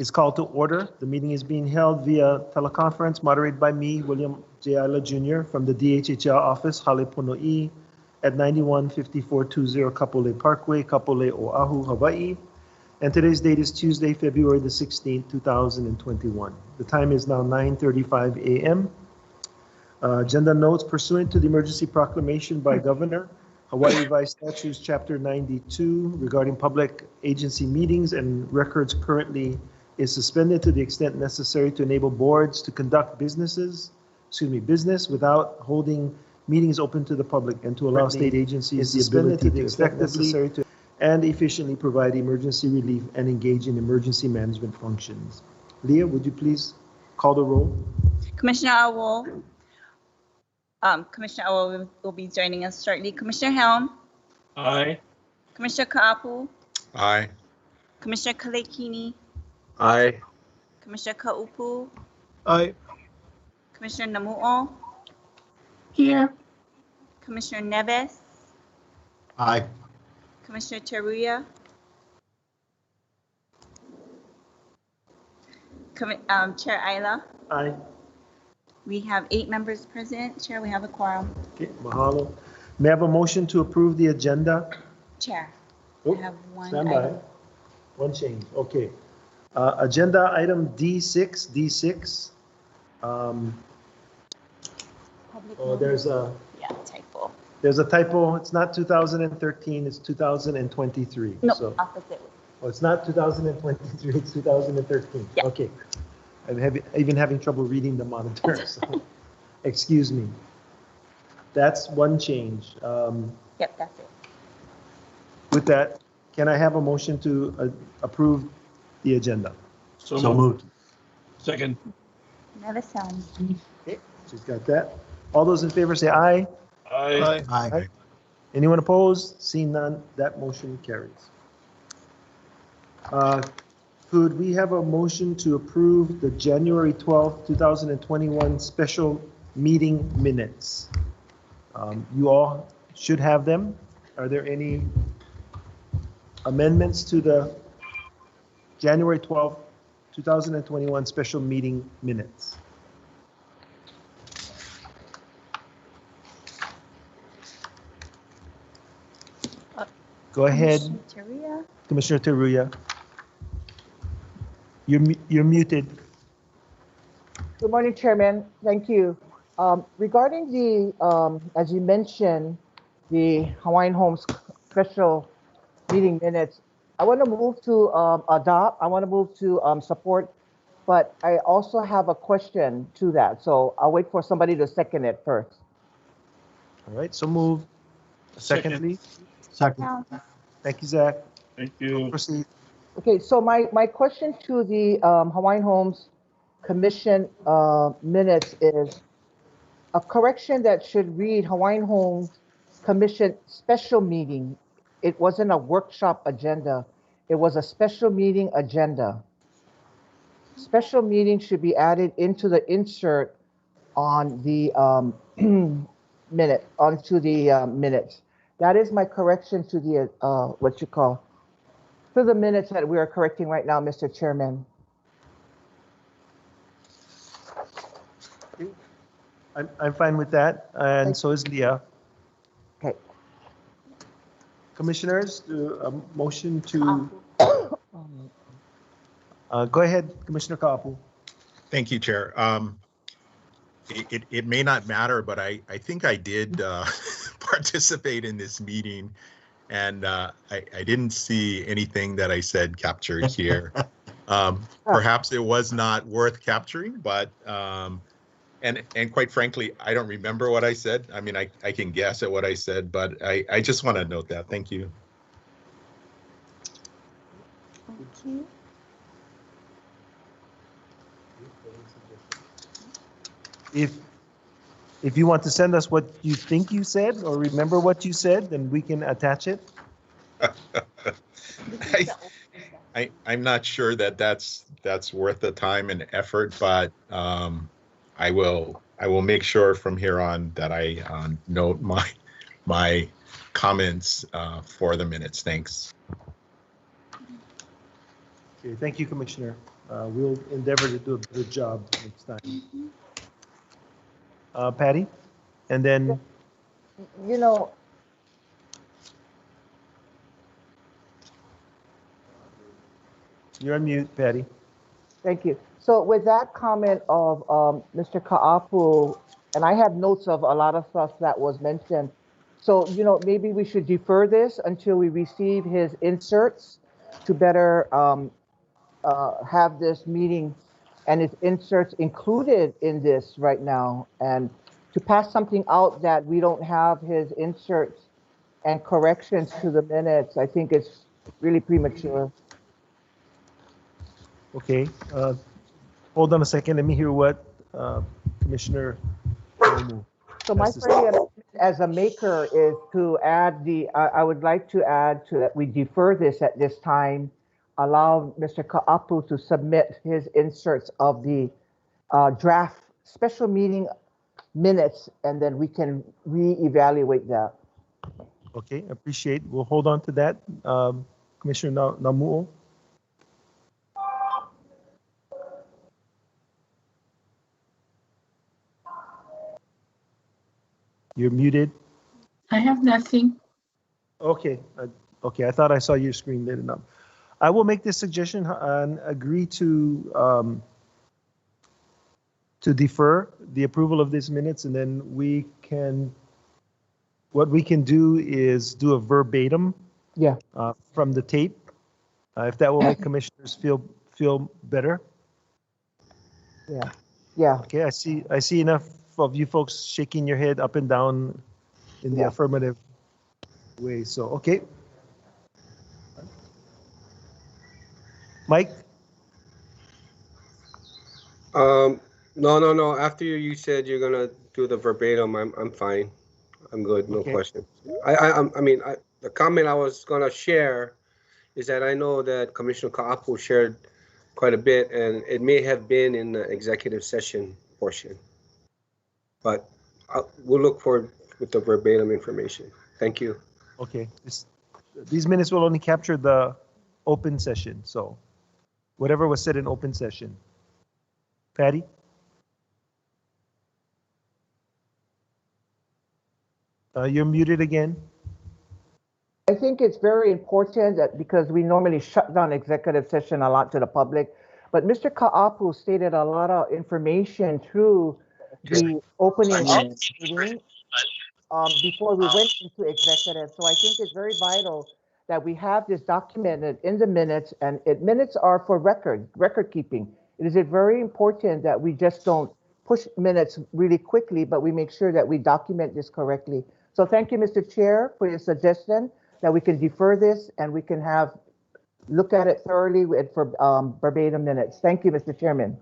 is called to order. The meeting is being held via teleconference, moderated by me, William J. Ayala Jr. from the DHHL office, Halepono'i, at 915420 Kapolei Parkway, Kapolei, Oahu, Hawaii. And today's date is Tuesday, February the 16th, 2021. The time is now 9:35 a.m. Agenda notes: pursuant to the emergency proclamation by Governor, Hawaii Revised Statutes Chapter 92 regarding public agency meetings and records currently is suspended to the extent necessary to enable boards to conduct business without holding meetings open to the public and to allow state agencies the ability to effectively and efficiently provide emergency relief and engage in emergency management functions. Leah, would you please call the roll? Commissioner Awol. Commissioner Awol will be joining us shortly. Commissioner Helm. Aye. Commissioner Ka'apu. Aye. Commissioner Kalekini. Aye. Commissioner Ka'upu. Aye. Commissioner Namu'o. Here. Commissioner Neves. Aye. Commissioner Teruya. Chair Ayala. Aye. We have 8 members present. Chair, we have a quorum. Okay, mahalo. May I have a motion to approve the agenda? Chair, Oh, we have one stand by. item. One change, okay. Agenda item D6. Public Oh, there's a typo. typo. It's not 2013, it's 2023. No, So, opposite. oh, it's not 2023, it's 2013. Yeah. Okay. I'm even having trouble reading the monitor, so excuse me. That's one change. Yep, that's it. With that, can I have a motion to approve the agenda? So moved. Second. Neves Helm. Okay, she's got that. All those in favor say aye. Aye. Aye. Anyone opposed? Seeing none, that motion carries. Could we have a motion to approve the January 12th, 2021 special meeting minutes? You all should have them. Are there any amendments to the January 12th, 2021 special meeting minutes? Go ahead, Commissioner Teruya. Commissioner Teruya. You're muted. Good morning, Chairman. Thank you. Regarding the, as you mentioned, the Hawaiian Homes special meeting minutes, I want to move to adopt. I want to move to support, but I also have a question to that. So I'll wait for somebody to second it first. All right, so move. Second, please. Second. Thank you, Zach. Thank you. Proceed. Okay, so my question to the Hawaiian Homes Commission minutes is a correction that should read Hawaiian Homes Commission special meeting. It wasn't a workshop agenda. It was a special meeting agenda. Special meeting should be added into the insert on the minutes. That is my correction to the to the minutes that we are correcting right now, Mr. Chairman. I'm fine with that, and so is Leah. Okay. Commissioners, a motion to, go ahead, Commissioner Ka'apu. Thank you, Chair. It may not matter, but I think I did participate in this meeting, and I didn't see anything that I said captured here. Perhaps it was not worth capturing, but and quite frankly, I don't remember what I said. I mean, I can guess at what I said, but I just want to note that. Thank you. Thank you. If you want to send us what you think you said or remember what you said, then we can attach it. I'm not sure that that's worth the time and effort, but I will make sure from here on that I note my comments for the minutes. Thanks. Okay, thank you, Commissioner. We'll endeavor to do a better job next time. Patty? And then, You know, you're on mute, Patty. thank you. So with that comment of Mr. Ka'apu, and I have notes of a lot of stuff that was mentioned. So, you know, maybe we should defer this until we receive his inserts to better have this meeting and his inserts included in this right now. And to pass something out that we don't have his inserts and corrections to the minutes, I think it's really premature. Okay. Hold on a second. Let me hear what Commissioner Omu So my has to say. friendly amendment as a maker is to add I would like to add to that we defer this at this time, allow Mr. Ka'apu to submit his inserts of the draft special meeting minutes, and then we can reevaluate that. Okay, appreciate. We'll hold on to that. Commissioner Namuo. You're muted. I have nothing. Okay. Okay, I thought I saw your screen lit up. I will make this suggestion and agree to defer the approval of these minutes, and then what we can do is do a verbatim Yeah. from the tape, if that will make commissioners feel better. Yeah. Yeah. Okay, I see enough of you folks shaking your head up and down in the Yeah. affirmative way. So, okay. Mike? No. After you said you're gonna do the verbatim, I'm fine. I'm good. No Okay. question. The comment I was gonna share is that I know that Commissioner Ka'apu shared quite a bit, and it may have been in the executive session portion, but we'll look forward with the verbatim information. Thank you. Okay. These minutes will only capture the open session, so whatever was said in open session. Patty? You're muted again. I think it's very important that because we normally shut down executive session a lot to the public, but Mr. Ka'apu stated a lot of information through the opening of the meeting before we went into executive. So I think it's very vital that we have this documented in the minutes, and minutes are for record keeping. It is very important that we just don't push minutes really quickly, but we make sure that we document this correctly. So thank you, Mr. Chair, for your suggestion that we can defer this and we can look at it thoroughly for verbatim minutes. Thank you, Mr. Chairman.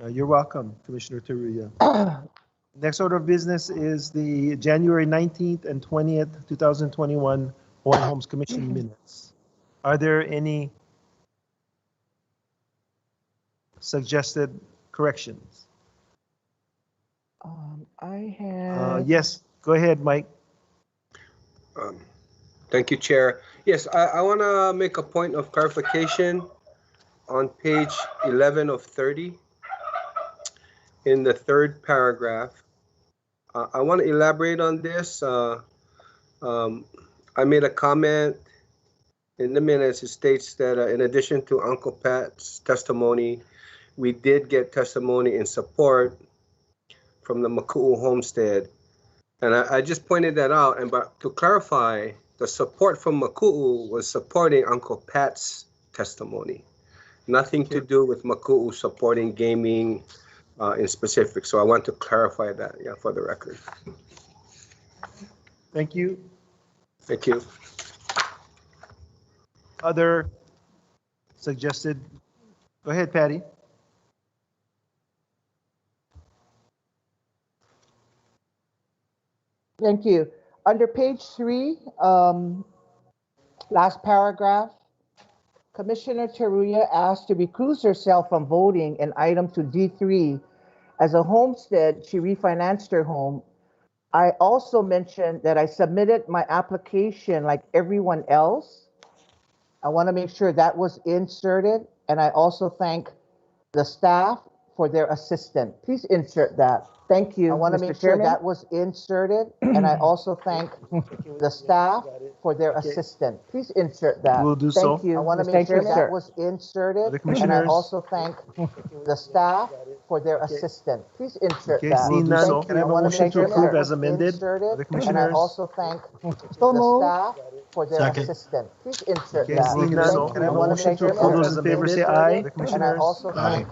You're welcome, Commissioner Teruya. Next order of business is the January 19th and 20th, 2021 Hawaiian Homes Commission minutes. Are there any suggested corrections? I have. Yes, go ahead, Mike. Thank you, Chair. Yes, I want to make a point of clarification on page 11 of 30 in the third paragraph. I want to elaborate on this. I made a comment in the minutes. It states that in addition to Uncle Pat's testimony, we did get testimony in support from the Maku'u homestead. And I just pointed that out. But to clarify, the support from Maku'u was supporting Uncle Pat's testimony. Nothing to do with Maku'u supporting gaming in specific. So I want to clarify that, for the record. Thank you. Thank you. Other suggested? Go ahead, Patty. Thank you. Under page 3, last paragraph, Commissioner Teruya asked to recuse herself from voting in item to D3. As a homestead, she refinanced her home. I also mentioned that I submitted my application like everyone else. I want to make sure that was inserted, and I also thank the staff for their assistance. Please insert that. Thank you, I want to Mr. make sure Chairman. that was inserted, and I also thank the staff for their Okay. assistance. Please insert that. We'll do so. Thank you. I want to Mr. make sure Chairman. that was inserted, Other and I commissioners? also thank the staff for their assistance. Please insert Okay, that. seeing Thank none, you. can I have a wanna motion make to sure approve that as was amended? inserted, Other and I commissioners? also thank So the moved. staff for their Second. assistance. Please insert Okay, that. seeing Thank none, you. can I have a wanna motion make to sure approve? that All was those in favor say inserted, aye. And I Commissioners? also Aye. thank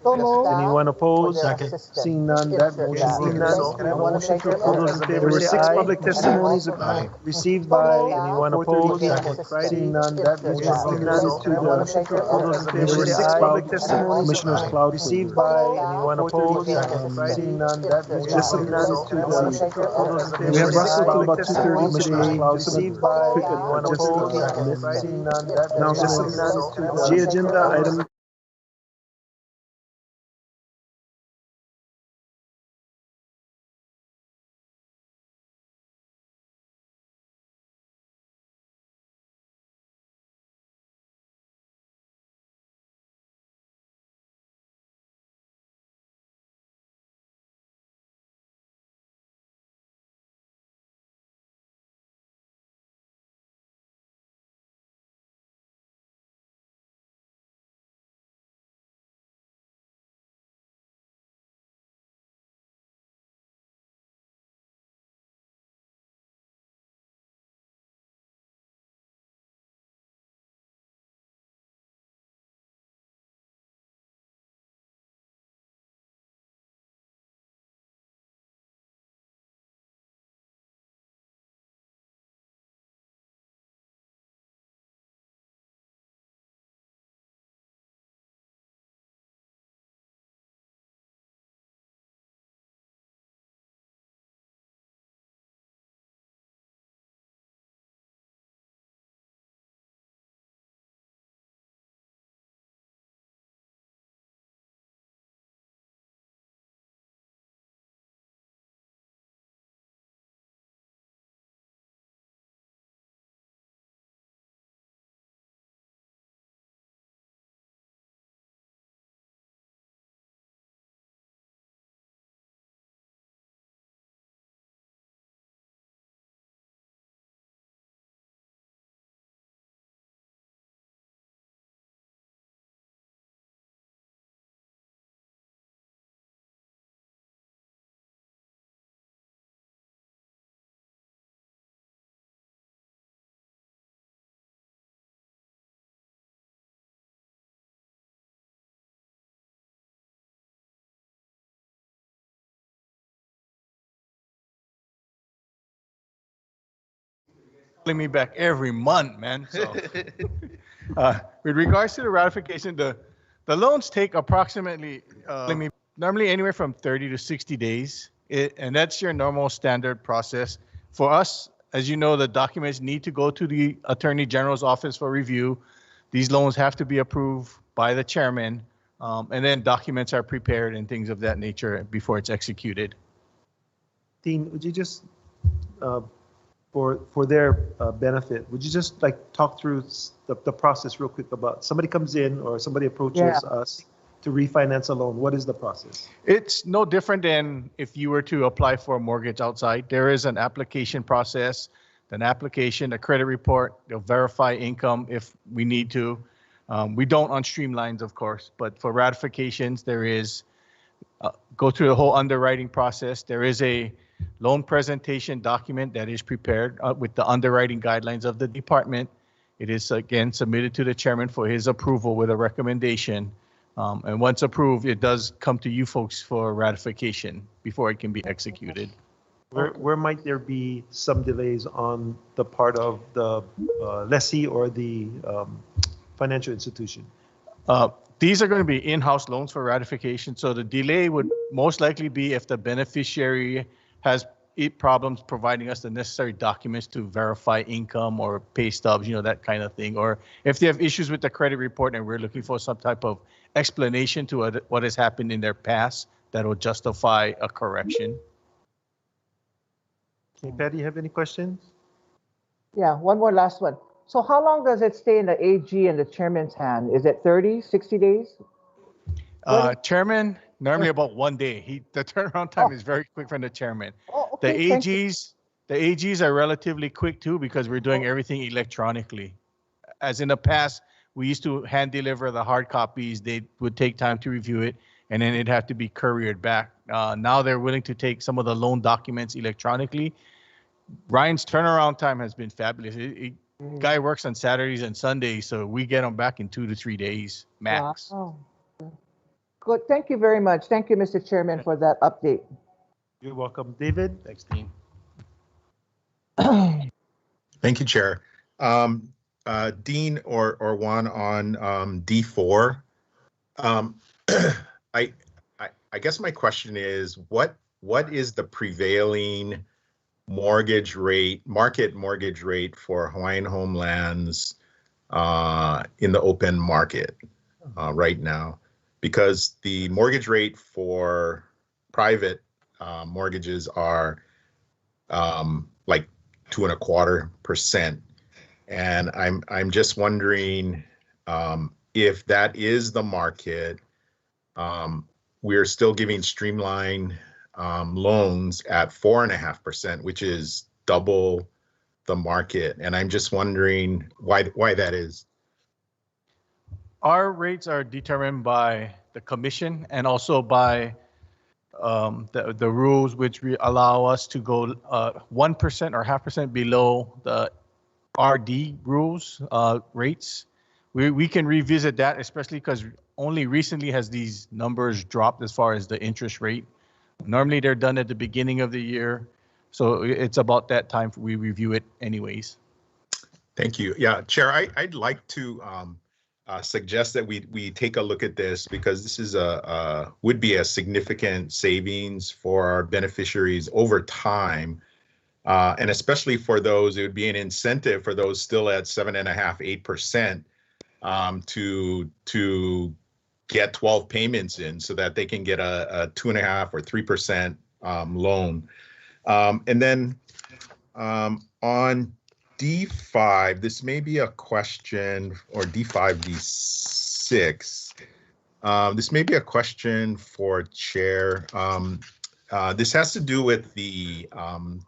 So the moved. staff Anyone for opposed? their Second. assistance. Seeing none, Please that insert motion that. seeing Thank none. you. Can I have a wanna motion make to sure approve? All that those was in inserted, favor say aye. and Public I testimonies also thank received the by staff anyone for opposed? their Seeing assistance. none, that Please motion insert seeing that. none to I wanna the, make sure all that those in was favor say inserted, six and public I testimonies also Commissioners thank Cloud received by anyone for opposed? their assistance. Seeing none, Please that insert motion that. submitted to I wanna the, make sure all that those in was favor We have say Russell till aye. about 2:30 Commissioners today. Cloud received by anyone Just, opposed? Seeing none, that motion Announcements. submitted to the G agenda item. Calling me back every month, man. So, with regards to the ratification, the loans take approximately normally anywhere from 30 to 60 days, and that's your normal standard process. For us, as you know, the documents need to go to the Attorney General's office for review. These loans have to be approved by the chairman, and then documents are prepared and things of that nature before it's executed. Dean, would you just, for their benefit, would you just like talk through the process real quick about somebody comes in or somebody approaches us to refinance a loan? What is the process? It's no different than if you were to apply for a mortgage outside. There is an application process, an application, a credit report. They'll verify income if we need to. We don't on streamlines, of course, but for ratifications, there is go through the whole underwriting process. There is a loan presentation document that is prepared with the underwriting guidelines of the department. It is again submitted to the chairman for his approval with a recommendation. And once approved, it does come to you folks for ratification before it can be executed. Where might there be some delays on the part of the lessee or the financial institution? These are going to be in-house loans for ratification. So the delay would most likely be if the beneficiary has problems providing us the necessary documents to verify income or pay stubs, that kind of thing. Or if they have issues with the credit report and we're looking for some type of explanation to what has happened in their past that will justify a correction. Okay, Patty, you have any questions? Yeah, one more last one. So how long does it stay in the AG and the chairman's hand? Is it 30, 60 days? Chairman, normally about 1 day. The turnaround time is very quick from the chairman. Oh, The okay, thank you. AGs are relatively quick too because we're doing everything electronically. As in the past, we used to hand deliver the hard copies. They would take time to review it, and then it'd have to be couriered back. Now they're willing to take some of the loan documents electronically. Ryan's turnaround time has been fabulous. Guy works on Saturdays and Sundays, so we get him back in 2 to 3 days max. Wow. Good, thank you very much. Thank you, Mr. Chairman, for that update. You're welcome. David? Thanks, Dean. Thank you, Chair. Dean or Juan on D4. I guess my question is, what is the prevailing mortgage rate, market mortgage rate for Hawaiian homelands in the open market right now? Because the mortgage rate for private mortgages are like 2.25%. And I'm just wondering if that is the market. We're still giving streamlined loans at 4.5%, which is double the market. And I'm just wondering why that is. Our rates are determined by the commission and also by the rules which allow us to go 1% or 0.5% below the RD rules rates. We can revisit that, especially because only recently has these numbers dropped as far as the interest rate. Normally they're done at the beginning of the year, so it's about that time we review it anyways. Thank you. Yeah, Chair, I'd like to suggest that we take a look at this, because this is would be a significant savings for our beneficiaries over time. And especially for those, it would be an incentive for those still at 7.5%, 8% to get 12 payments in, so that they can get a 2.5% or 3% loan. And then on D5, this may be a question, or D5, D6. This may be a question for Chair. This has to do with the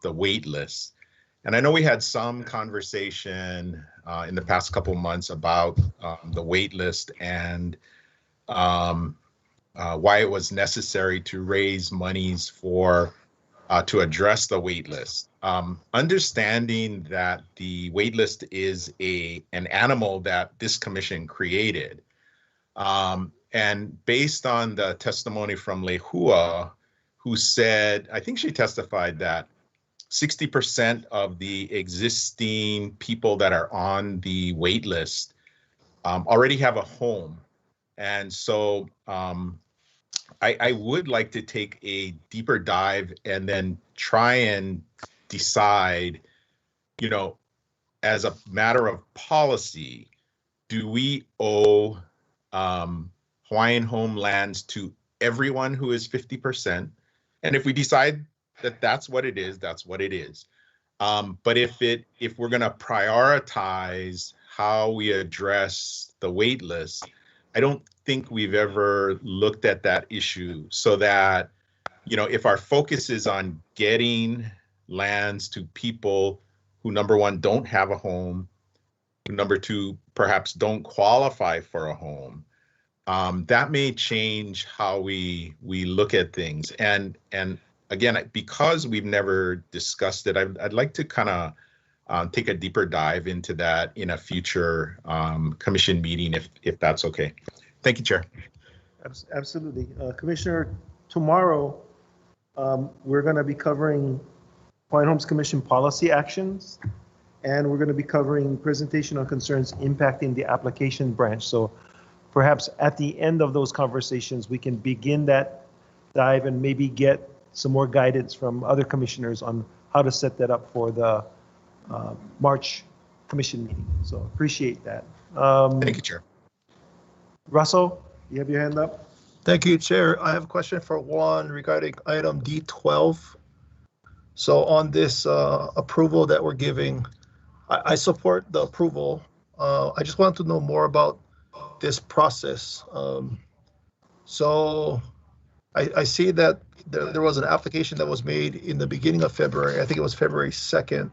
wait list. And I know we had some conversation in the past couple of months about the wait list and why it was necessary to raise monies for to address the wait list. Understanding that the wait list is an animal that this commission created. And based on the testimony from Lehua, who said, I think she testified that 60% of the existing people that are on the wait list already have a home. And so I would like to take a deeper dive and then try and decide, as a matter of policy, do we owe Hawaiian homelands to everyone who is 50%? And if we decide that that's what it is, that's what it is. But if we're going to prioritize how we address the wait list, I don't think we've ever looked at that issue, so that, if our focus is on getting lands to people who, number one, don't have a home, who, number two, perhaps don't qualify for a home, that may change how we look at things. And again, because we've never discussed it, I'd like to kind of take a deeper dive into that in a future commission meeting, if that's okay. Thank you, Chair. Absolutely. Commissioner, tomorrow we're going to be covering Hawaiian Homes Commission policy actions, and we're going to be covering presentation on concerns impacting the application branch. So perhaps at the end of those conversations, we can begin that dive and maybe get some more guidance from other commissioners on how to set that up for the March commission meeting. So appreciate that. Thank you, Chair. Russell, you have your hand up? Thank you, Chair. I have a question for Juan regarding item D12. So on this approval that we're giving, I support the approval. I just want to know more about this process. So I see that there was an application that was made in the beginning of February. I think it was February 2nd.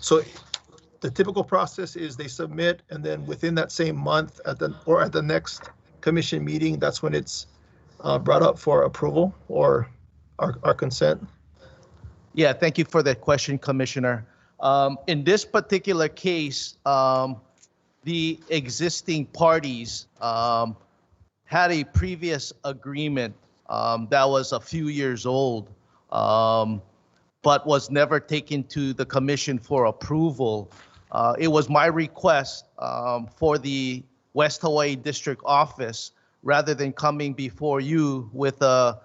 So the typical process is they submit, and then within that same month at the next commission meeting, that's when it's brought up for approval or our consent. Yeah, thank you for that question, Commissioner. In this particular case, the existing parties had a previous agreement that was a few years old, but was never taken to the commission for approval. It was my request for the West Hawaii District Office, rather than coming before you with a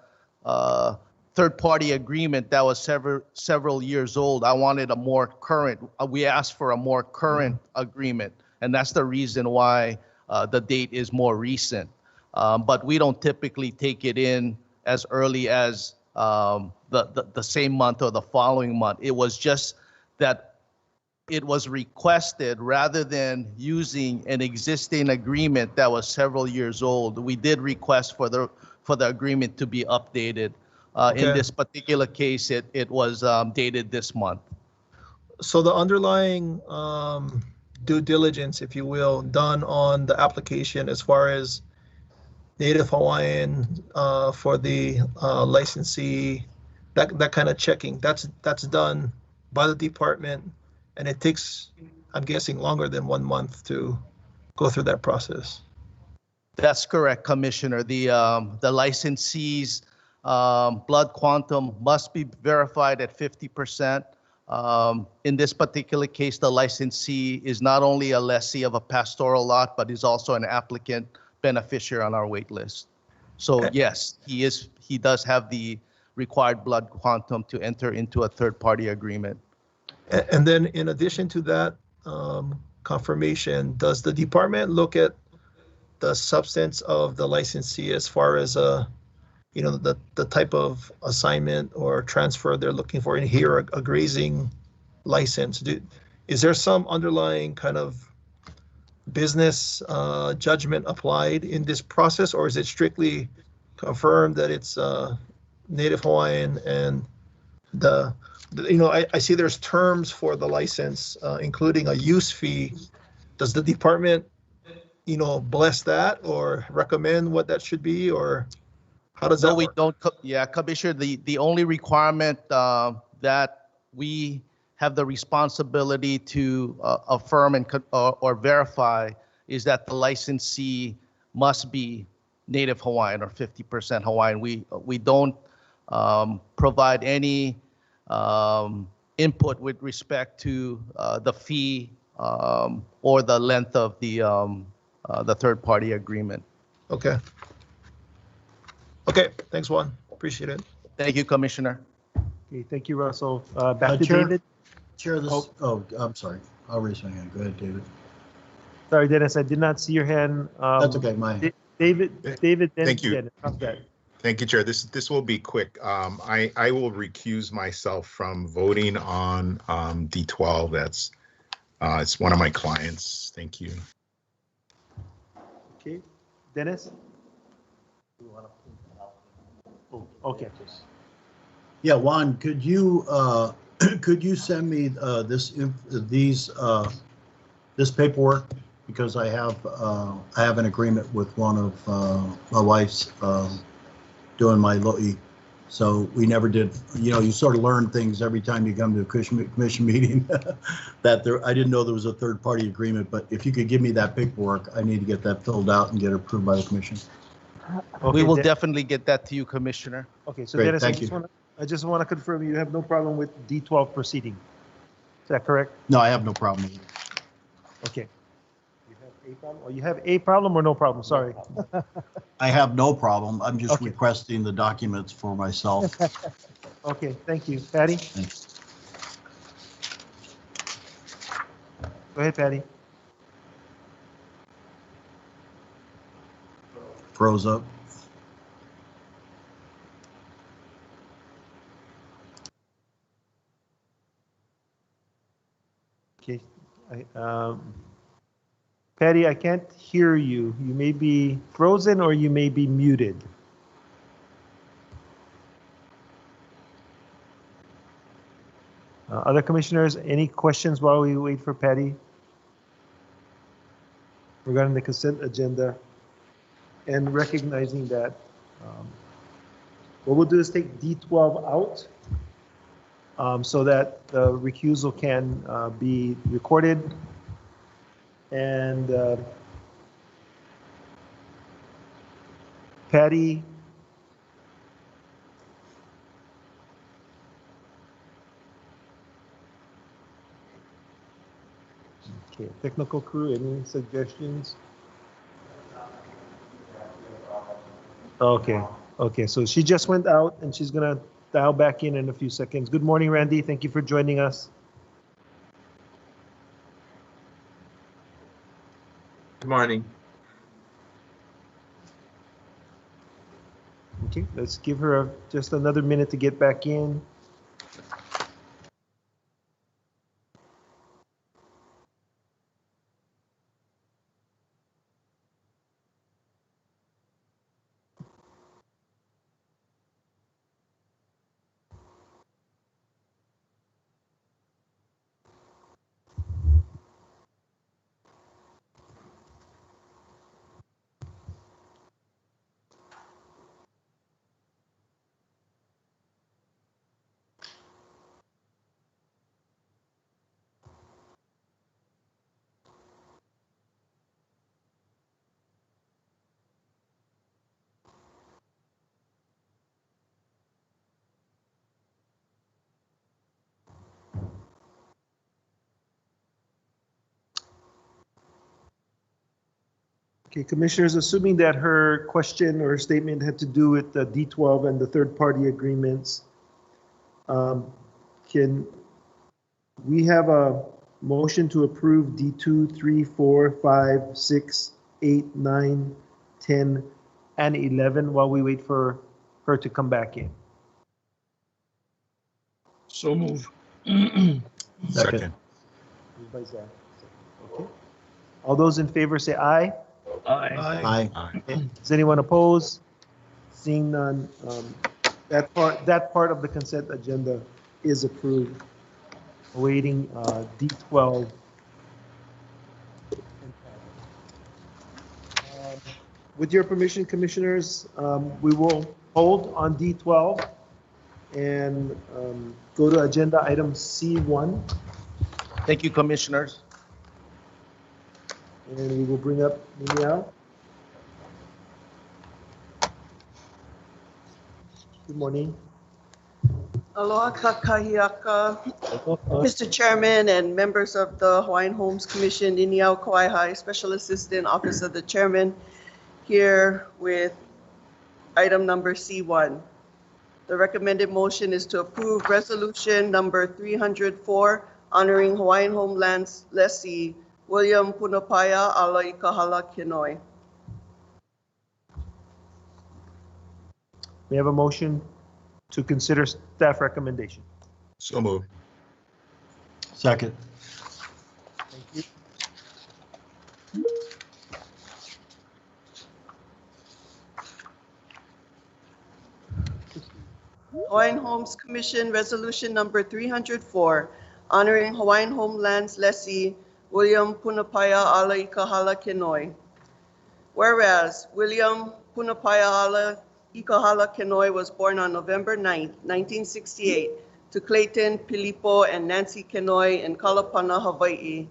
third-party agreement that was several years old. I wanted a more current, we asked for a more current agreement, and that's the reason why the date is more recent. But we don't typically take it in as early as the same month or the following month. It was just that it was requested, rather than using an existing agreement that was several years old, we did request for the agreement to be updated. In this particular case, it was dated this month. So the underlying due diligence, if you will, done on the application as far as Native Hawaiian for the licensee, that kind of checking, that's done by the department, and it takes, I'm guessing, longer than 1 month to go through that process. That's correct, Commissioner. The licensee's blood quantum must be verified at 50%. In this particular case, the licensee is not only a lessee of a pastoral lot, but is also an applicant beneficiary on our wait list. So yes, he does have the required blood quantum to enter into a third-party agreement. And then in addition to that confirmation, does the department look at the substance of the licensee as far as the type of assignment or transfer they're looking for? In here, a grazing license. Is there some underlying kind of business judgment applied in this process, or is it strictly confirmed that it's Native Hawaiian? And I see there's terms for the license, including a use fee. Does the department, bless that or recommend what that should be, or how does that work? We don't. Yeah, Commissioner, the only requirement that we have the responsibility to affirm and or verify is that the licensee must be Native Hawaiian or 50% Hawaiian. We don't provide any input with respect to the fee or the length of the third-party agreement. Okay. Okay, thanks, Juan. Appreciate it. Thank you, Commissioner. Okay, thank you, Russell. Back to Chair? David. Chair, I'm sorry. I'll raise my hand. Go ahead, David. Sorry, Dennis, I did not see your hand. That's okay, David, then Thank you. Dennis. How's that? Thank you, Chair. This will be quick. I will recuse myself from voting on D12. That's it's one of my clients. Thank you. Okay, Dennis? Oh, okay. Yeah, Juan, could you send me this paperwork, because I have an agreement with one of my wife's doing my lo'i. So we never did, you sort of learn things every time you come to a commission meeting that I didn't know there was a third party agreement, but if you could give me that paperwork, I need to get that filled out and get it approved by the commission. Okay, We will definitely get that to you, Commissioner. Okay, so Great, Dennis, thank you. I just want to confirm you have no problem with D12 proceeding. Is that correct? No, I have no problem with it. Okay. You have a problem? Or you have a problem or no problem? Sorry. I have no problem. I'm just Okay. requesting the documents for myself. Okay, thank you. Patty? Thanks. Go ahead, Patty. Froze up. Okay. Patty, I can't hear you. You may be frozen or you may be muted. Other commissioners, any questions while we wait for Patty? Regarding the consent agenda and recognizing that what we'll do is take D12 out so that the recusal can be recorded. And Patty, okay, technical crew, any suggestions? Okay, okay, so she just went out and she's gonna dial back in a few seconds. Good morning, Randy. Thank you for joining us. Good morning. Okay, let's give her just another minute to get back in. Okay, commissioners, assuming that her question or statement had to do with the D12 and the third-party agreements, can we have a motion to approve D2, 3, 4, 5, 6, 8, 9, 10, and 11 while we wait for her to come back in? So move. Second. Moved by Zach. Okay. All those in favor say aye. Aye. Aye. Does anyone oppose? Seeing none, that part of the consent agenda is approved. Awaiting D12. With your permission, commissioners, we will hold on D12 and go to agenda item C1, Thank you, commissioners. and we will bring up Miniao. Good morning. Aloha kakahiaka, Mr. Chairman and members of the Hawaiian Homes Commission, Iniao Kauai, Special Assistant Office of the Chairman, here with item number C1. The recommended motion is to approve resolution number 304, honoring Hawaiian Homelands lessee William Punapaia Alaikahala Kenoi. We have a motion to consider staff recommendation. So moved. Second. Thank you. Hawaiian Homes Commission Resolution Number 304, honoring Hawaiian Homelands lessee William Punapaia Alaikahala Kenoi. Whereas William Punapaia Alaikahala Kenoi was born on November 9, 1968, to Clayton, Pilipo, and Nancy Kenoi in Kalapana, Hawaii.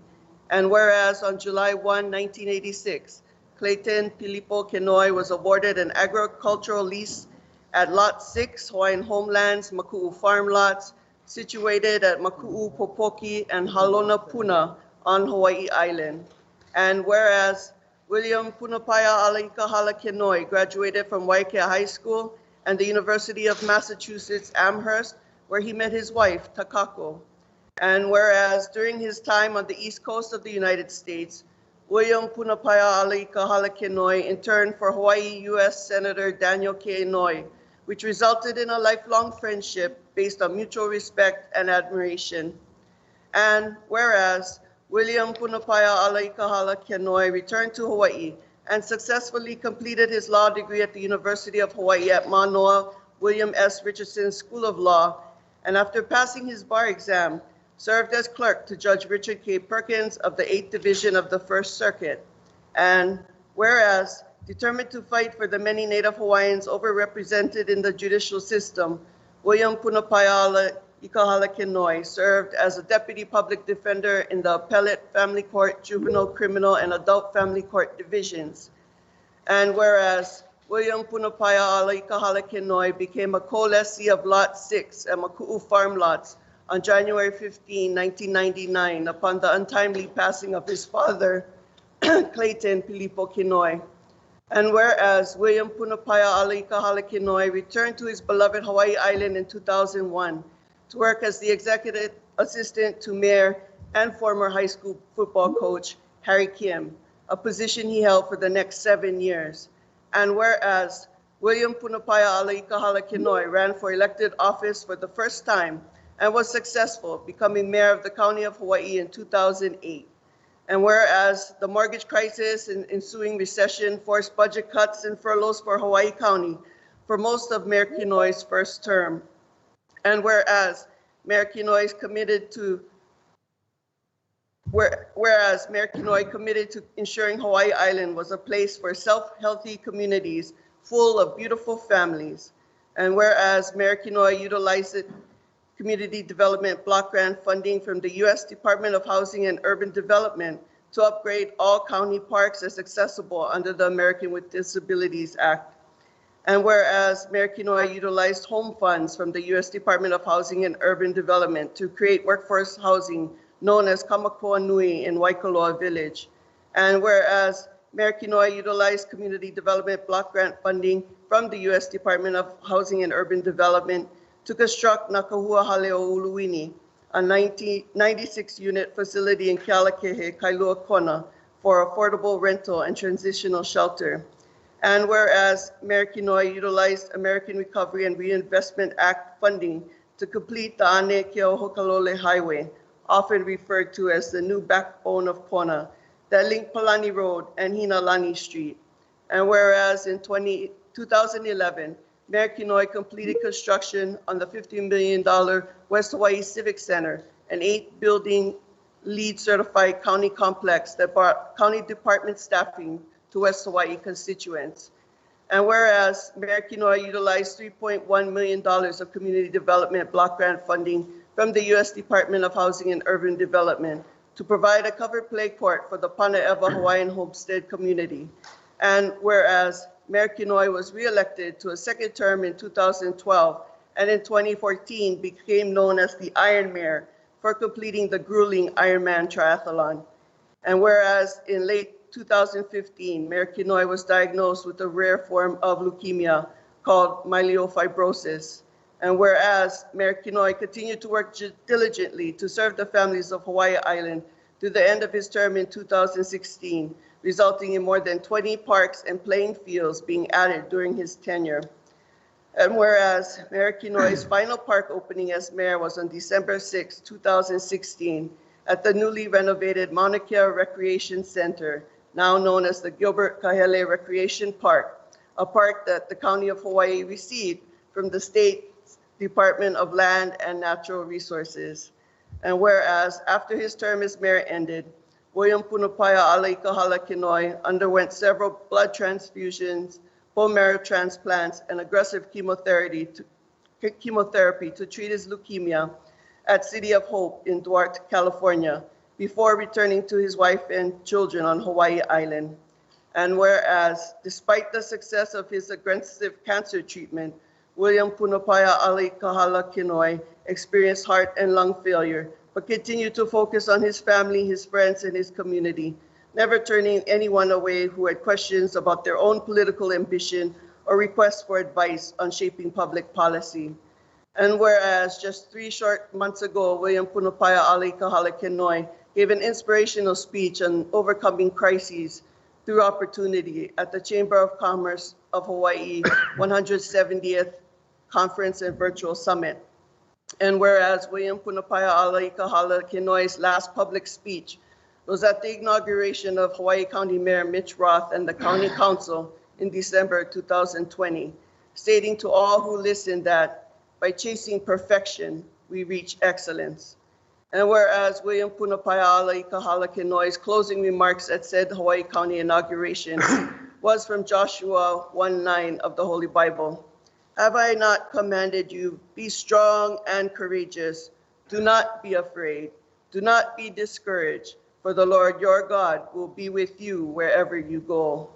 And whereas on July 1, 1986, Clayton Pilipo Kenoi was awarded an agricultural lease at Lot 6, Hawaiian Homelands, Maku'u Farm Lots, situated at Maku'u Popoki and Halona Puna on Hawaii Island. And whereas William Punapaia Alaikahala Kenoi graduated from Waiakea High School and the University of Massachusetts Amherst, where he met his wife, Takako. And whereas during his time on the East Coast of the United States, William Punapaia Alaikahala Kenoi interned for Hawaii U.S. Senator Daniel K. Inouye, which resulted in a lifelong friendship based on mutual respect and admiration. And whereas William Punapaya Alaikahala Kenoi returned to Hawaii and successfully completed his law degree at the University of Hawaii at Manoa William S. Richardson School of Law, and after passing his bar exam, served as clerk to Judge Richard K. Perkins of the 8th Division of the First Circuit. And whereas, determined to fight for the many Native Hawaiians overrepresented in the judicial system, William Punapaya Alaikahala Kenoi served as a deputy public defender in the Appellate Family Court, Juvenile Criminal, and Adult Family Court divisions. And whereas William Punapaya Alaikahala Kenoi became a co-lessee of Lot 6 at Maku'u Farm Lots on January 15, 1999, upon the untimely passing of his father, Clayton Pilipo Kenoi. And whereas William Punapaya Alaikahala Kenoi returned to his beloved Hawaii Island in 2001 to work as the executive assistant to Mayor and former high school football coach Harry Kim, a position he held for the next 7 years. And whereas William Punapaya Alaikahala Kenoi ran for elected office for the first time and was successful, becoming mayor of the County of Hawaii in 2008. And whereas the mortgage crisis and ensuing recession forced budget cuts and furloughs for Hawaii County for most of Mayor Kinoi's first term. And whereas Mayor Kinoi committed to ensuring Hawaii Island was a place for self-healthy communities full of beautiful families. And whereas Mayor Kinoi utilized community development block grant funding from the U.S. Department of Housing and Urban Development to upgrade all county parks as accessible under the American with Disabilities Act. And whereas Mayor Kinoi utilized home funds from the U.S. Department of Housing and Urban Development to create workforce housing known as Kamakoa Nui in Waikoloa Village. And whereas Mayor Kinoi utilized community development block grant funding from the U.S. Department of Housing and Urban Development to construct Nakahua Haleo Uluwini, a 96-unit facility in Kealakehe, Kailua Kona, for affordable rental and transitional shelter. And whereas Mayor Kinoi utilized American Recovery and Reinvestment Act funding to complete the Ane Keo Hokalole Highway, often referred to as the new backbone of Kona, that linked Palani Road and Hinalani Street. And whereas in 2011, Mayor Kinoi completed construction on the $15 million West Hawaii Civic Center, an 8-building LEED certified county complex that brought county department staffing to West Hawaii constituents. And whereas Mayor Kinoi utilized $3.1 million of community development block grant funding from the U.S. Department of Housing and Urban Development to provide a covered play court for the Panaewa Hawaiian Homestead community. And whereas Mayor Kinoi was reelected to a second term in 2012 and in 2014 became known as the Iron Mayor for completing the grueling Ironman triathlon. And whereas in late 2015, Mayor Kinoi was diagnosed with a rare form of leukemia called myelofibrosis. And whereas Mayor Kinoi continued to work diligently to serve the families of Hawaii Island through the end of his term in 2016, resulting in more than 20 parks and playing fields being added during his tenure. And whereas Mayor Kinoi's final park opening as mayor was on December 6, 2016, at the newly renovated Mauna Kea Recreation Center, now known as the Gilbert Kahele Recreation Park, a park that the County of Hawaii received from the State Department of Land and Natural Resources. And whereas after his term as mayor ended, William Punapaya Alaikahala Kenoi underwent several blood transfusions, bone marrow transplants, and aggressive chemotherapy to treat his leukemia at City of Hope in Duarte, California, before returning to his wife and children on Hawaii Island. And whereas, despite the success of his aggressive cancer treatment, William Punapaya Alaikahala Kenoi experienced heart and lung failure, but continued to focus on his family, his friends, and his community, never turning anyone away who had questions about their own political ambition or requests for advice on shaping public policy. And whereas just 3 short months ago, William Punapaya Alaikahala Kenoi gave an inspirational speech on overcoming crises through opportunity at the Chamber of Commerce of Hawaii 170th Conference and Virtual Summit. And whereas William Punapaya Alaikahala Kenoi's last public speech was at the inauguration of Hawaii County Mayor Mitch Roth and the County Council in December 2020, stating to all who listened that by chasing perfection, we reach excellence. And whereas William Punapaia Kahala Kinoi's closing remarks at said Hawaii County inauguration was from Joshua 1:9 of the Holy Bible. Have I not commanded you, be strong and courageous. Do not be afraid. Do not be discouraged, for the Lord your God will be with you wherever you go.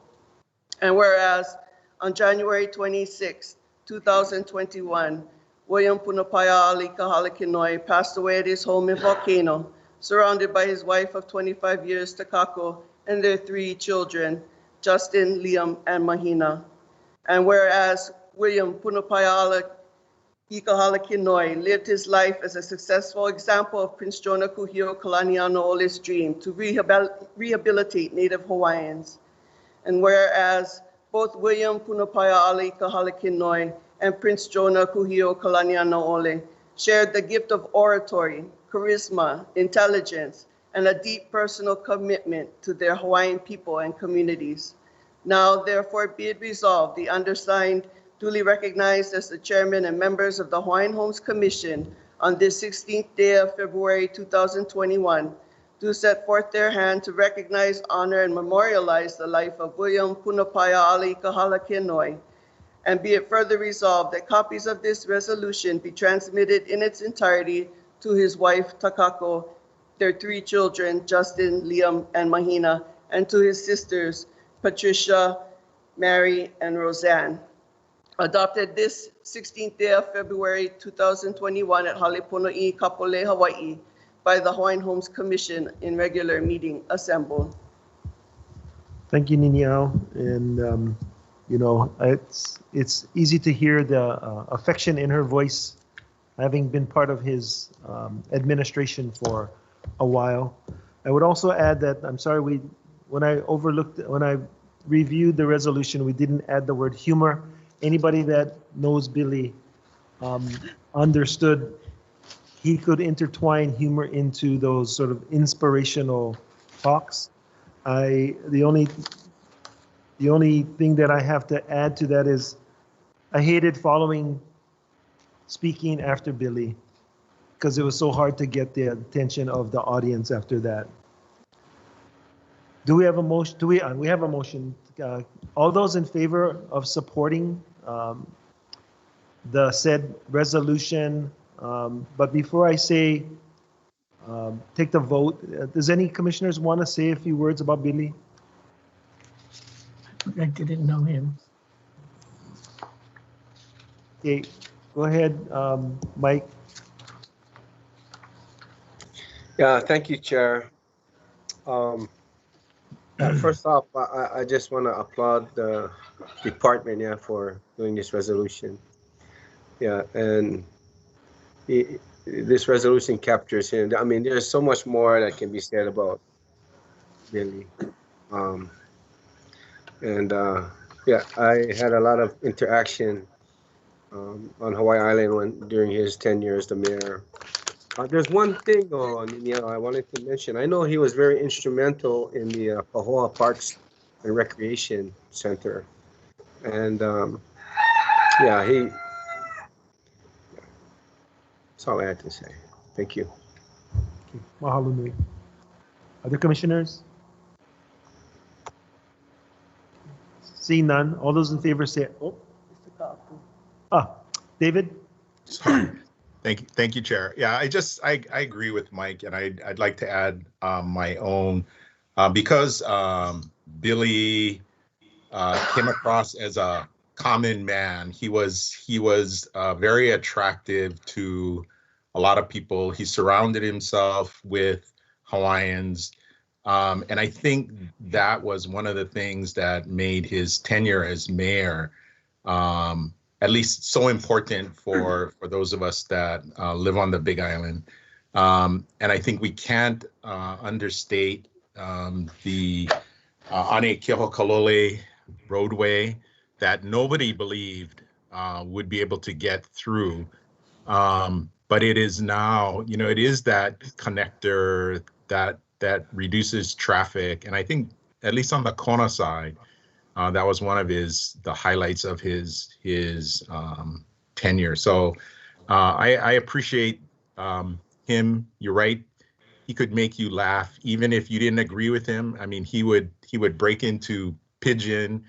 And whereas on January 26, 2021, William Punapaia Kahala Kinoi passed away at his home in Volcano, surrounded by his wife of 25 years, Takako, and their 3 children, Justin, Liam, and Mahina. And whereas William Punapaia Kahala Kinoi lived his life as a successful example of Prince Jonah Kuhio Kalaniano Ole's dream to rehabilitate Native Hawaiians. And whereas both William Punapaia Kahala Kinoi and Prince Jonah Kuhio Kalaniano Ole shared the gift of oratory, charisma, intelligence, and a deep personal commitment to their Hawaiian people and communities. Now, therefore, be it resolved, the undersigned duly recognized as the chairman and members of the Hawaiian Homes Commission on this 16th day of February 2021, do set forth their hand to recognize, honor, and memorialize the life of William Punapaia Kahala Kinoi. And be it further resolved that copies of this resolution be transmitted in its entirety to his wife, Takako, their 3 children, Justin, Liam, and Mahina, and to his sisters, Patricia, Mary, and Roseanne. Adopted this 16th day of February 2021 at Halepono'i, Kapolei, Hawaii, by the Hawaiian Homes Commission in regular meeting assembled. Thank you, Niniao. And, you know, it's easy to hear the affection in her voice, having been part of his administration for a while. I would also add that, I'm sorry, when I reviewed the resolution, we didn't add the word humor. Anybody that knows Billy understood he could intertwine humor into those sort of inspirational talks. The only thing that I have to add to that is I hated following speaking after Billy because it was so hard to get the attention of the audience after that. Do we have a motion? We have a motion. All those in favor of supporting the said resolution, but before I say take the vote, does any commissioners want to say a few words about Billy? I didn't know him. Okay, go ahead, Mike. Yeah, thank you, Chair. First off, I just want to applaud the department, for doing this resolution. Yeah, and this resolution captures him. I mean, there's so much more that can be said about Billy. Yeah, I had a lot of interaction on Hawaii Island during his tenure as the mayor. There's one thing, I wanted to mention. I know he was very instrumental in the Pahoa Parks and Recreation Center. And yeah, that's all I had to say. Thank you. Okay. Mahalo nui. Other commissioners? Seeing none, all those in favor say, David? Sorry. Thank you, Chair. Yeah, I agree with Mike, and I'd like to add my own because Billy came across as a common man. He was very attractive to a lot of people. He surrounded himself with Hawaiians, and I think that was one of the things that made his tenure as mayor at least so important for those of us that live on the Big Island. And I think we can't understate the Ane Kehokalole roadway that nobody believed would be able to get through. But it is now, it is that connector, that that reduces traffic. And I think at least on the Kona side, that was one of the highlights of his tenure. So I appreciate him. You're right. He could make you laugh even if you didn't agree with him. I mean, he would break into pidgin,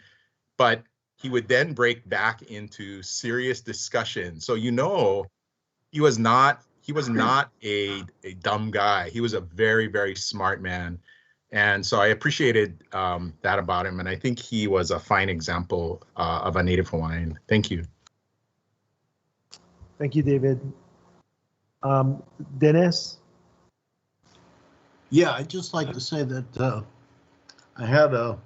but he would then break back into serious discussion. So he was not a dumb guy. He was a very, very smart man. And so I appreciated that about him. And I think he was a fine example of a Native Hawaiian. Thank you. Thank you, David. Dennis? Yeah, I'd just like to say that I had an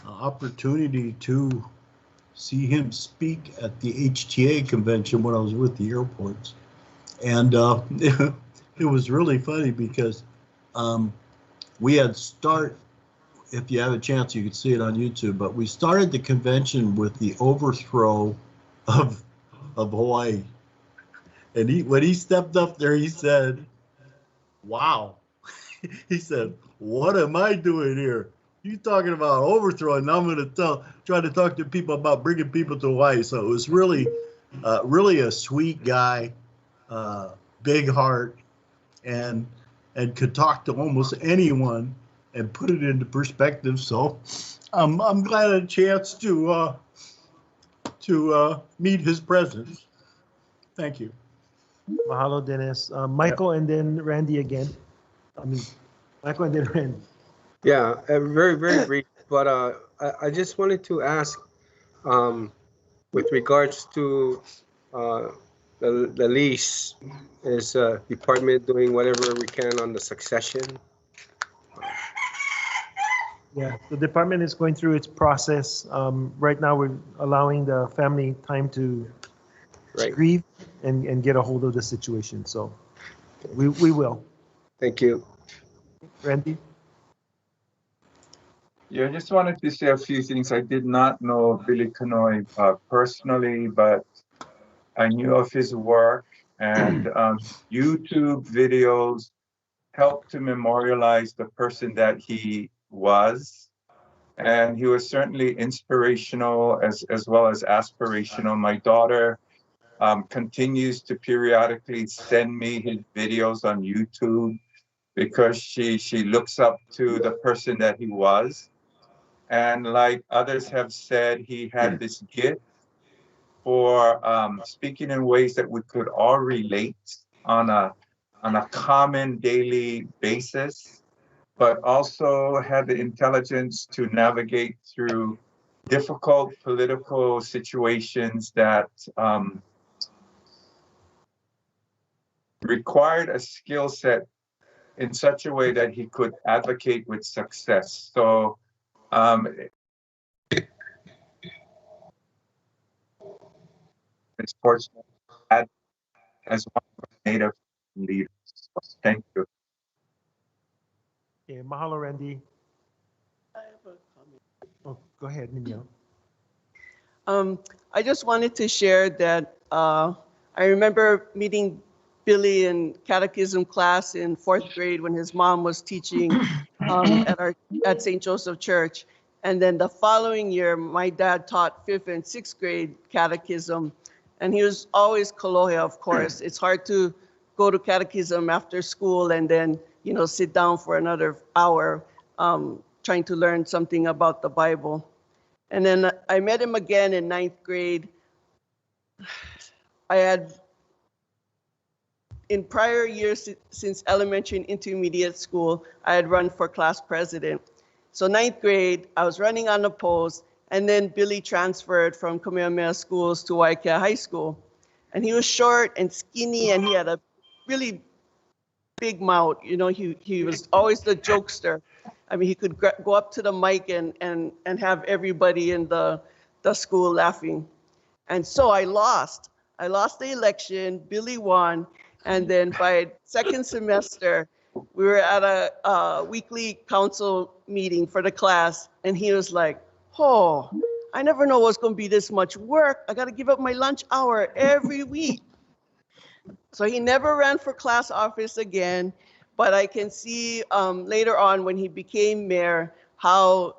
opportunity to see him speak at the HTA convention when I was with the airports. And it was really funny because we had if you have a chance, you could see it on YouTube, but we started the convention with the overthrow of Hawaii. And when he stepped up there, he said, wow. He said, what am I doing here? You talking about overthrow, and now I'm going to try to talk to people about bringing people to Hawaii. So it was really a sweet guy, big heart, and could talk to almost anyone and put it into perspective. So I'm glad I had a chance to meet his presence. Thank you. Mahalo, Dennis. Michael, and then Randy again. Michael and then Randy. Yeah, very, very brief. But I just wanted to ask, with regards to the lease, is department doing whatever we can on the succession? Yeah, the department is going through its process. Right now, we're allowing the family time to grieve and get a hold of the situation. So we will. Thank you. Randy? Yeah, I just wanted to say a few things. I did not know Billy Kanoi personally, but I knew of his work, and YouTube videos helped to memorialize the person that he was. And he was certainly inspirational as well as aspirational. My daughter continues to periodically send me his videos on YouTube because she looks up to the person that he was. And like others have said, he had this gift for speaking in ways that we could all relate on a common daily basis, but also had the intelligence to navigate through difficult political situations that required a skill set in such a way that he could advocate with success. So it's fortunate as one of the Native leaders. Thank you. Okay, mahalo, Randy. I have a comment. Oh, go ahead, Ninyo. I just wanted to share that I remember meeting Billy in catechism class in 4th grade when his mom was teaching at St. Joseph Church. And then the following year, my dad taught 5th and 6th grade catechism. And he was always kolohe, of course. It's hard to go to catechism after school and then, sit down for another hour trying to learn something about the Bible. And then I met him again in 9th grade. I had, in prior years, since elementary and intermediate school, I had run for class president. So 9th grade, I was running unopposed, and then Billy transferred from Kamehameha schools to Waiakea High School. And he was short and skinny, and he had a really big mouth. He was always the jokester. I mean, he could go up to the mic and have everybody in the school laughing. And so I lost. I lost the election, Billy won, and then by second semester, we were at a weekly council meeting for the class, and he was like, oh, I never know what's going to be this much work. I got to give up my lunch hour every week. So he never ran for class office again, but I can see later on when he became mayor how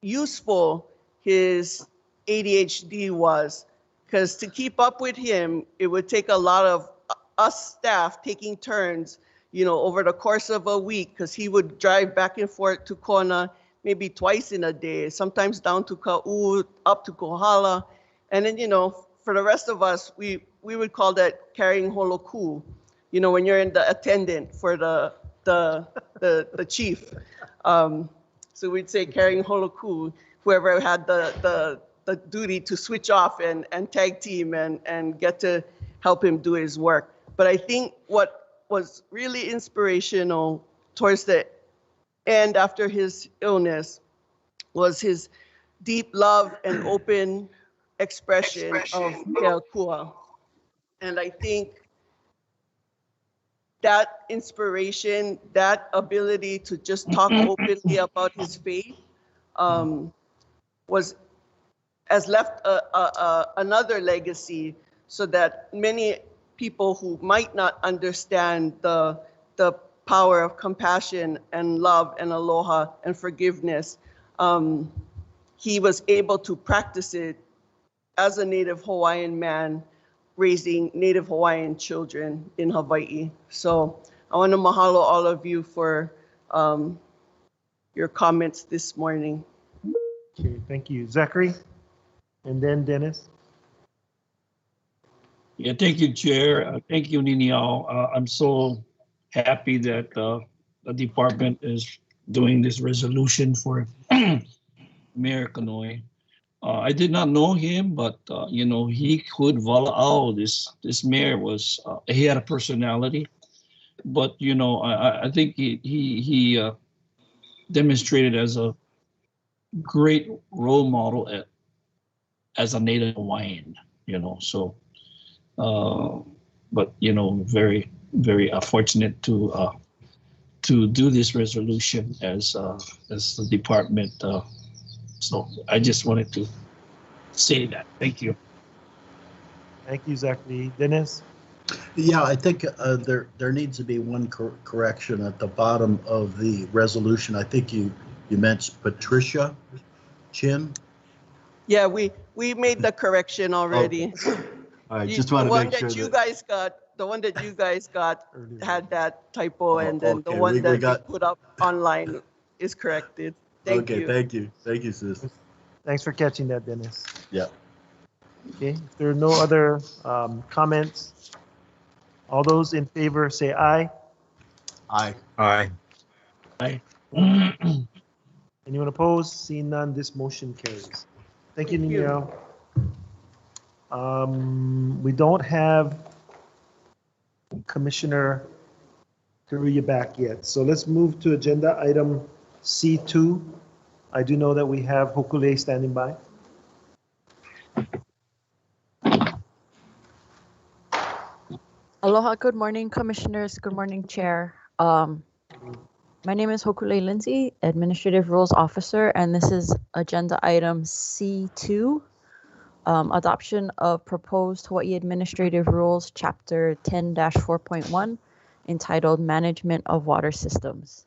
useful his ADHD was, because to keep up with him, it would take a lot of us staff taking turns, over the course of a week, because he would drive back and forth to Kona maybe twice in a day, sometimes down to Ka'u, up to Kohala. And then, for the rest of us, we would call that carrying holoku, when you're in the attendant for the chief. So we'd say carrying holoku, whoever had the duty to switch off and tag team and get to help him do his work. But I think what was really inspirational towards the end after his illness was his deep love and open expression of Keakua. And I think that inspiration, that ability to just talk openly about his faith has left another legacy, so that many people who might not understand the power of compassion and love and aloha and forgiveness, he was able to practice it as a Native Hawaiian man raising Native Hawaiian children in Hawaii. So I want to mahalo all of you for your comments this morning. Okay, thank you. Zachary, and then Dennis. Yeah, thank you, Chair. Thank you, Niniao. I'm so happy that the department is doing this resolution for Mayor Kanoy. I did not know him, but he could vala'au. This mayor was he had a personality, but I think he demonstrated as a great role model as a Native Hawaiian. So. But very very fortunate to do this resolution as the department. So I just wanted to say that. Thank you. Thank you, Zachary. Dennis. Yeah, I think there needs to be one correction at the bottom of the resolution. I think you mentioned Patricia Chin. Yeah, we made the correction already. Okay. All right, just want to make sure the one that you guys got had that typo, and then the one that we put up online is corrected. Thank you. Thank you, sis. Thanks for catching that, Dennis. Yeah. Okay, if there are no other comments, all those in favor say aye. Aye. Aye. Aye. Anyone opposed? Seeing none, this motion carries. Thank you, Nino. We don't have Commissioner Karuya back yet. So let's move to agenda item C2. I do know that we have Hokule standing by. Aloha, good morning, Commissioners. Good morning, Chair. My name is Hokule Lindsay, Administrative Rules Officer, and this is agenda item C2. Adoption of proposed Hawaii Administrative Rules, Chapter 10-4.1, entitled Management of Water Systems.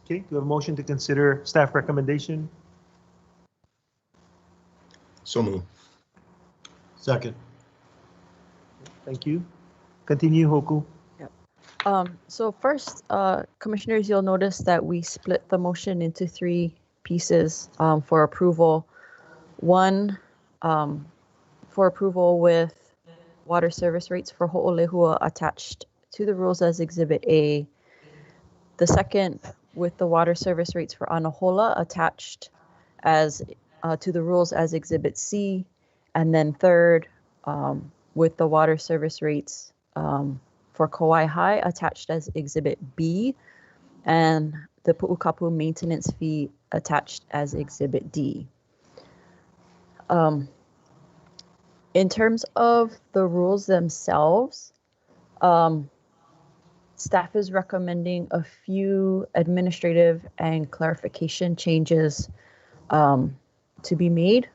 Okay, do we have a motion to consider staff recommendation? So moved. Second. Thank you. Continue, Hoku. So first, Commissioners, you'll notice that we split the motion into three pieces for approval. One, for approval with water service rates for Ho'olehua attached to the rules as Exhibit A. The second, with the water service rates for Anahola attached as to the rules as Exhibit C. And then third, with the water service rates for Kauai High attached as Exhibit B, and the Pu'ukapu maintenance fee attached as Exhibit D. In terms of the rules themselves, staff is recommending a few administrative and clarification changes to be made,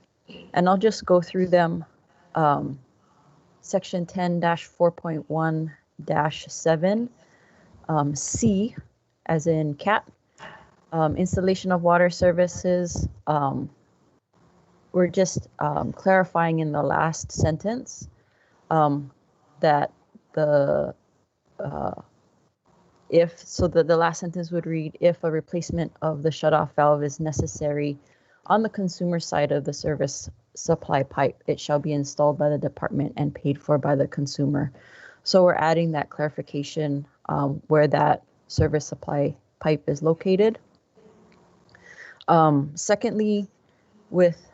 and I'll just go through them Section 10-4.1-7, C, as in cat, installation of water services. We're just clarifying in the last sentence that the the last sentence would read, if a replacement of the shutoff valve is necessary on the consumer side of the service supply pipe, it shall be installed by the department and paid for by the consumer. So we're adding that clarification where that service supply pipe is located. Secondly, with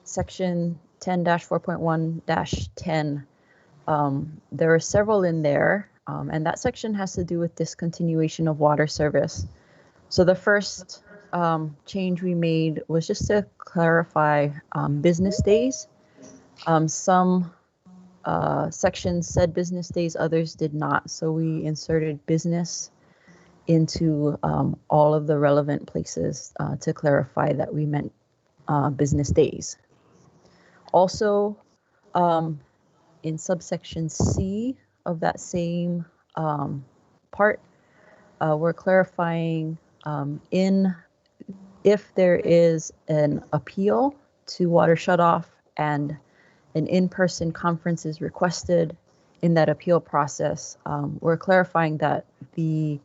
section 10-4.1-10, there are several in there, and that section has to do with discontinuation of water service. So the first change we made was just to clarify business days. Some sections said business days, others did not. So we inserted business into all of the relevant places to clarify that we meant business days. Also, in subsection C of that same part, we're clarifying if there is an appeal to water shutoff and an in-person conference is requested in that appeal process, we're clarifying that the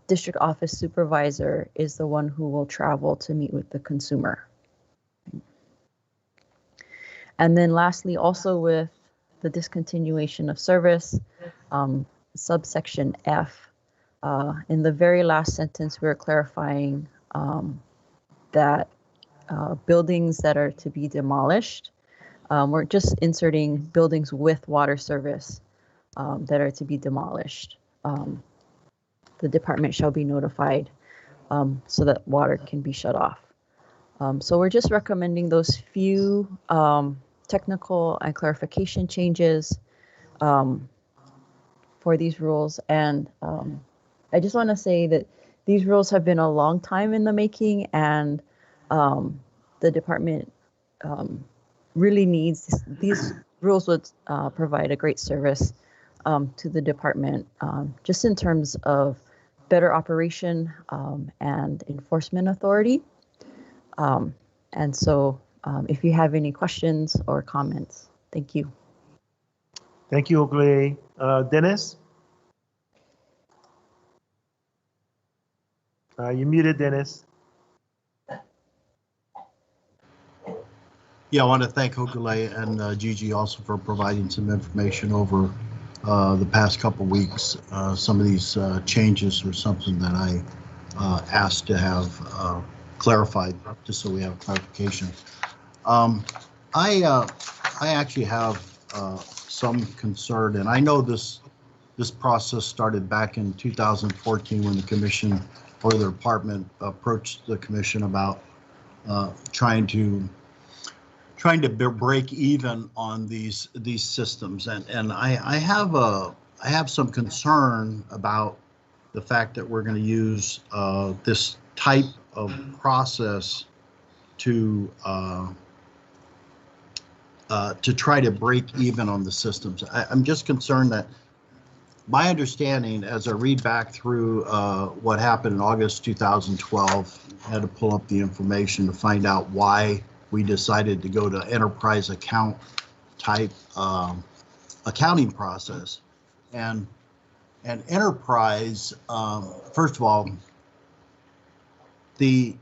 district office supervisor is the one who will travel to meet with the consumer. And then lastly, also with the discontinuation of service, subsection F, in the very last sentence, we're clarifying that buildings that are to be demolished, we're just inserting buildings with water service that are to be demolished. The department shall be notified so that water can be shut off. So we're just recommending those few technical and clarification changes for these rules. And I just want to say that these rules have been a long time in the making, and the department really needs these rules would provide a great service to the department, just in terms of better operation and enforcement authority. And so if you have any questions or comments, thank you. Thank you, Ogle. Dennis? You're muted, Dennis. Yeah, I want to thank Ogle and Gigi also for providing some information over the past couple weeks. Some of these changes were something that I asked to have clarified, just so we have clarification. I actually have some concern, and I know this process started back in 2014 when the commission or the department approached the commission about trying to break even on these systems, and I have some concern about the fact that we're going to use this type of process to try to break even on the systems. I'm just concerned that my understanding, as I read back through what happened in August 2012, I had to pull up the information to find out why we decided to go to enterprise account type accounting process. And enterprise, first of all, it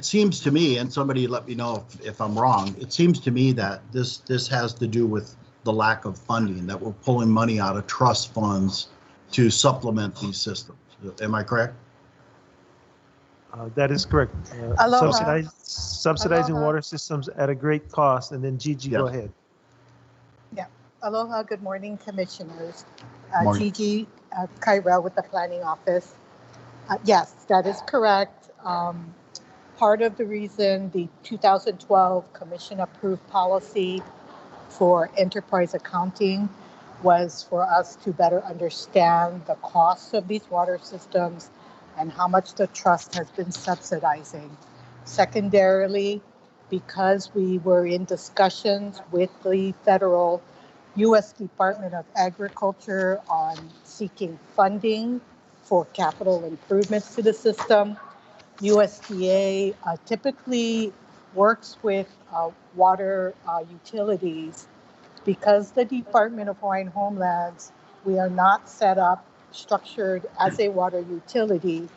seems to me, and somebody let me know if I'm wrong, it seems to me that this has to do with the lack of funding, that we're pulling money out of trust funds to supplement these systems. Am I correct? That is correct. Subsidizing water systems at a great cost. And then Gigi, go ahead. Yeah. Aloha. Good morning, commissioners. Morning. Gigi Kyrell with the planning office. Yes, that is correct. Part of the reason the 2012 commission approved policy for enterprise accounting was for us to better understand the costs of these water systems and how much the trust has been subsidizing. Secondarily, because we were in discussions with the federal U.S. Department of Agriculture on seeking funding for capital improvements to the system. USDA typically works with water utilities. Because the Department of Hawaiian Homelands, we are not set up, structured as a water utility.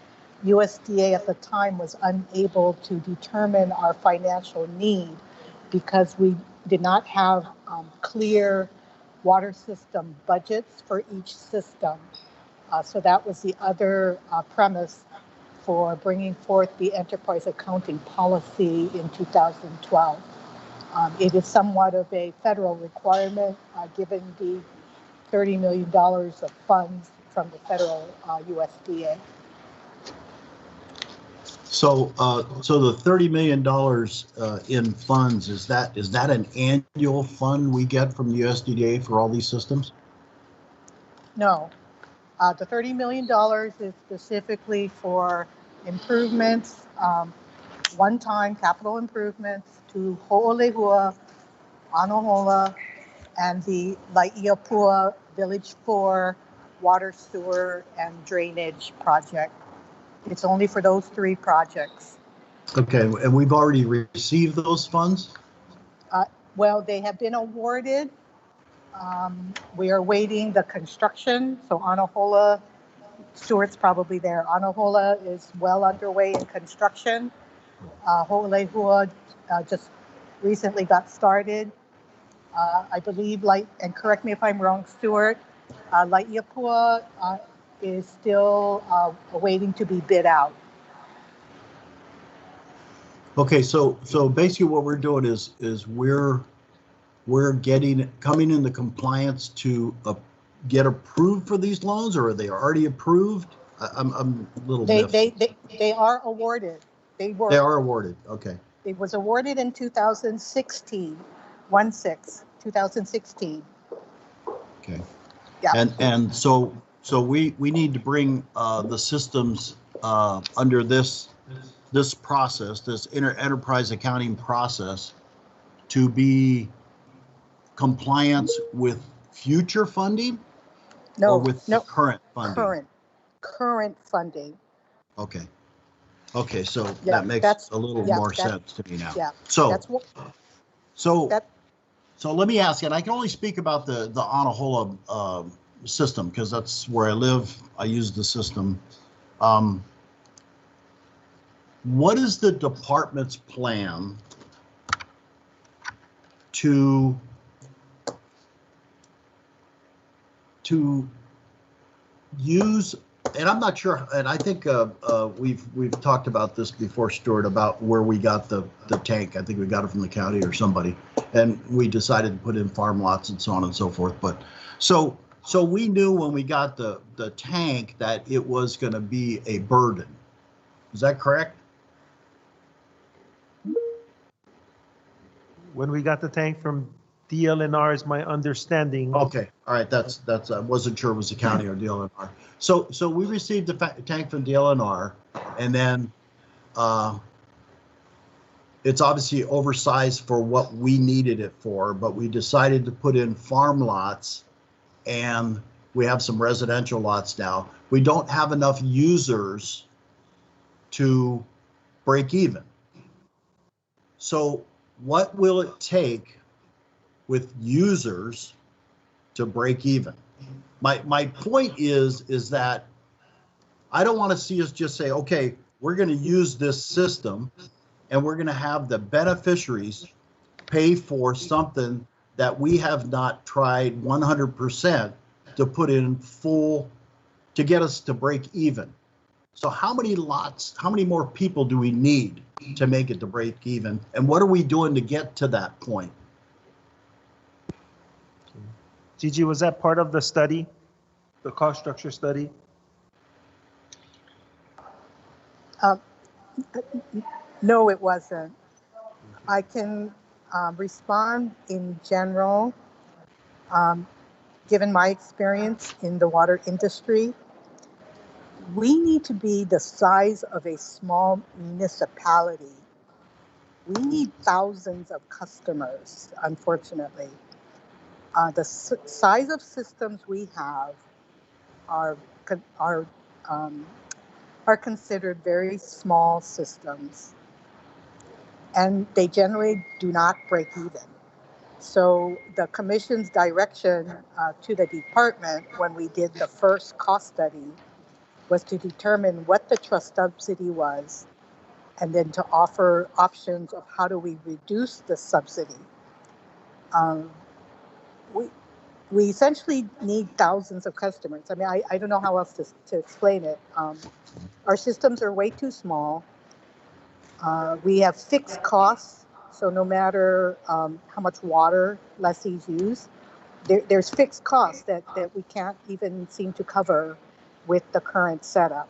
USDA at the time was unable to determine our financial need because we did not have clear water system budgets for each system. So that was the other premise for bringing forth the enterprise accounting policy in 2012. It is somewhat of a federal requirement given the $30 million of funds from the federal USDA. So, so the $30 million in funds, is that an annual fund we get from the USDA for all these systems? No, the $30 million is specifically for improvements, one-time capital improvements to Ho'olehua, Anahola, and the Lai'iapua Village 4 water, sewer, and drainage project. It's only for those 3 projects. Okay, and we've already received those funds? Well, they have been awarded. We are waiting the construction. So Anahola, Stewart's probably there. Anahola is well underway in construction. Ho'olehua just recently got started. I believe, and correct me if I'm wrong, Stewart, Lai'iapua is still waiting to be bid out. Okay, so basically what we're doing is we're coming into compliance to get approved for these loans, or are they already approved? I'm a little They are awarded. They are awarded. Okay. It was awarded in 2016, 2016. Okay. Yeah. And so we need to bring the systems under this process, this enterprise accounting process, to be compliance with future funding, or with the current funding? Current funding. Okay. Okay, so Yeah, that makes a little more sense to me now. Yeah. So let me ask you, and I can only speak about the Anahola system because that's where I live. I use the system. What is the department's plan to use, and I'm not sure, and I think we've talked about this before, Stuart, about where we got the tank. I think we got it from the county or somebody, and we decided to put in farm lots and so on and so forth. But so we knew when we got the tank that it was going to be a burden. Is that correct? When we got the tank from DLNR is my understanding. Okay, all right, that's I wasn't sure it was the county or DLNR. So we received the tank from DLNR, and then it's obviously oversized for what we needed it for, but we decided to put in farm lots, and we have some residential lots now. We don't have enough users to break even. So what will it take with users to break even? My point is that I don't want to see us just say, okay, we're going to use this system and we're going to have the beneficiaries pay for something that we have not tried 100% to put in full to get us to break even. So how many lots, how many more people do we need to make it to break even? And what are we doing to get to that point? Gigi, was that part of the study, the cost structure study? No, it wasn't. I can respond in general. Given my experience in the water industry, we need to be the size of a small municipality we need thousands of customers, unfortunately. The size of systems we have are are um, are considered very small systems, and they generally do not break even. So the commission's direction to the department when we did the first cost study was to determine what the trust subsidy was, and then to offer options of how do we reduce the subsidy. Um, we essentially need thousands of customers. I mean, I don't know how else to explain it. Our systems are way too small. We have fixed costs, so no matter how much water lessees use, there's fixed costs that we can't even seem to cover with the current setup.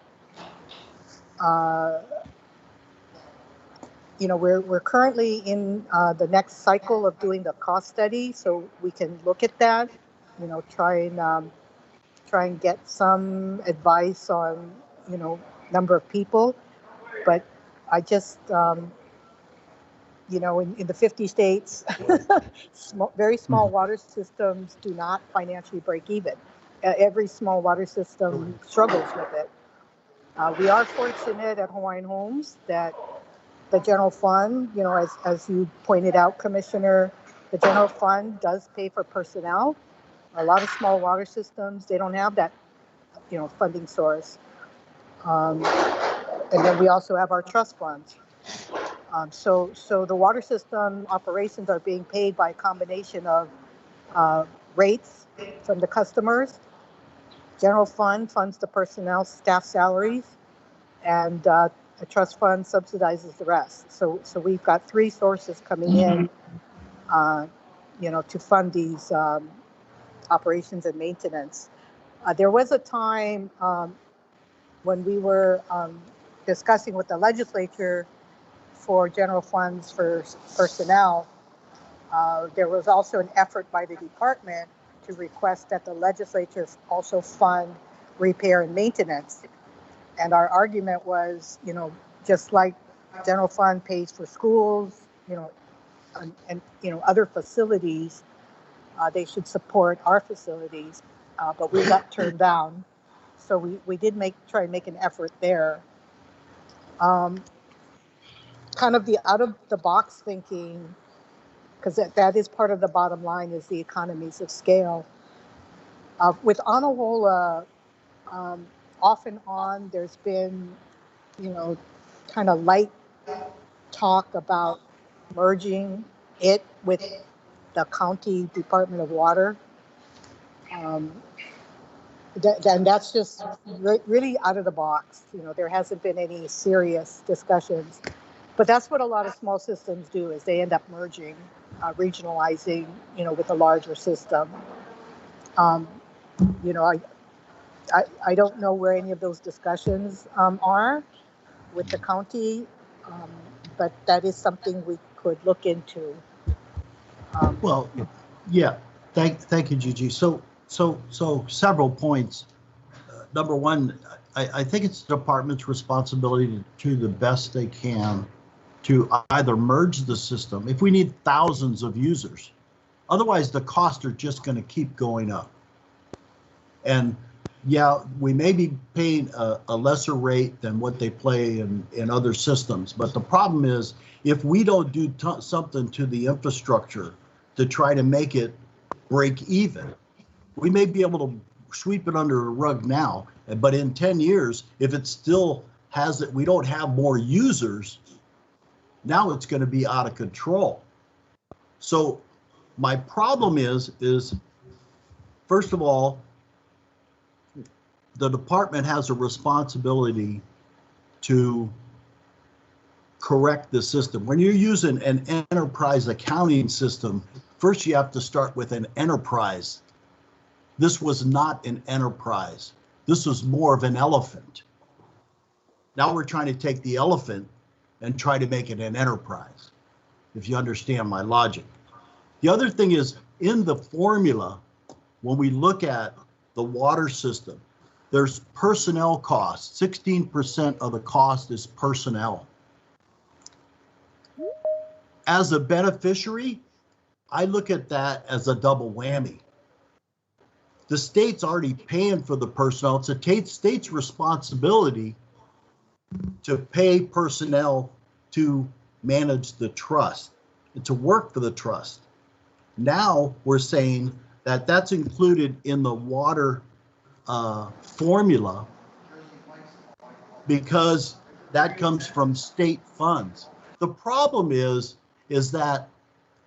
We're currently in the next cycle of doing the cost study, so we can look at that. Try and get some advice on number of people. But I just in the 50 states, very small water systems do not financially break even. Every small water system struggles with it. We are fortunate at Hawaiian Homes that the general fund, as you pointed out, Commissioner, the general fund does pay for personnel. A lot of small water systems, they don't have that, funding source. And then we also have our trust funds. So the water system operations are being paid by a combination of rates from the customers. General fund funds the personnel, staff salaries, and the trust fund subsidizes the rest. So we've got three sources coming in, to fund these operations and maintenance. There was a time when we were discussing with the legislature for general funds for personnel. There was also an effort by the department to request that the legislature also fund repair and maintenance. And our argument was, just like general fund pays for schools, and other facilities, they should support our facilities. But we got turned down. So we did try and make an effort there. Kind of the out of the box thinking, because that is part of the bottom line, is the economies of scale. With Anahola, off and on, there's been, kind of light talk about merging it with the county Department of Water. And that's just really out of the box. There hasn't been any serious discussions. But that's what a lot of small systems do, is they end up merging, regionalizing, with a larger system. I don't know where any of those discussions are with the county, but that is something we could look into. Well, yeah, thank you, Gigi. So several points. Number one, I think it's the department's responsibility to do the best they can to either merge the system if we need thousands of users. Otherwise, the costs are just going to keep going up. And yeah, we may be paying a lesser rate than what they pay in other systems. But the problem is, if we don't do something to the infrastructure to try to make it break even, we may be able to sweep it under the rug now. But in 10 years, if it still has it, we don't have more users, now it's going to be out of control. So my problem is first of all, the department has a responsibility to correct the system. When you're using an enterprise accounting system, first you have to start with an enterprise. This was not an enterprise. This was more of an elephant. Now we're trying to take the elephant and try to make it an enterprise, if you understand my logic. The other thing is, in the formula, when we look at the water system, there's personnel costs. 16% of the cost is personnel. as a beneficiary, I look at that as a double whammy. The state's already paying for the personnel. It's a state's responsibility to pay personnel to manage the trust and to work for the trust. Now we're saying that that's included in the water formula because that comes from state funds. The problem is that,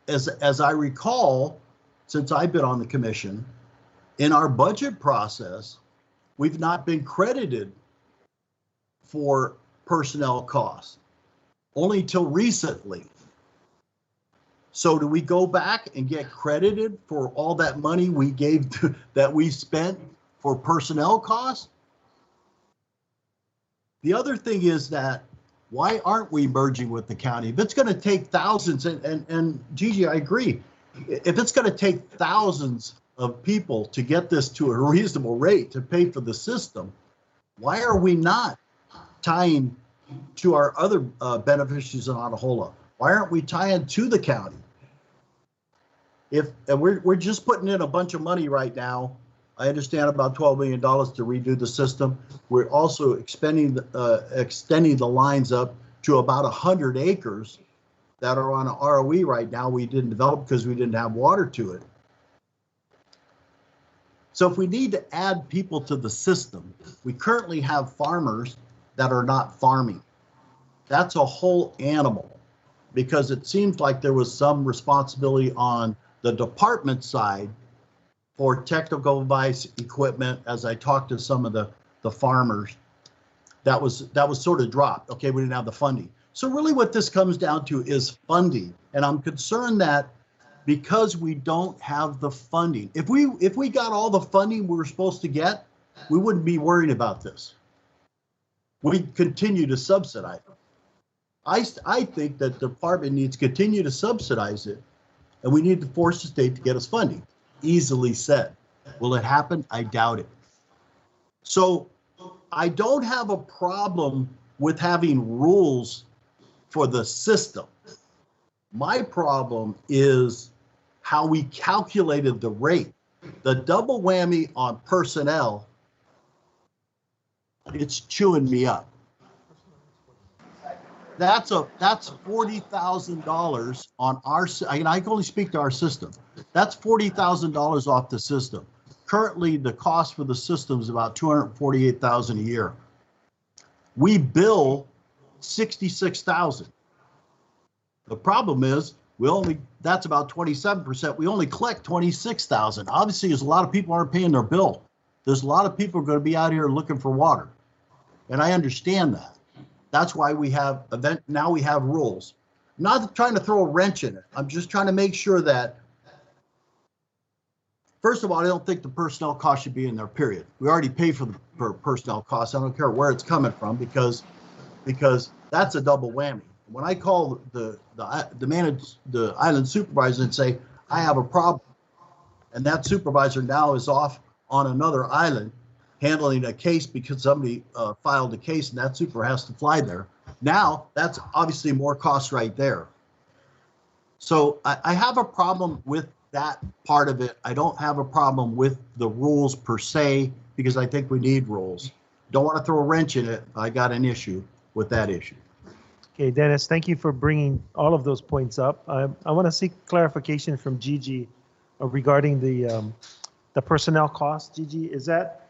as I recall, since I've been on the commission, in our budget process, we've not been credited for personnel costs, only till recently. So do we go back and get credited for all that money we gave that we spent for personnel costs? The other thing is that why aren't we merging with the county? If it's going to take thousands, and Gigi, I agree, if it's going to take thousands of people to get this to a reasonable rate to pay for the system, why are we not tying to our other beneficiaries in Anahola? Why aren't we tying to the county? And we're just putting in a bunch of money right now. I understand about $12 million to redo the system. We're also extending the lines up to about 100 acres that are on an ROE right now. We didn't develop because we didn't have water to it. So if we need to add people to the system, we currently have farmers that are not farming. That's a whole animal, because it seems like there was some responsibility on the department side for technical advice, equipment. As I talked to some of the farmers, that was sort of dropped. Okay, we didn't have the funding. So really what this comes down to is funding. And I'm concerned that because we don't have the funding, if we got all the funding we were supposed to get, we wouldn't be worried about this. We'd continue to subsidize it. I think that the department needs to continue to subsidize it, and we need to force the state to get us funding. Easily said. Will it happen? I doubt it. So I don't have a problem with having rules for the system. My problem is how we calculated the rate. The double whammy on personnel, it's chewing me up. That's $40,000 on our, and I can only speak to our system. That's $40,000 off the system. Currently, the cost for the system is about $248,000 a year. We bill $66,000. The problem is that's about 27%. We only collect $26,000. Obviously, there's a lot of people aren't paying their bill. There's a lot of people going to be out here looking for water. And I understand that. That's why we have now we have rules. I'm not trying to throw a wrench in it. I'm just trying to make sure that, first of all, I don't think the personnel cost should be in there, period. We already pay for the personnel costs. I don't care where it's coming from, because that's a double whammy. When I call the island supervisor and say, I have a problem, and that supervisor now is off on another island handling a case because somebody filed a case and that super has to fly there. Now, that's obviously more cost right there. So I have a problem with that part of it. I don't have a problem with the rules per se, because I think we need rules. Don't want to throw a wrench in it. I got an issue with that issue. Okay, Dennis, thank you for bringing all of those points up. I want to seek clarification from Gigi regarding the personnel costs. Gigi, is that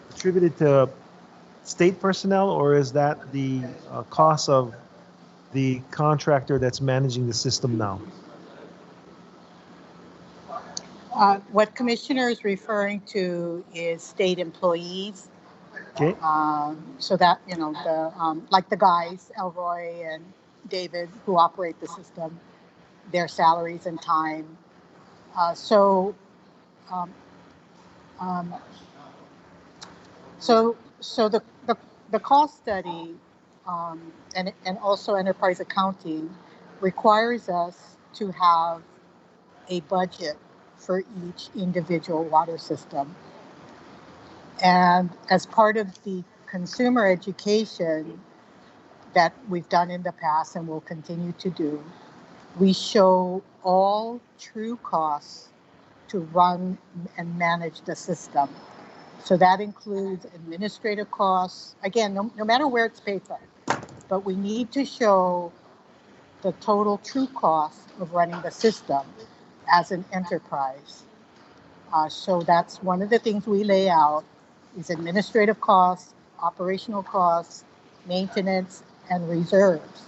attributed to state personnel, or is that the cost of the contractor that's managing the system now? What Commissioner is referring to is state employees. Okay. So that, like the guys, Elroy and David, who operate the system, their salaries and time. So the cost study and also enterprise accounting requires us to have a budget for each individual water system. And as part of the consumer education, that we've done in the past and will continue to do. We show all true costs to run and manage the system. So that includes administrative costs, again, no matter where it's paid from, but we need to show the total true cost of running the system as an enterprise. So that's one of the things we lay out is administrative costs, operational costs, maintenance, and reserves.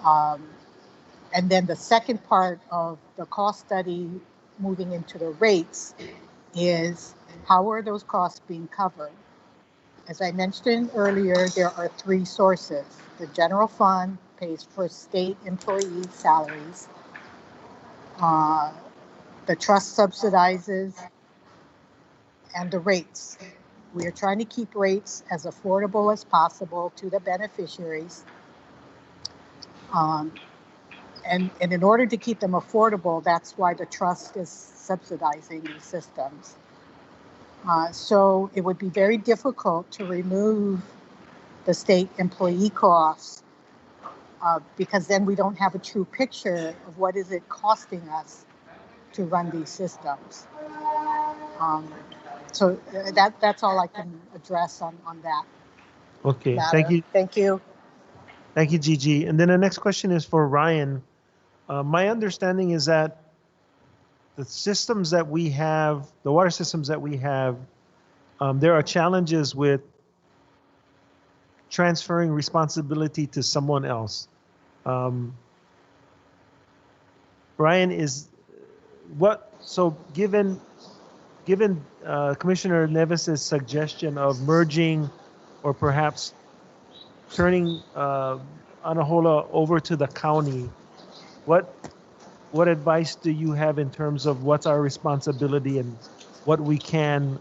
And then the second part of the cost study moving into the rates is how are those costs being covered? As I mentioned earlier, there are three sources. The general fund pays for state employee salaries. The trust subsidizes, and the rates. We are trying to keep rates as affordable as possible to the beneficiaries. And in order to keep them affordable, that's why the trust is subsidizing these systems. So it would be very difficult to remove the state employee costs because then we don't have a true picture of what is it costing us to run these systems. So that's all I can address on that. Okay, matter. thank you. Thank you. Thank you, Gigi. And then the next question is for Ryan. My understanding is that the systems that we have, the water systems that we have, there are challenges with transferring responsibility to someone else. Ryan, so given Commissioner Nevis's suggestion of merging or perhaps turning Anahola over to the county, what advice do you have in terms of what's our responsibility and what we can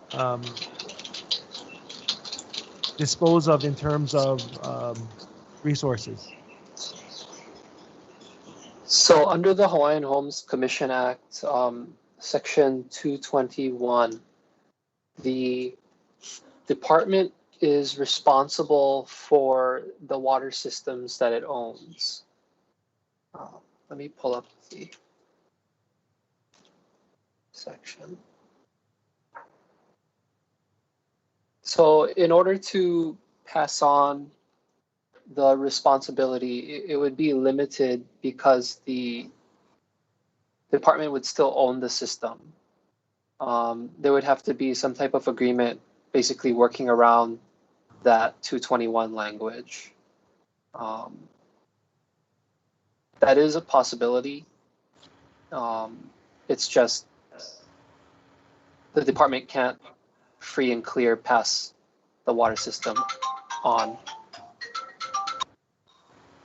dispose of in terms of resources? So under the Hawaiian Homes Commission Act, Section 221, the department is responsible for the water systems that it owns. Let me pull up the section. So in order to pass on the responsibility, it would be limited because the department would still own the system. There would have to be some type of agreement basically working around that 221 language. That is a possibility. It's just the department can't free and clear pass the water system on.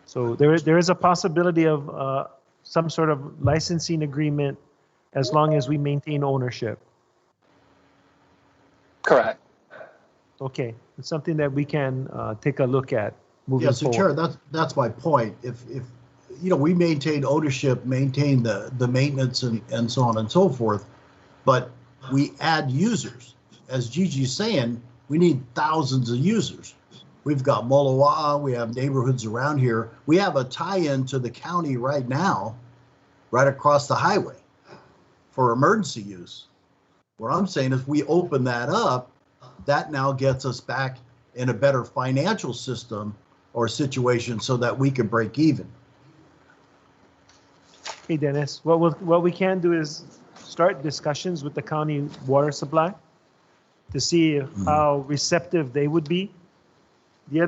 So there is a possibility of some sort of licensing agreement as long as we maintain ownership. Correct. Okay, it's something that we can take a look at moving Yeah, so forward. Chair, that's my point. If you know, we maintain ownership, maintain the maintenance and so on and so forth, but we add users. As Gigi's saying, we need thousands of users. We've got Moloa'a, we have neighborhoods around here. We have a tie-in to the county right now, right across the highway for emergency use. What I'm saying is we open that up, that now gets us back in a better financial system or situation so that we can break even. Hey, Dennis, what we can do is start discussions with the county water supply to see how receptive they would be. The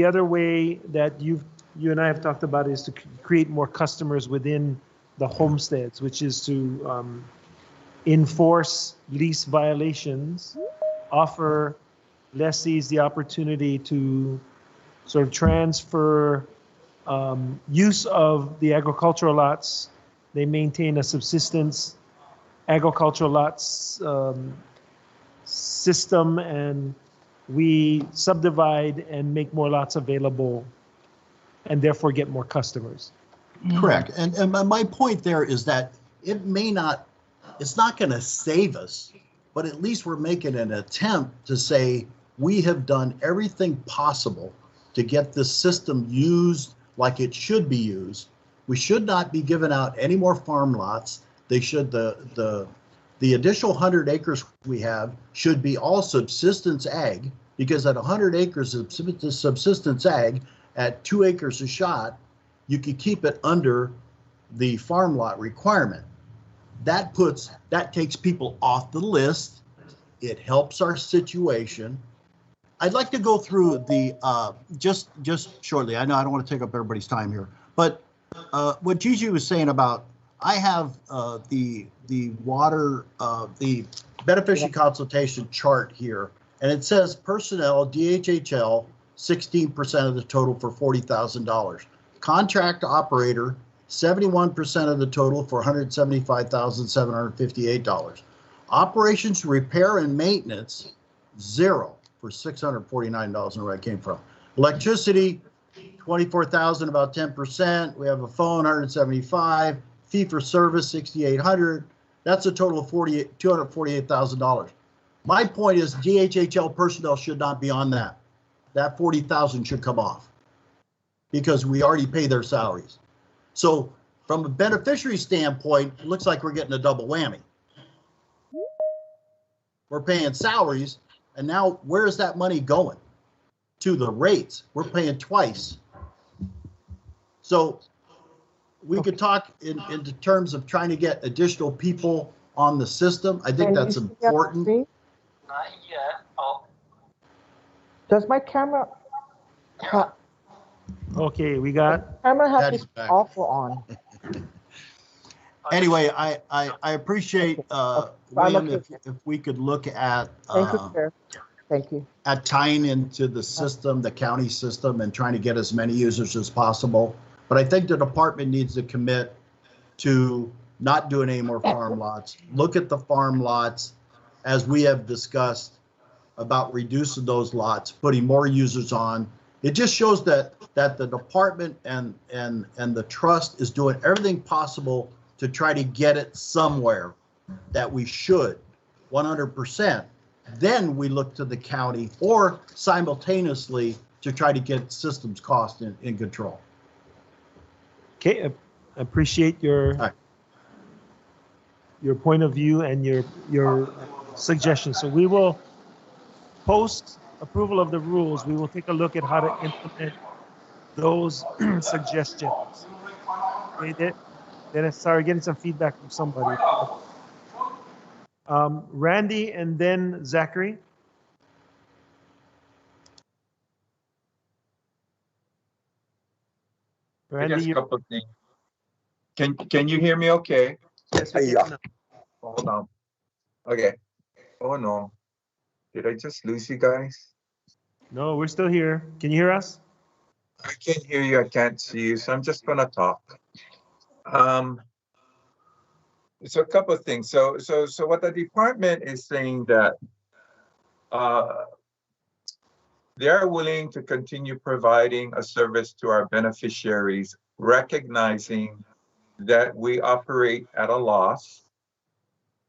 other way that you and I have talked about is to create more customers within the homesteads, which is to enforce lease violations, offer lessees the opportunity to sort of transfer use of the agricultural lots. They maintain a subsistence agricultural lots system, and we subdivide and make more lots available and therefore get more customers. Correct. And my point there is that it's not going to save us, but at least we're making an attempt to say we have done everything possible to get this system used like it should be used. We should not be giving out any more farm lots. They should, the additional 100 acres we have should be all subsistence ag, because at 100 acres of subsistence ag at 2 acres a shot, you could keep it under the farm lot requirement. That takes people off the list. It helps our situation. I'd like to go through the, just shortly, I know I don't want to take up everybody's time here, but what Gigi was saying about, I have the water, the beneficiary consultation chart here, and it says personnel, DHHL, 16% of the total for $40,000. Contract operator, 71% of the total for $175,758. Operations, repair, and maintenance, 0 for $649 where I came from. Electricity, 24,000, about 10%. We have a phone, 175. Fee for service, 6,800. That's a total of $248,000. My point is DHHL personnel should not be on that. That 40,000 should come off because we already pay their salaries. So from a beneficiary standpoint, it looks like we're getting a double whammy. We're paying salaries, and now where is that money going? To the rates. We're paying twice. So we could talk in terms of trying to get additional people on the system. I think that's important. Not yet. Oh. Does my camera? Okay, we got. Camera have Daddy's to be back. off or on. Anyway, I appreciate, William, if we could look at, Thank you, Chair. Thank you. at tying into the system, the county system, and trying to get as many users as possible. But I think the department needs to commit to not doing any more farm lots. Look at the farm lots, as we have discussed, about reducing those lots, putting more users on. It just shows that the department and the trust is doing everything possible to try to get it somewhere that we should, 100%. Then we look to the county or simultaneously to try to get systems cost in control. Okay, I appreciate your point of view and your suggestions. So we will post approval of the rules. We will take a look at how to implement those suggestions. Okay, sorry, getting some feedback from somebody. Randy and then Zachary. Randy, Just a couple of things. Can you hear me okay? Yes, hold on. Okay. Oh no. Did I just lose you guys? No, we're still here. Can you hear us? I can hear you, I can't see you, so I'm just gonna talk. So a couple of things. So what the department is saying that they are willing to continue providing a service to our beneficiaries, recognizing that we operate at a loss.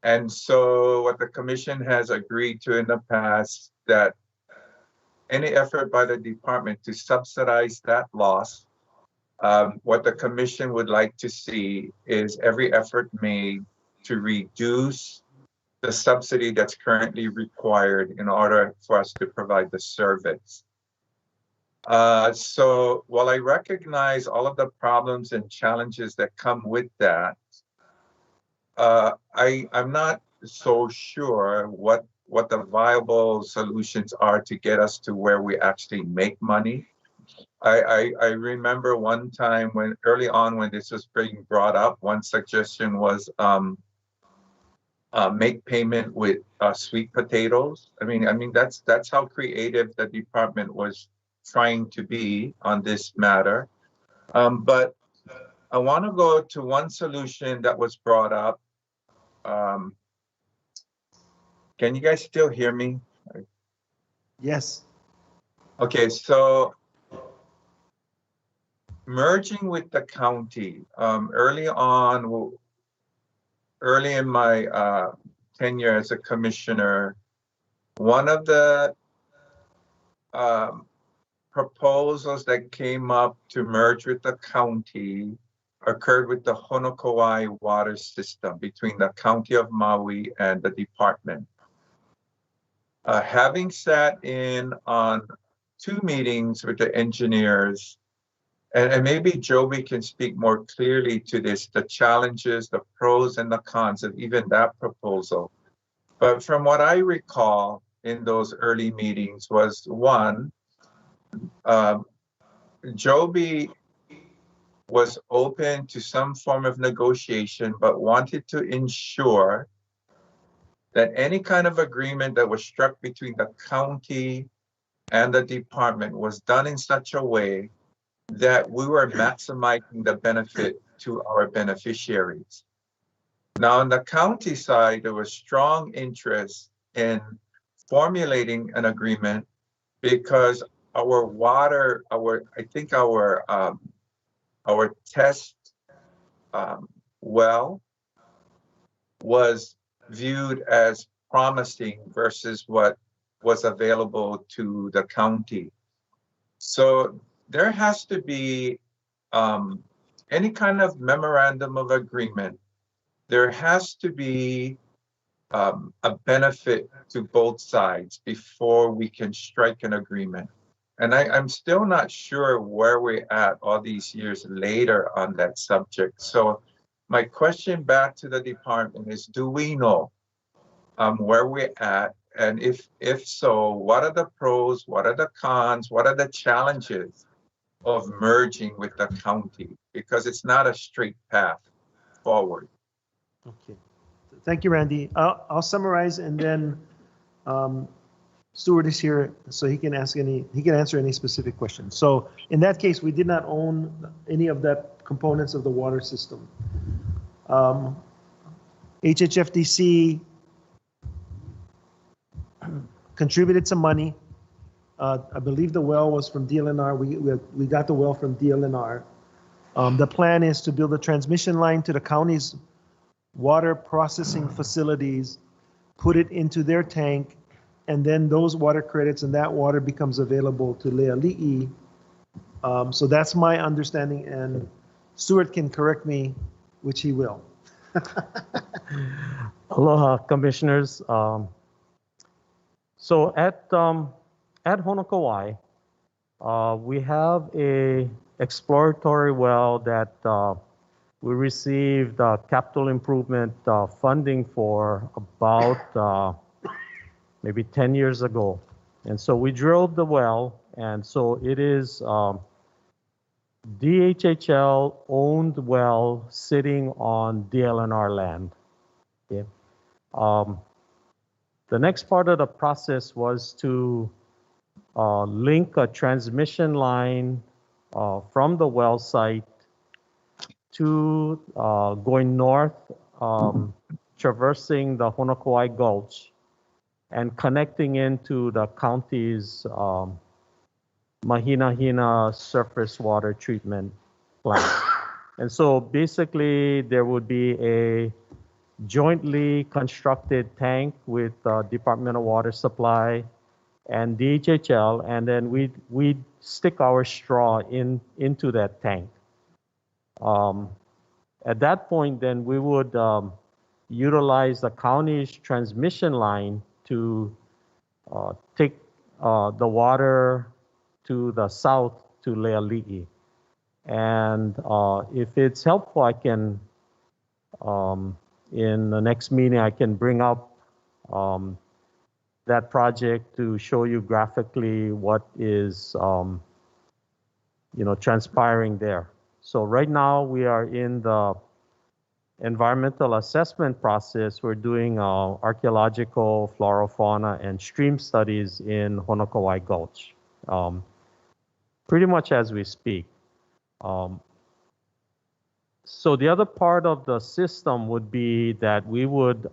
And so what the commission has agreed to in the past, that any effort by the department to subsidize that loss, what the commission would like to see is every effort made to reduce the subsidy that's currently required in order for us to provide the service. So while I recognize all of the problems and challenges that come with that, I'm not so sure what the viable solutions are to get us to where we actually make money. I remember one time when early on when this was being brought up, one suggestion was make payment with sweet potatoes. I mean that's how creative the department was trying to be on this matter. But I want to go to one solution that was brought up. Can you guys still hear me? Yes. Okay, so merging with the county. Early in my tenure as a commissioner, one of the proposals that came up to merge with the county occurred with the Honokowai water system between the County of Maui and the department. Having sat in on 2 meetings with the engineers, and maybe Joby can speak more clearly to this, the challenges, the pros and the cons of even that proposal. But from what I recall in those early meetings was, one, Joby was open to some form of negotiation, but wanted to ensure that any kind of agreement that was struck between the county and the department was done in such a way that we were maximizing the benefit to our beneficiaries. Now, on the county side, there was strong interest in formulating an agreement because our water, I think our test well was viewed as promising versus what was available to the county. So there has to be any kind of memorandum of agreement. There has to be a benefit to both sides before we can strike an agreement. And I'm still not sure where we're at all these years later on that subject. So my question back to the department is, do we know where we're at? And if so, what are the pros? What are the cons? What are the challenges of merging with the county? Because it's not a straight path forward. Okay. Thank you, Randy. I'll summarize, and then Stuart is here, so he can answer any specific questions. So in that case, we did not own any of that components of the water system. HHFDC contributed some money. I believe the well was from DLNR. We got the well from DLNR. The plan is to build a transmission line to the county's water processing facilities, put it into their tank, and then those water credits and that water becomes available to Leali'i. So that's my understanding, and Stuart can correct me, which he will. Aloha, commissioners. So at Honokowai, we have a exploratory well that we received capital improvement funding for about maybe 10 years ago. And so we drilled the well, and so it is DHHL owned well sitting on DLNR land. Okay. The next part of the process was to link a transmission line from the well site to going north, traversing the Honokowai Gulch and connecting into the county's Mahina surface water treatment plant. And so basically there would be a jointly constructed tank with Department of Water Supply and DHHL, and then we'd stick our straw into that tank. At that point, then we would utilize the county's transmission line to take the water to the south to Leali'i. And if it's helpful, I can, in the next meeting, I can bring up that project to show you graphically what is, transpiring there. So right now we are in the environmental assessment process. We're doing archaeological, flora, fauna, and stream studies in Honokowai Gulch, pretty much as we speak. So the other part of the system would be that we would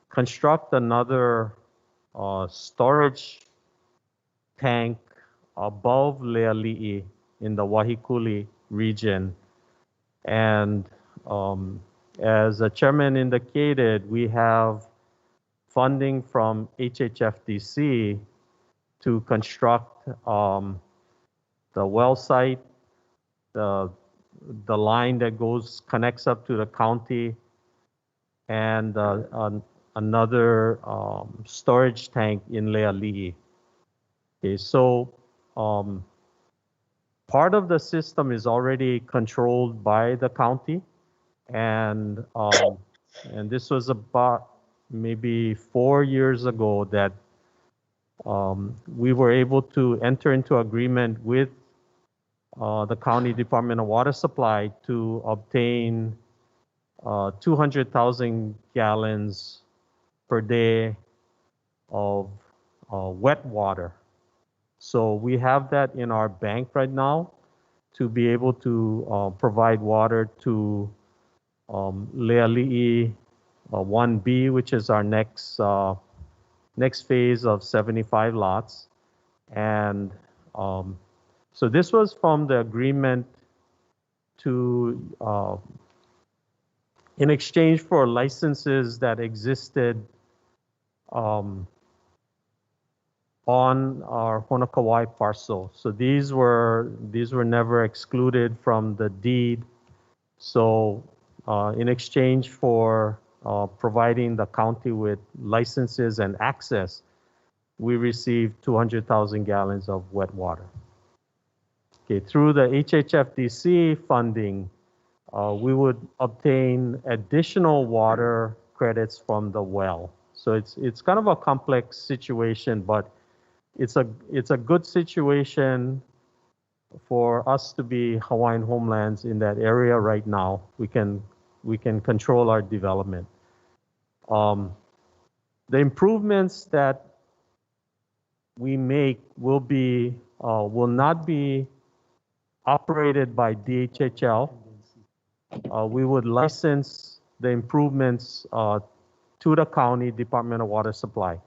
construct another storage tank above Leali'i in the Wahikuli region. And as the chairman indicated, we have funding from HHFDC to construct the well site, the line that connects up to the county, and another storage tank in Leali'i. Okay, so part of the system is already controlled by the county, and this was about maybe 4 years ago that we were able to enter into agreement with the County Department of Water Supply to obtain 200,000 gallons per day of wet water. So we have that in our bank right now to be able to provide water to Leali'i 1B, which is our next phase of 75 lots. And so this was from the agreement to in exchange for licenses that existed on our Honokawai parcel. So these were never excluded from the deed. So in exchange for providing the county with licenses and access, we received 200,000 gallons of wet water. Okay, through the HHFDC funding, we would obtain additional water credits from the well. So it's kind of a complex situation, but it's a good situation for us to be Hawaiian homelands in that area right now. We can control our development. The improvements that we make will not be operated by DHHL. We would license the improvements to the County Department of Water Supply.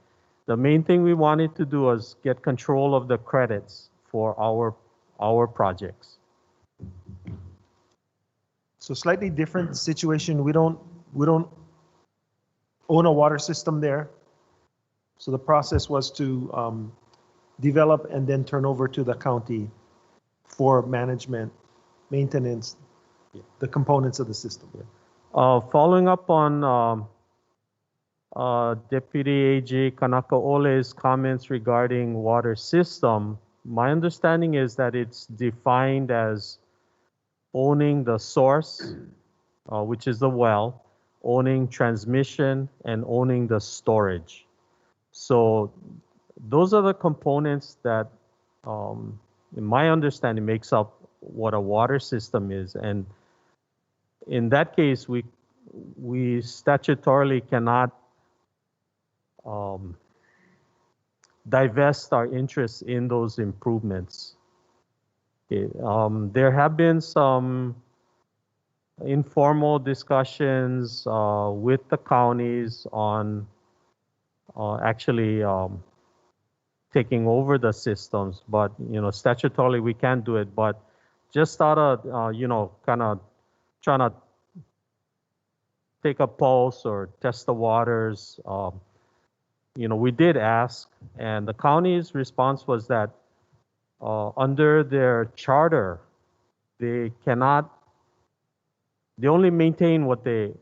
The main thing we wanted to do was get control of the credits for our projects. So slightly different situation. We don't own a water system there. So the process was to develop and then turn over to the county for management, maintenance, the components of the system. Following up on Deputy AG Kanaka-Ole's comments regarding water system, my understanding is that it's defined as owning the source, which is the well, owning transmission, and owning the storage. So those are the components that, in my understanding, makes up what a water system is. And in that case, we statutorily cannot divest our interest in those improvements. Okay. There have been some informal discussions with the counties on actually taking over the systems, but statutorily we can't do it. But just out of kind of trying to take a pulse or test the waters, we did ask, and the county's response was that under their charter, they only maintain what they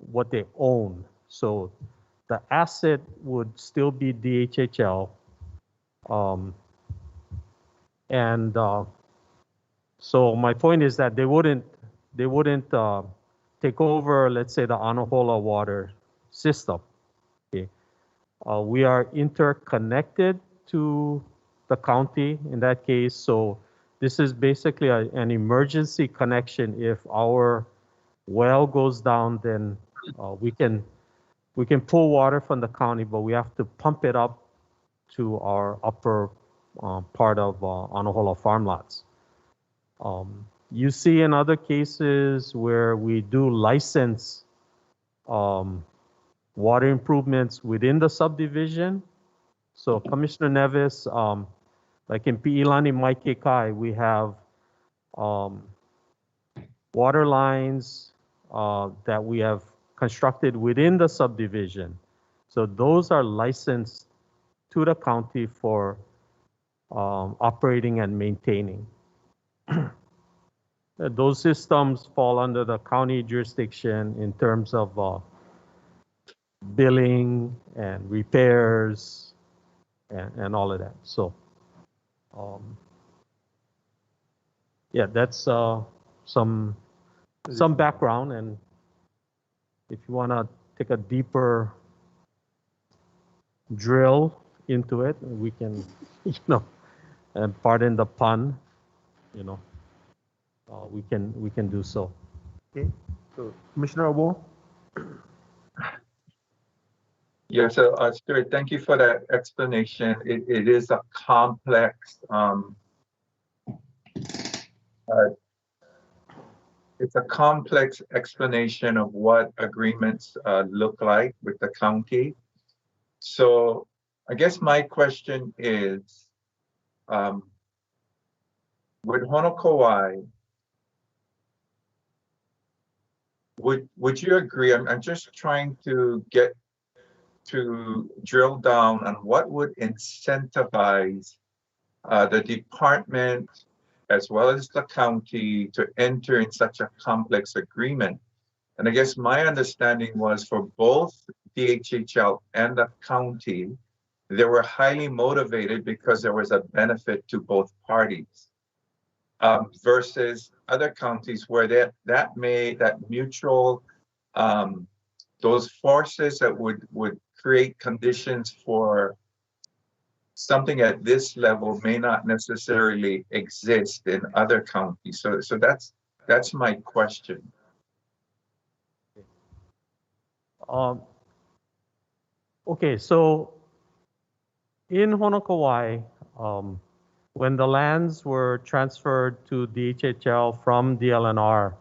own. So the asset would still be DHHL. So my point is that they wouldn't take over, let's say, the Anahola water system. Okay. We are interconnected to the county in that case. So this is basically an emergency connection. If our well goes down, then we can pull water from the county, but we have to pump it up to our upper part of Anahola farm lots. You see in other cases where we do license water improvements within the subdivision. So Commissioner Nevis, like in Pi'ilani Maikekai, we have water lines that we have constructed within the subdivision. So those are licensed to the county for operating and maintaining. those systems fall under the county jurisdiction in terms of billing and repairs and all of that. So, yeah, that's some background. And if you want to take a deeper drill into it, we can, and pardon the pun, we can do so. Okay, so Commissioner Owo? Yeah, so Stuart, thank you for that explanation. It is a complex, it's a complex explanation of what agreements look like with the county. So I guess my question is, with Honokowai, would you agree? I'm just trying to get to drill down on what would incentivize the department as well as the county to enter in such a complex agreement. And I guess my understanding was for both DHHL and the county, they were highly motivated because there was a benefit to both parties. Versus other counties where that mutual, those forces that would create conditions for something at this level may not necessarily exist in other counties. So that's my question. Okay, so in Honokowai, when the lands were transferred to DHHL from DLNR,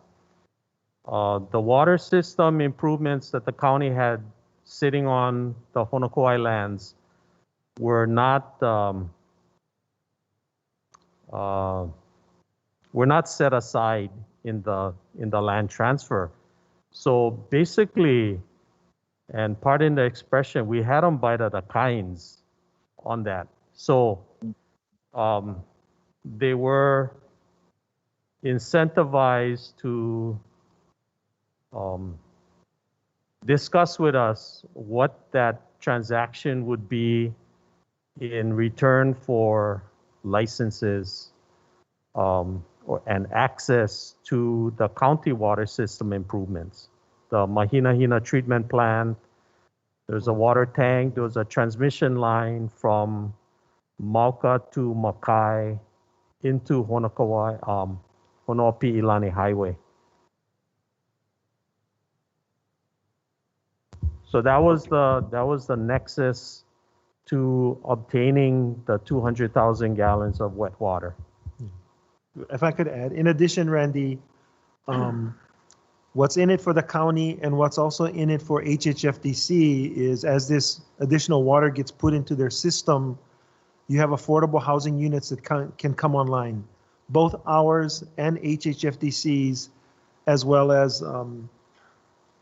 the water system improvements that the county had sitting on the Honokowai lands were not set aside in the land transfer. So basically, and pardon the expression, we had them by the kinds on that. So they were incentivized to discuss with us what that transaction would be in return for licenses and access to the county water system improvements. The Mahina treatment plant, there's a water tank, there's a transmission line from Mauka to Makai into Honokowai, Honoapi'ilani Highway. So that was the nexus to obtaining the 200,000 gallons of wet water. If I could add, in addition, Randy, what's in it for the county and what's also in it for HHFDC is as this additional water gets put into their system, you have affordable housing units that can come online, both ours and HHFDC's, as well as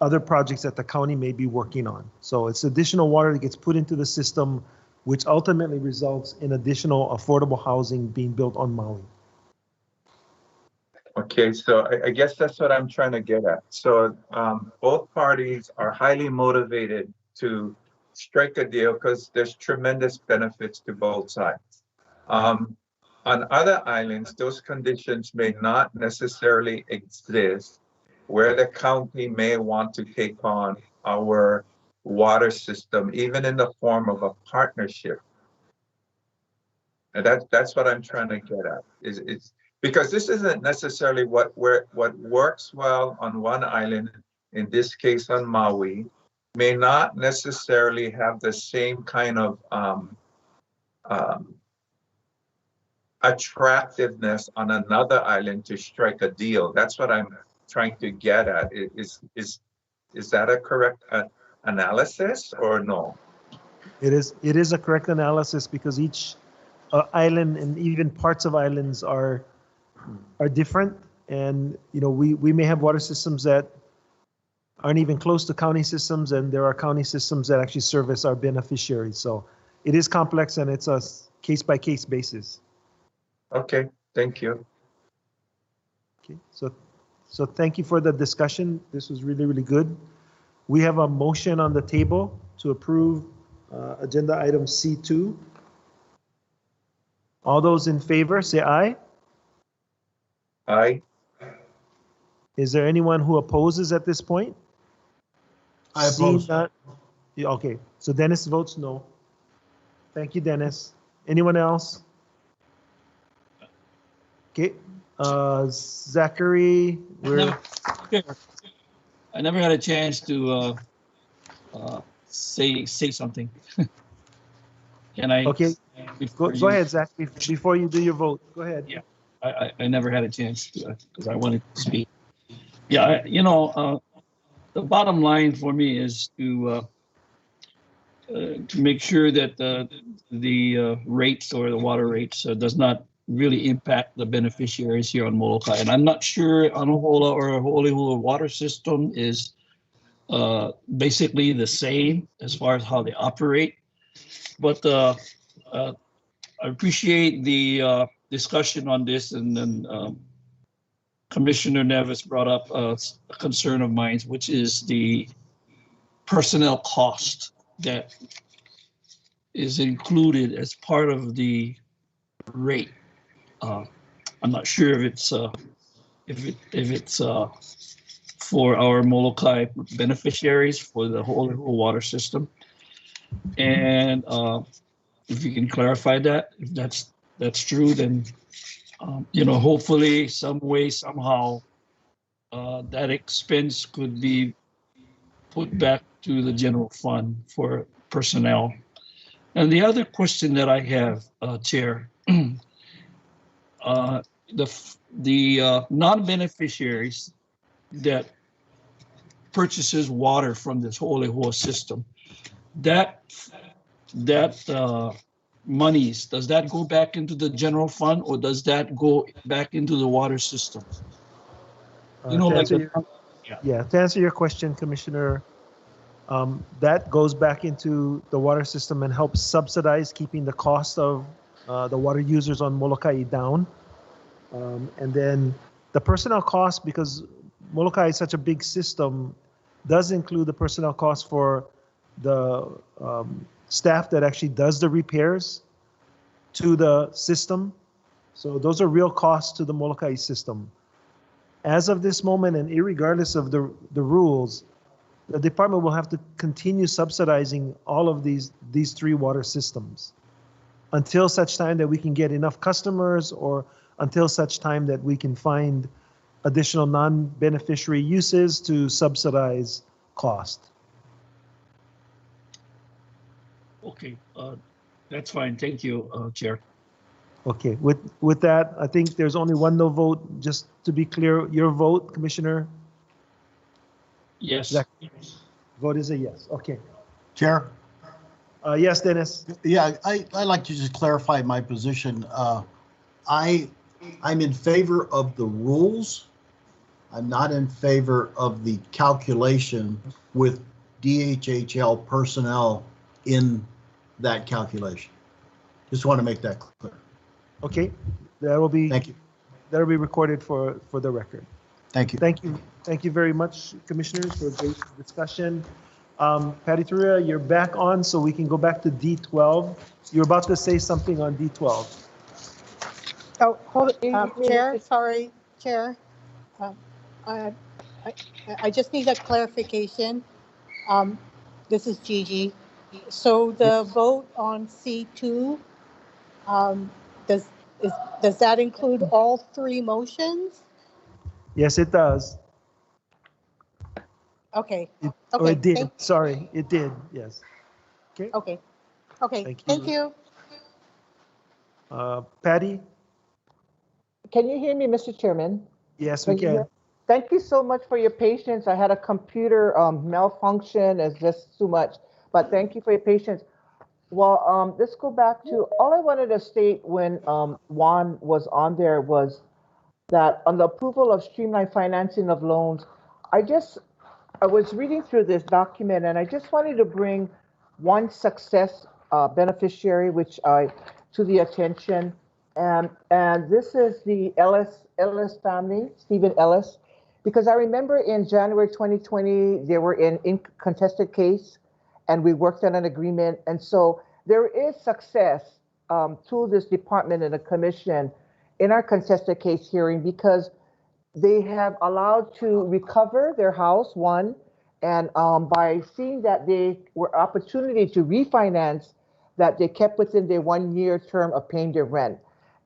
other projects that the county may be working on. So it's additional water that gets put into the system, which ultimately results in additional affordable housing being built on Maui. Okay, so I guess that's what I'm trying to get at. So both parties are highly motivated to strike a deal because there's tremendous benefits to both sides. On other islands, those conditions may not necessarily exist, where the county may want to take on our water system, even in the form of a partnership. And that's what I'm trying to get at. Is because this isn't necessarily what works well on one island, in this case on Maui, may not necessarily have the same kind of attractiveness on another island to strike a deal. That's what I'm trying to get at. Is that a correct analysis or no? It is a correct analysis because each island and even parts of islands are different, and we may have water systems that aren't even close to county systems, and there are county systems that actually service our beneficiaries. So it is complex and it's a case-by-case basis. Okay, thank you. Okay, so thank you for the discussion. This was really, really good. We have a motion on the table to approve agenda item C2. All those in favor, say aye. Aye. Is there anyone who opposes at this point? I Seeing oppose. none- Yeah, okay, so Dennis votes no. Thank you, Dennis. Anyone else? Okay, Zachary, we're, I never had a chance to say something. Can I? okay, before go you- ahead, Zach, before you do your vote, go ahead. Yeah, I never had a chance to because I wanted to speak. Yeah, the bottom line for me is to make sure that the rates or the water rates does not really impact the beneficiaries here on Molokai. And I'm not sure Anahola or Holihua water system is basically the same as far as how they operate. But I appreciate the discussion on this, and then Commissioner Nevis brought up a concern of mine, which is the personnel cost that is included as part of the rate. I'm not sure if it's for our Molokai beneficiaries for the whole water system, and if you can clarify that, if that's true, then hopefully some way somehow that expense could be put back to the general fund for personnel. And the other question that I have, Chair, the non-beneficiaries that purchases water from this Holihua system, that monies, does that go back into the general fund or does that go back into the water system? To answer your question, Commissioner, that goes back into the water system and helps subsidize keeping the cost of the water users on Molokai down. And then the personnel cost, because Molokai is such a big system, does include the personnel cost for the staff that actually does the repairs to the system. So those are real costs to the Molokai system. As of this moment, and irregardless of the rules, the department will have to continue subsidizing all of these three water systems until such time that we can get enough customers, or until such time that we can find additional non-beneficiary uses to subsidize cost. Okay, that's fine. Thank you, Chair. Okay, with that, I think there's only one no vote. Just to be clear, your vote, Commissioner? Yes. Zach, vote is a yes. Okay. Chair? Yes, Dennis. Yeah, I'd like to just clarify my position. I'm in favor of the rules. I'm not in favor of the calculation with DHHL personnel in that calculation. Just want to make that clear. Okay, that will be. Thank you. That will be recorded for the record. Thank you. Thank you very much, Commissioners, for a great discussion. Patty Turia, you're back on, so we can go back to D12. You're about to say something on D12. Oh, hold it, Chair, sorry, Chair. I just need a clarification. This is Gigi. So the vote on C2, does that include all three motions? Yes, it does. Okay. Oh, it did. Sorry, it did. Yes. Okay. Okay. Okay. Thank you. Patty? Can you hear me, Mr. Chairman? Yes, we can. Thank you so much for your patience. I had a computer malfunction. It's just too much, but thank you for your patience. Well, let's go back to, all I wanted to state when Juan was on there was that on the approval of streamlined financing of loans, I was reading through this document and I just wanted to bring one success beneficiary, to the attention. And this is the Ellis family, Stephen Ellis, because I remember in January 2020, they were in contested case and we worked on an agreement. And so there is success to this department and the commission in our contested case hearing because they have allowed to recover their house, one, and by seeing that they were opportunity to refinance, that they kept within their 1 year term of paying their rent.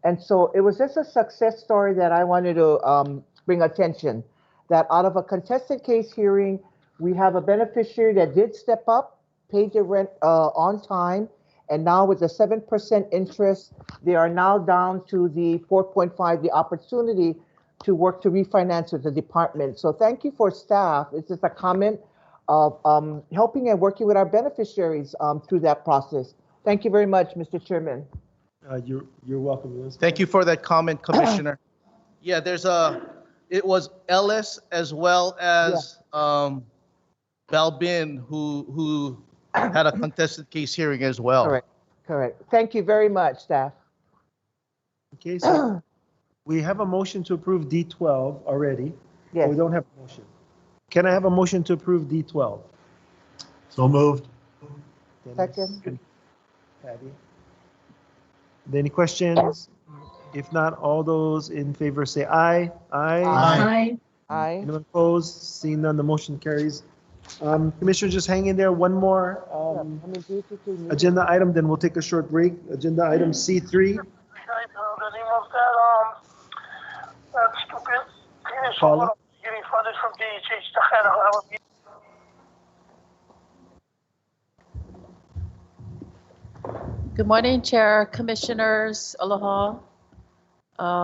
And so it was just a success story that I wanted to bring attention, that out of a contested case hearing, we have a beneficiary that did step up, paid their rent on time, and now with the 7% interest, they are now down to the 4.5, the opportunity to work to refinance with the department. So thank you for staff. It's just a comment of helping and working with our beneficiaries through that process. Thank you very much, Mr. Chairman. You're welcome, Liz. Thank you for that comment, Commissioner. Yeah, it was Ellis as well as Balbin who had a contested case hearing as well. Correct. Thank you very much, staff. Okay, so we have a motion to approve D12 already. Yes. But we don't have a motion. Can I have a motion to approve D12? So moved. Second. Patty. Any questions? If not, all those in favor say aye. Aye. Aye. Anyone opposed? Seeing none, the motion carries. Commissioner, just hang in there. One more agenda item, then we'll take a short break. Agenda item C3. Paula? Getting funded from DHH. Good morning, Chair, Commissioners, aloha.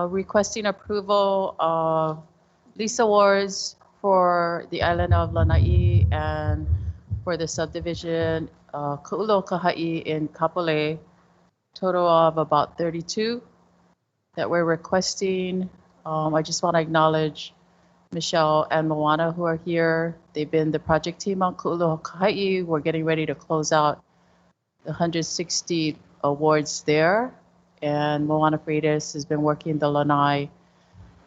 Requesting approval of lease awards for the island of Lanai and for the subdivision Ku'ulokaha'i in Kapolei, total of about 32 that we're requesting. I just want to acknowledge Michelle and Moana who are here. They've been the project team on Ku'ulokaha'i. We're getting ready to close out the 160 awards there. And Moana Freitas has been working the Lanai.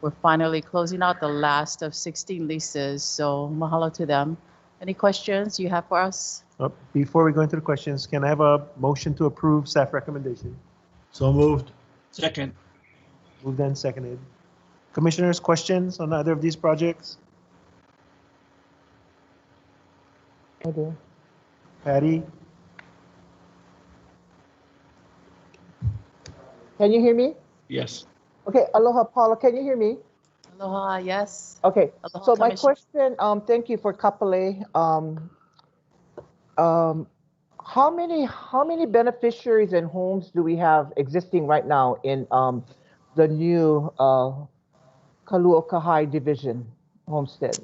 We're finally closing out the last of 16 leases. So mahalo to them. Any questions you have for us? Before we go into the questions, can I have a motion to approve staff recommendation? So moved. Second. Moved and seconded. Commissioners, questions on either of these projects? I do. Patty? Can you hear me? Yes. Okay, aloha, Paula, can you hear me? Aloha, yes. Okay, Aloha, so my Commissioner. question, thank you for Kapolei. How many beneficiaries and homes do we have existing right now in the new Kalu'okahai division homestead?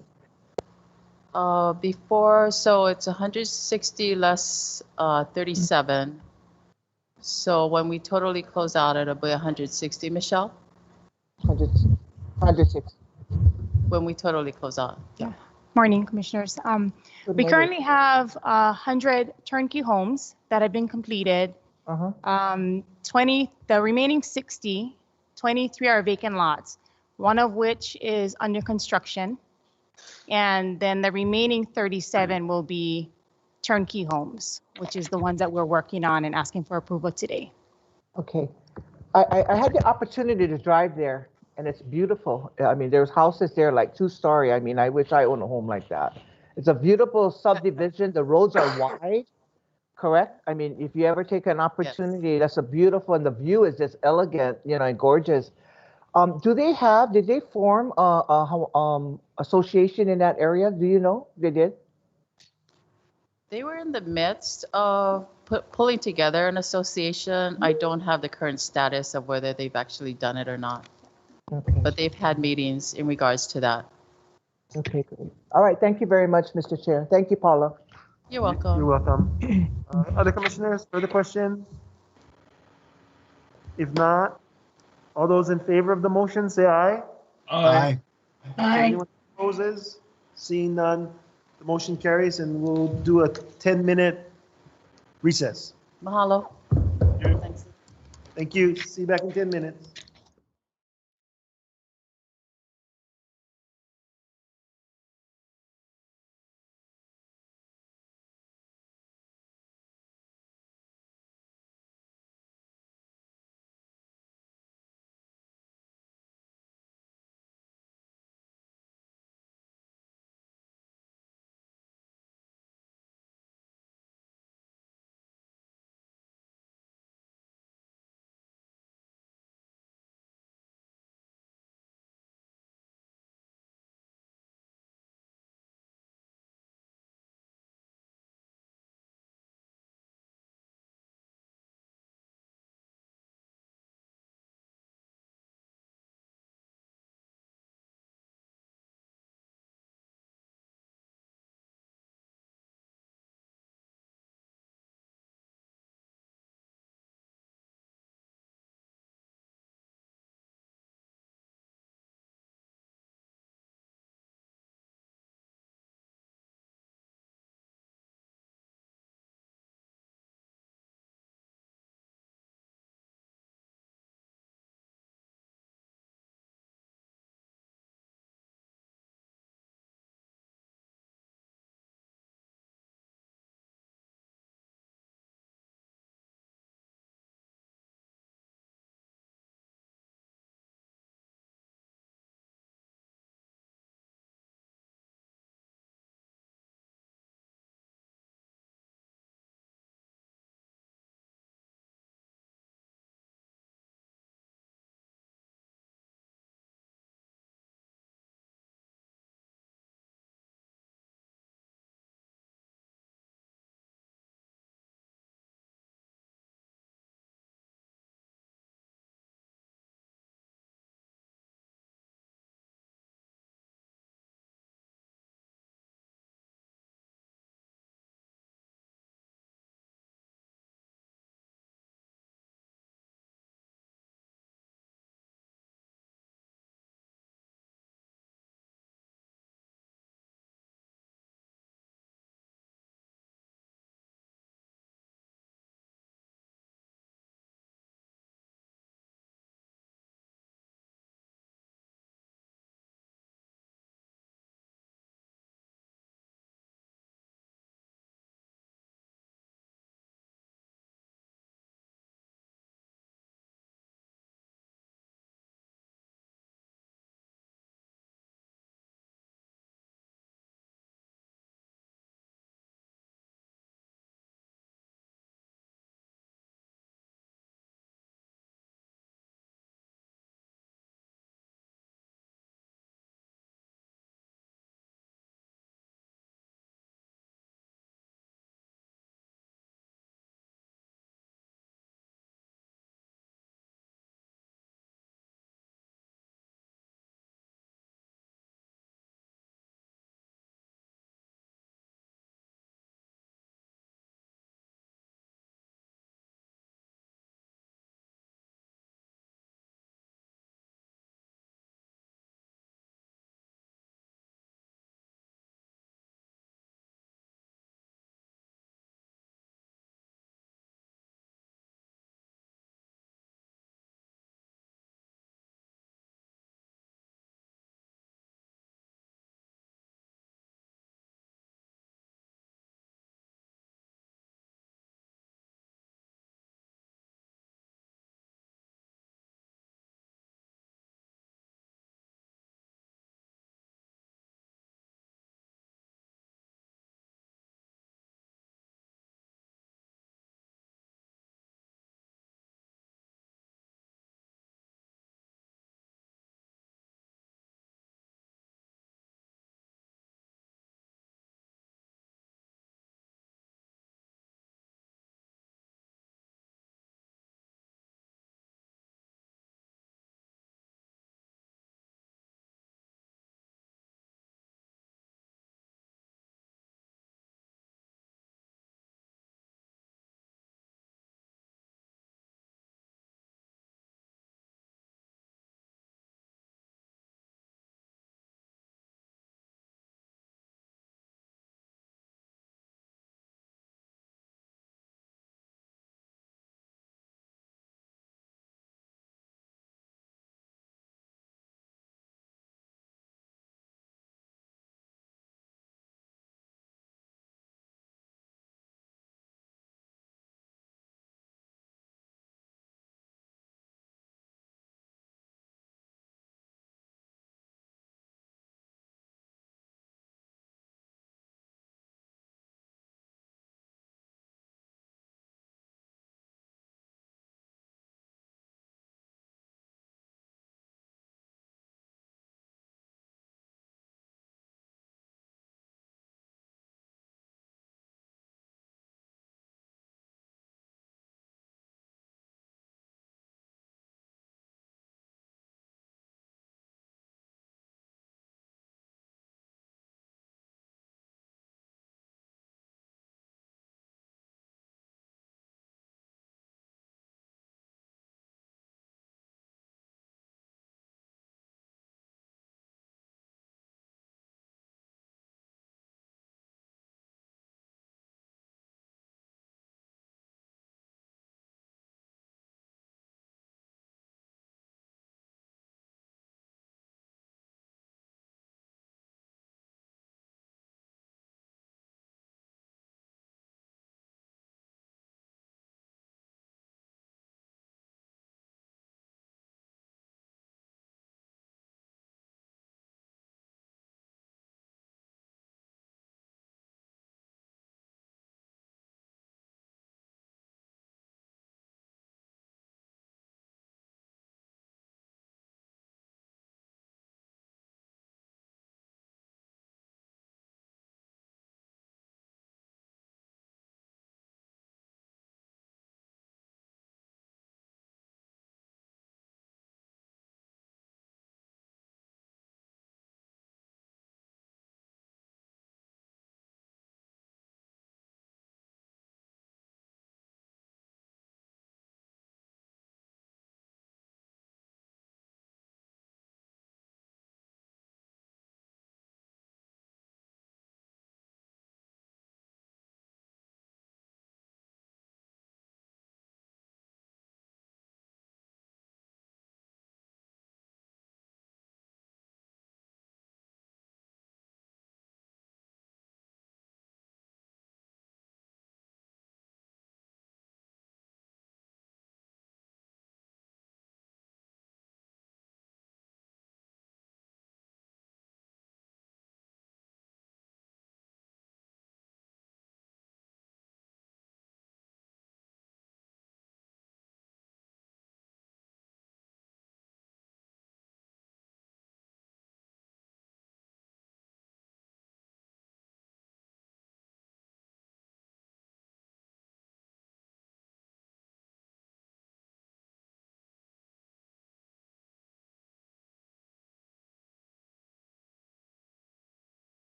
Before, so it's 160 less 37. So when we totally close out, it'll be 160, Michelle? 160. When we totally close out. Yeah. Morning, Commissioners. We morning. currently have 100 turnkey homes that have been completed. 20, the remaining 60, 23 are vacant lots, one of which is under construction. And then the remaining 37 will be turnkey homes, which is the ones that we're working on and asking for approval today. Okay. I had the opportunity to drive there and it's beautiful. I mean, there's houses there like 2-story. I mean, I wish I owned a home like that. It's a beautiful subdivision. The roads are wide, correct? I mean, if you ever take an opportunity, that's a beautiful, and the view is just elegant, you know, and gorgeous. Did they form a association in that area? Do you know? They did? They were in the midst of pulling together an association. I don't have the current status of whether they've actually done it or not. Okay. But they've had meetings in regards to that. Okay, great. All right, thank you very much, Mr. Chair. Thank you, Paula. You're welcome. You're welcome. Other commissioners, further questions? If not, all those in favor of the motion, say aye. Aye. Anyone opposes? Seeing none, the motion carries, and we'll do a 10-minute recess. Mahalo. Thanks. Thank you. See you back in 10 minutes.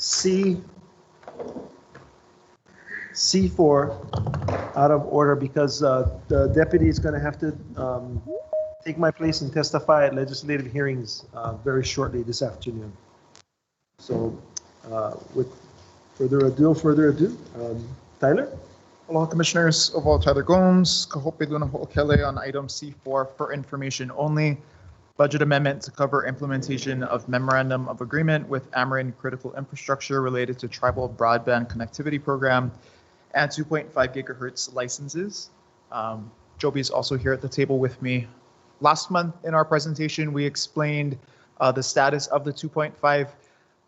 C4 out of order because the deputy is going to have to take my place and testify at legislative hearings very shortly this afternoon. So with further ado, Tyler? Aloha Commissioners, Oval Tyler Gomes, Kahope Luna Ho'okele on item C4 for information only. Budget amendment to cover implementation of memorandum of agreement with Ameren Critical Infrastructure related to tribal broadband connectivity program and 2.5 gigahertz licenses. Joby is also here at the table with me. Last month in our presentation, we explained the status of the 2.5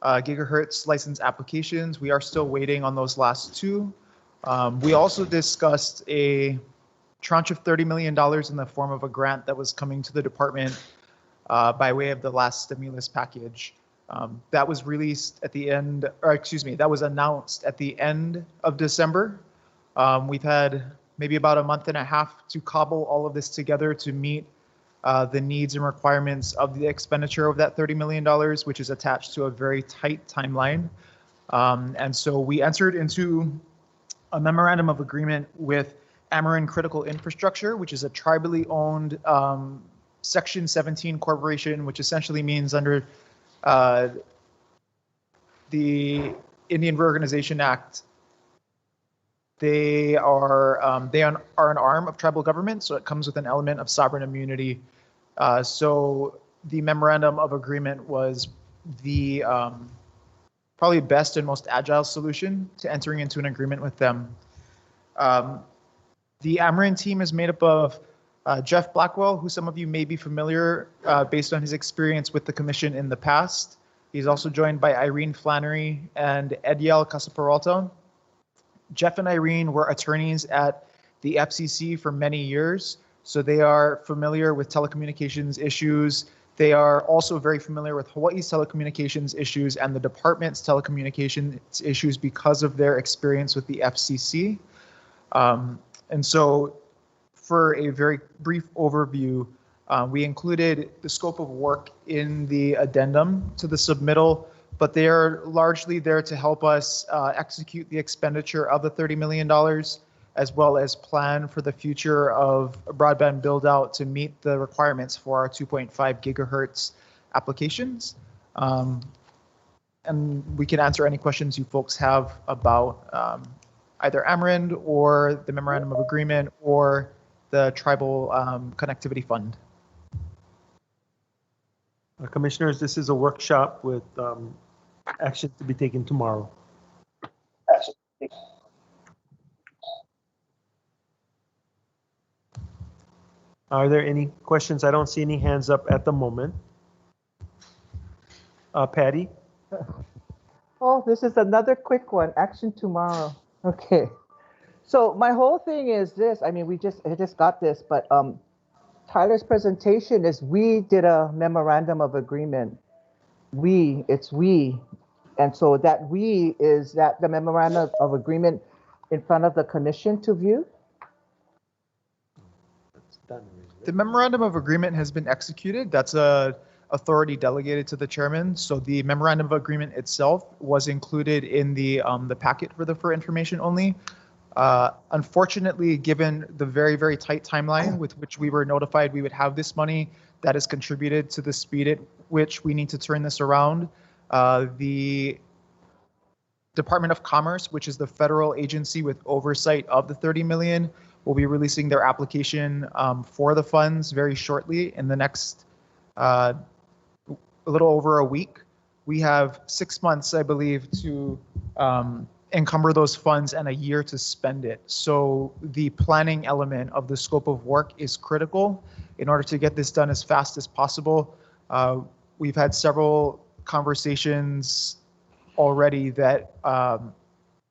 gigahertz license applications. We are still waiting on those last two. We also discussed a tranche of $30 million in the form of a grant that was coming to the department by way of the last stimulus package. That was released at the end, or excuse me, that was announced at the end of December. We've had maybe about a month and a half to cobble all of this together to meet the needs and requirements of the expenditure of that $30 million, which is attached to a very tight timeline. And so we entered into a memorandum of agreement with Ameren Critical Infrastructure, which is a tribally owned Section 17 corporation, which essentially means under the Indian Reorganization Act, they are an arm of tribal government, so it comes with an element of sovereign immunity. So the memorandum of agreement was the probably best and most agile solution to entering into an agreement with them. The Ameren team is made up of Jeff Blackwell, who some of you may be familiar based on his experience with the commission in the past. He's also joined by Irene Flannery and Ediel Casaperalta. Jeff and Irene were attorneys at the FCC for many years, so they are familiar with telecommunications issues. They are also very familiar with Hawaii's telecommunications issues and the department's telecommunications issues because of their experience with the FCC. And so for a very brief overview, we included the scope of work in the addendum to the submittal, but they are largely there to help us execute the expenditure of the $30 million, as well as plan for the future of broadband build out to meet the requirements for our 2.5 gigahertz applications. And we can answer any questions you folks have about either Ameren or the memorandum of agreement or the tribal connectivity fund. Commissioners, this is a workshop with action to be taken tomorrow. Are there any questions? I don't see any hands up at the moment. Patty? Oh, this is another quick one. Action tomorrow. Okay. So my whole thing is this. I mean, I just got this, but Tyler's presentation is we did a memorandum of agreement. It's we. And so that we is that the memorandum of agreement in front of the commission to view? The memorandum of agreement has been executed. That's a authority delegated to the chairman. So the memorandum of agreement itself was included in the packet for information only. Unfortunately, given the very, very tight timeline with which we were notified we would have this money, that has contributed to the speed at which we need to turn this around. The Department of Commerce, which is the federal agency with oversight of the 30 million, will be releasing their application for the funds very shortly in the next a little over a week. We have 6 months, I believe, to encumber those funds and a year to spend it. So the planning element of the scope of work is critical in order to get this done as fast as possible. We've had several conversations already that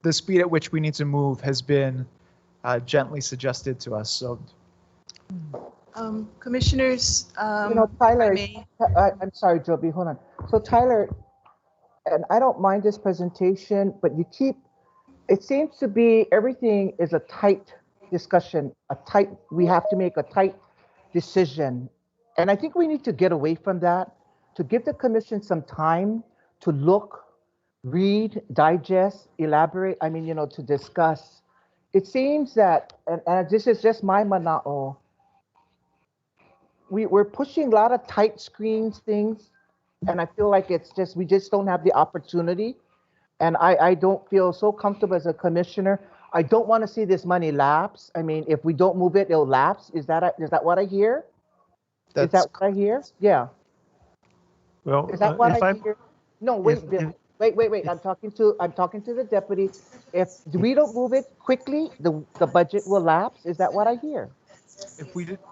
the speed at which we need to move has been gently suggested to us. So, Commissioners, Tyler, I'm sorry, Joby, hold on. So Tyler, and I don't mind this presentation, but it seems to be everything is a tight discussion, we have to make a tight decision. And I think we need to get away from that, to give the commission some time to look, read, digest, elaborate, I mean, to discuss. It seems that, and this is just my mana'o, we're pushing a lot of tight screens things, and I feel like we just don't have the opportunity. And I don't feel so comfortable as a commissioner. I don't want to see this money lapse. I mean, if we don't move it, it'll lapse. Is that what I hear? Is that what I hear? Yeah. Well, Is that what if I I, hear? No, if, wait, Bill. if, Wait. I'm talking to the deputy. If we don't move it quickly, the budget will lapse. Is that what I hear?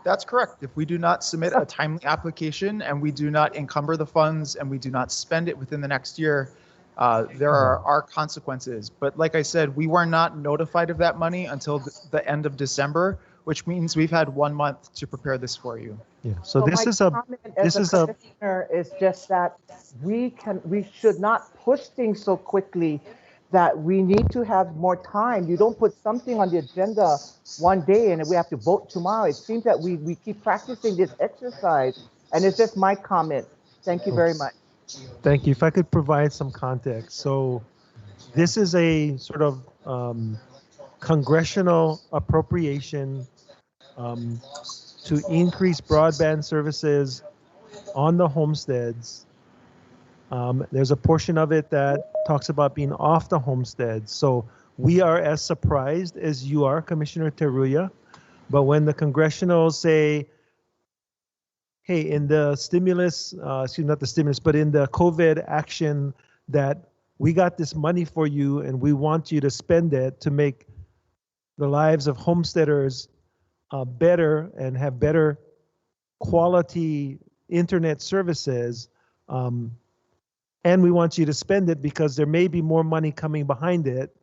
That's correct. If we do not submit a timely application and we do not encumber the funds and we do not spend it within the next year, there are consequences. But like I said, we were not notified of that money until the end of December, which means we've had 1 month to prepare this for you. yeah. So this is a Commissioner is just that we should not push things so quickly, that we need to have more time. You don't put something on the agenda one day and we have to vote tomorrow. It seems that we keep practicing this exercise, and it's just my comment. Thank you very much. Thank you. If I could provide some context. So this is a sort of congressional appropriation to increase broadband services on the homesteads. There's a portion of it that talks about being off the homesteads. So we are as surprised as you are, Commissioner Teruya. But when the congressionals say, hey, in the stimulus, not the stimulus, but in the COVID action, that we got this money for you and we want you to spend it to make the lives of homesteaders better and have better quality internet services, and we want you to spend it because there may be more money coming behind it.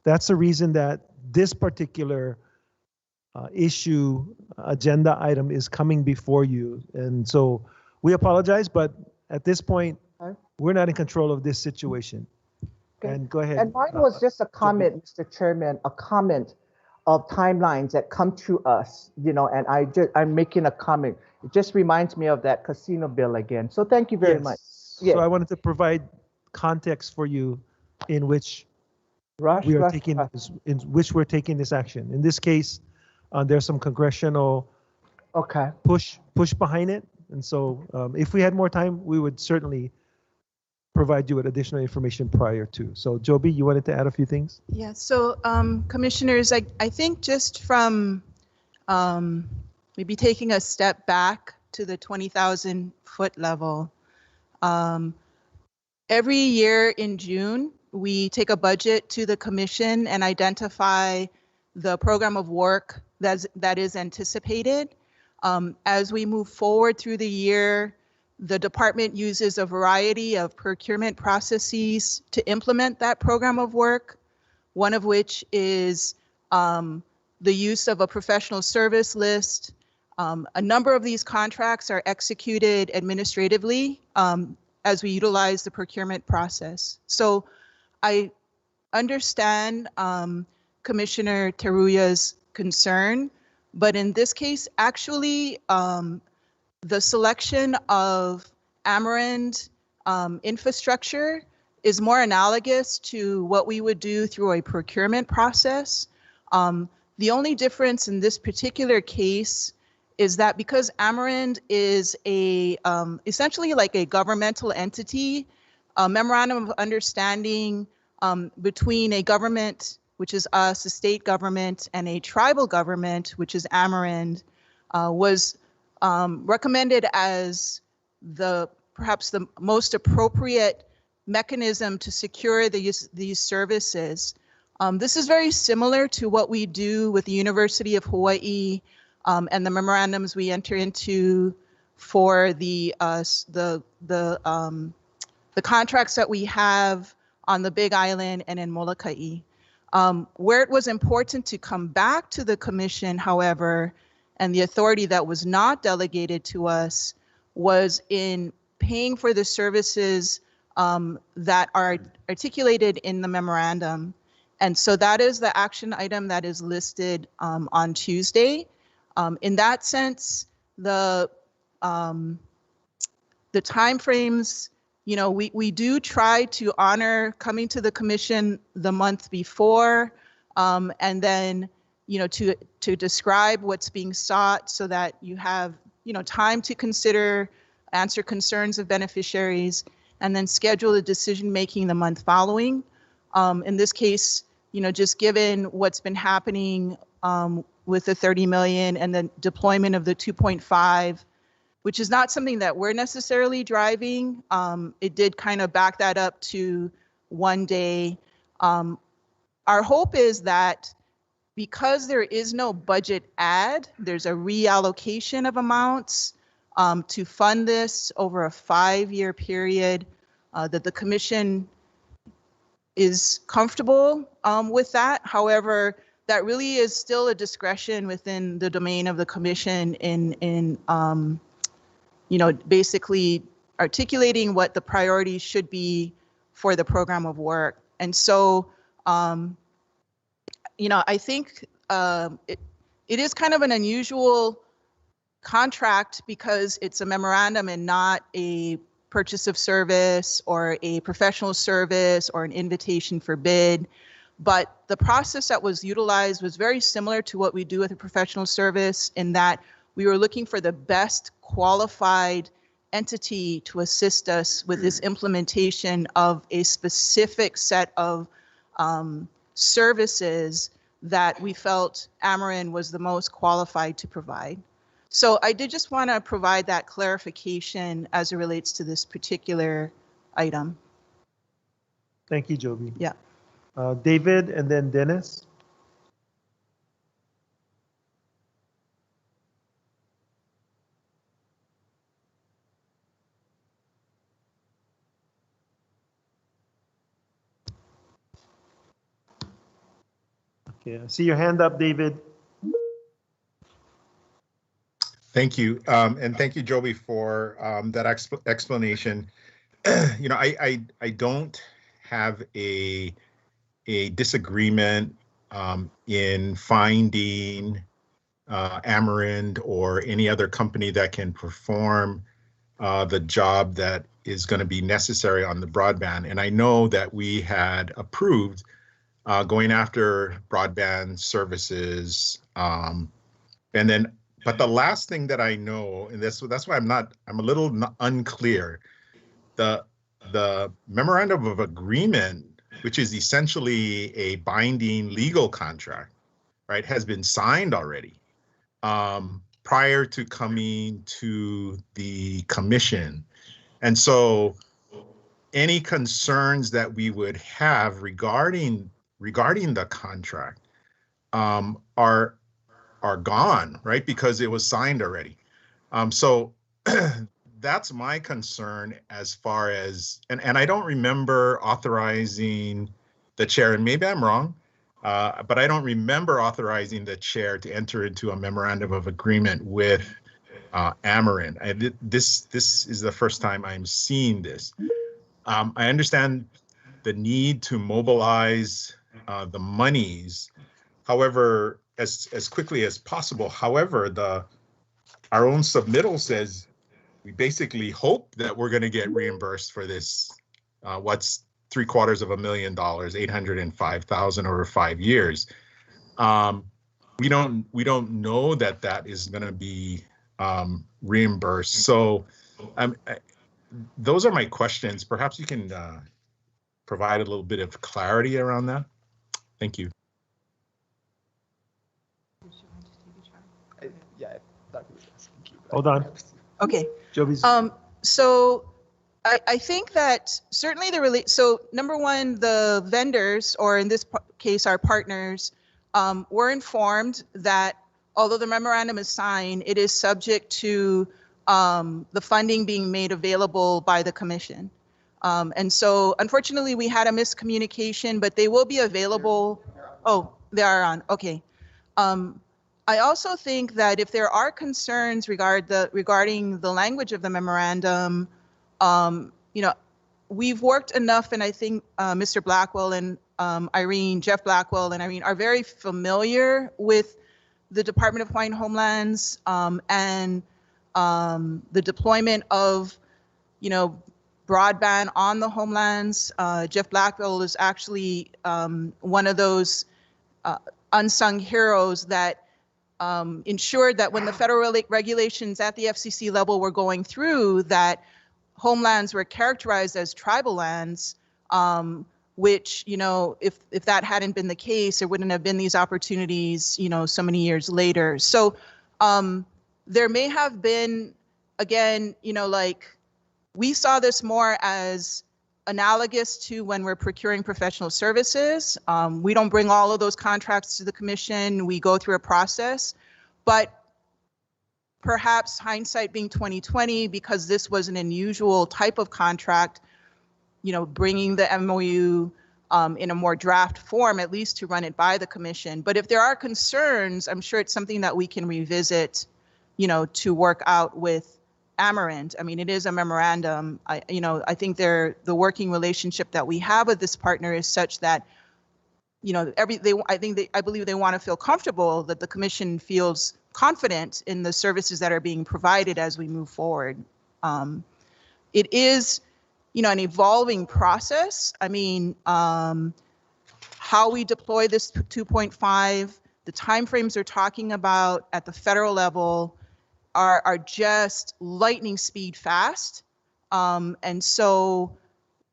That's the reason that this particular agenda item is coming before you. And so we apologize, but at this point, we're not in control of this situation. Okay. And go ahead. And mine was just a comment, Mr. Chairman, a comment of timelines that come to us, and I'm making a comment. It just reminds me of that casino bill again. So thank you very much. Yes. So I wanted to provide context for you in which we're taking this action. In this case, there's some congressional push behind it. And so if we had more time, we would certainly provide you with additional information prior to. So Joby, you wanted to add a few things? Yeah, so commissioners, I think just from maybe taking a step back to the 20,000 foot level, every year in June, we take a budget to the commission and identify the program of work that is anticipated. As we move forward through the year, the department uses a variety of procurement processes to implement that program of work, one of which is the use of a professional service list. A number of these contracts are executed administratively as we utilize the procurement process. So I understand Commissioner Teruya's concern, but in this case, actually, the selection of Amarant infrastructure is more analogous to what we would do through a procurement process. The only difference in this particular case is that because Amarant is essentially like a governmental entity, a memorandum of understanding between a government, which is us, a state government, and a tribal government, which is Amarant, was recommended as perhaps the most appropriate mechanism to secure these services. This is very similar to what we do with the University of Hawaii and the memorandums we enter into for the contracts that we have on the Big Island and in Molokai. Where it was important to come back to the commission, however, and the authority that was not delegated to us was in paying for the services that are articulated in the memorandum. And so that is the action item that is listed on Tuesday. In that sense, the timeframes we do try to honor coming to the commission the month before, and then, to describe what's being sought so that you have, time to consider, answer concerns of beneficiaries, and then schedule the decision making the month following. In this case, just given what's been happening with the 30 million and the deployment of the 2.5, which is not something that we're necessarily driving. It did kind of back that up to one day. Our hope is that because there is no budget add, there's a reallocation of amounts to fund this over a 5-year period, that the commission is comfortable with that. However, that really is still a discretion within the domain of the commission in basically articulating what the priorities should be for the program of work. And so, I think it is kind of an unusual contract because it's a memorandum and not a purchase of service or a professional service or an invitation for bid. But the process that was utilized was very similar to what we do with a professional service, in that we were looking for the best qualified entity to assist us with this implementation of a specific set of services that we felt Ameren was the most qualified to provide. So I did just want to provide that clarification as it relates to this particular item. Thank you, Joby. Yeah. David and then Dennis. Okay, I see your hand up, David. Thank you. And thank you, Joby, for that explanation. I don't have a disagreement in finding Ameren or any other company that can perform the job that is going to be necessary on the broadband. And I know that we had approved going after broadband services, but the last thing that I know, and that's why I'm a little unclear, the memorandum of agreement, which is essentially a binding legal contract, right, has been signed already prior to coming to the commission. And so any concerns that we would have regarding the contract are gone, right? Because it was signed already. So that's my concern as far as, and I don't remember authorizing the chair, and maybe I'm wrong, but I don't remember authorizing the chair to enter into a memorandum of agreement with Ameren. This is the first time I'm seeing this. I understand the need to mobilize the monies, however, as quickly as possible. However, our own submittal says we basically hope that we're going to get reimbursed for this. What's $750,000, 805,000 over 5 years. We don't know that is going to be reimbursed. So those are my questions. Perhaps you can provide a little bit of clarity around that. Thank you. Yeah, Hold on. Okay. Joby's. So I think that certainly so number one, the vendors, or in this case, our partners, were informed that although the memorandum is signed, it is subject to the funding being made available by the commission. And so unfortunately we had a miscommunication, but they will be available. Oh, they are on, okay. I also think that if there are concerns regarding the language of the memorandum, we've worked enough, and I think Mr. Blackwell and Jeff Blackwell and Irene are very familiar with the Department of Hawaiian Homelands and the deployment of, broadband on the homelands. Jeff Blackwell is actually one of those unsung heroes that ensured that when the federal regulations at the FCC level were going through, that homelands were characterized as tribal lands, which, you know, if that hadn't been the case, there wouldn't have been these opportunities, you know, so many years later. So there may have been, again, you know, like, we saw this more as analogous to when we're procuring professional services. We don't bring all of those contracts to the commission. We go through a process, but perhaps hindsight being 2020, because this was an unusual type of contract, you know, bringing the MOU in a more draft form, at least to run it by the commission. But if there are concerns, I'm sure it's something that we can revisit, you know, to work out with Amerant. I mean, it is a memorandum. I think the working relationship that we have with this partner is such that, you know, I believe they want to feel comfortable that the commission feels confident in the services that are being provided as we move forward. It is, you know, an evolving process. I mean, how we deploy this 2.5, the timeframes they're talking about at the federal level are just lightning speed fast. And so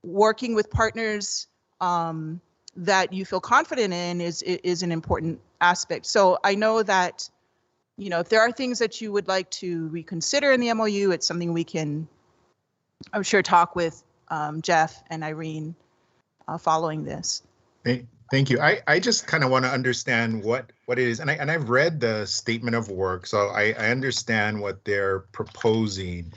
working with partners that you feel confident in is an important aspect. So I know that, you know, if there are things that you would like to reconsider in the MOU, it's something we can, I'm sure, talk with Jeff and Irene following this. Thank you. I just kind of want to understand what it is, and I've read the statement of work, so I understand what they're proposing,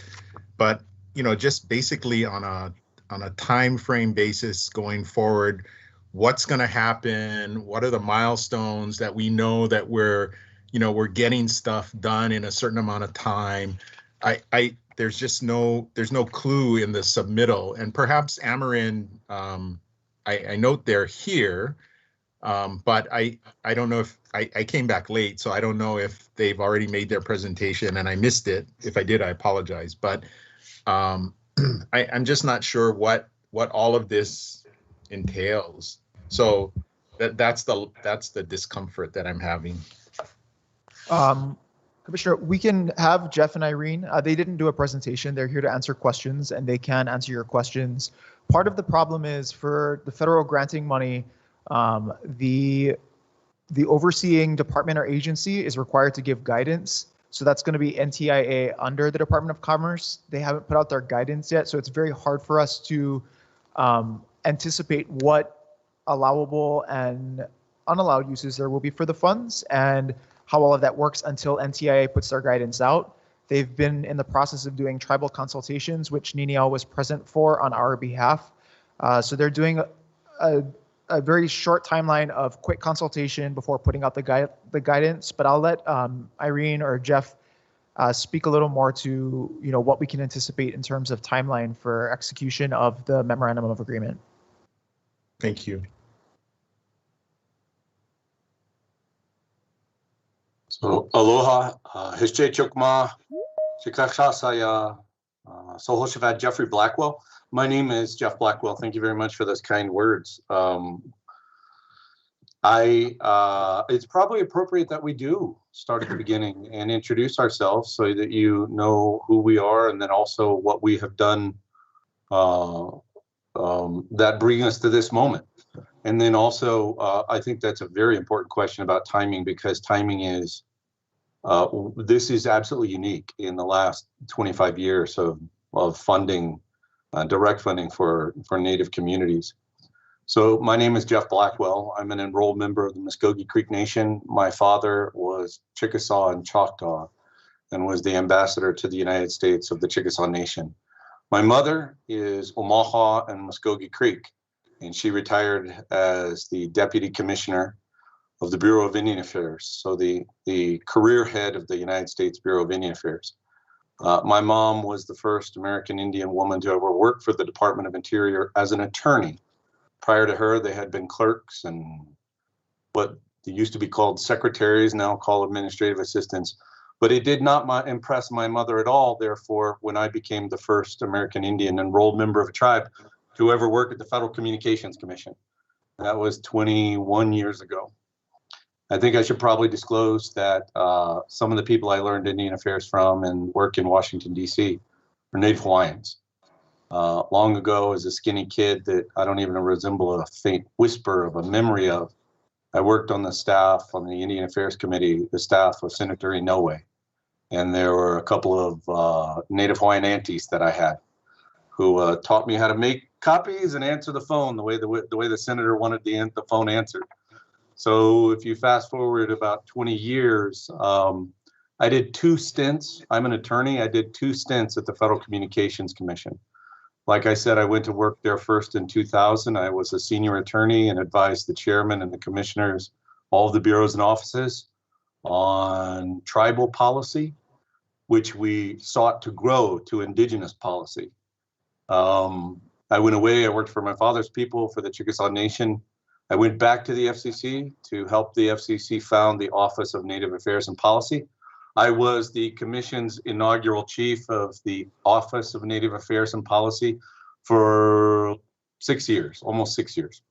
but you know, just basically on a time frame basis going forward, what's going to happen? What are the milestones that we know that we're getting stuff done in a certain amount of time? There's no clue in the submittal, and perhaps Amarin. I note they're here, but I don't know if I came back late, so I don't know if they've already made their presentation and I missed it. If I did, I apologize. But I'm just not sure what all of this entails. So that's the discomfort that I'm having. Commissioner, we can have Jeff and Irene. They didn't do a presentation. They're here to answer questions, and they can answer your questions. Part of the problem is for the federal granting money, the overseeing department or agency is required to give guidance. So that's going to be NTIA under the Department of Commerce. They haven't put out their guidance yet, so it's very hard for us to anticipate what allowable and unallowed uses there will be for the funds and how all of that works until NTIA puts their guidance out. They've been in the process of doing tribal consultations, which Ninial was present for on our behalf. So they're doing a very short timeline of quick consultation before putting out the guidance. But I'll let Irene or Jeff speak a little more to what we can anticipate in terms of timeline for execution of the memorandum of agreement. Thank you. So aloha, Hishche Chukma, Shikasha Saya, Sohoshivad Jeffrey Blackwell. My name is Jeff Blackwell. Thank you very much for those kind words. It's probably appropriate that we do start at the beginning and introduce ourselves so that you know who we are and then also what we have done that bring us to this moment. And then also, I think that's a very important question about timing, because timing is, this is absolutely unique in the last 25 years of funding, direct funding for Native communities. So my name is Jeff Blackwell. I'm an enrolled member of the Muskogee Creek Nation. My father was Chickasaw and Choctaw and was the ambassador to the United States of the Chickasaw Nation. My mother is Omaha and Muskogee Creek, and she retired as the Deputy Commissioner of the Bureau of Indian Affairs, so the career head of the United States Bureau of Indian Affairs. My mom was the first American Indian woman to ever work for the Department of Interior as an attorney. Prior to her, they had been clerks and what used to be called secretaries, now called administrative assistants. But it did not impress my mother at all. Therefore, when I became the first American Indian enrolled member of a tribe to ever work at the Federal Communications Commission, that was 21 years ago. I think I should probably disclose that some of the people I learned Indian affairs from and work in Washington, D.C. are Native Hawaiians. Long ago, as a skinny kid that I don't even resemble a faint whisper of a memory of, I worked on the staff on the Indian Affairs Committee, the staff of Senator Inoue. And there were a couple of Native Hawaiian aunties that I had who taught me how to make copies and answer the phone the way the senator wanted the phone answered. So if you fast forward about 20 years, I did 2 stints. I'm an attorney. I did 2 stints at the Federal Communications Commission. Like I said, I went to work there first in 2000. I was a senior attorney and advised the chairman and the commissioners, all of the bureaus and offices, on tribal policy, which we sought to grow to indigenous policy. I went away, I worked for my father's people, for the Chickasaw Nation. I went back to the FCC to help the FCC found the Office of Native Affairs and Policy. I was the commission's inaugural chief of the Office of Native Affairs and Policy for 6 years, almost 6 years.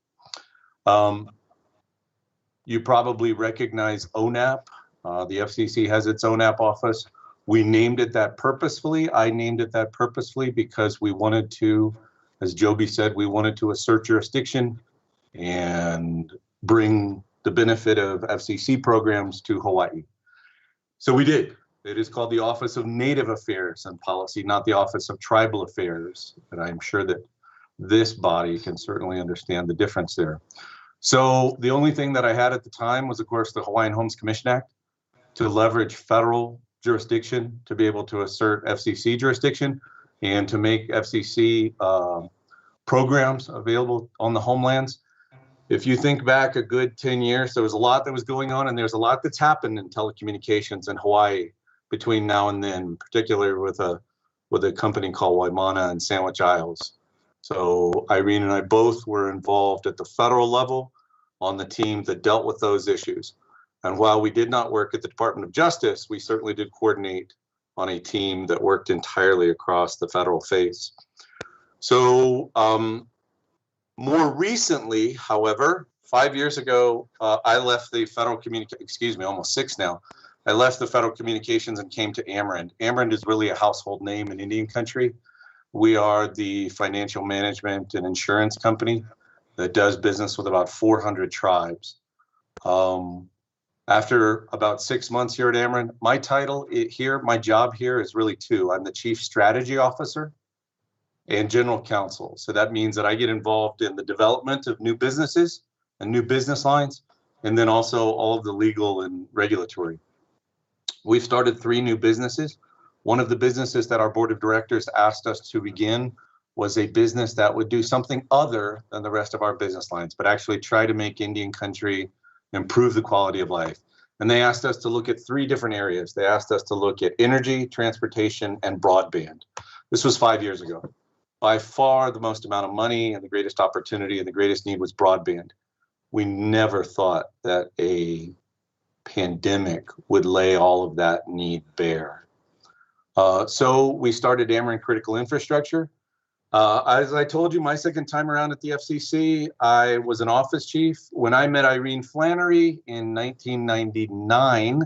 You probably recognize ONAP. The FCC has its ONAP office. We named it that purposefully. I named it that purposefully because we wanted to, as Joby said, we wanted to assert jurisdiction and bring the benefit of FCC programs to Hawaii. So we did. It is called the Office of Native Affairs and Policy, not the Office of Tribal Affairs. And I'm sure that this body can certainly understand the difference there. So the only thing that I had at the time was, of course, the Hawaiian Homes Commission Act to leverage federal jurisdiction to be able to assert FCC jurisdiction and to make FCC programs available on the homelands. If you think back a good 10 years, there was a lot that was going on, and there's a lot that's happened in telecommunications in Hawaii between now and then, particularly with a company called Waimana and Sandwich Isles. So Irene and I both were involved at the federal level on the team that dealt with those issues. And while we did not work at the Department of Justice, we certainly did coordinate on a team that worked entirely across the federal face. So more recently, however, 5 years ago, I left the federal almost 6 now. I left the federal communications and came to Ameren. Ameren is really a household name in Indian country. We are the financial management and insurance company that does business with about 400 tribes. After about 6 months here at Ameren, my title here, my job here is really 2. I'm the Chief Strategy Officer and General Counsel. So that means that I get involved in the development of new businesses and new business lines, and then also all of the legal and regulatory. We've started 3 new businesses. One of the businesses that our board of directors asked us to begin was a business that would do something other than the rest of our business lines, but actually try to make Indian country improve the quality of life. And they asked us to look at 3 different areas. They asked us to look at energy, transportation, and broadband. This was 5 years ago. By far the most amount of money and the greatest opportunity and the greatest need was broadband. We never thought that a pandemic would lay all of that need bare. So we started Ameren Critical Infrastructure. As I told you, my second time around at the FCC, I was an office chief. When I met Irene Flannery in 1999,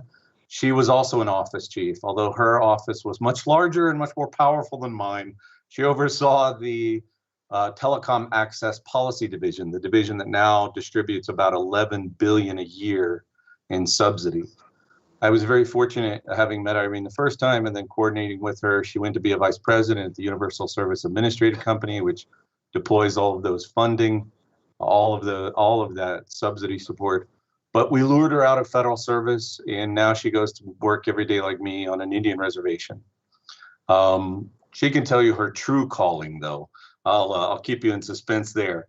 she was also an office chief, although her office was much larger and much more powerful than mine. She oversaw the Telecom Access Policy Division, the division that now distributes about $11 billion a year in subsidy. I was very fortunate having met Irene the first time and then coordinating with her. She went to be a vice president at the Universal Service Administrative Company, which deploys all of those funding, all of that subsidy support. But we lured her out of federal service, and now she goes to work every day like me on an Indian reservation. She can tell you her true calling, though. I'll keep you in suspense there.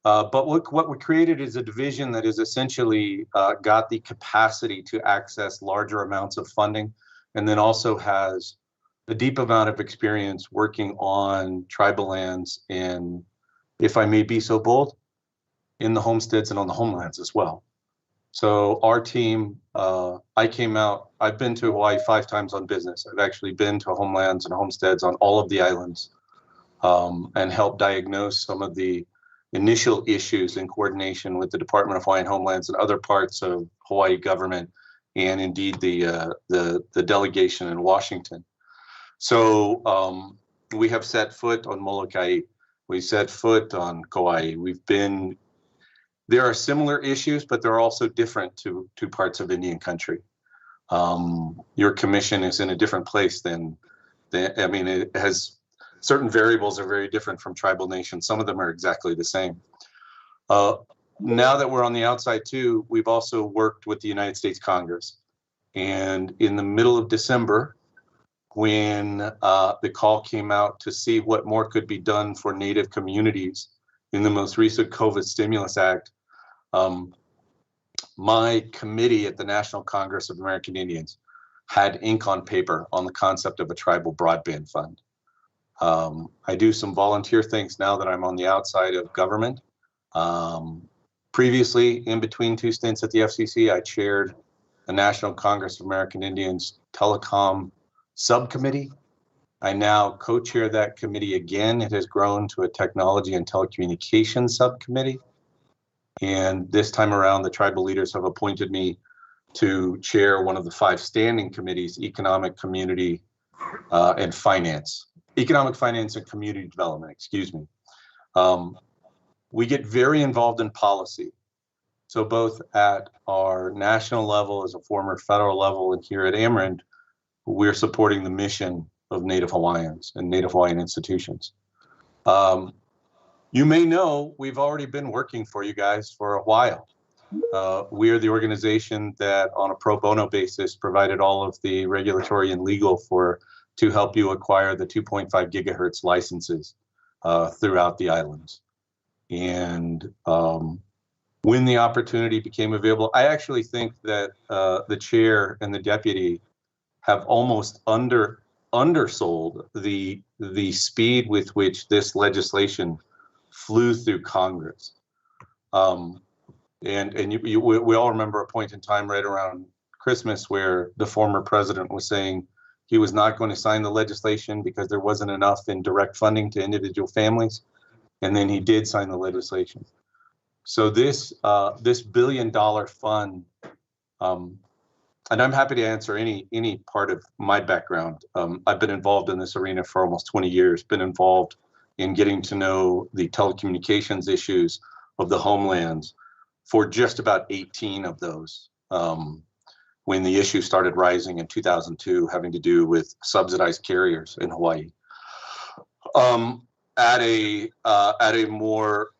But what we created is a division that is essentially got the capacity to access larger amounts of funding, and then also has a deep amount of experience working on tribal lands and, if I may be so bold, in the homesteads and on the homelands as well. So our team, I came out, I've been to Hawaii 5 times on business. I've actually been to homelands and homesteads on all of the islands and helped diagnose some of the initial issues in coordination with the Department of Hawaiian Homelands and other parts of Hawaii government, and indeed the delegation in Washington. So we have set foot on Molokai. We set foot on Kauai. There are similar issues, but they're also different to parts of Indian country. Your commission is in a different place than it has certain variables are very different from tribal nations. Some of them are exactly the same. Now that we're on the outside too, we've also worked with the United States Congress. And in the middle of December, when the call came out to see what more could be done for Native communities in the most recent COVID Stimulus Act, my committee at the National Congress of American Indians had ink on paper on the concept of a tribal broadband fund. I do some volunteer things now that I'm on the outside of government. Previously, in between 2 stints at the FCC, I chaired the National Congress of American Indians Telecom Subcommittee. I now co-chair that committee again. It has grown to a Technology and Telecommunications Subcommittee. And this time around, the tribal leaders have appointed me to chair one of the 5 standing committees, Economic, Community, and Finance. Economic, Finance, and Community Development, excuse me. We get very involved in policy. So both at our national level, as a former federal level, and here at Ameren, we're supporting the mission of Native Hawaiians and Native Hawaiian institutions. You may know we've already been working for you guys for a while. We are the organization that on a pro bono basis provided all of the regulatory and legal to help you acquire the 2.5 gigahertz licenses throughout the islands. And when the opportunity became available, I actually think that the chair and the deputy have almost undersold the speed with which this legislation flew through Congress. And we all remember a point in time right around Christmas where the former president was saying he was not going to sign the legislation because there wasn't enough in direct funding to individual families. And then he did sign the legislation. So this $1 billion fund, and I'm happy to answer any part of my background. I've been involved in this arena for almost 20 years, been involved in getting to know the telecommunications issues of the homelands for just about 18 of those. When the issue started rising in 2002, having to do with subsidized carriers in Hawaii. At a more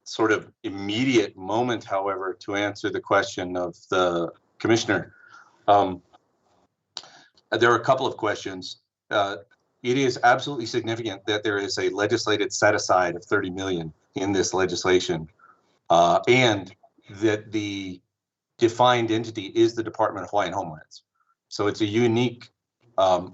sort of immediate moment, however, to answer the question of the commissioner, there are a couple of questions. It is absolutely significant that there is a legislated set aside of 30 million in this legislation, and that the defined entity is the Department of Hawaiian Homelands. So it's a unique, the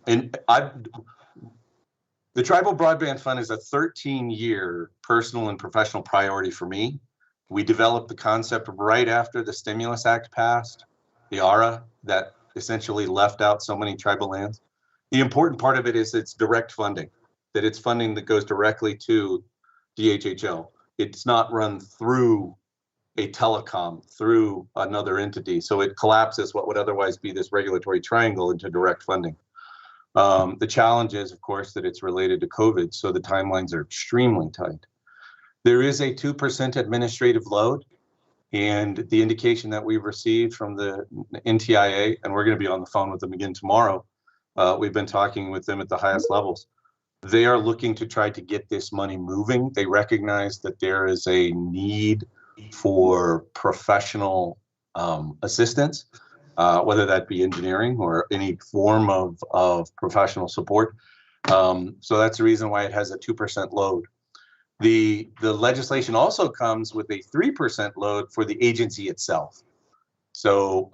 Tribal Broadband Fund is a 13-year personal and professional priority for me. We developed the concept right after the Stimulus Act passed, the ARA, that essentially left out so many tribal lands. The important part of it is it's direct funding, that it's funding that goes directly to DHHL. It's not run through a telecom, through another entity. So it collapses what would otherwise be this regulatory triangle into direct funding. The challenge is, of course, that it's related to COVID, so the timelines are extremely tight. There is a 2% administrative load, and the indication that we've received from the NTIA, and we're going to be on the phone with them again tomorrow, we've been talking with them at the highest levels. They are looking to try to get this money moving. They recognize that there is a need for professional assistance, whether that be engineering or any form of professional support. So that's the reason why it has a 2% load. The legislation also comes with a 3% load for the agency itself. So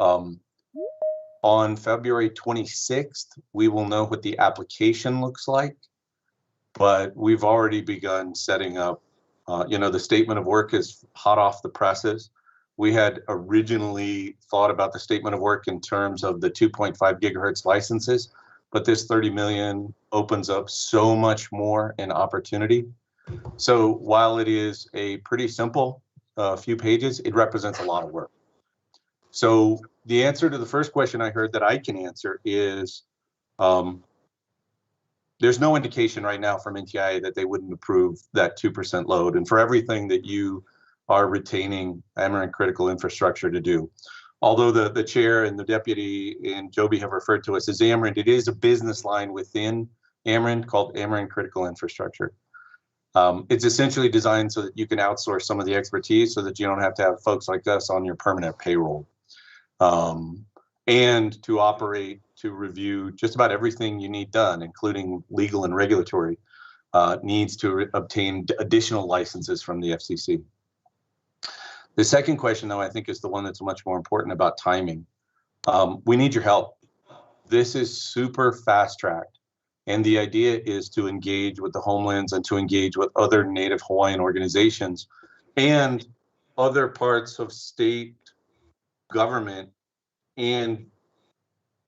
on February 26th, we will know what the application looks like, but we've already begun setting up, the statement of work is hot off the presses. We had originally thought about the statement of work in terms of the 2.5 gigahertz licenses, but this 30 million opens up so much more in opportunity. So while it is a pretty simple few pages, it represents a lot of work. So the answer to the first question I heard that I can answer is there's no indication right now from NTIA that they wouldn't approve that 2% load. And for everything that you are retaining Ameren Critical Infrastructure to do. Although the chair and the deputy and Joby have referred to us as Ameren, it is a business line within Ameren called Ameren Critical Infrastructure. It's essentially designed so that you can outsource some of the expertise so that you don't have to have folks like us on your permanent payroll. And to operate, to review just about everything you need done, including legal and regulatory needs to obtain additional licenses from the FCC. The second question, though, I think is the one that's much more important about timing. We need your help. This is super fast-tracked. And the idea is to engage with the homelands and to engage with other Native Hawaiian organizations and other parts of state government and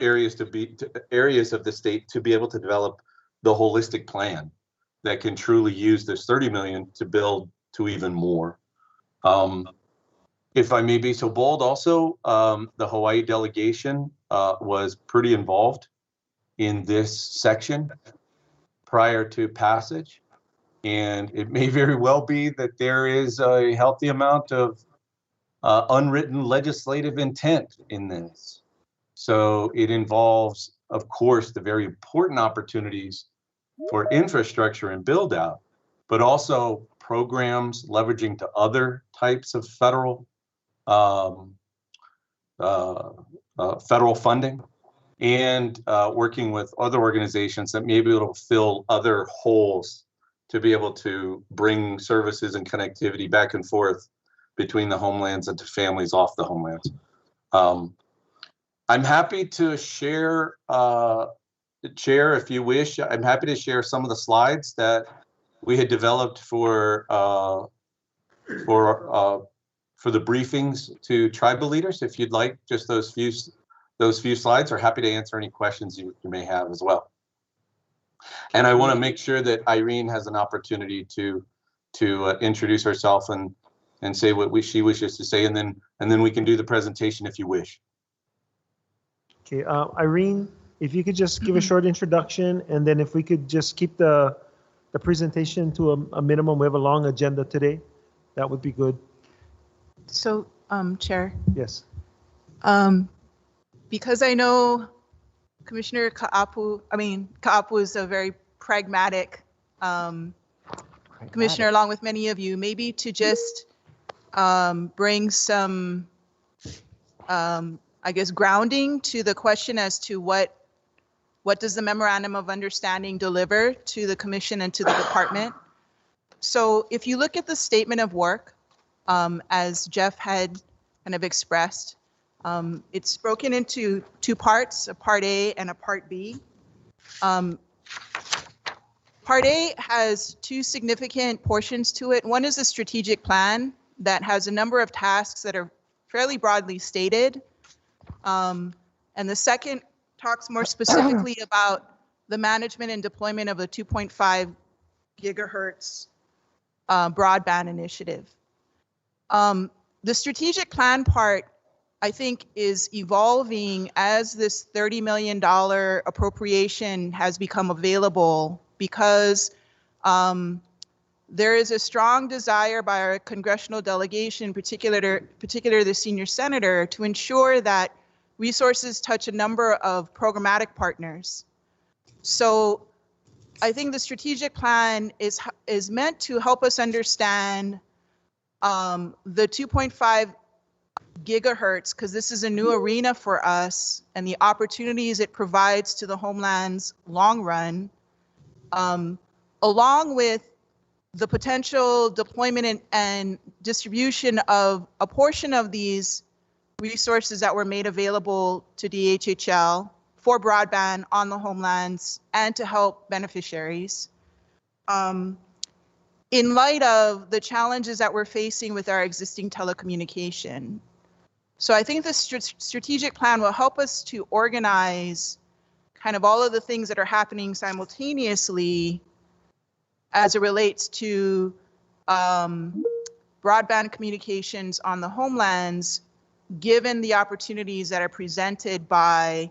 areas of the state to be able to develop the holistic plan that can truly use this 30 million to build to even more. If I may be so bold, also, the Hawaii delegation was pretty involved in this section prior to passage. And it may very well be that there is a healthy amount of unwritten legislative intent in this. So it involves, of course, the very important opportunities for infrastructure and build out, but also programs leveraging to other types of federal funding and working with other organizations that maybe it'll fill other holes to be able to bring services and connectivity back and forth between the homelands and to families off the homelands. I'm happy to share, Chair, if you wish, I'm happy to share some of the slides that we had developed for the briefings to tribal leaders. If you'd like just those few slides, or happy to answer any questions you may have as well. And I want to make sure that Irene has an opportunity to introduce herself and say what she wishes to say, and then we can do the presentation if you wish. Okay, Irene, if you could just give a short introduction, and then if we could just keep the presentation to a minimum. We have a long agenda today. That would be good. So, Chair. Yes. Because I know Commissioner Ka'apu is a very pragmatic commissioner, along with many of you, maybe to just bring some, I guess, grounding to the question as to what does the Memorandum of Understanding deliver to the Commission and to the department. So if you look at the statement of work, as Jeff had kind of expressed, it's broken into two parts, a Part A and a Part B. Part A has two significant portions to it. One is a strategic plan that has a number of tasks that are fairly broadly stated. And the second talks more specifically about the management and deployment of the 2.5 gigahertz broadband initiative. The strategic plan part, I think, is evolving as this $30 million appropriation has become available, because there is a strong desire by our congressional delegation, particularly the senior senator, to ensure that resources touch a number of programmatic partners. So I think the strategic plan is meant to help us understand the 2.5 gigahertz, because this is a new arena for us, and the opportunities it provides to the homeland's long run, along with the potential deployment and distribution of a portion of these resources that were made available to DHHL for broadband on the homelands and to help beneficiaries. in light of the challenges that we're facing with our existing telecommunication. So I think the strategic plan will help us to organize kind of all of the things that are happening simultaneously as it relates to broadband communications on the homelands, given the opportunities that are presented by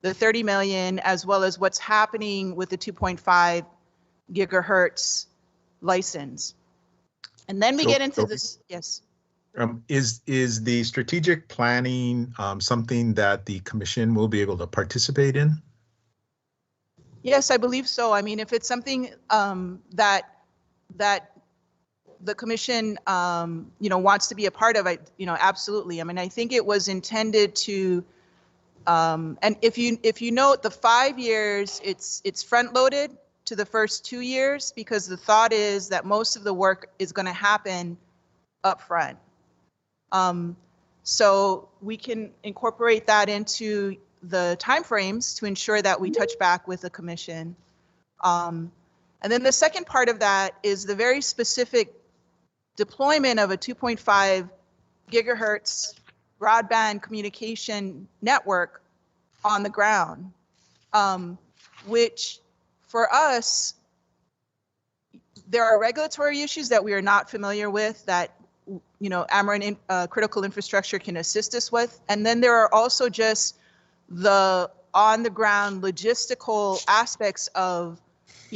the 30 million, as well as what's happening with the 2.5 gigahertz license. And then we get into this, yes. Is the strategic planning something that the commission will be able to participate in? Yes, I believe so. I mean, if it's something that the commission, wants to be a part of, absolutely. I mean, I think it was intended to, and if you note the 5 years, it's front loaded to the first 2 years, because the thought is that most of the work is going to happen up front. So we can incorporate that into the timeframes to ensure that we touch back with the commission. And then the second part of that is the very specific deployment of a 2.5 gigahertz broadband communication network on the ground, which for us, there are regulatory issues that we are not familiar with that Ameren Critical Infrastructure can assist us with. And then there are also just the on-the-ground logistical aspects of,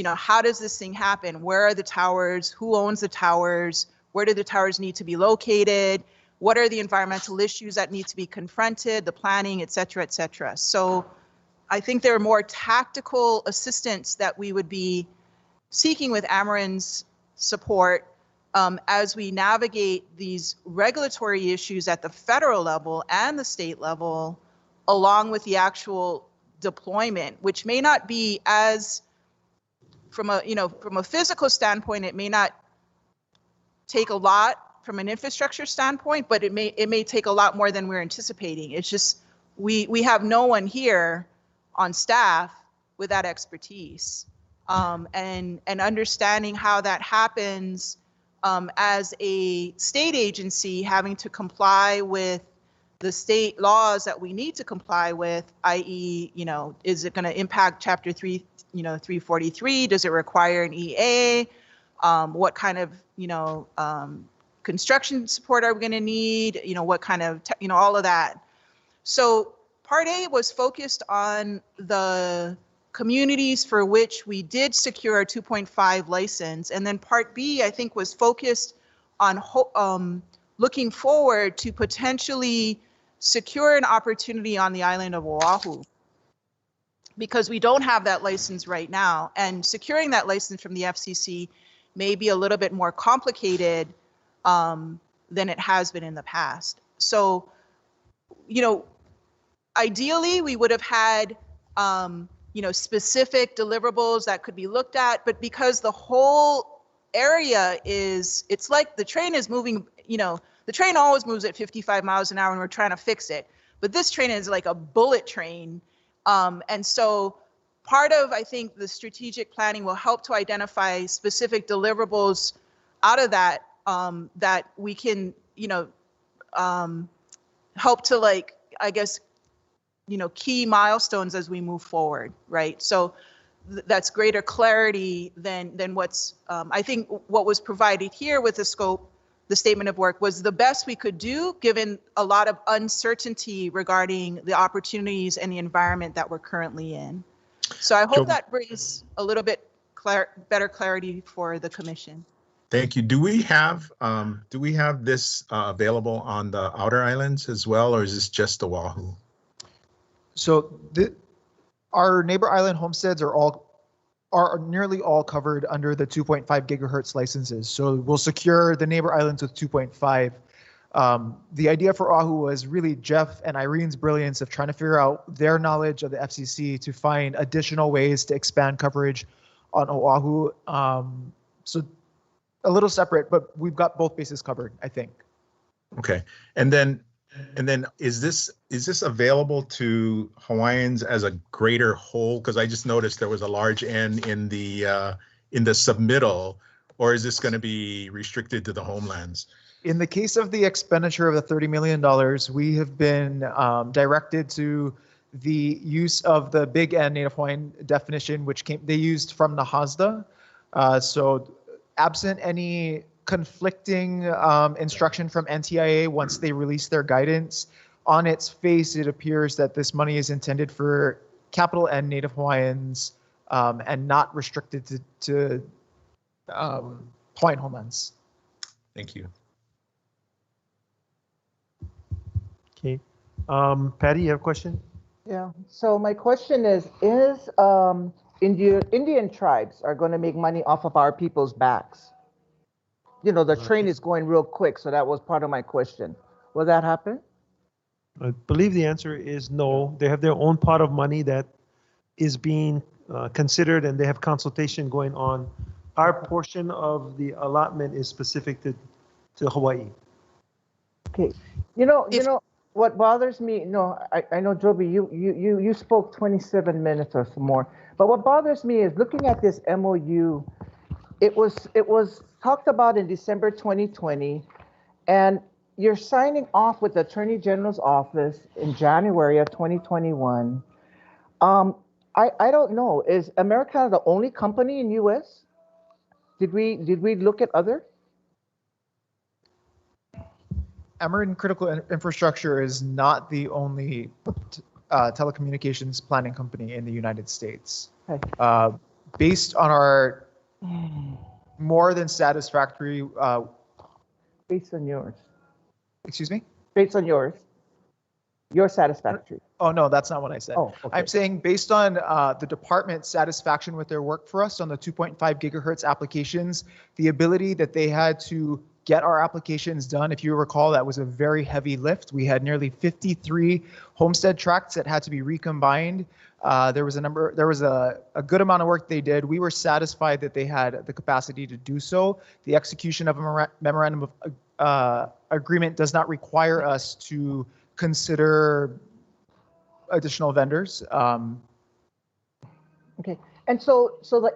how does this thing happen? Where are the towers? Who owns the towers? Where do the towers need to be located? What are the environmental issues that need to be confronted, the planning, et cetera, et cetera. So I think there are more tactical assistance that we would be seeking with Ameren's support as we navigate these regulatory issues at the federal level and the state level, along with the actual deployment, which may not be as, from a physical standpoint, it may not take a lot from an infrastructure standpoint, but it may take a lot more than we're anticipating. It's just we have no one here on staff with that expertise, and understanding how that happens as a state agency, having to comply with the state laws that we need to comply with, i.e., is it going to impact Chapter 343? Does it require an EA? What kind of, construction support are we going to need? What kind of, all of that. So Part A was focused on the communities for which we did secure a 2.5 license. And then Part B, I think, was focused on looking forward to potentially secure an opportunity on the island of Oahu, because we don't have that license right now. And securing that license from the FCC may be a little bit more complicated than it has been in the past. So, ideally, we would have had specific deliverables that could be looked at, but because the whole area it's like the train is moving, the train always moves at 55 miles an hour and we're trying to fix it. But this train is like a bullet train. And so part of, I think, the strategic planning will help to identify specific deliverables out of that, that we can, help to key milestones as we move forward, right? So that's greater clarity than what's, I think what was provided here with the scope, the statement of work, was the best we could do, given a lot of uncertainty regarding the opportunities and the environment that we're currently in. So I hope that brings a little bit better clarity for the commission. Thank you. Do we have this available on the outer islands as well, or is this just Oahu? So our neighbor island homesteads are nearly all covered under the 2.5 gigahertz licenses. So we'll secure the neighbor islands with 2.5. The idea for Oahu was really Jeff and Irene's brilliance of trying to figure out their knowledge of the FCC to find additional ways to expand coverage on Oahu. So a little separate, but we've got both bases covered, I think. Okay, and then is this available to Hawaiians as a greater whole? Because I just noticed there was a large N in the submittal or is this going to be restricted to the homelands? In the case of the expenditure of the $30 million, we have been directed to the use of the Big N Native Hawaiian definition, which they used from the HASDA. So absent any conflicting instruction from NTIA once they release their guidance, on its face, it appears that this money is intended for capital N Native Hawaiians and not restricted to Hawaiian homelands. Thank you. Okay. Patty, you have a question? Yeah. So my question is Indian tribes are going to make money off of our people's backs? You know, the train is going real quick, so that was part of my question. Will that happen? I believe the answer is no. They have their own pot of money that is being considered, and they have consultation going on. Our portion of the allotment is specific to Hawaii. Okay. You know what bothers me. No, I know, Joby, you spoke 27 minutes or some more. But what bothers me is looking at this MOU. It was talked about in December 2020, and you're signing off with the Attorney General's office in January of 2021. I don't know. Is America the only company in U.S.? Did we look at other? American Critical Infrastructure is not the only telecommunications planning company in the United States. Okay. Based on our more than satisfactory. Based on yours. Excuse me? Based on yours. Your satisfactory. Oh, no, that's not what I said. Oh, okay. I'm saying based on the department's satisfaction with their work for us on the 2.5 gigahertz applications, the ability that they had to get our applications done. If you recall, that was a very heavy lift. We had nearly 53 homestead tracts that had to be recombined. There was a good amount of work they did. We were satisfied that they had the capacity to do so. The execution of a memorandum of agreement does not require us to consider additional vendors. Okay, and so the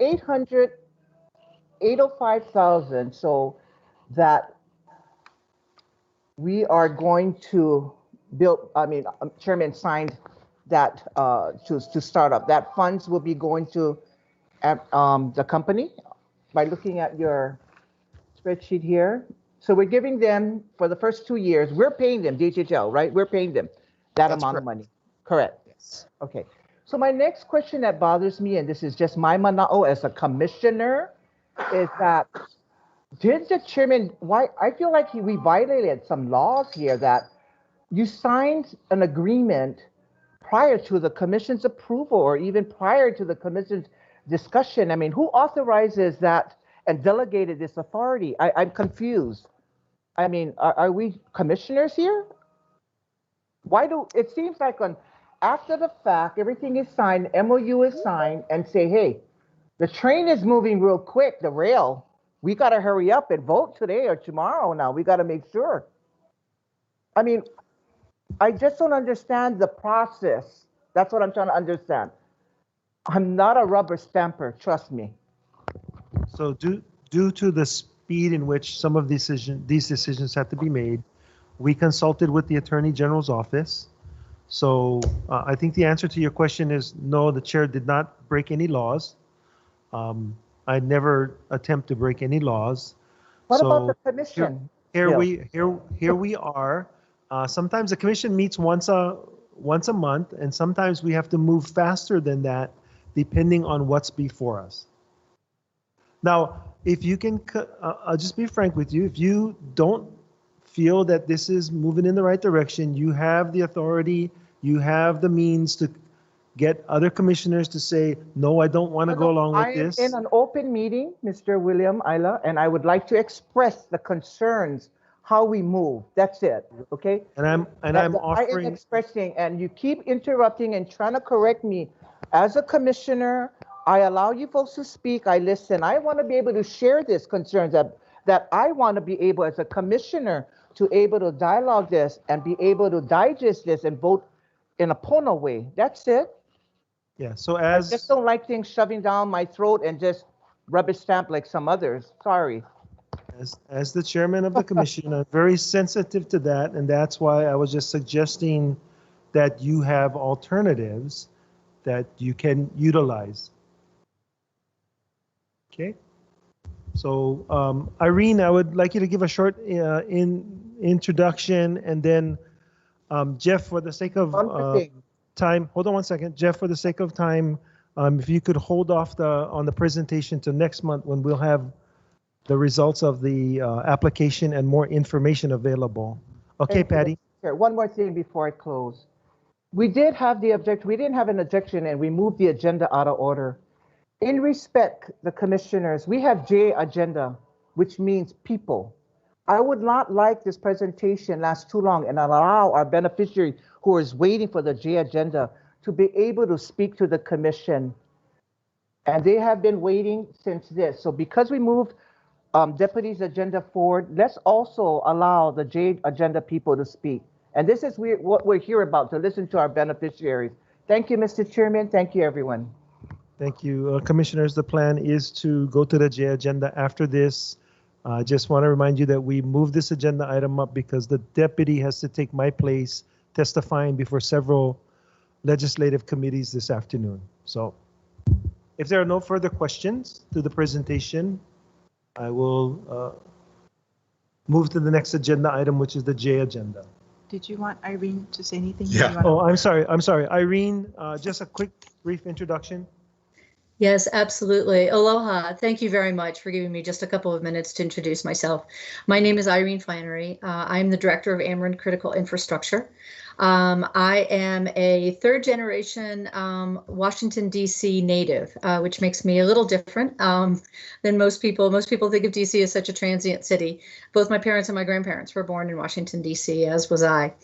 805,000, so that we are going to build, Chairman signed that to start up. That funds will be going to the company by looking at your spreadsheet here. So we're giving them, for the first 2 years, we're paying them, DHHL, right? We're paying them that amount of money. Correct. Yes. Okay. So my next question that bothers me, and this is just my manao as a commissioner, is that did the chairman, why I feel like we violated some laws here that you signed an agreement prior to the commission's approval or even prior to the commission's discussion. I mean, who authorizes that and delegated this authority? I'm confused. I mean, are we commissioners here? It seems like after the fact, everything is signed, MOU is signed, and say, hey, the train is moving real quick, the rail. We got to hurry up and vote today or tomorrow now. We got to make sure. I mean, I just don't understand the process. That's what I'm trying to understand. I'm not a rubber stamper, trust me. So due to the speed in which some of these decisions had to be made, we consulted with the Attorney General's office. So I think the answer to your question is no, the chair did not break any laws. I never attempt to break any laws. What about the commission? Here we are. Sometimes the commission meets once a month, and sometimes we have to move faster than that, depending on what's before us. Now, if you can, I'll just be frank with you. If you don't feel that this is moving in the right direction, you have the authority, you have the means to get other commissioners to say, no, I don't want to go along with this. I am in an open meeting, Mr. William Isla, and I would like to express the concerns, how we move. That's it, okay? And I'm offering. I am expressing, and you keep interrupting and trying to correct me. As a commissioner, I allow you folks to speak. I listen. I want to be able to share these concerns that I want to be able, as a commissioner, to able to dialogue this and be able to digest this and vote in a Pono way. That's it. Yeah. So I just don't like things shoving down my throat and just rubbish stamp like some others. Sorry. As the chairman of the commission, I'm very sensitive to that, and that's why I was just suggesting that you have alternatives that you can utilize. Okay. So Irene, I would like you to give a short introduction, and then Jeff, for the sake of time, hold on one second. Jeff, for the sake of time, if you could hold off on the presentation to next month when we'll have the results of the application and more information available. Okay, Patty. Sure. One more thing before I close. We did have the objection. We didn't have an objection, and we moved the agenda out of order. In respect, the commissioners, we have J agenda, which means people. I would not like this presentation last too long and allow our beneficiary who is waiting for the J agenda to be able to speak to the commission. And they have been waiting since this. So because we moved deputy's agenda forward, let's also allow the J agenda people to speak. And this is what we're here about, to listen to our beneficiaries. Thank you, Mr. Chairman. Thank you, everyone. Thank you. Commissioners, the plan is to go to the J agenda after this. I just want to remind you that we moved this agenda item up because the deputy has to take my place testifying before several legislative committees this afternoon. So if there are no further questions to the presentation, I will move to the next agenda item, which is the J agenda. Did you want Irene to say anything? Yeah. Oh, I'm sorry. Irene, just a quick, brief introduction. Yes, absolutely. Aloha. Thank you very much for giving me just a couple of minutes to introduce myself. My name is Irene Flannery. I'm the director of Ameren Critical Infrastructure. I am a third generation Washington, D.C. native, which makes me a little different than most people. Most people think of D.C. as such a transient city. Both my parents and my grandparents were born in Washington, D.C., as was I.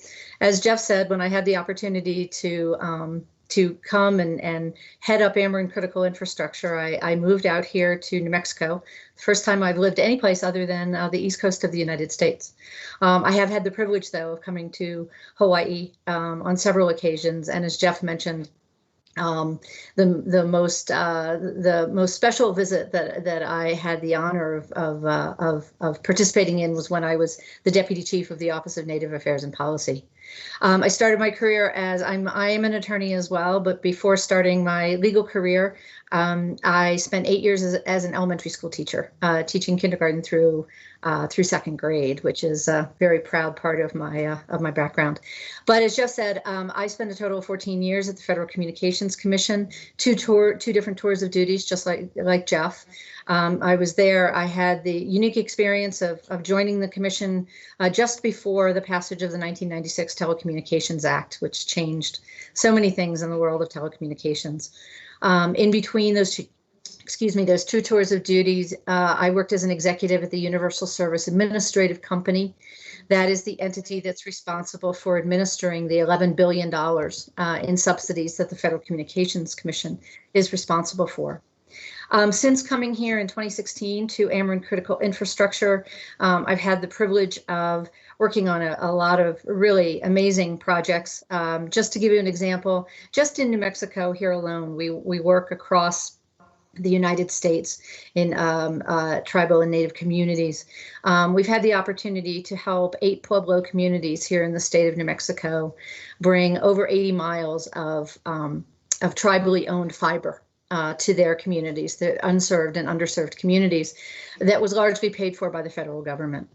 As Jeff said, when I had the opportunity to come and head up Ameren Critical Infrastructure, I moved out here to New Mexico. The first time I've lived any place other than the East Coast of the United States. I have had the privilege, though, of coming to Hawaii on several occasions. And as Jeff mentioned, the most special visit that I had the honor of participating in was when I was the deputy chief of the Office of Native Affairs and Policy. I started my career as I am an attorney as well, but before starting my legal career, I spent 8 years as an elementary school teacher, teaching kindergarten through second grade, which is a very proud part of my background. But as Jeff said, I spent a total of 14 years at the Federal Communications Commission, two different tours of duties, just like Jeff. I was there. I had the unique experience of joining the commission just before the passage of the 1996 Telecommunications Act, which changed so many things in the world of telecommunications. In between those two tours of duties, I worked as an executive at the Universal Service Administrative Company. That is the entity that's responsible for administering the $11 billion in subsidies that the Federal Communications Commission is responsible for. Since coming here in 2016 to Ameren Critical Infrastructure, I've had the privilege of working on a lot of really amazing projects. Just to give you an example, just in New Mexico here alone, we work across the United States in tribal and Native communities. We've had the opportunity to help 8 Pueblo communities here in the state of New Mexico bring over 80 miles of tribally owned fiber to their communities, the unserved and underserved communities, that was largely paid for by the federal government.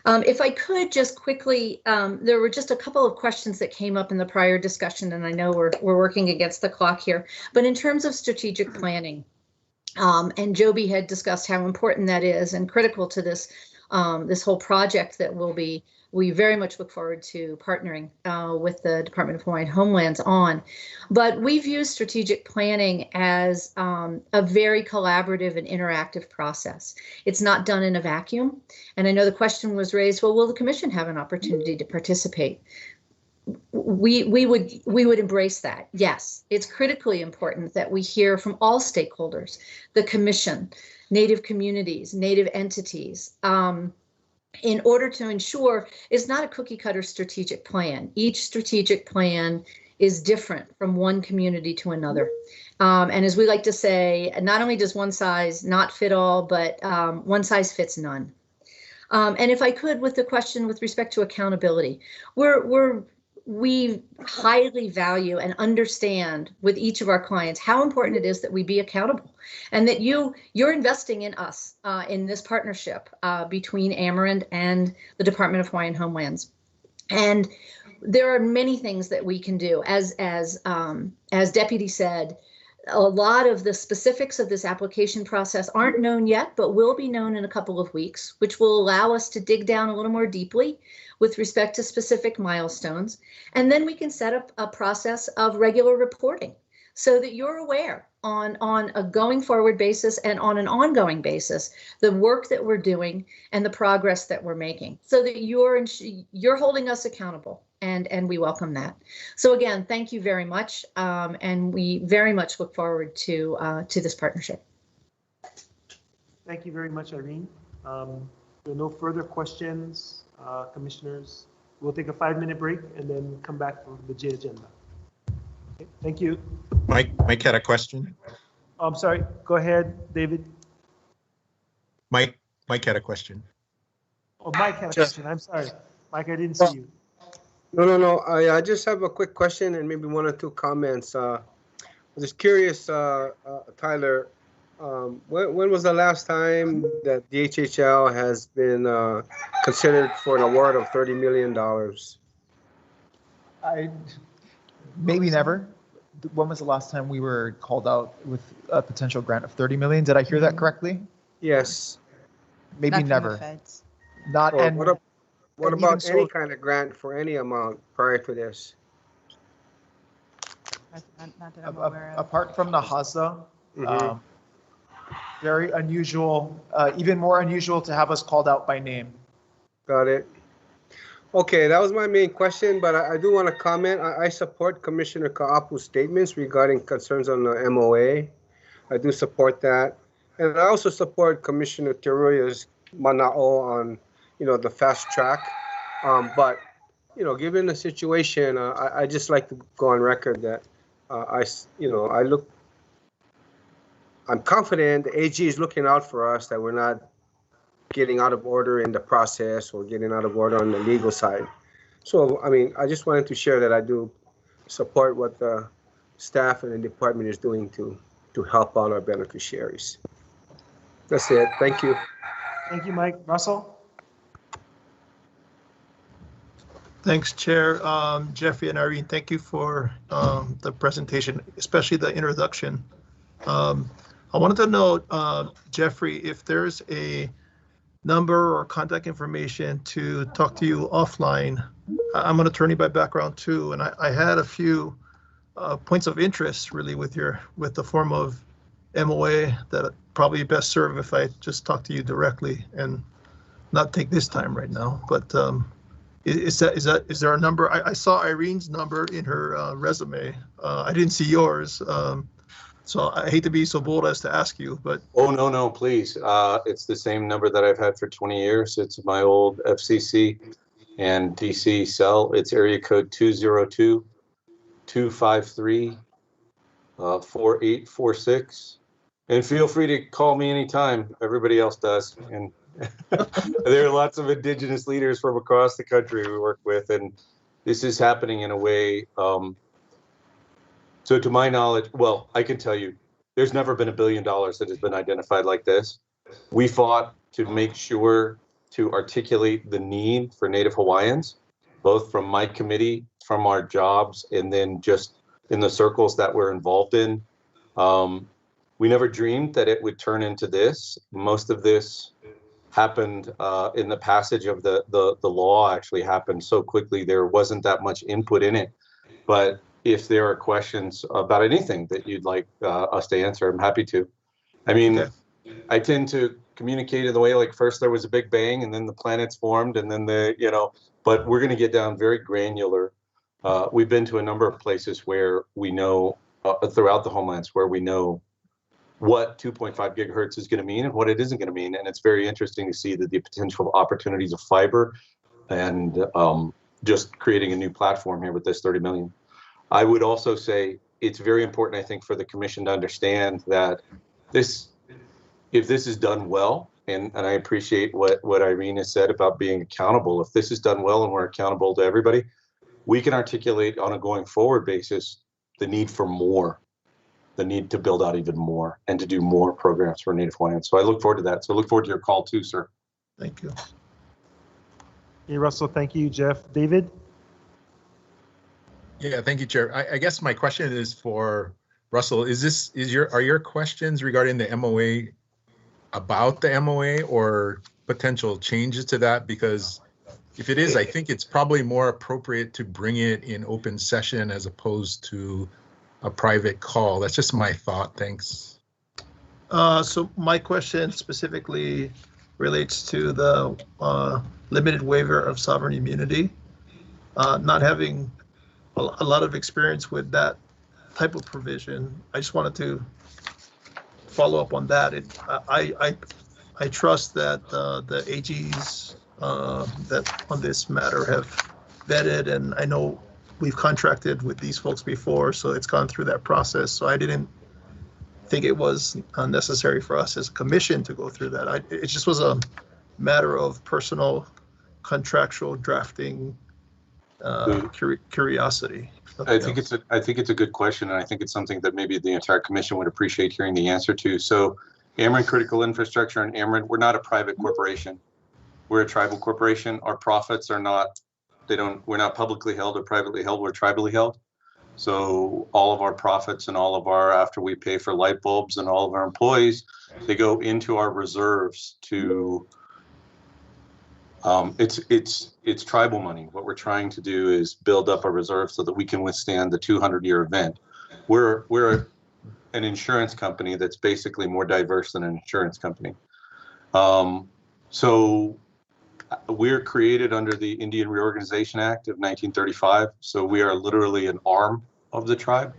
If I could just quickly, there were just a couple of questions that came up in the prior discussion, and I know we're working against the clock here, but in terms of strategic planning, and Joby had discussed how important that is and critical to this whole project that we very much look forward to partnering with the Department of Hawaiian Homelands on. But we view strategic planning as a very collaborative and interactive process. It's not done in a vacuum. And I know the question was raised, well, will the commission have an opportunity to participate? We would embrace that. Yes, it's critically important that we hear from all stakeholders, the commission, Native communities, Native entities, in order to ensure it's not a cookie cutter strategic plan. Each strategic plan is different from one community to another. And as we like to say, not only does one size not fit all, but one size fits none. And if I could, with the question with respect to accountability, we highly value and understand with each of our clients how important it is that we be accountable, and that you're investing in us in this partnership between Amerind and the Department of Hawaiian Homelands. And there are many things that we can do. As Deputy said, a lot of the specifics of this application process aren't known yet, but will be known in a couple of weeks, which will allow us to dig down a little more deeply with respect to specific milestones. And then we can set up a process of regular reporting so that you're aware on a going forward basis and on an ongoing basis, the work that we're doing and the progress that we're making, so that you're holding us accountable. And we welcome that. So again, thank you very much. And we very much look forward to this partnership. Thank you very much, Irene. There are no further questions, commissioners. We'll take a 5-minute break and then come back for the J agenda. Okay, thank you. Mike had a question. Oh, I'm sorry. Go ahead, David. Mike had a question. Oh, Mike had a question. I'm sorry. Mike, I didn't see you. No. I just have a quick question and maybe 1 or 2 comments. I'm just curious, Tyler, when was the last time that DHHL has been considered for an award of $30 million? Maybe never. When was the last time we were called out with a potential grant of 30 million? Did I hear that correctly? Yes. Maybe never. Not Or and what and about even any so- kind of grant for any amount prior to this? Not that I'm aware of. Apart from the HASA, Mhm. very unusual, even more unusual to have us called out by name. Got it. Okay, that was my main question, but I do want to comment. I support Commissioner Ka'apu's statements regarding concerns on the MOA. I do support that. And I also support Commissioner Teruya's mana'o on, the fast track. But, given the situation, I just like to go on record that I'm confident the AG is looking out for us, that we're not getting out of order in the process or getting out of order on the legal side. So, I just wanted to share that I do support what the staff and the department is doing to help out our beneficiaries. That's it. Thank you. Thank you, Mike. Russell? Thanks, Chair. Jeffrey and Irene, thank you for the presentation, especially the introduction. I wanted to know, Jeffrey, if there's a number or contact information to talk to you offline. I'm an attorney by background too, and I had a few points of interest really with the form of MOA that probably best serve if I just talk to you directly and not take this time right now. But is there a number? I saw Irene's number in her resume. I didn't see yours. So I hate to be so bold as to ask you, but. Oh, no, please. It's the same number that I've had for 20 years. It's my old FCC and DC cell. It's area code 202-253-4846. And feel free to call me anytime. Everybody else does. And there are lots of indigenous leaders from across the country we work with. And this is happening in a way. So to my knowledge, well, I can tell you, there's never been $1 billion that has been identified like this. We fought to make sure to articulate the need for Native Hawaiians, both from my committee, from our jobs, and then just in the circles that we're involved in. We never dreamed that it would turn into this. Most of this happened in the passage of the law actually happened so quickly. There wasn't that much input in it. But if there are questions about anything that you'd like us to answer, I'm happy to. I mean, I tend to communicate in the way like first there was a big bang and then the planets formed and then but we're going to get down very granular. We've been to a number of places where we know throughout the homelands where we know what 2.5 gigahertz is going to mean and what it isn't going to mean. And it's very interesting to see the potential opportunities of fiber and just creating a new platform here with this 30 million. I would also say it's very important, I think, for the commission to understand that if this is done well, and I appreciate what Irene has said about being accountable. If this is done well and we're accountable to everybody, we can articulate on a going forward basis the need for more, the need to build out even more and to do more programs for Native Hawaiians. So I look forward to that. So I look forward to your call too, sir. Thank you. Hey, Russell, thank you, Jeff. David? Yeah, thank you, Chair. I guess my question is for Russell. Are your questions regarding the MOA about the MOA or potential changes to that? Because if it is, I think it's probably more appropriate to bring it in open session as opposed to a private call. That's just my thought. Thanks. So my question specifically relates to the limited waiver of sovereign immunity. Not having a lot of experience with that type of provision, I just wanted to follow up on that. I trust that the AGs that on this matter have vetted, and I know we've contracted with these folks before, so it's gone through that process. So I didn't think it was unnecessary for us as a commission to go through that. It just was a matter of personal contractual drafting curiosity. I think it's a good question, and I think it's something that maybe the entire commission would appreciate hearing the answer to. So Ameren Critical Infrastructure and Ameren, we're not a private corporation. We're a tribal corporation. Our profits are not, we're not publicly held or privately held, we're tribally held. So all of our profits and all of our, after we pay for light bulbs and all of our employees, they go into our reserves to, it's tribal money. What we're trying to do is build up a reserve so that we can withstand the 200-year event. We're an insurance company that's basically more diverse than an insurance company. So we're created under the Indian Reorganization Act of 1935. So we are literally an arm of the tribe.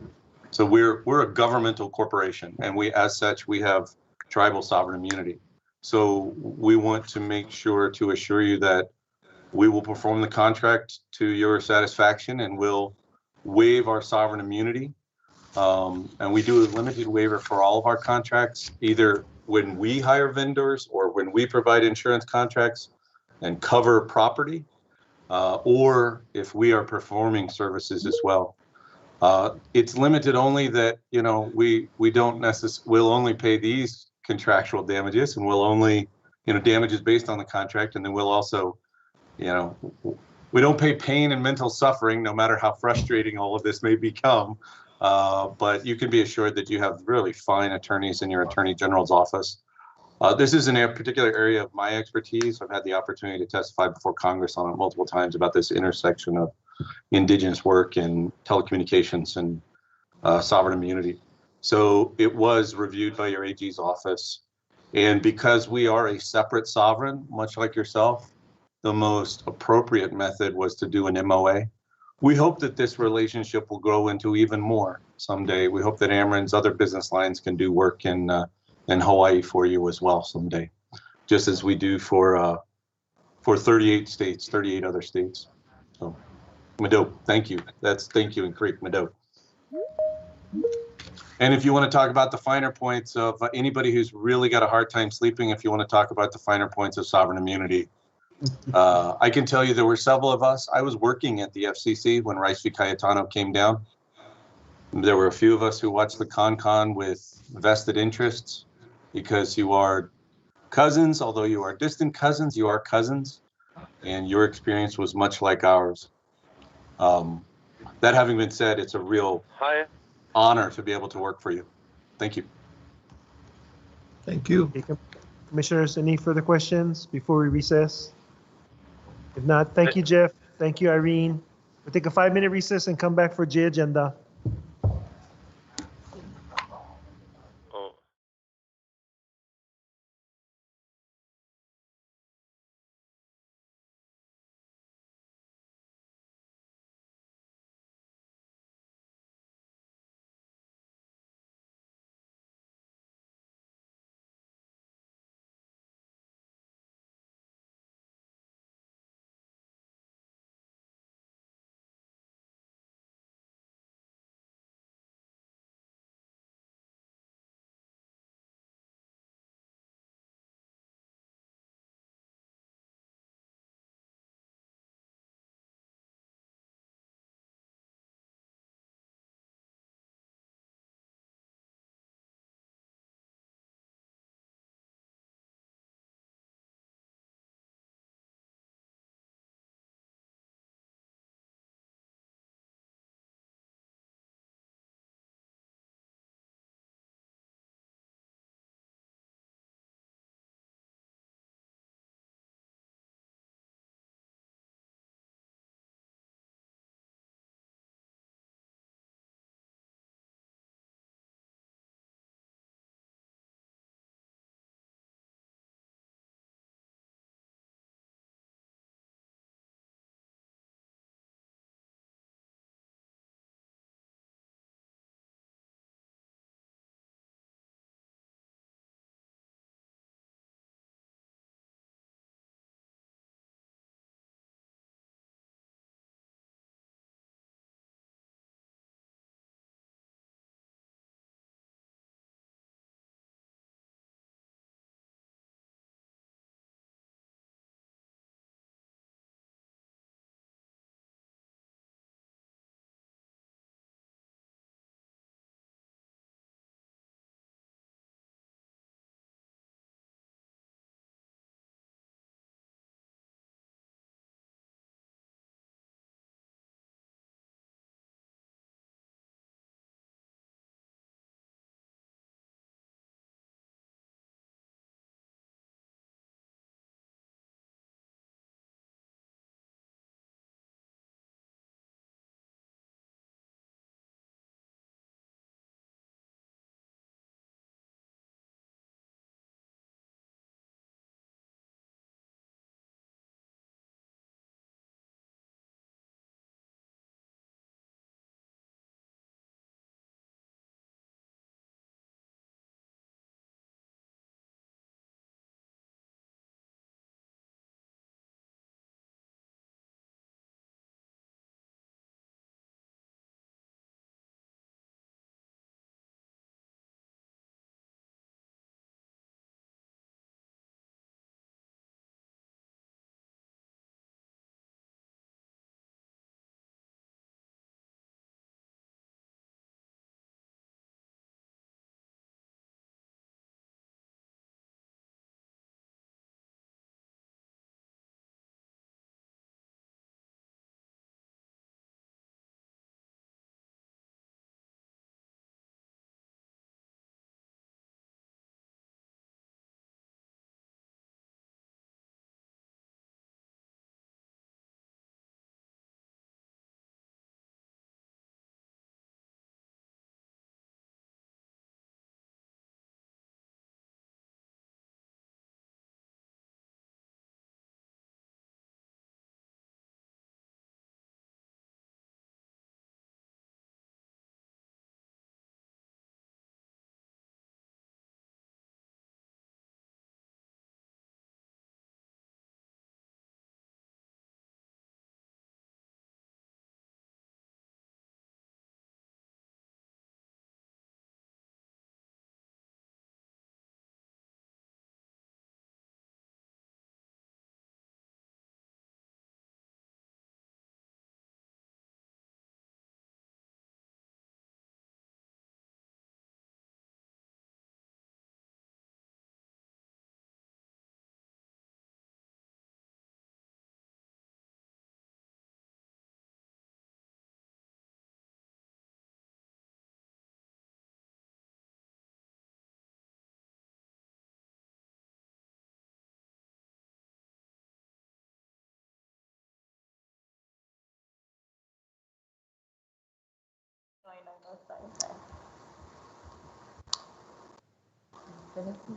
So we're a governmental corporation, and as such, we have tribal sovereign immunity. So we want to make sure to assure you that we will perform the contract to your satisfaction, and we'll waive our sovereign immunity. And we do a limited waiver for all of our contracts, either when we hire vendors or when we provide insurance contracts and cover property, or if we are performing services as well. It's limited only that, we don't necessarily, we'll only pay these contractual damages, and we'll only, damages based on the contract. And then we'll also, we don't pay pain and mental suffering, no matter how frustrating all of this may become. But you can be assured that you have really fine attorneys in your attorney general's office. This is in a particular area of my expertise. I've had the opportunity to testify before Congress on it multiple times about this intersection of indigenous work and telecommunications and sovereign immunity. So it was reviewed by your AG's office. And because we are a separate sovereign, much like yourself, the most appropriate method was to do an MOA. We hope that this relationship will grow into even more someday. We hope that Ameren's other business lines can do work in Hawaii for you as well someday, just as we do for 38 states, 38 other states. So, Mado, thank you. Thank you in Creek, Mado. And if you want to talk about the finer points of anybody who's really got a hard time sleeping, if you want to talk about the finer points of sovereign immunity, I can tell you there were several of us. I was working at the FCC when Rice v. Cayetano came down. There were a few of us who watched the con with vested interests, because you are cousins, although you are distant cousins, you are cousins, and your experience was much like ours. That having been said, it's a real honor to be able to work for you. Thank you. Thank you. Commissioners, any further questions before we recess? If not, thank you, Jeff. Thank you, Irene. We'll take a 5-minute recess and come back for J agenda.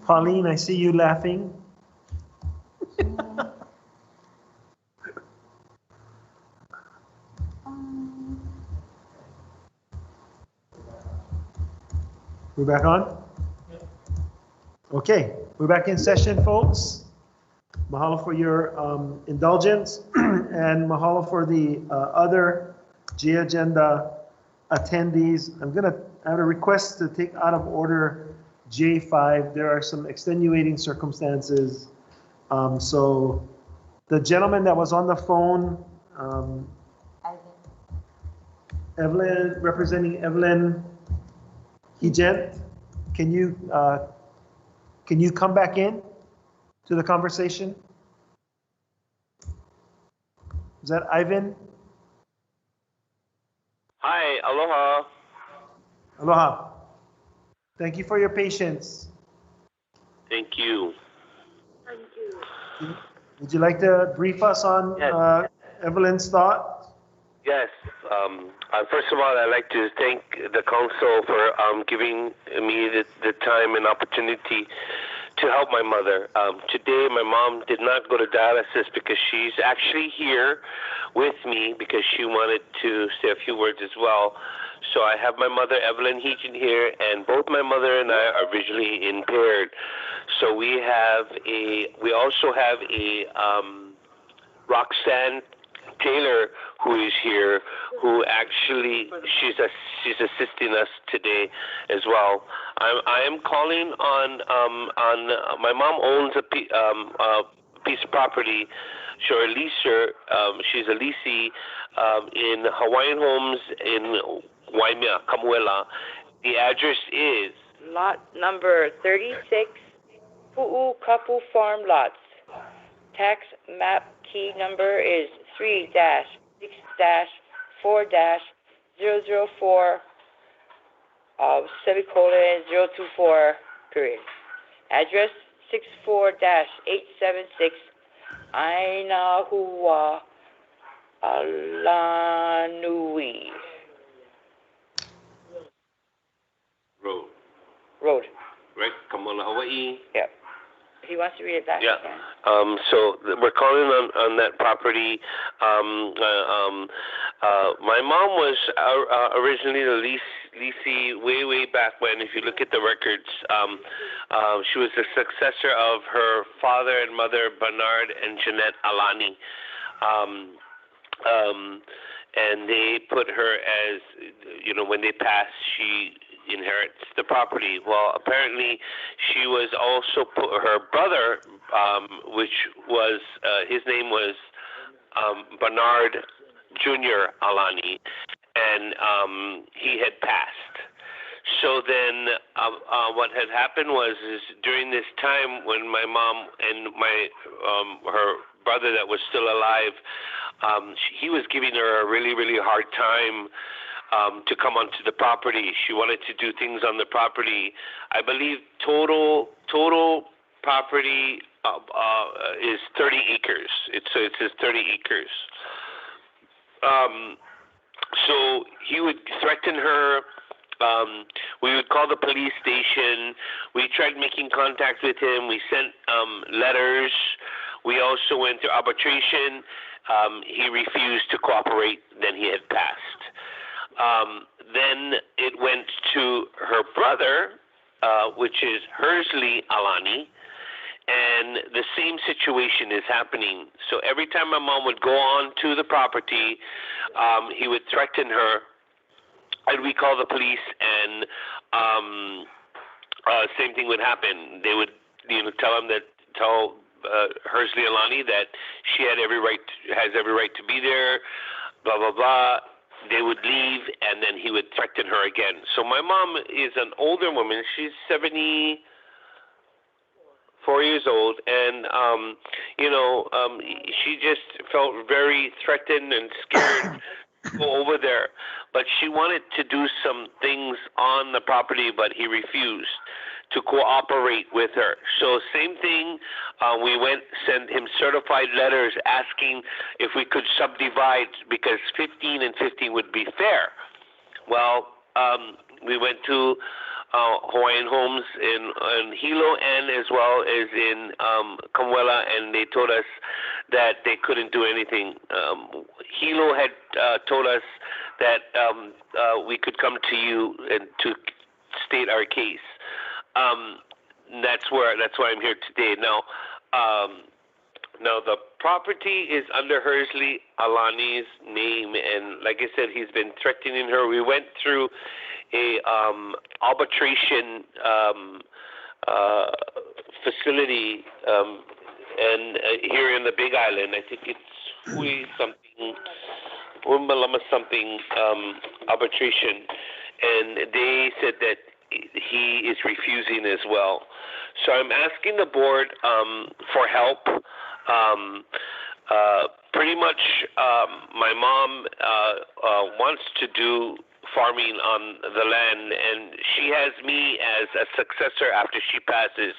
Pauline, I see you laughing. We're back on? Okay, we're back in session, folks. Mahalo for your indulgence and mahalo for the other G agenda attendees. I have a request to take out of order J5. There are some extenuating circumstances. So the gentleman that was on the phone, Evelyn, representing Evelyn Higent, can you come back in to the conversation? Is that Ivan? Hi, aloha. Aloha. Thank you for your patience. Thank you. Would you like to brief us on Evelyn's thoughts? Yes. First of all, I'd like to thank the council for giving me the time and opportunity to help my mother. Today, my mom did not go to dialysis because she's actually here with me because she wanted to say a few words as well. So I have my mother, Evelyn Heaton, here, and both my mother and I are visually impaired. So we also have a Roxanne Taylor who is here, who actually she's assisting us today as well. I am calling on my mom owns a piece of property. She's a leaser. She's a leasee in Hawaiian Homes in Waimea, Kamuela. The address is lot number 36, Pu'u Kapu Farm Lots. Tax map key number is 3-6-4-004, semicolon 024, period. Address 64-876 Ainahua Alanui Road. Right, Kamuela, Hawaii. Yep. If he wants to read it back, yeah. he can. So we're calling on that property. My mom was originally the leasee way back when. If you look at the records, she was the successor of her father and mother, Bernard and Jeanette Alani. And they put her as, when they passed, she inherits the property. Well, apparently she was also her brother, which was, his name was Bernard Jr. Alani, and he had passed. So then what had happened was during this time when my mom and her brother that was still alive, he was giving her a really hard time to come onto the property. She wanted to do things on the property. I believe total property is 30 acres. It says 30 acres. So he would threaten her. We would call the police station. We tried making contact with him. We sent letters. We also went to arbitration. He refused to cooperate. Then he had passed. Then it went to her brother, which is Hersley Alani, and the same situation is happening. So every time my mom would go on to the property, he would threaten her, and we call the police, and same thing would happen. They would, tell Hersley Alani that she had has every right to be there, blah blah blah. They would leave, and then he would threaten her again. So my mom is an older woman. She's 74 years old, and she just felt very threatened and scared to go over there. But she wanted to do some things on the property, but he refused to cooperate with her. So same thing, we sent him certified letters asking if we could subdivide because 15 and 15 would be fair. Well, we went to Hawaiian Homes in Hilo and as well as in Kamuela, and they told us that they couldn't do anything. Hilo had told us that we could come to you and to state our case. That's why I'm here today. Now the property is under Hersley Alani's name, and like I said, he's been threatening her. We went through a arbitration facility and here in the Big Island. I think it's something arbitration, and they said that he is refusing as well. So I'm asking the board for help. Pretty much my mom wants to do farming on the land, and she has me as a successor after she passes.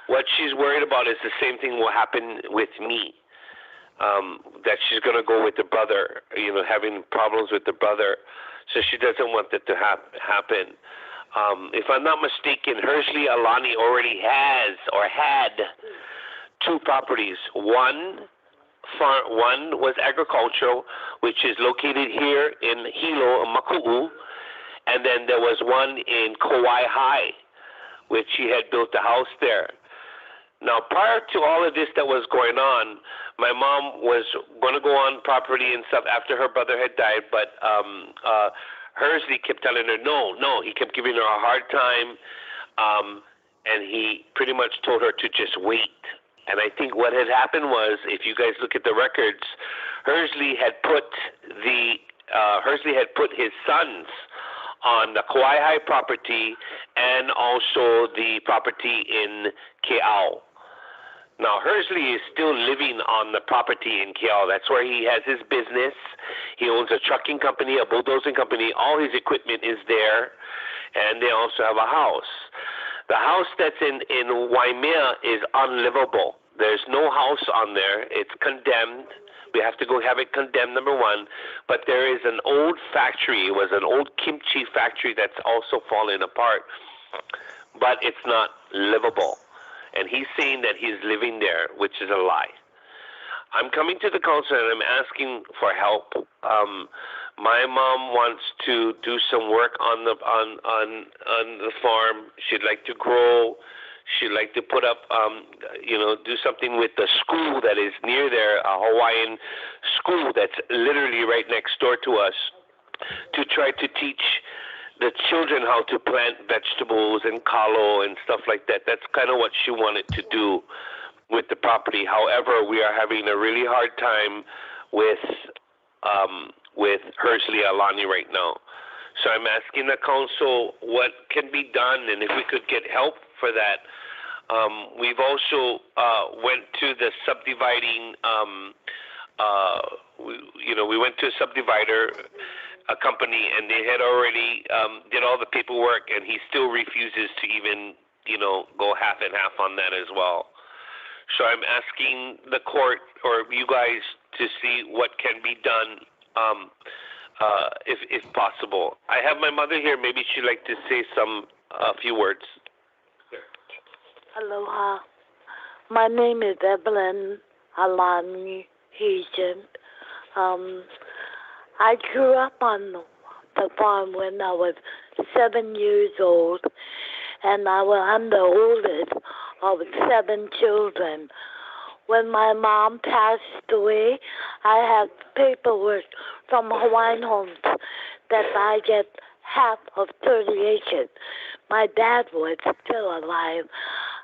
What she's worried about is the same thing will happen with me, that she's going to go with the brother, having problems with the brother. So she doesn't want that to happen. If I'm not mistaken, Hersley Alani already has or had 2 properties. One was agricultural, which is located here in Hilo, Maku'u, and then there was one in Kauai High, which he had built a house there. Now, prior to all of this that was going on, my mom was going to go on property and stuff after her brother had died, but Hersley kept telling her no. He kept giving her a hard time, and he pretty much told her to just wait. And I think what had happened was, if you guys look at the records, Hersley had put his sons on the Kauai High property and also the property in Ke'au. Now, Hersley is still living on the property in Ke'au. That's where he has his business. He owns a trucking company, a bulldozing company. All his equipment is there, and they also have a house. The house that's in Waimea is unlivable. There's no house on there. It's condemned. We have to go have it condemned, number one. But there is an old factory. It was an old kimchi factory that's also falling apart. But it's not livable. And he's saying that he's living there, which is a lie. I'm coming to the council and I'm asking for help. My mom wants to do some work on the farm. She'd like to grow. She'd like to put up, do something with the school that is near there, a Hawaiian school that's literally right next door to us, to try to teach the children how to plant vegetables and kalo and stuff like that. That's kind of what she wanted to do with the property. However, we are having a really hard time with Hersley Alani right now. So I'm asking the council what can be done and if we could get help for that. We've also went to the subdividing, we went to a subdivider, a company, and they had already did all the paperwork, and he still refuses to even, go half and half on that as well. So I'm asking the court or you guys to see what can be done, if possible. I have my mother here. Maybe she'd like to say a few words. Aloha. My name is Evelyn Alani Hejan. I grew up on the farm when I was 7 years old, and I'm the oldest of 7 children. When my mom passed away, I have paperwork from Hawaiian Homes that I get half of 30 acres. My dad was still alive.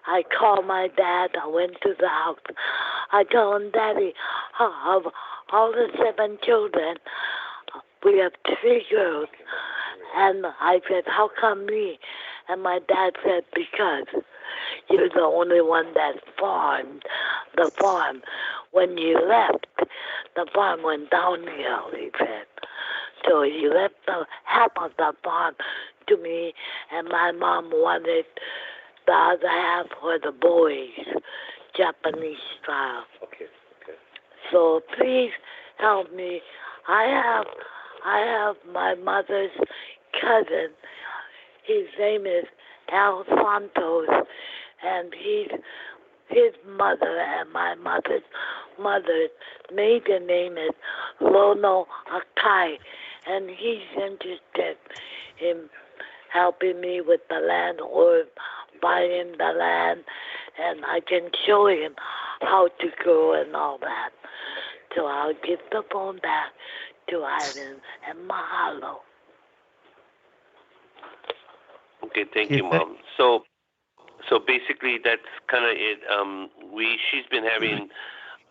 I called my dad. I went to the house. I told him, Daddy, of all the 7 children, we have 3 girls. And I said, how come me? And my dad said, because you're the only one that farmed the farm. When you left, the farm went downhill, he said. So he left half of the farm to me, and my mom wanted the other half for the boys, Japanese style. Okay. So please help me. I have my mother's cousin. His name is Al Santos, and his mother and my mother's maiden name is Lono Akai, and he's interested in helping me with the land or buying the land, and I can show him how to grow and all that. So I'll give the phone back to Ivan, and mahalo. Okay, thank you, Mom. So basically that's kind of it. She's been having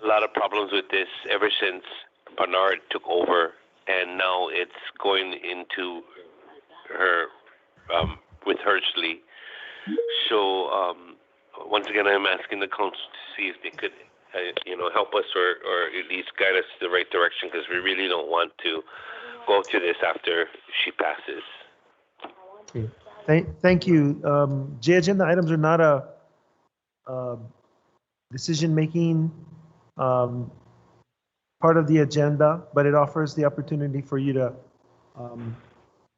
a lot of problems with this ever since Bernard took over, and now it's going into her with Hersley. So once again, I'm asking the council to see if they could, help us or at least guide us to the right direction, because we really don't want to go through this after she passes. Okay. Thank you. J agenda items are not a decision-making part of the agenda, but it offers the opportunity for you to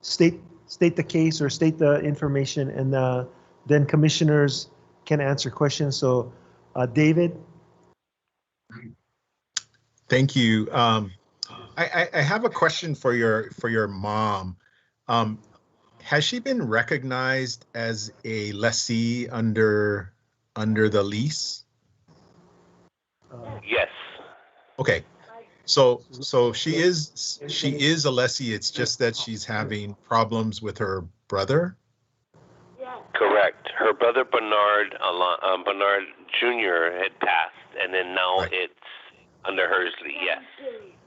state the case or state the information, and then commissioners can answer questions. So, David. Thank you. I have a question for your mom. Has she been recognized as a lessee under the lease? Yes. Okay. So she is a lessee. It's just that she's having problems with her brother. Correct. Her brother Bernard Jr. had passed, and then now it's under Hersley. Yes.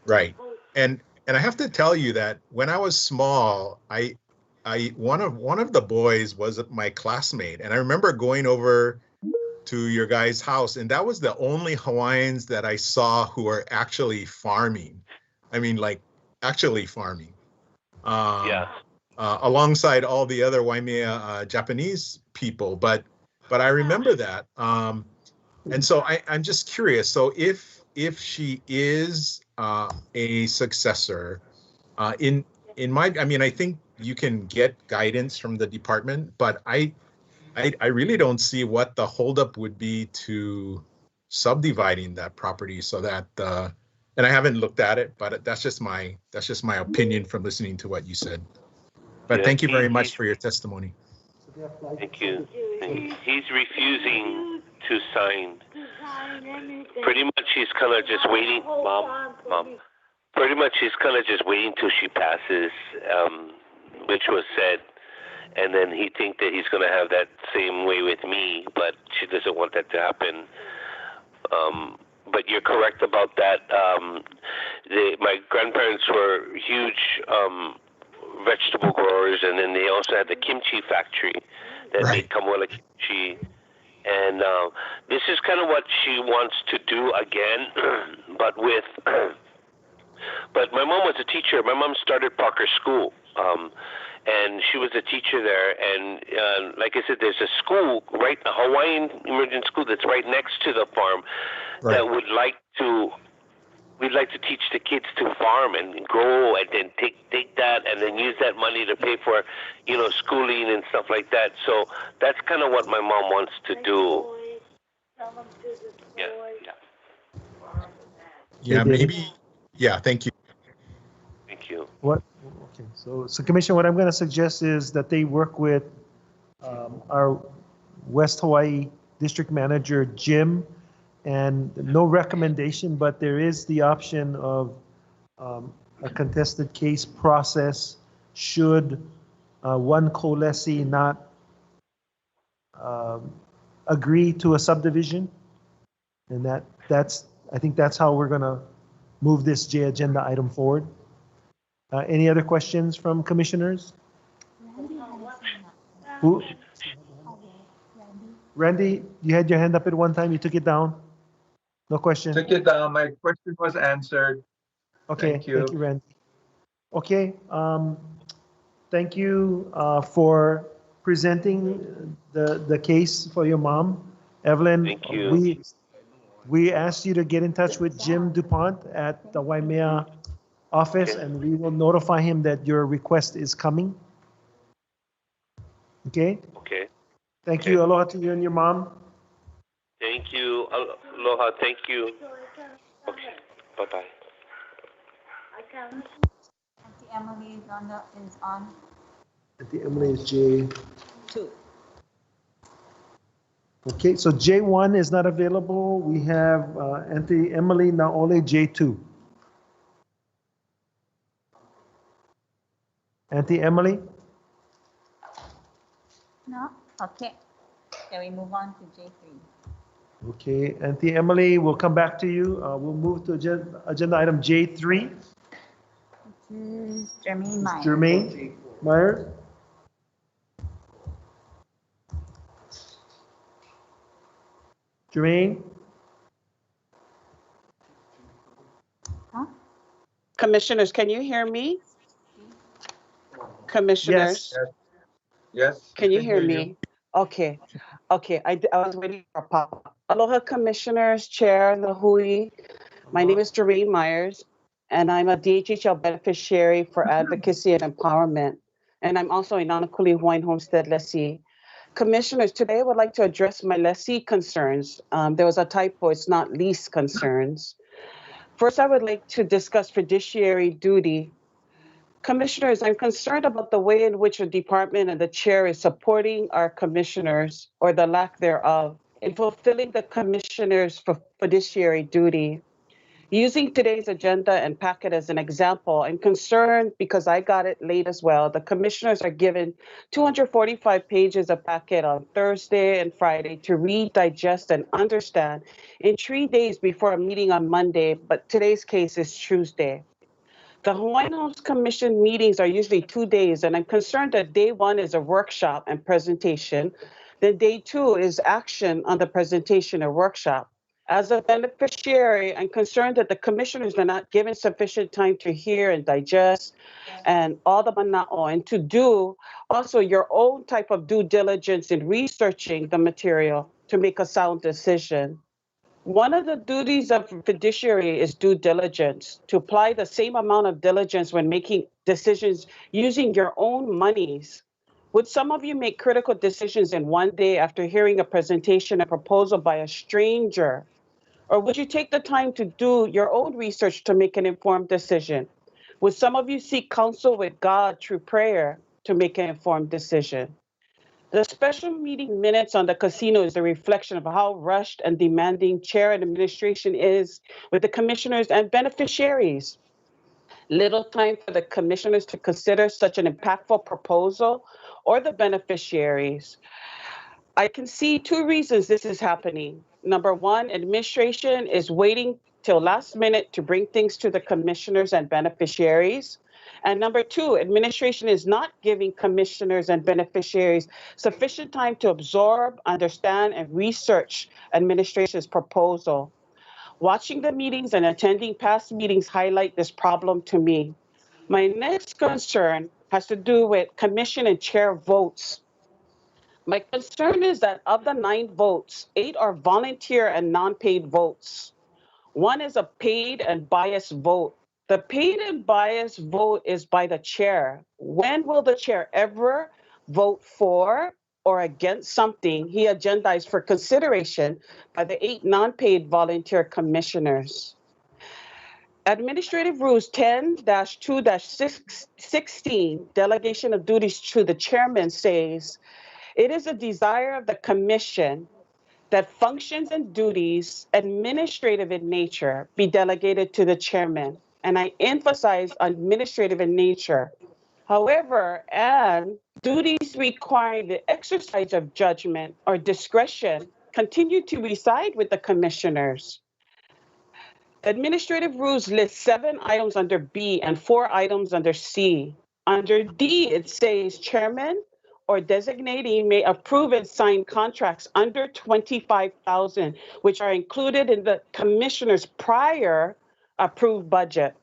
Right. And I have to tell you that when I was small, one of the boys was my classmate, and I remember going over to your guys' house, and that was the only Hawaiians that I saw who were actually farming. I mean, like actually farming. Alongside all the other Waimea Japanese people, but I remember that. And so I'm just curious. So if she is a successor, I think you can get guidance from the department, but I really don't see what the holdup would be to subdividing that property so that and I haven't looked at it, but that's just my opinion from listening to what you said. But thank you very much for your testimony. Thank you. He's refusing to sign. Pretty much he's kind of just waiting, Mom. Pretty much he's kind of just waiting till she passes, which was said. And then he thinks that he's going to have that same way with me, but she doesn't want that to happen. But you're correct about that. My grandparents were huge vegetable growers, and then they also had the kimchi factory that made Kamola kimchi. And this is kind of what she wants to do again, but with. But my mom was a teacher. My mom started Parker School. And she was a teacher there, and like I said, there's a school, a Hawaiian immersion school that's right next to the farm that we'd like to teach the kids to farm and grow, and then take that and then use that money to pay for, schooling and stuff like that. So that's kind of what my mom wants to do. Yeah, maybe. Yeah, thank you. Thank you. Okay, so Commissioner, what I'm going to suggest is that they work with our West Hawaii District Manager, Jim, and no recommendation, but there is the option of a contested case process should one co-lessee not agree to a subdivision. And I think that's how we're going to move this J agenda item forward. Any other questions from commissioners? Who? Randy, you had your hand up at one time. You took it down. No question. Took it down. My question was answered. Okay. Thank you, Randy. Okay. Thank you for presenting the case for your mom, Evelyn. Thank you. We asked you to get in touch with Jim DuPont at the Waimea office, and we will notify him that your request is coming. Okay? Okay. Thank you. Aloha to you and your mom. Thank you. Aloha. Thank you. Okay. Bye-bye. Auntie Emily is on. Auntie Emily is J2. Okay, so J1 is not available. We have Auntie Emily Naole, J2. Auntie Emily? No? Okay. Can we move on to J3? Okay, Auntie Emily, we'll come back to you. We'll move to agenda item J3. This is Jermaine Myers. Jermaine Myers? Jermaine? Huh? Commissioners, can you hear me? Commissioners? Yes. Can you hear me? Okay. Okay. I was waiting for pop. Aloha, Commissioners, Chair, the Hui. My name is Doreen Myers, and I'm a DHHL beneficiary for advocacy and empowerment. And I'm also a Nanakuli Hawaiian Homestead lessee. Commissioners, today I would like to address my lessee concerns. There was a typo, it's not lease concerns. First, I would like to discuss fiduciary duty. Commissioners, I'm concerned about the way in which the department and the chair is supporting our commissioners, or the lack thereof, in fulfilling the commissioners' fiduciary duty. Using today's agenda and packet as an example, I'm concerned because I got it late as well. The commissioners are given 245 pages of packet on Thursday and Friday to read, digest, and understand in 3 days before a meeting on Monday, but today's case is Tuesday. The Hawaiian Homes Commission meetings are usually 2 days, and I'm concerned that day one is a workshop and presentation. Then day two is action on the presentation or workshop. As a beneficiary, I'm concerned that the commissioners are not given sufficient time to hear and digest and all the mana'o, and to do also your own type of due diligence in researching the material to make a sound decision. One of the duties of fiduciary is due diligence, to apply the same amount of diligence when making decisions using your own monies. Would some of you make critical decisions in one day after hearing a presentation, a proposal by a stranger? Or would you take the time to do your own research to make an informed decision? Would some of you seek counsel with God through prayer to make an informed decision? The special meeting minutes on the casino is a reflection of how rushed and demanding chair and administration is with the commissioners and beneficiaries. Little time for the commissioners to consider such an impactful proposal or the beneficiaries. I can see two reasons this is happening. Number one, administration is waiting till last minute to bring things to the commissioners and beneficiaries. And number two, administration is not giving commissioners and beneficiaries sufficient time to absorb, understand, and research administration's proposal. Watching the meetings and attending past meetings highlight this problem to me. My next concern has to do with commission and chair votes. My concern is that of the 9 votes, 8 are volunteer and non-paid votes. 1 is a paid and biased vote. The paid and biased vote is by the chair. When will the chair ever vote for or against something he agendized for consideration by the 8 non-paid volunteer commissioners? Administrative Rules 10-2-16, Delegation of Duties to the Chairman, says, it is a desire of the commission that functions and duties administrative in nature be delegated to the chairman. And I emphasize administrative in nature. However, and duties requiring the exercise of judgment or discretion continue to reside with the commissioners. Administrative rules list 7 items under B and 4 items under C. Under D, it says chairman or designatee may approve and sign contracts under $25,000, which are included in the commissioner's prior approved budget.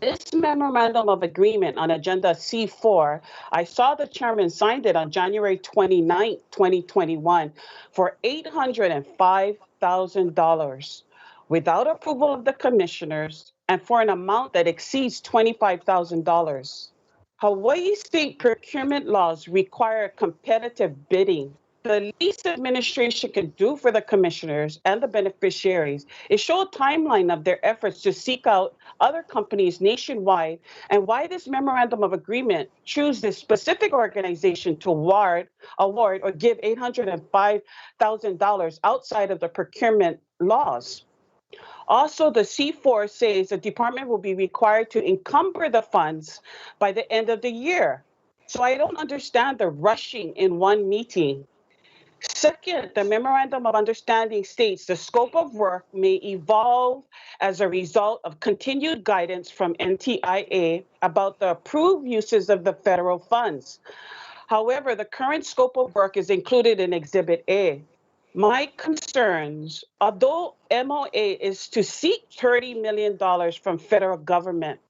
This memorandum of agreement on agenda C4, I saw the chairman signed it on January 29, 2021 for $805,000 without approval of the commissioners and for an amount that exceeds $25,000. Hawaii state procurement laws require competitive bidding. The least administration can do for the commissioners and the beneficiaries is show a timeline of their efforts to seek out other companies nationwide and why this memorandum of agreement choose this specific organization to award or give $805,000 outside of the procurement laws. Also, the C4 says the department will be required to encumber the funds by the end of the year. So I don't understand the rushing in one meeting. Second, the Memorandum of Understanding states the scope of work may evolve as a result of continued guidance from NTIA about the approved uses of the federal funds. However, the current scope of work is included in Exhibit A. My concerns, although MOA is to seek $30 million from federal government,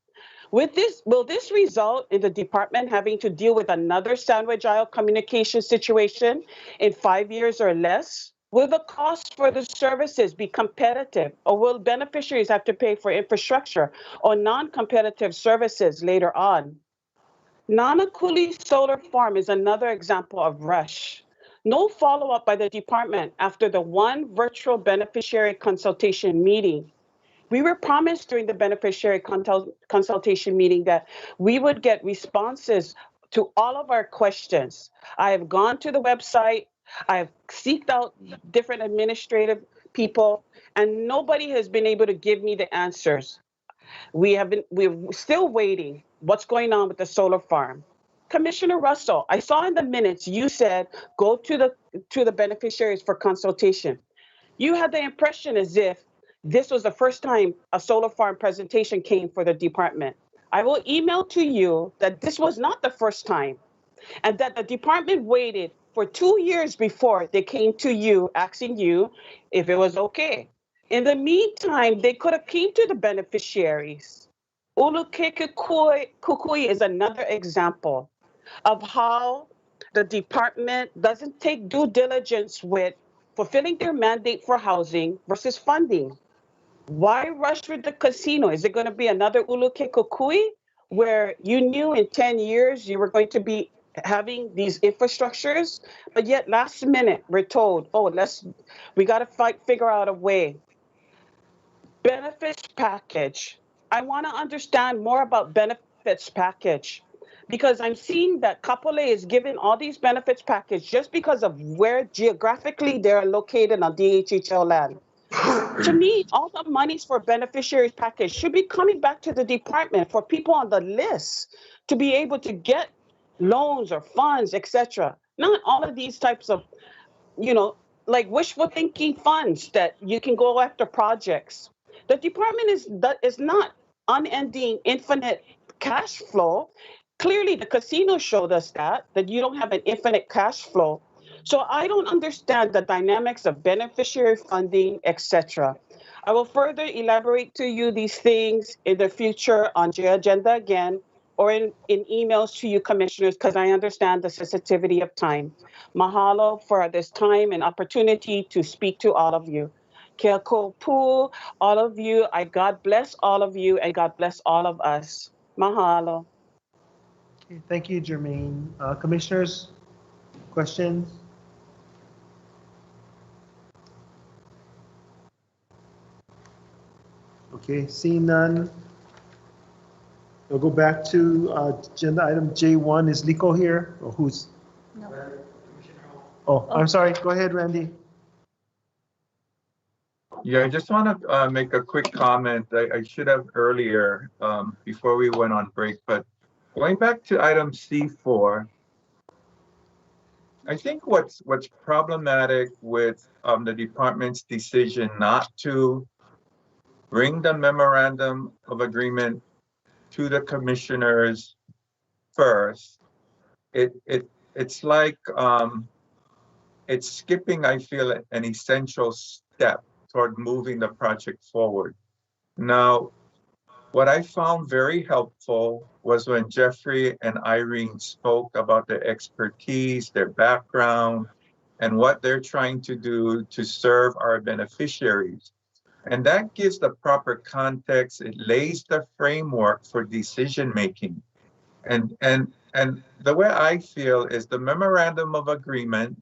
will this result in the department having to deal with another Sandwich Isle communication situation in 5 years or less? Will the cost for the services be competitive, or will beneficiaries have to pay for infrastructure or non-competitive services later on? Nanakuli Solar Farm is another example of rush. No follow-up by the department after the one virtual beneficiary consultation meeting. We were promised during the beneficiary consultation meeting that we would get responses to all of our questions. I have gone to the website, I have seeked out different administrative people, and nobody has been able to give me the answers. We're still waiting. What's going on with the solar farm? Commissioner Russell, I saw in the minutes you said go to the beneficiaries for consultation. You had the impression as if this was the first time a solar farm presentation came for the department. I will email to you that this was not the first time, and that the department waited for 2 years before they came to you asking you if it was okay. In the meantime, they could have came to the beneficiaries. Kukui is another example of how the department doesn't take due diligence with fulfilling their mandate for housing versus funding. Why rush with the casino? Is it going to be another Uluke Kukui where you knew in 10 years you were going to be having these infrastructures, but yet last minute we're told, oh, we got to figure out a way. Benefits package. I want to understand more about benefits package, because I'm seeing that Kapolei is given all these benefits package just because of where geographically they're located on DHHL land. To me, all the monies for beneficiaries package should be coming back to the department for people on the list to be able to get loans or funds, etc. Not all of these types of, like wishful thinking funds that you can go after projects. The department is not unending, infinite cash flow. Clearly, the casino showed us that you don't have an infinite cash flow. So I don't understand the dynamics of beneficiary funding, etc. I will further elaborate to you these things in the future on J Agenda again, or in emails to you commissioners, because I understand the sensitivity of time. Mahalo for this time and opportunity to speak to all of you. Keako Pu, all of you, God bless all of you and God bless all of us. Mahalo. Okay, thank you, Jermaine. Commissioners, questions? Okay, seeing none. We'll go back to agenda item J1. Is Liko here? Or who's? No. Oh, I'm sorry. Go ahead, Randy. Yeah, I just want to make a quick comment. I should have earlier before we went on break, but going back to item C4, I think what's problematic with the department's decision not to bring the memorandum of agreement to the commissioners first, it's like it's skipping, I feel, an essential step toward moving the project forward. Now, what I found very helpful was when Jeffrey and Irene spoke about their expertise, their background, and what they're trying to do to serve our beneficiaries. And that gives the proper context. It lays the framework for decision making. And the way I feel is the memorandum of agreement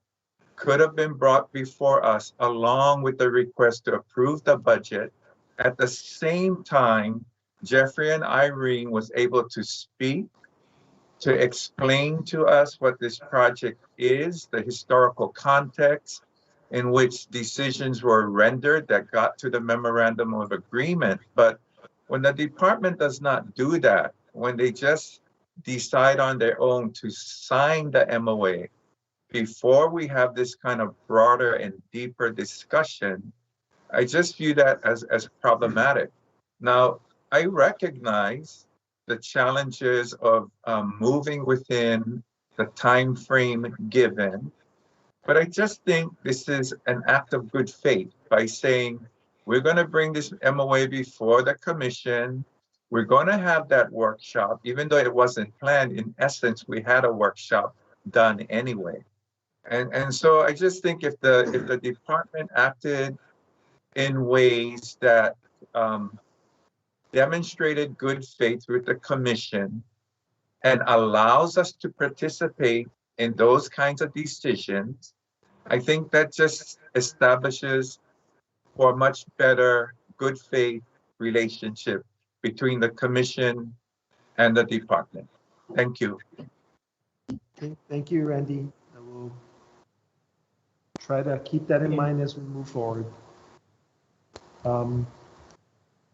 could have been brought before us along with the request to approve the budget. At the same time, Jeffrey and Irene was able to speak, to explain to us what this project is, the historical context in which decisions were rendered that got to the memorandum of agreement. But when the department does not do that, when they just decide on their own to sign the MOA before we have this kind of broader and deeper discussion, I just view that as problematic. Now, I recognize the challenges of moving within the time frame given, but I just think this is an act of good faith by saying, we're going to bring this MOA before the commission. We're going to have that workshop, even though it wasn't planned. In essence, we had a workshop done anyway. And so I just think if the department acted in ways that demonstrated good faith with the commission and allows us to participate in those kinds of decisions, I think that just establishes for a much better good faith relationship between the commission and the department. Thank you. Okay, thank you, Randy. I will try to keep that in mind as we move forward.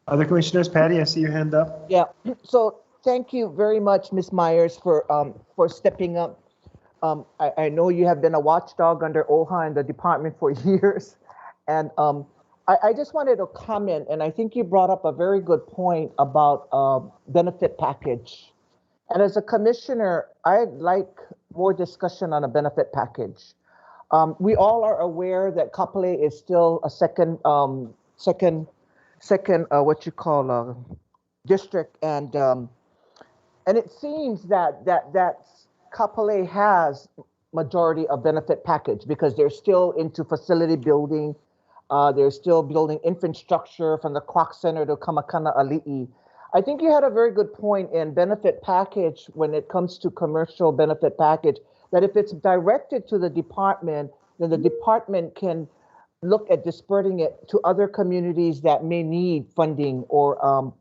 Other commissioners, Patty, I see your hand up. Yeah, so thank you very much, Ms. Myers, for stepping up. I know you have been a watchdog under OHA and the department for years. And I just wanted to comment, and I think you brought up a very good point about benefit package. And as a commissioner, I'd like more discussion on a benefit package. We all are aware that Kapolei is still a second what you call district, and it seems that Kapolei has majority of benefit package because they're still into facility building. They're still building infrastructure from the Kroc Center to Kamakana Ali'i. I think you had a very good point in benefit package when it comes to commercial benefit package, that if it's directed to the department, then the department can look at dispersing it to other communities that may need funding or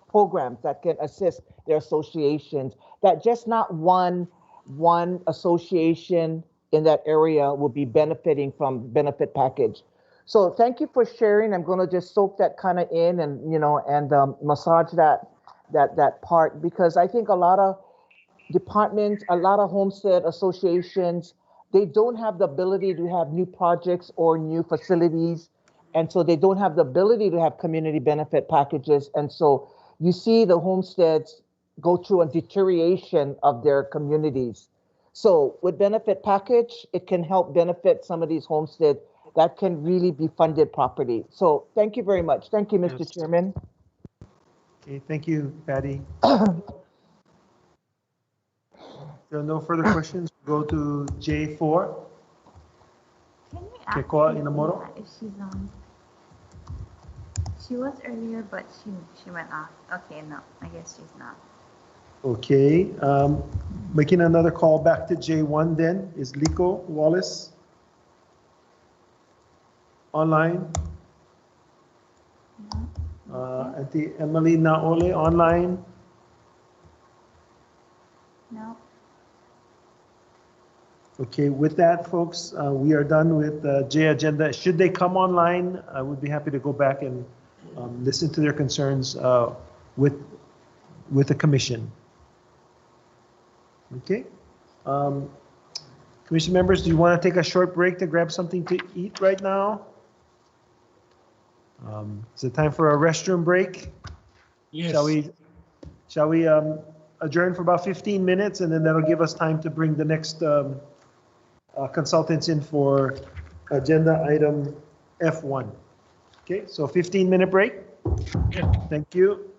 programs that can assist their associations, that just not one association in that area will be benefiting from benefit package. So thank you for sharing. I'm going to just soak that kind of in and, massage that part, because I think a lot of departments, a lot of homestead associations, they don't have the ability to have new projects or new facilities. And so they don't have the ability to have community benefit packages. And so you see the homesteads go through a deterioration of their communities. So with benefit package, it can help benefit some of these homesteads that can really be funded properly. So thank you very much. Thank you, Mr. Chairman. Okay, thank you, Patty. There are no further questions. We'll go to J4. Can we ask Kekoa Inamoto? if she's on? She was earlier, but she went off. Okay, no, I guess she's not. Okay, making another call back to J1 then is Liko Wallace online. Auntie Emily Naole online. No. Okay, with that, folks, we are done with J agenda. Should they come online, I would be happy to go back and listen to their concerns with the commission. Okay. Commission members, do you want to take a short break to grab something to eat right now? Is it time for a restroom break? Yes. Shall we adjourn for about 15 minutes, and then that'll give us time to bring the next consultants in for agenda item F1. Okay, so 15-minute break. Yeah. Thank you.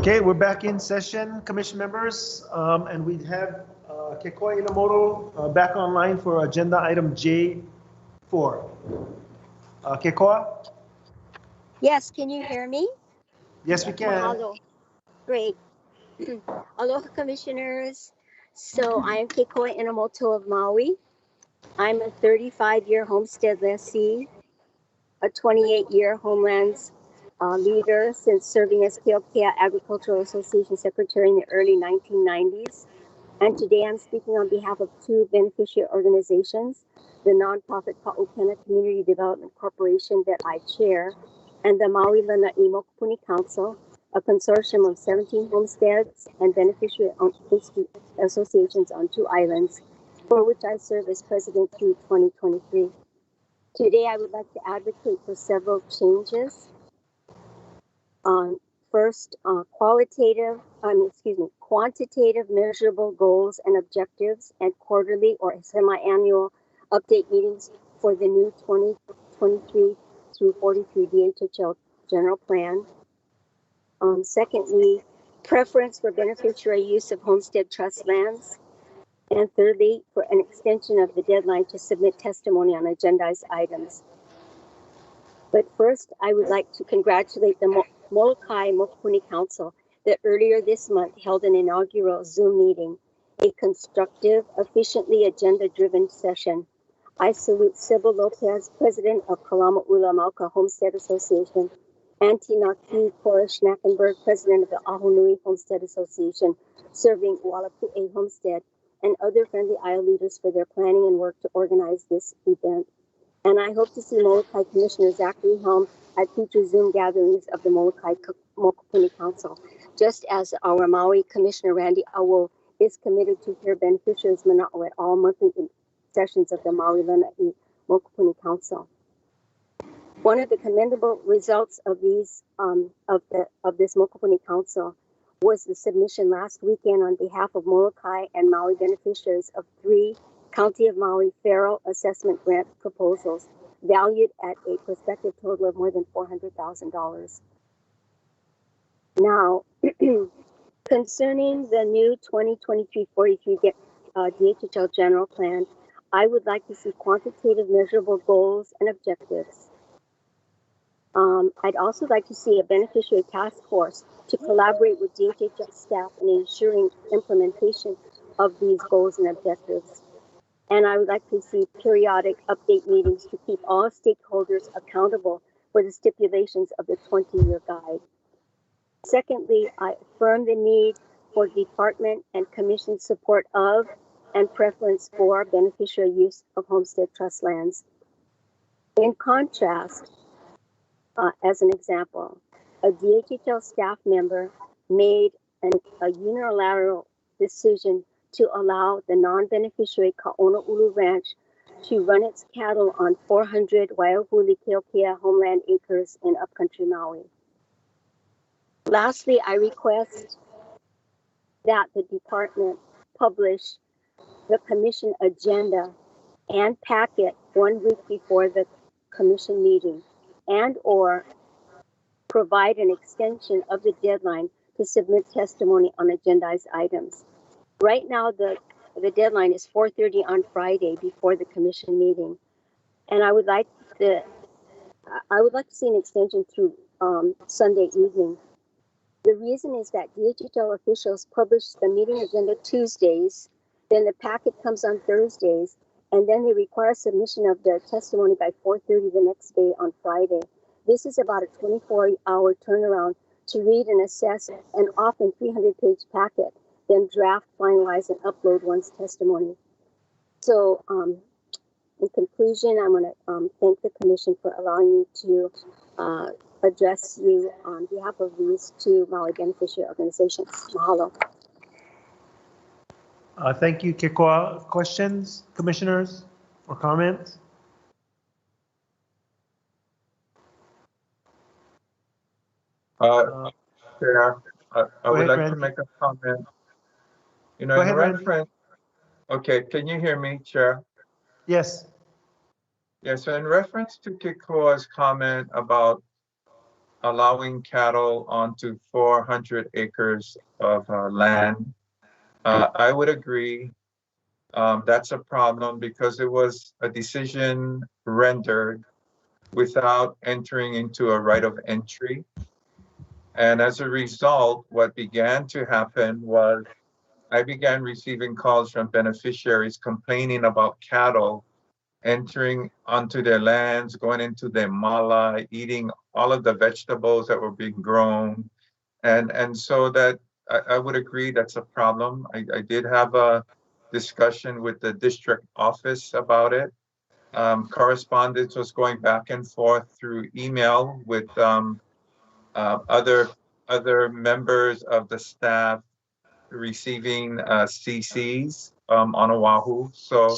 Okay, we're back in session, commission members, and we have Kekoa Inamoto back online for agenda item J4. Kekoa? Yes, can you hear me? Yes, we can. Mahalo. Great. Aloha, commissioners. So I am Keikoa Inamoto of Maui. I'm a 35-year homestead lessee, a 28-year homelands leader since serving as Keokea Agricultural Association Secretary in the early 1990s. And today I'm speaking on behalf of two beneficiary organizations, the nonprofit Ka'upena Community Development Corporation that I chair, and the Maui Lanai Mokupuni Council, a consortium of 17 homesteads and beneficiary associations on 2 islands, for which I serve as president through 2023. Today, I would like to advocate for several changes. First, quantitative measurable goals and objectives, and quarterly or semi-annual update meetings for the new 2023 through 43 DHHL general plan. Secondly, preference for beneficiary use of homestead trust lands. And thirdly, for an extension of the deadline to submit testimony on agendized items. But first, I would like to congratulate the Molokai Mokupuni Council that earlier this month held an inaugural Zoom meeting, a constructive, efficiently agenda-driven session. I salute Sybil Lopez, president of Kalamaʻula Mauka Homestead Association, Auntie Naki Cora Schnackenberg, president of the Ahonui Homestead Association, serving Walapu'e Homestead, and other Friendly Isle leaders for their planning and work to organize this event. And I hope to see Molokai Commissioner Zachary Helm at future Zoom gatherings of the Molokai Mokupuni Council, just as our Maui Commissioner Randy Awo is committed to hear beneficiaries mana'o at all monthly sessions of the Maui Lanai Mokupuni Council. One of the commendable results of these of this Mokupuni Council was the submission last weekend on behalf of Molokai and Maui beneficiaries of 3 County of Maui federal assessment grant proposals valued at a prospective total of more than $400,000. Now, concerning the new 2023-43 DHHL general plan, I would like to see quantitative measurable goals and objectives. I'd also like to see a beneficiary task force to collaborate with DHHS staff in ensuring implementation of these goals and objectives. And I would like to see periodic update meetings to keep all stakeholders accountable for the stipulations of the 20-year guide. Secondly, I affirm the need for department and commission support of and preference for beneficiary use of homestead trust lands. In contrast, as an example, a DHHL staff member made a unilateral decision to allow the non-beneficiary Ka'onaulu Ranch to run its cattle on 400 Waiahuli Keokea homeland acres in upcountry Maui. Lastly, I request that the department publish the commission agenda and packet 1 week before the commission meeting, and or provide an extension of the deadline to submit testimony on agendized items. Right now, the deadline is 4:30 on Friday before the commission meeting, and I would like to see an extension through Sunday evening. The reason is that DHHL officials publish the meeting agenda Tuesdays, then the packet comes on Thursdays, and then they require submission of the testimony by 4:30 the next day on Friday. This is about a 24-hour turnaround to read and assess an often 300-page packet, then draft, finalize, and upload one's testimony. So in conclusion, I want to thank the commission for allowing me to address you on behalf of these 2 Maui beneficiary organizations. Mahalo. Thank you, Kekoa. Questions, commissioners, or comments? Chair, I would like Randy. to make a comment. You know, Go in ahead, Randy. reference, okay, can you hear me, Chair? Yes. Yeah, so in reference to Kikoa's comment about allowing cattle onto 400 acres of land. I would agree. That's a problem because it was a decision rendered without entering into a right of entry. And as a result, what began to happen was I began receiving calls from beneficiaries complaining about cattle entering onto their lands, going into their mala, eating all of the vegetables that were being grown. And so that I would agree that's a problem. I did have a discussion with the district office about it. Correspondence was going back and forth through email with other members of the staff receiving CCs on Oahu. So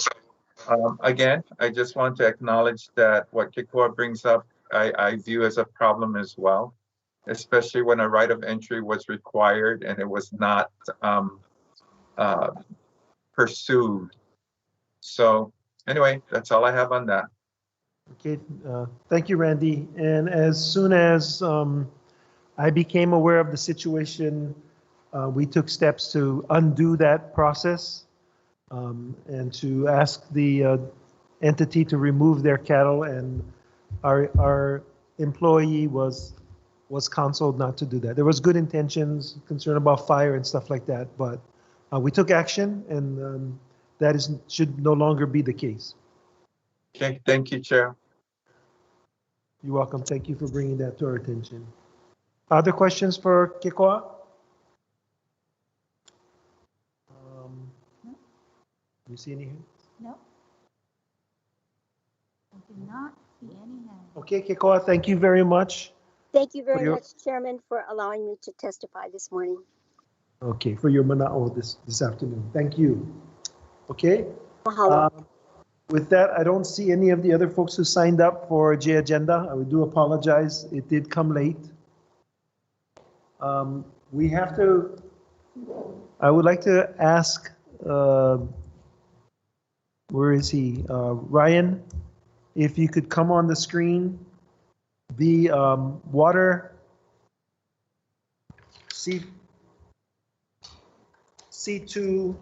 again, I just want to acknowledge that what Kikoa brings up, I view as a problem as well, especially when a right of entry was required and it was not pursued. So anyway, that's all I have on that. Okay, thank you, Randy. And as soon as I became aware of the situation, we took steps to undo that process and to ask the entity to remove their cattle, and our employee was counseled not to do that. There was good intentions, concern about fire and stuff like that, but we took action, and that should no longer be the case. Okay, thank you, Chair. You're welcome. Thank you for bringing that to our attention. Other questions for Kikoa? You see any hands? No. I do not see any hands. Okay, Kikoa, thank you very much. Thank you very much, Chairman, for allowing me to testify this morning. Okay, for your mana'o this afternoon. Thank you. Okay. Mahalo. With that, I don't see any of the other folks who signed up for J Agenda. I do apologize. It did come late. We have to, I would like to ask, where is he? Ryan, if you could come on the screen, the water C2,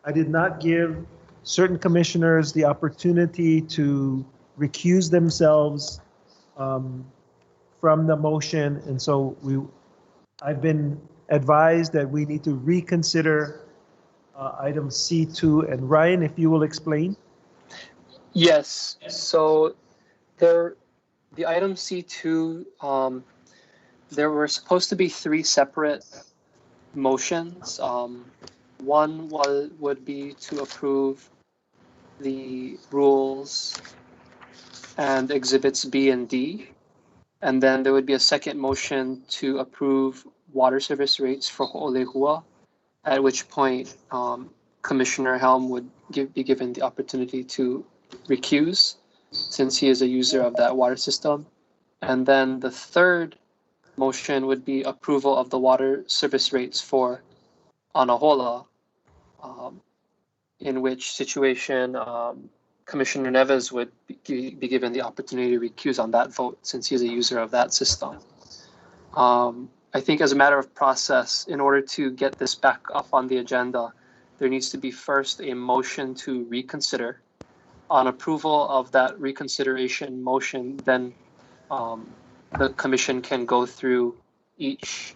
I did not give certain commissioners the opportunity to recuse themselves from the motion, and so I've been advised that we need to reconsider item C2. And Ryan, if you will explain. Yes, so the item C2, there were supposed to be 3 separate motions. One would be to approve the rules and exhibits B and D. And then there would be a second motion to approve water service rates for Ho'olehua, at which point Commissioner Helm would be given the opportunity to recuse since he is a user of that water system. And then the third motion would be approval of the water service rates for Anahola, in which situation Commissioner Neves would be given the opportunity to recuse on that vote since he's a user of that system. I think as a matter of process, in order to get this back up on the agenda, there needs to be first a motion to reconsider. On approval of that reconsideration motion, then the commission can go through each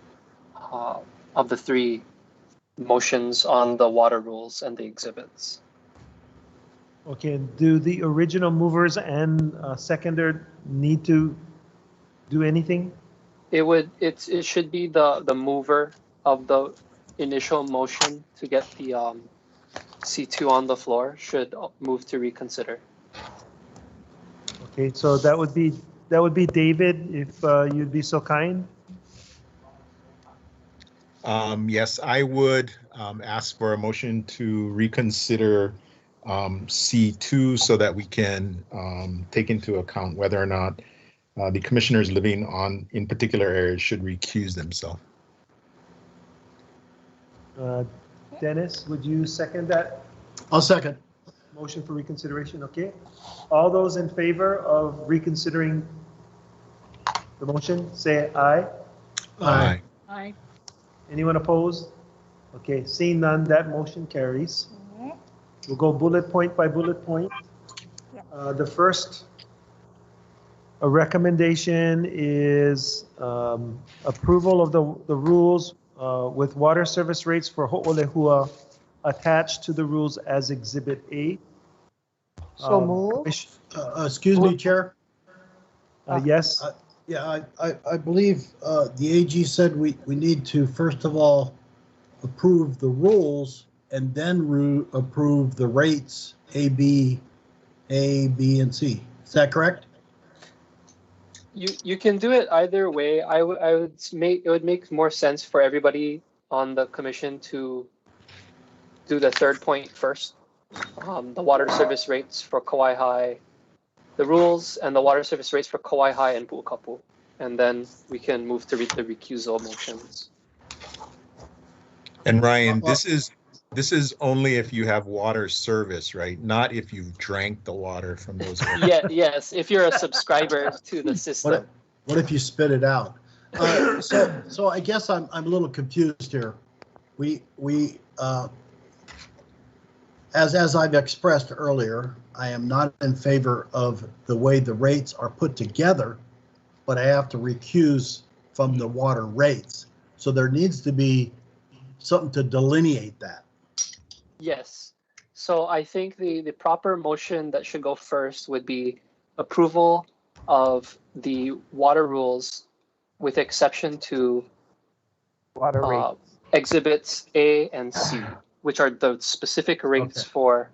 of the 3 motions on the water rules and the exhibits. Okay, do the original movers and seconder need to do anything? It should be the mover of the initial motion to get the C2 on the floor should move to reconsider. Okay, so that would be David, if you'd be so kind. Yes, I would ask for a motion to reconsider C2 so that we can take into account whether or not the commissioners living in particular areas should recuse themselves. Dennis, would you second that? I'll second. Motion for reconsideration, okay. All those in favor of reconsidering the motion, say aye. Aye. Aye. Anyone opposed? Okay, seeing none, that motion carries. We'll go bullet point by bullet point. The first recommendation is approval of the rules with water service rates for Ho'olehua attached to the rules as Exhibit A. So move. Excuse me, Chair. Yes. Yeah, I believe the AG said we need to first of all approve the rules and then approve the rates A, B, and C. Is that correct? You can do it either way. I would make it would make more sense for everybody on the commission to do the third point first. The water service rates for Kauai High, the rules and the water service rates for Kauai High and Pu'ukapu, and then we can move to read the recusal motions. And Ryan, this is only if you have water service, right? Not if you've drank the water from those. Yes, if you're a subscriber to the system. What if you spit it out? So I guess I'm a little confused here. We as I've expressed earlier, I am not in favor of the way the rates are put together, but I have to recuse from the water rates. So there needs to be something to delineate that. Yes. So I think the proper motion that should go first would be approval of the water rules with exception to water rates. Exhibits A and C, which are the specific rates for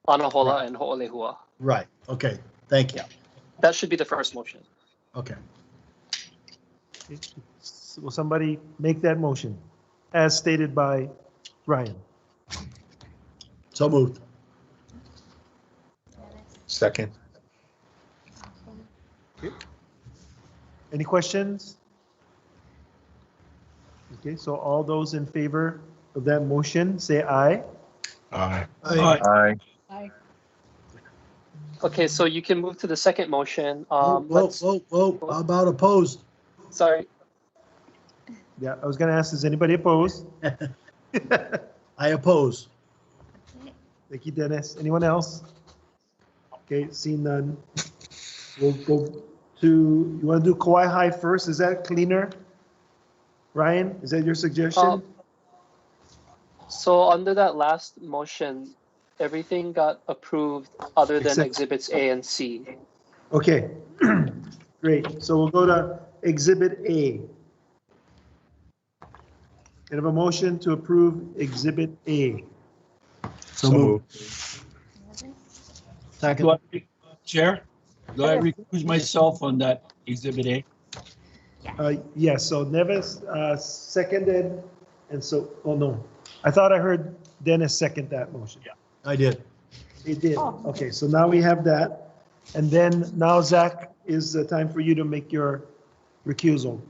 Anahola and Ho'olehua. Right. Okay. Thank you. That should be the first motion. Okay. Will somebody make that motion as stated by Ryan? So moved. Second. Okay. Any questions? Okay, so all those in favor of that motion, say aye. Aye. Aye. Aye. Okay, so you can move to the second motion. Whoa. How about opposed? Sorry. Yeah, I was going to ask, is anybody opposed? I oppose. Thank you, Dennis. Anyone else? Okay, seeing none. We'll go to, you want to do Kauai High first? Is that cleaner? Ryan, is that your suggestion? So under that last motion, everything got approved other than Except- exhibits A and C. Okay, great. So we'll go to Exhibit A. Can I have a motion to approve Exhibit A? So moved. Second. Chair, do I recuse myself on that Exhibit A? Yes, so Nevis seconded, and so, oh no. I thought I heard Dennis second that motion. Yeah. I did. He did. Okay, so now we have that. And then now, Zach, is the time for you to make your recusal.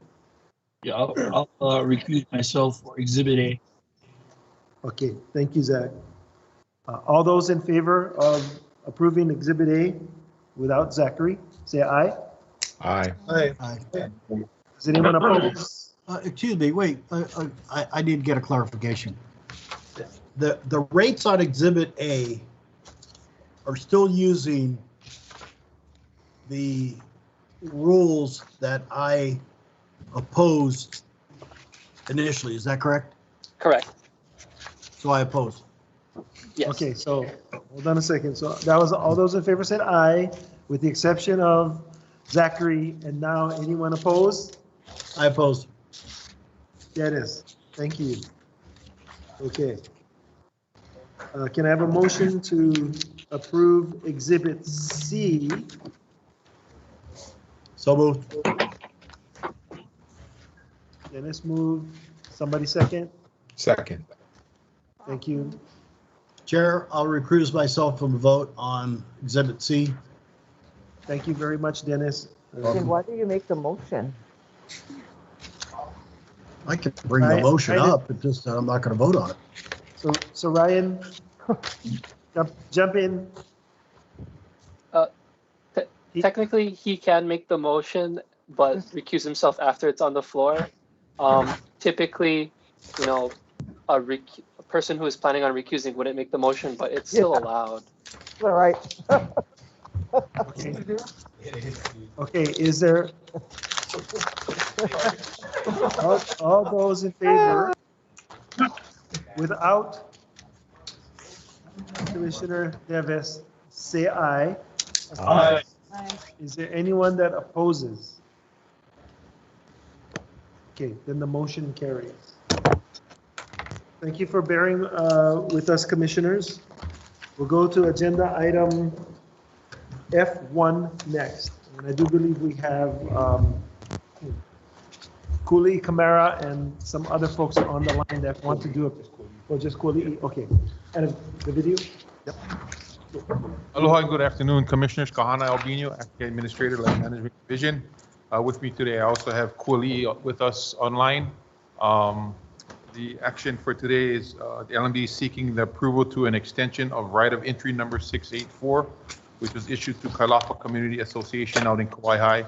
Yeah, I'll recuse myself for Exhibit A. Okay, thank you, Zach. All those in favor of approving Exhibit A without Zachary, say aye. Aye. Aye. Does anyone oppose? Excuse me, wait, I need to get a clarification. The rates on Exhibit A are still using the rules that I opposed initially, is that correct? Correct. So I oppose. Yes. Okay, so hold on a second. So that was all those in favor said aye, with the exception of Zachary. And now anyone opposed? I oppose. Dennis, thank you. Okay. Can I have a motion to approve Exhibit C? So moved. Dennis moved. Somebody second? Second. Thank you. Chair, I'll recuse myself from the vote on Exhibit C. Thank you very much, Dennis. Then why do you make the motion? I can bring the motion up, it's just that I'm not going to vote on it. So Ryan, jump in. technically he can make the motion, but recuse himself after it's on the floor. Typically, you know, a person who is planning on recusing wouldn't make the motion, but it's still allowed. All right. Okay. Okay, is there, all those in favor, without Commissioner Neves, say aye. Aye. Is there anyone that opposes? Okay, then the motion carries. Thank you for bearing with us, commissioners. We'll go to agenda item F1 next. And I do believe we have Cooley, Camara, and some other folks on the line that want to do it. Or just Cooley, okay. And the video? Yep. Aloha and good afternoon, Commissioners. Kahana Albino, Acting Administrator, Land Management Division. With me today, I also have Cooley with us online. The action for today is the LMD is seeking the approval to an extension of right of entry number 684, which was issued to Kailapa Community Association out in Kauai High.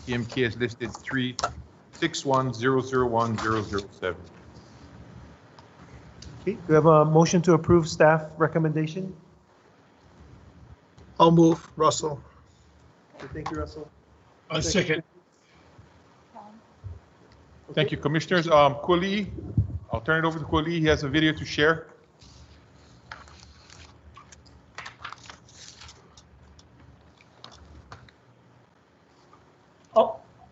PMK is listed 361001007. Okay, do we have a motion to approve staff recommendation? I'll move, Russell. Okay, thank you, Russell. A second. Thank you, Commissioners. Kuli, I'll turn it over to Kuli. He has a video to share.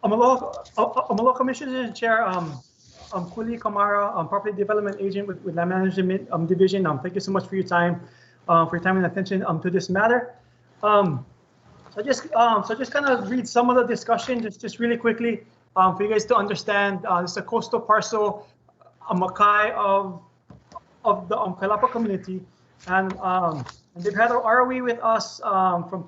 Aloha, Commissioners and Chair. I'm Kuli Kamara, Property Development Agent with Land Management Division. Thank you so much for your time and attention to this matter. So just kind of read some of the discussion just really quickly for you guys to understand. This is a coastal parcel, a makai of the Kailapa community, and they've had an ROE with us from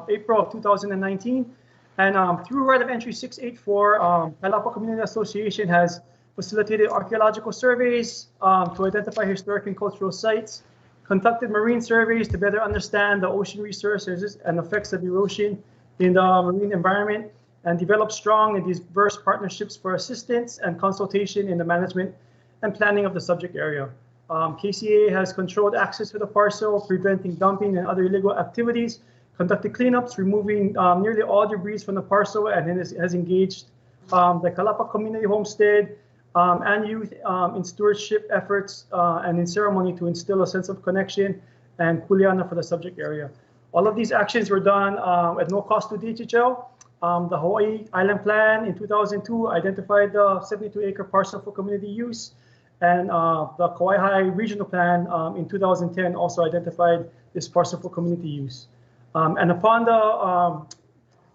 April of 2019. And through right of entry 684, Kailapa Community Association has facilitated archaeological surveys to identify historic and cultural sites, conducted marine surveys to better understand the ocean resources and effects of erosion in the marine environment, and developed strong and diverse partnerships for assistance and consultation in the management and planning of the subject area. KCA has controlled access to the parcel, preventing dumping and other illegal activities, conducted cleanups, removing nearly all debris from the parcel, and has engaged the Kailapa Community Homestead and youth in stewardship efforts and in ceremony to instill a sense of connection and kuleana for the subject area. All of these actions were done at no cost to DHHL. The Hawaii Island Plan in 2002 identified the 72-acre parcel for community use, and the Kauai High Regional Plan in 2010 also identified this parcel for community use. And upon the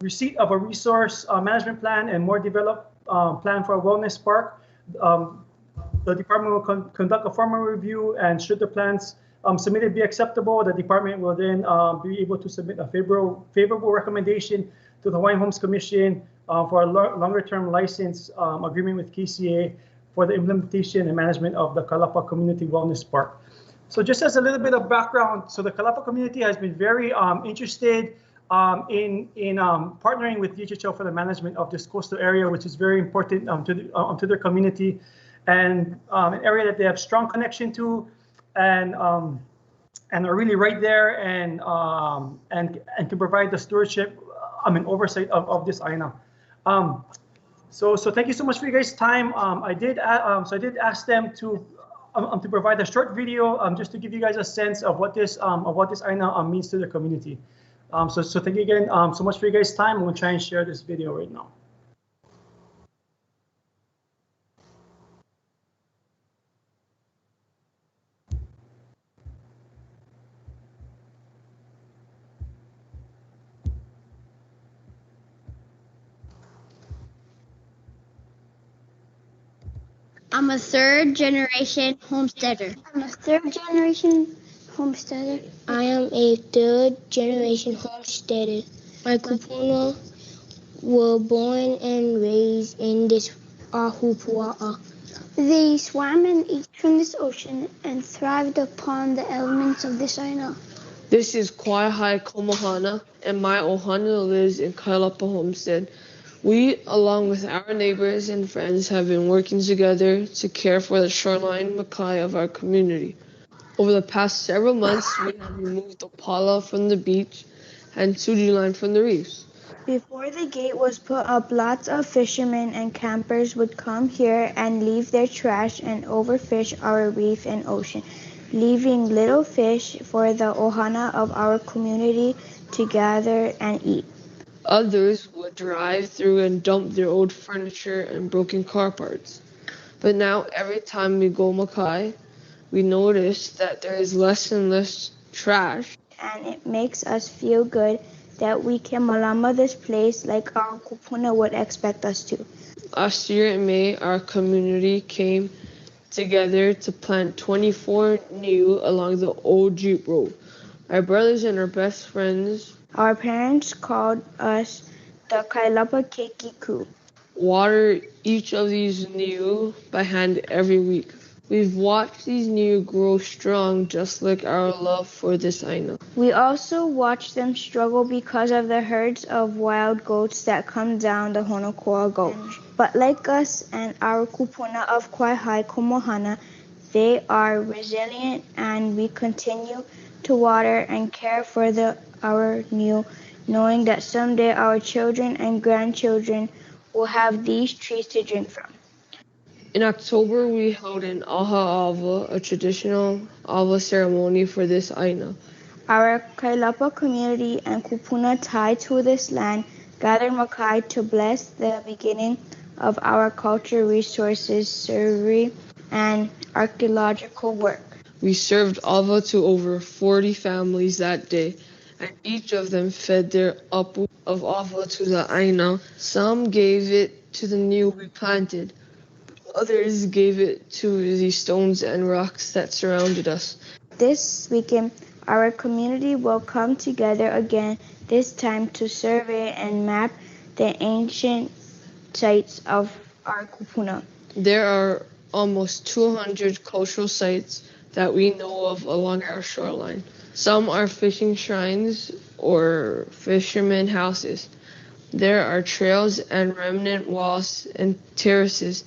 receipt of a resource management plan and more developed plan for a wellness park, the department will conduct a formal review, and should the plans submitted be acceptable, the department will then be able to submit a favorable recommendation to the Hawaiian Homes Commission for a longer-term license agreement with KCA for the implementation and management of the Kailapa Community Wellness Park. So just as a little bit of background, so the Kailapa community has been very interested in partnering with DHHL for the management of this coastal area, which is very important to their community, and an area that they have strong connection to, and are really right there, and can provide the stewardship, oversight of this aina. So thank you so much for your guys' time. I did ask them to provide a short video just to give you guys a sense of what this aina means to the community. So thank you again so much for your guys' time. I'm gonna try and share this video right now. I'm a third-generation homesteader. I'm a third-generation homesteader. I am a third-generation homesteader. My kupuna were born and raised in this ahupua'a. They swam and ate from this ocean and thrived upon the elements of this aina. This is Kwai Komohana, and my ohana lives in Kailapa Homestead. We, along with our neighbors and friends, have been working together to care for the shoreline makai of our community. Over the past several months, we have removed the pala from the beach and tsuri line from the reefs. Before the gate was put up, lots of fishermen and campers would come here and leave their trash and overfish our reef and ocean, leaving little fish for the ohana of our community to gather and eat. Others would drive through and dump their old furniture and broken car parts. But now, every time we go makai, we notice that there is less and less trash. And it makes us feel good that we can malama this place like our kupuna would expect us to. Last year in May, our community came together to plant 24 new along the old Jeep Road. Our brothers and our best friends. Our parents called us the Kailapa Keiki crew. Water each of these new by hand every week. We've watched these new grow strong just like our love for this aina. We also watch them struggle because of the herds of wild goats that come down the Honokoa Gulch. But like us and our kupuna of Kwai Komohana, they are resilient and we continue to water and care for our new, knowing that someday our children and grandchildren will have these trees to drink from. In October, we held an aha ava, a traditional ava ceremony for this aina. Our Kailapa community and kupuna tied to this land gathered makai to bless the beginning of our culture resources survey and archaeological work. We served ava to over 40 families that day, and each of them fed their apu of ava to the aina. Some gave it to the new we planted. Others gave it to the stones and rocks that surrounded us. This weekend, our community will come together again, this time to survey and map the ancient sites of our kupuna. There are almost 200 cultural sites that we know of along our shoreline. Some are fishing shrines or fishermen houses. There are trails and remnant walls and terraces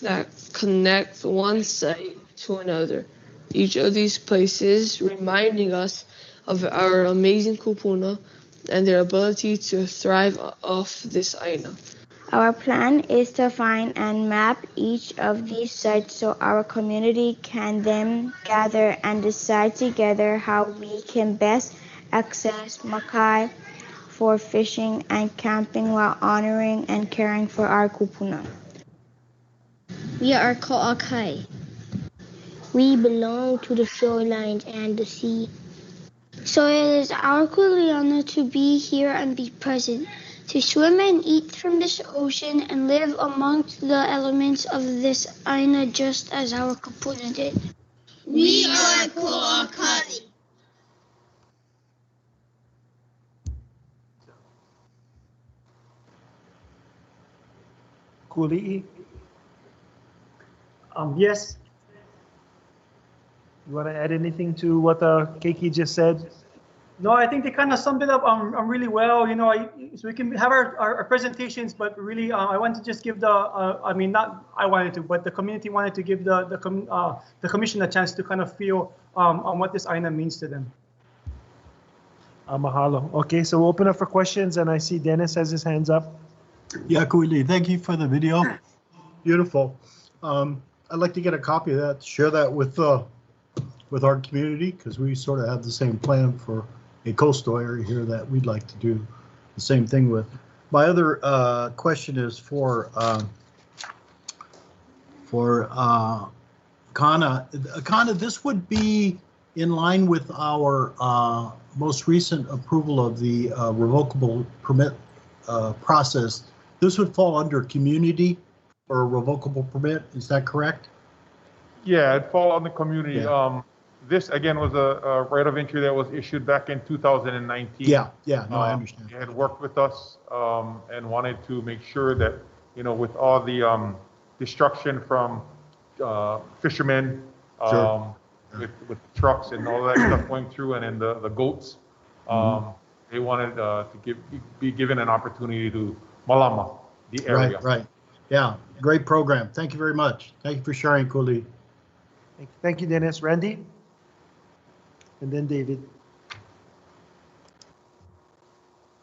that connect one site to another. Each of these places reminding us of our amazing kupuna and their ability to thrive off this aina. Our plan is to find and map each of these sites so our community can then gather and decide together how we can best access makai for fishing and camping while honoring and caring for our kupuna. We are Ko'akai. We belong to the shorelines and the sea. So it is our kuleana to be here and be present, to swim and eat from this ocean and live amongst the elements of this aina just as our kupuna did. We are Ko'akai. Kuli'i, Yes. you want to add anything to what Keiki just said? No, I think they kind of summed it up really well. You know, so we can have our presentations, but really, I want to just give I mean, not I wanted to, but the community wanted to give the commission a chance to kind of feel on what this aina means to them. Mahalo. Okay, so we'll open up for questions, and I see Dennis has his hands up. Yeah, Kuili, thank you for the video. Beautiful. I'd like to get a copy of that, share that with our community, because we sort of have the same plan for a coastal area here that we'd like to do the same thing with. My other question is for Kana. Kana, this would be in line with our most recent approval of the revocable permit process. This would fall under community or a revocable permit. Is that correct? Yeah, it fall on the community. Yeah. This again was a right of entry that was issued back in 2019. Yeah, no, I understand. They had worked with us and wanted to make sure that, you know, with all the destruction from fishermen, Sure. with trucks and all that stuff going through, and then the goats. They wanted to be given an opportunity to malama the area. Right. Yeah, great program. Thank you very much. Thank you for sharing, Kuli. Thank you, Dennis. Randy? And then David.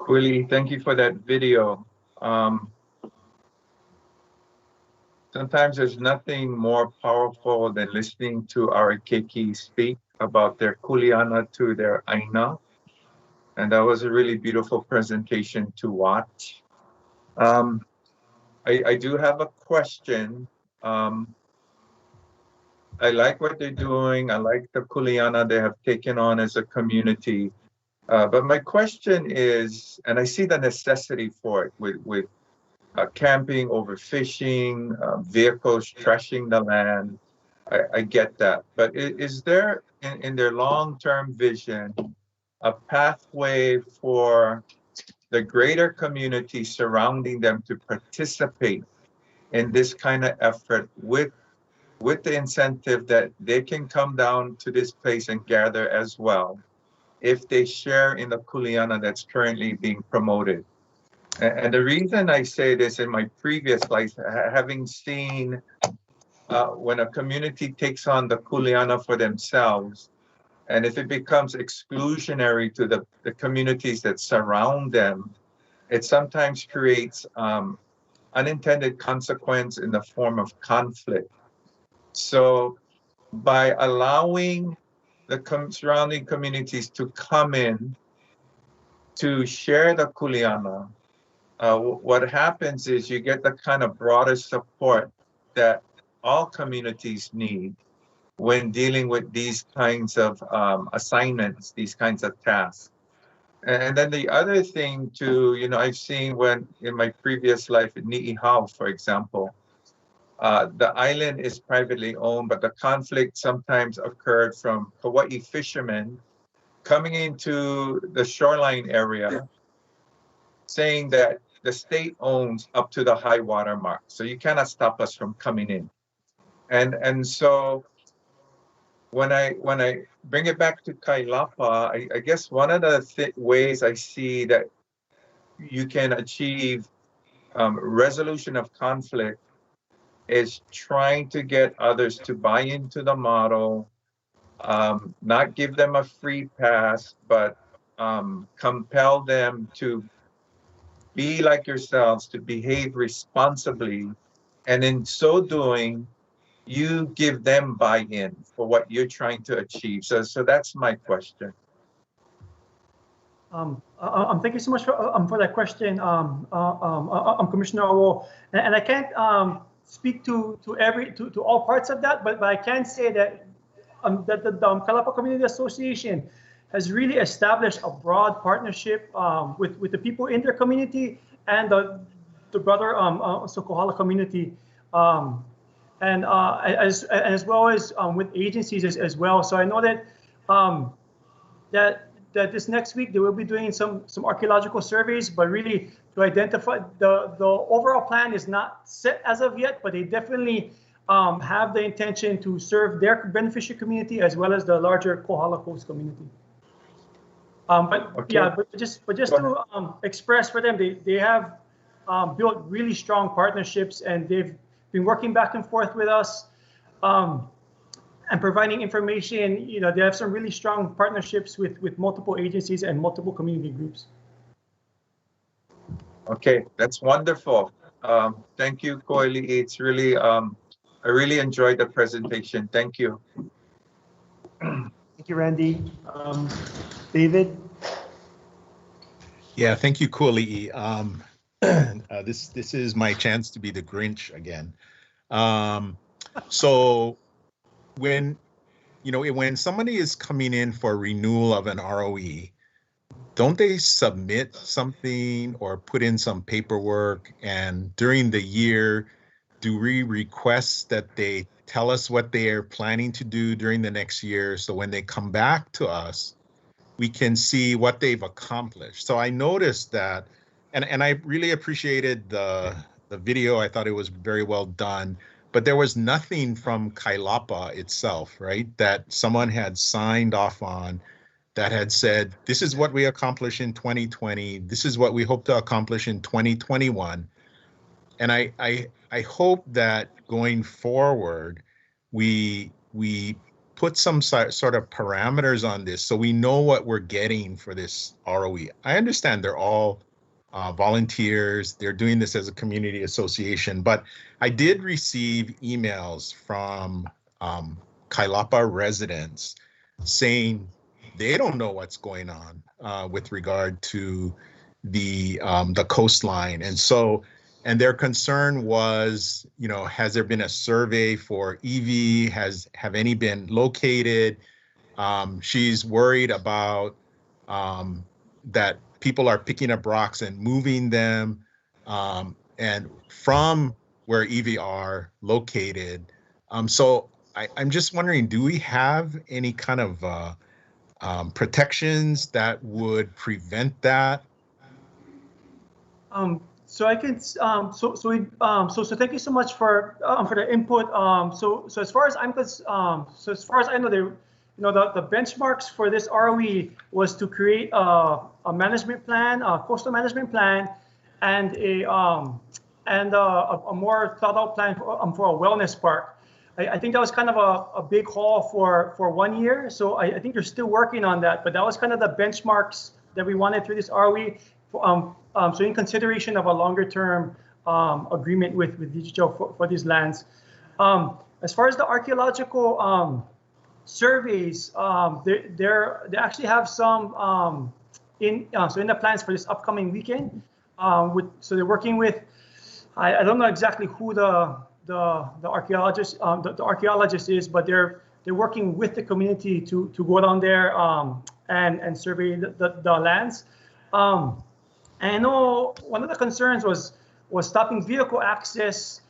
Willie, thank you for that video. Sometimes there's nothing more powerful than listening to our keiki speak about their kuleana to their aina. And that was a really beautiful presentation to watch. I do have a question. I like what they're doing. I like the kuleana they have taken on as a community. But my question is, and I see the necessity for it with camping, overfishing, vehicles trashing the land. I get that. But is there, in their long-term vision, a pathway for the greater community surrounding them to participate in this kind of effort with the incentive that they can come down to this place and gather as well if they share in the kuleana that's currently being promoted? And the reason I say this, in my previous life, having seen when a community takes on the kuleana for themselves, and if it becomes exclusionary to the communities that surround them, it sometimes creates unintended consequence in the form of conflict. So by allowing the surrounding communities to come in to share the kuleana, what happens is you get the kind of broader support that all communities need when dealing with these kinds of assignments, these kinds of tasks. And then the other thing too, I've seen when in my previous life in Ni'ihau, for example, the island is privately owned, but the conflict sometimes occurred from Hawaii fishermen coming into the shoreline area saying that the state owns up to the high water mark, so you cannot stop us from coming in. And so when I bring it back to Kailapa, I guess one of the ways I see that you can achieve resolution of conflict is trying to get others to buy into the model, not give them a free pass, but compel them to be like yourselves, to behave responsibly, and in so doing, you give them buy-in for what you're trying to achieve. So that's my question. Thank you so much for that question, Commissioner Awo. And I can't speak to all parts of that, but I can say that the Kalapa Community Association has really established a broad partnership with the people in their community and the broader Sokohala community, and as well as with agencies as well. So I know that that this next week they will be doing some archaeological surveys, but really to identify the overall plan is not set as of yet, but they definitely have the intention to serve their beneficiary community as well as the larger Kohala Coast community. But just to express for them, they have built really strong partnerships, and they've been working back and forth with us and providing information. They have some really strong partnerships with multiple agencies and multiple community groups. Okay, that's wonderful. Thank you, Koili. It's really, I really enjoyed the presentation. Thank you. Thank you, Randy. David? Yeah, thank you, Kuali'i. This is my chance to be the Grinch again. So when somebody is coming in for renewal of an ROE, don't they submit something or put in some paperwork? And during the year, do we request that they tell us what they are planning to do during the next year? So when they come back to us, we can see what they've accomplished. So I noticed that, and I really appreciated the video. I thought it was very well done. but there was nothing from Kailapa itself, right? That someone had signed off on that had said, this is what we accomplished in 2020. This is what we hope to accomplish in 2021. And I hope that going forward, we put some sort of parameters on this so we know what we're getting for this ROE. I understand they're all volunteers. They're doing this as a community association, but I did receive emails from Kailapa residents saying they don't know what's going on with regard to the coastline. And their concern was, you know, has there been a survey for EV? Have any been located? She's worried about that people are picking up rocks and moving them, and from where EV are located. So I'm just wondering, do we have any kind of protections that would prevent that? So I can so thank you so much for the input. So as far as I know, the benchmarks for this ROE was to create a management plan, a coastal management plan, and a more thought out plan for a wellness park. I think that was kind of a big haul for 1 year. So I think you're still working on that, but that was kind of the benchmarks that we wanted through this ROE. So in consideration of a longer term agreement with DHHL for these lands. As far as the archaeological surveys, they actually have some in the plans for this upcoming weekend. So they're working with, I don't know exactly who the archaeologist is, but they're working with the community to go down there and survey the lands. And I know one of the concerns was stopping vehicle access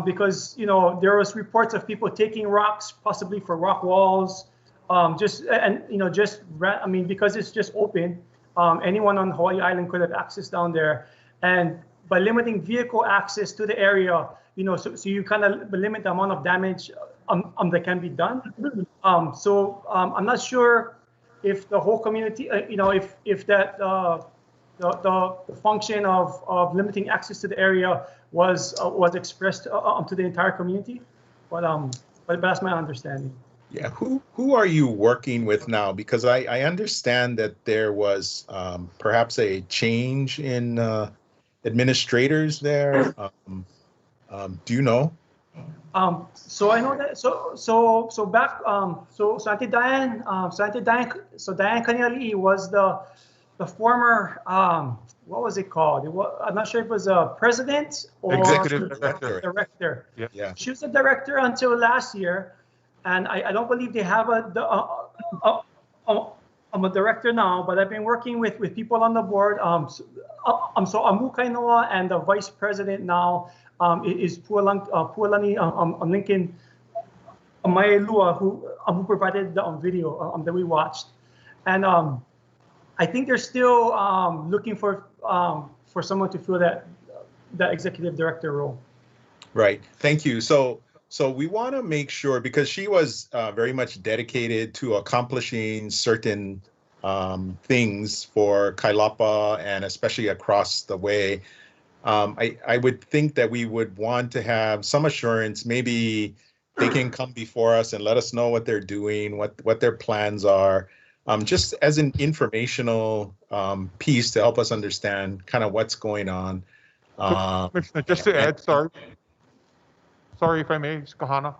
because, you know, there was reports of people taking rocks, possibly for rock walls, because it's just open. Anyone on Hawaii Island could have access down there, and by limiting vehicle access to the area, you know, so you kind of limit the amount of damage that can be done. I'm not sure if the whole community, if that. The function of limiting access to the area was expressed to the entire community, but that's my understanding. Yeah, who are you working with now? Because I understand that there was perhaps a change in administrators there. Do you know? So I know that. So back. So Auntie Diane. Diane Kaniali'i was the former, what was it called? I'm not sure if it was a president or executive director. Yeah. She was a director until last year, and I don't believe they have a director now. But I've been working with people on the board. So Amu Kainoa, and the vice president now is Pualani Lincoln Amaelua, who provided the video that we watched, and I think they're still looking for someone to fill that executive director role. Right. Thank you. So we want to make sure, because she was very much dedicated to accomplishing certain things for Kailapa and especially across the way. I would think that we would want to have some assurance. Maybe they can come before us and let us know what they're doing, what their plans are. Just as an informational piece to help us understand kind of what's going on. Commissioner, just to add, sorry if I may, Kahana.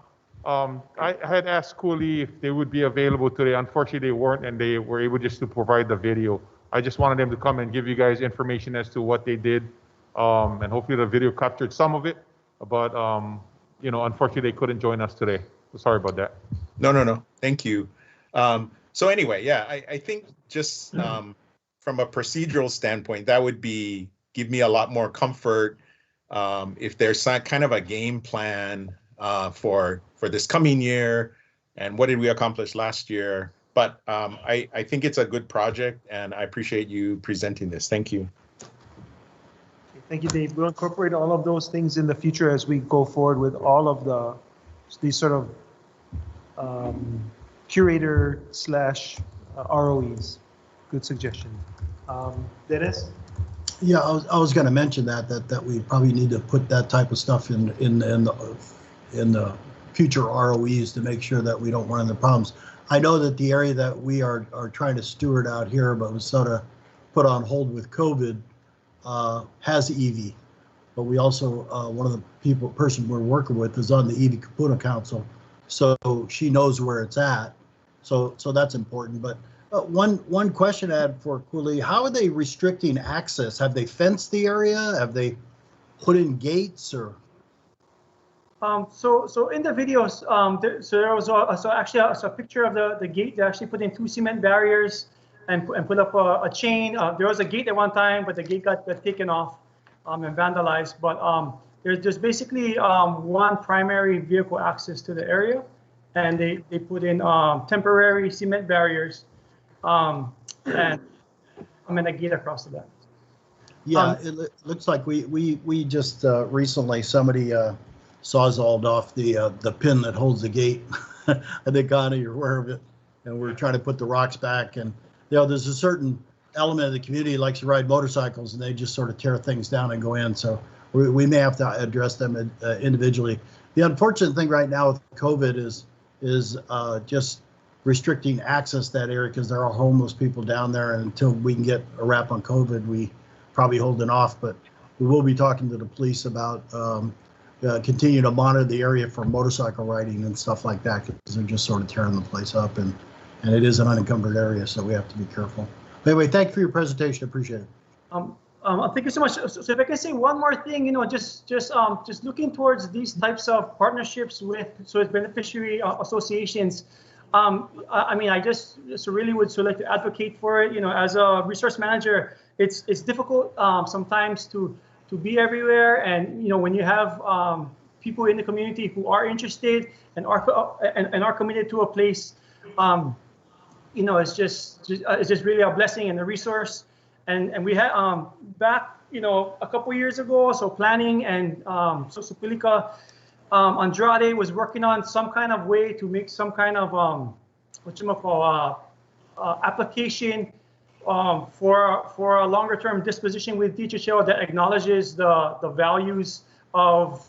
I had asked Cooley if they would be available today. Unfortunately, they weren't, and they were able just to provide the video. I just wanted them to come and give you guys information as to what they did, and hopefully the video captured some of it. But unfortunately, they couldn't join us today. So sorry about that. No. Thank you. So anyway, yeah, I think just from a procedural standpoint, that would give me a lot more comfort if there's some kind of a game plan for this coming year, and what did we accomplish last year. But I think it's a good project, and I appreciate you presenting this. Thank you. Thank you, Dave. We'll incorporate all of those things in the future as we go forward with all of these sort of curator / ROEs. Good suggestion. Dennis? Yeah, I was going to mention that we probably need to put that type of stuff in the future ROEs to make sure that we don't run into problems. I know that the area that we are trying to steward out here, but was sort of put on hold with COVID, has EV. But we also, one of the person we're working with is on the EV Kapuna Council, so she knows where it's at. So that's important. But one question I had for Kuli, how are they restricting access? Have they fenced the area? Have they put in gates or? So in the videos, there was a picture of the gate. They actually put in 2 cement barriers and put up a chain. There was a gate at one time, but the gate got taken off and vandalized. But there's basically one primary vehicle access to the area, and they put in temporary cement barriers and a gate across the back. Yeah, it looks like we just recently somebody sawzalled off the pin that holds the gate. I think, Connie, you're aware of it. And we're trying to put the rocks back. And there's a certain element of the community that likes to ride motorcycles, and they just sort of tear things down and go in. So we may have to address them individually. The unfortunate thing right now with COVID is just restricting access to that area because there are homeless people down there. And until we can get a wrap on COVID, we probably holding off. But we will be talking to the police about continue to monitor the area for motorcycle riding and stuff like that, because they're just sort of tearing the place up, and it is an unencumbered area, so we have to be careful. Anyway, thank you for your presentation. Appreciate it. Thank you so much. So if I can say one more thing, just looking towards these types of partnerships with beneficiary associations. I just really would like to advocate for it. As a resource manager, it's difficult sometimes to be everywhere, and when you have people in the community who are interested and are committed to a place, it's just really a blessing and a resource. And we had back a couple years ago, so planning and so Supilika Andrade was working on some kind of way to make some kind of application for a longer term disposition with DHHL that acknowledges the values of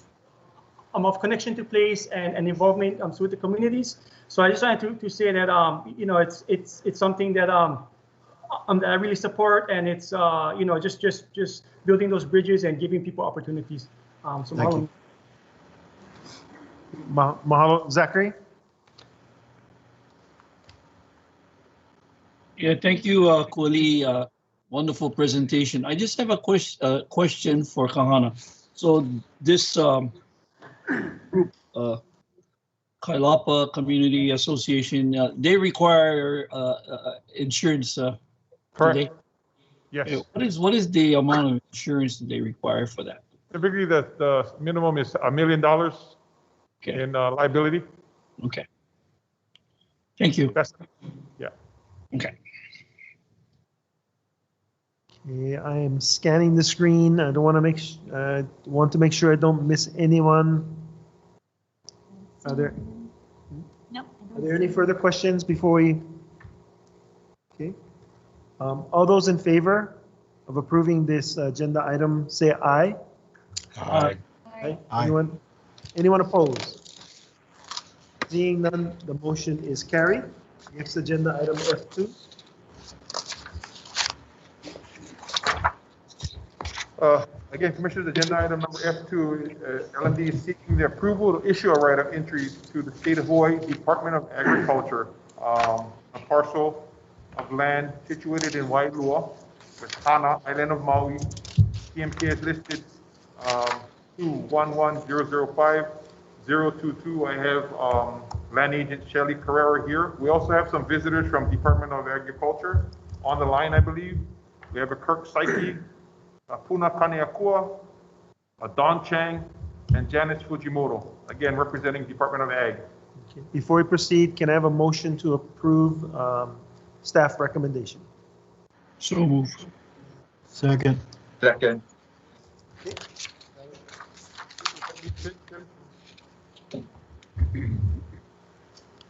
connection to place and involvement with the communities. So I just wanted to say that it's something that that I really support, and it's just building those bridges and giving people opportunities. So thank you. Mahalo, Zachary. Yeah, thank you, Kuli. Wonderful presentation. I just have a question for Kahana. So this group, Kailapa Community Association, they require insurance. Correct. Yes. What is the amount of insurance that they require for that? Typically, the minimum is $1 million in liability. Okay. Thank you. Yeah. Okay. Okay, I am scanning the screen. I don't want to make sure I don't miss anyone. Are there? Nope. Are there any further questions before we? Okay. All those in favor of approving this agenda item, say aye. Aye. Aye. Anyone opposed? Seeing none, the motion is carried. Next agenda item F2. Again, Commissioners, agenda item number F2, LMD is seeking the approval to issue a right of entry to the State of Hawaii Department of Agriculture, a parcel of land situated in Wailua, with Hana, Island of Maui. PMK is listed 211005022. I have land agent Shelly Carrera here. We also have some visitors from Department of Agriculture on the line, I believe. We have a Kirk Saiki, Puna Kaneakua, Don Chang, and Janice Fujimoto, again representing Department of Ag. Okay. Before we proceed, can I have a motion to approve staff recommendation? So moved. Second. Second.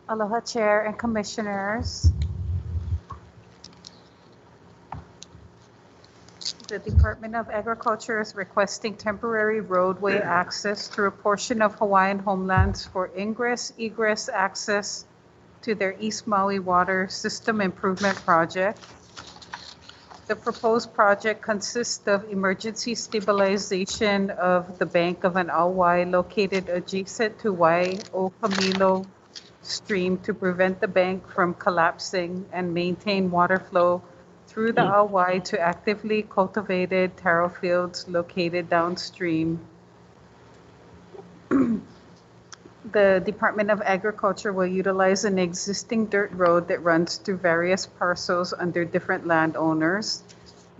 Aloha Chair and Commissioners. The Department of Agriculture is requesting temporary roadway access through a portion of Hawaiian homelands for ingress, egress access to their East Maui Water System Improvement Project. The proposed project consists of emergency stabilization of the bank of an auwai located adjacent to Wai'o stream to prevent the bank from collapsing and maintain water flow through the auwai to actively cultivated taro fields located downstream. The Department of Agriculture will utilize an existing dirt road that runs through various parcels under different landowners.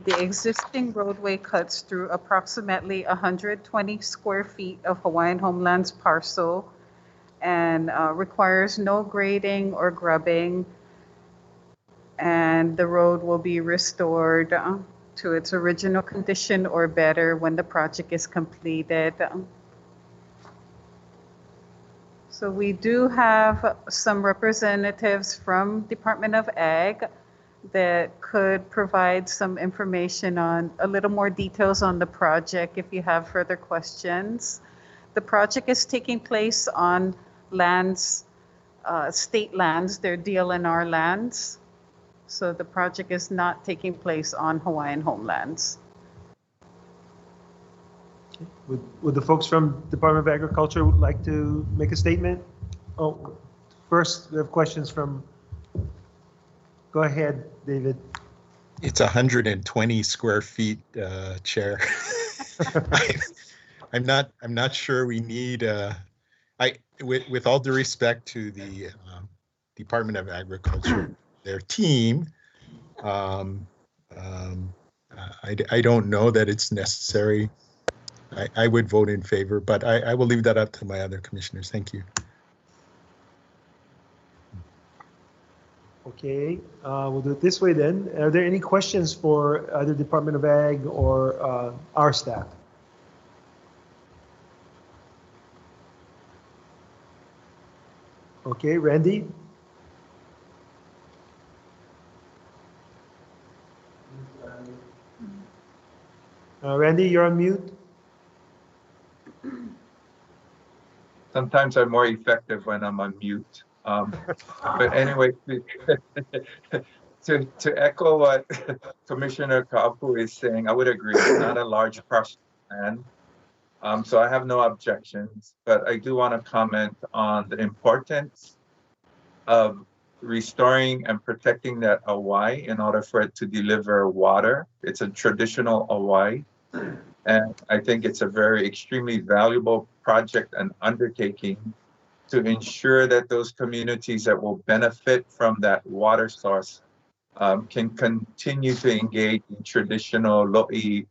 The existing roadway cuts through approximately 120 square feet of Hawaiian Homeland's parcel and requires no grading or grubbing. And the road will be restored to its original condition or better when the project is completed. So we do have some representatives from Department of Ag that could provide some information on a little more details on the project if you have further questions. The project is taking place on lands, state lands, they're DLNR lands. So the project is not taking place on Hawaiian homelands. Would the folks from Department of Agriculture would like to make a statement? Oh, first we have questions from, go ahead, David. It's 120 square feet, Chair. I'm not sure we need, with all due respect to the Department of Agriculture, their team, I don't know that it's necessary. I would vote in favor, but I will leave that up to my other commissioners. Thank you. Okay, we'll do it this way then. Are there any questions for either Department of Ag or our staff? Okay, Randy? Randy, you're on mute. Sometimes I'm more effective when I'm on mute. But anyway, to echo what Commissioner Kaupu is saying, I would agree. It's not a large parcel land, so I have no objections. But I do want to comment on the importance of restoring and protecting that auwai in order for it to deliver water. It's a traditional auwai. And I think it's a very extremely valuable project and undertaking to ensure that those communities that will benefit from that water source can continue to engage in traditional lo'i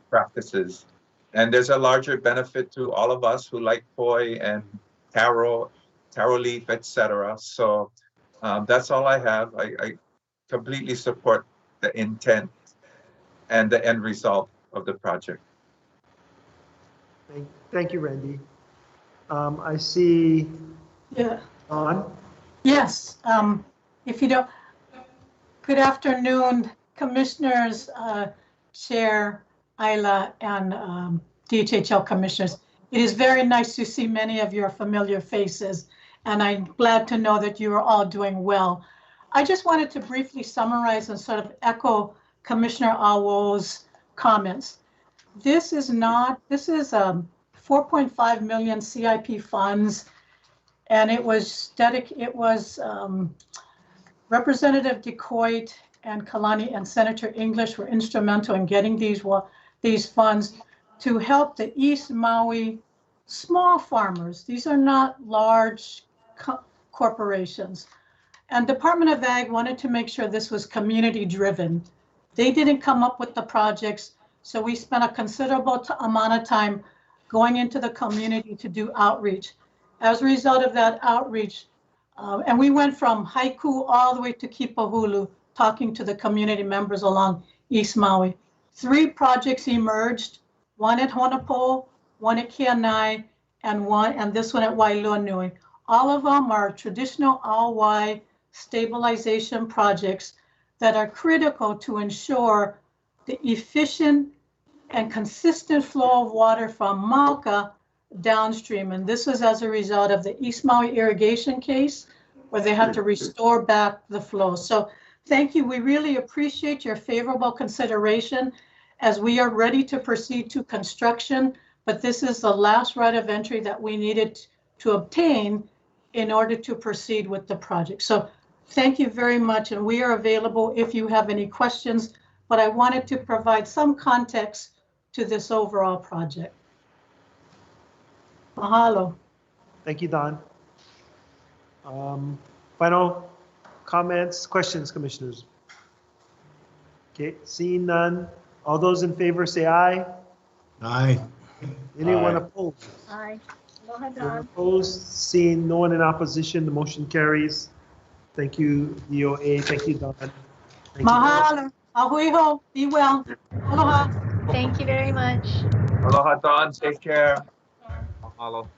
practices. And there's a larger benefit to all of us who like poi and taro leaf, etc. So that's all I have. I completely support the intent and the end result of the project. Thank you, Randy. I see. Yeah. On. Yes. If you don't. Good afternoon, Commissioners, Chair Ayla, and DHHL Commissioners. It is very nice to see many of your familiar faces, and I'm glad to know that you are all doing well. I just wanted to briefly summarize and sort of echo Commissioner Awo's comments. This is 4.5 million CIP funds, and it was Representative DeCoit and Kalani and Senator English were instrumental in getting these funds to help the East Maui small farmers. These are not large corporations. And Department of Ag wanted to make sure this was community driven. They didn't come up with the projects, so we spent a considerable amount of time going into the community to do outreach. As a result of that outreach, and we went from Haiku all the way to Kipahulu, talking to the community members along East Maui. 3 projects emerged, one at Honopo, one at Kianai, and this one at Wailuanui. All of them are traditional all-Y stabilization projects that are critical to ensure the efficient and consistent flow of water from Mauka downstream. And this was as a result of the East Maui irrigation case, where they had to restore back the flow. So thank you. We really appreciate your favorable consideration as we are ready to proceed to construction. But this is the last right of entry that we needed to obtain in order to proceed with the project. So thank you very much. And we are available if you have any questions. But I wanted to provide some context to this overall project. Mahalo. Thank you, Don. Final comments, questions, commissioners? Okay, seeing none. All those in favor say aye. Aye. Anyone opposed? Aye. Aloha, Anyone Don. opposed? Seeing no one in opposition, the motion carries. Thank you, DOA. Thank you, Don. Thank you. Mahalo. Ahuiho. Be well. Aloha. Thank you very much. Aloha, Don. Take care. Mahalo.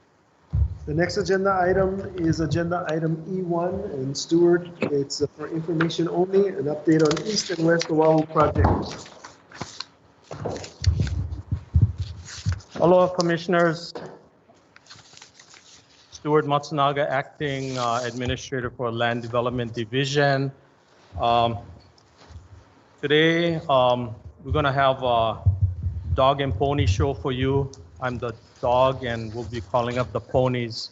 The next agenda item is agenda item E1, and Stuart, it's for information only, an update on East and West Oahu project. Aloha, Commissioners. Stuart Matsunaga, Acting Administrator for Land Development Division. Today, we're going to have a dog and pony show for you. I'm the dog, and we'll be calling up the ponies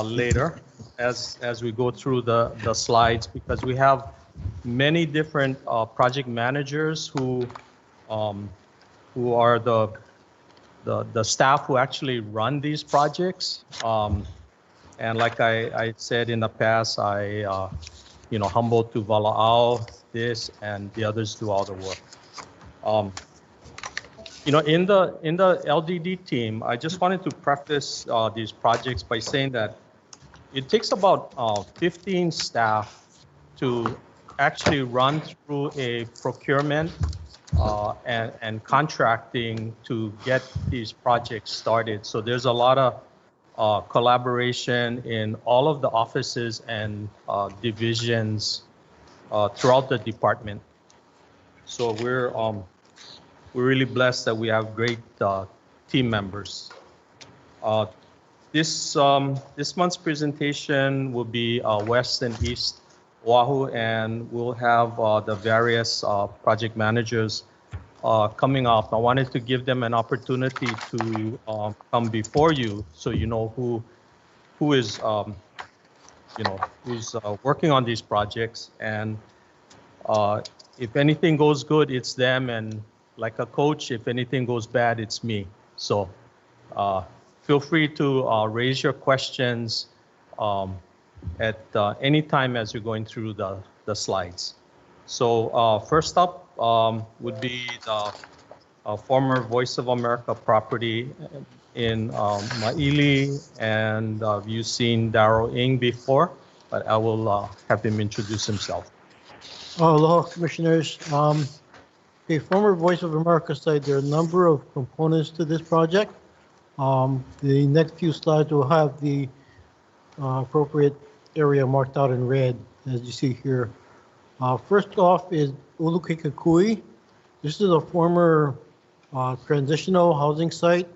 later as we go through the slides, because we have many different project managers who are the staff who actually run these projects. And like I said in the past, humbled to Vala'au, this and the others do all the work. In the LDD team, I just wanted to preface these projects by saying that it takes about 15 staff to actually run through a procurement and contracting to get these projects started. So there's a lot of collaboration in all of the offices and divisions throughout the department. So we're really blessed that we have great team members. This month's presentation will be West and East Oahu, and we'll have the various project managers coming up. I wanted to give them an opportunity to come before you, so you know who is who's working on these projects. And if anything goes good, it's them, and like a coach, if anything goes bad, it's me. So feel free to raise your questions at any time as you're going through the slides. So first up would be the former Voice of America property in Maili, and you've seen Darrow Ng before, but I will have him introduce himself. Aloha, Commissioners. The former Voice of America site, there are a number of components to this project. The next few slides will have the appropriate area marked out in red, as you see here. First off is Ulukekakui. This is a former transitional housing site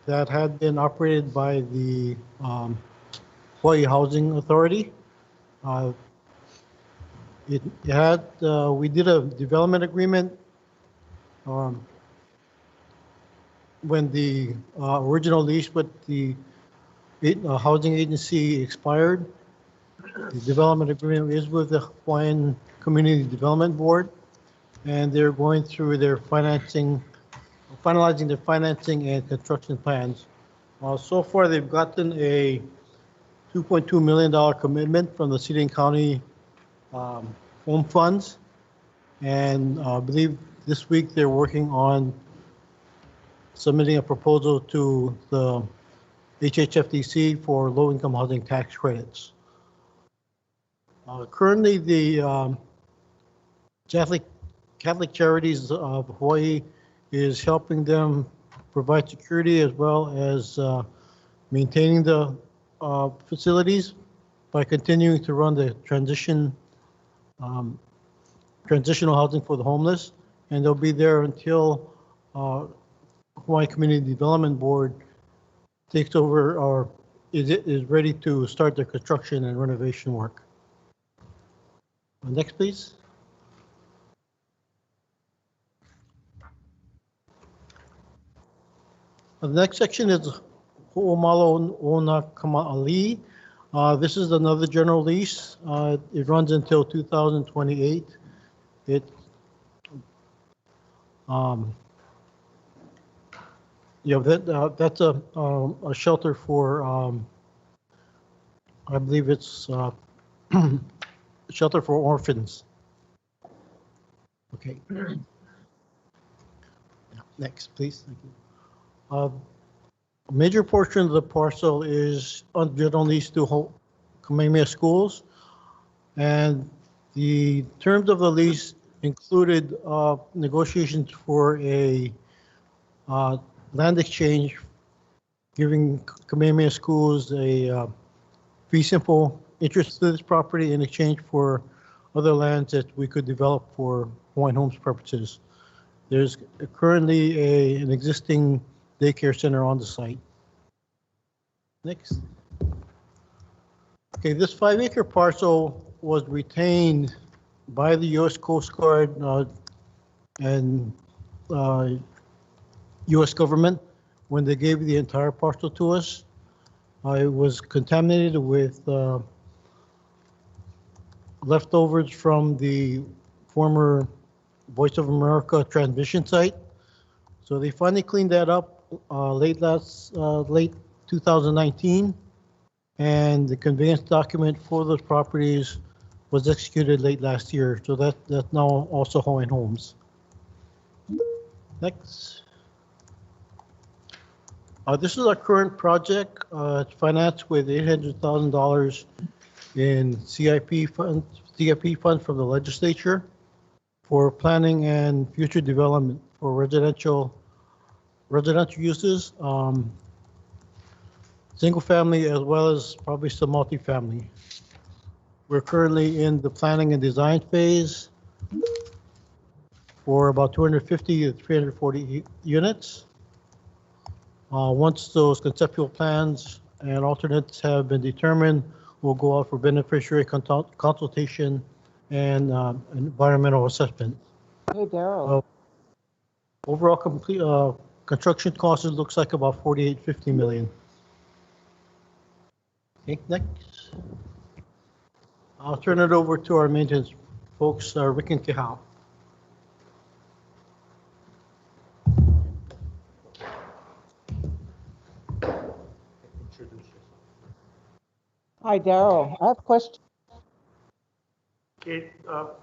that had been operated by the Hawaii Housing Authority. We did a development agreement when the original lease with the housing agency expired. The development agreement is with the Hawaiian Community Development Board, and they're going through their finalizing their financing and construction plans. So far, they've gotten a $2.2 million commitment from the city and county home funds, and I believe this week they're working on submitting a proposal to the HHFDC for low-income housing tax credits. Currently, the Catholic Catholic Charities of Hawaii is helping them provide security as well as maintaining the facilities by continuing to run the transitional housing for the homeless, and they'll be there until Hawaii Community Development Board takes over or is ready to start their construction and renovation work. Next, please. The next section is Ho'omalo Ona Kama'ali. This is another general lease. It runs until 2028. That's a shelter for, I believe it's a shelter for orphans. Okay. Next, please. Thank you. A major portion of the parcel is on general lease to Kamehameha Schools, and the terms of the lease included negotiations for a land exchange, giving Kamehameha Schools a fee simple interest to this property in exchange for other lands that we could develop for Hawaiian Homes purposes. There's currently an existing daycare center on the site. Next. Okay, this 5-acre parcel was retained by the U.S. Coast Guard and U.S. government when they gave the entire parcel to us. It was contaminated with leftovers from the former Voice of America transmission site. So they finally cleaned that up late 2019, and the conveyance document for those properties was executed late last year. So that's now also Hawaiian Homes. Next. This is our current project. It's financed with $800,000 in CIP funds from the legislature for planning and future development for residential uses, single family as well as probably some multifamily. We're currently in the planning and design phase for about 250 to 340 units. Once those conceptual plans and alternates have been determined, we'll go out for beneficiary consultation and environmental assessment. Hey, Daryl. Overall complete construction cost, it looks like about $48.50 million. Okay, next. I'll turn it over to our maintenance folks, Rick and Kehau. Hi, Daryl. I have a question. Okay,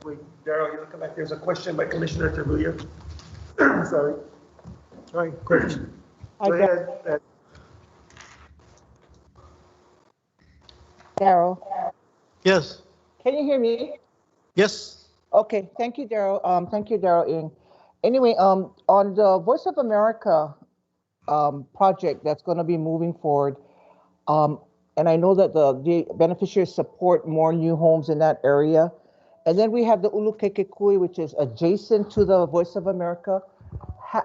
wait, Daryl, you're looking like there's a question by Commissioner Tabuya. Sorry. Sorry, question. Go ahead. Daryl. Yes. Can you hear me? Yes. Okay, thank you, Daryl. Thank you, Daryl Ng. Anyway, on the Voice of America project that's going to be moving forward, and I know that the beneficiaries support more new homes in that area. And then we have the Ulukekekui, which is adjacent to the Voice of America.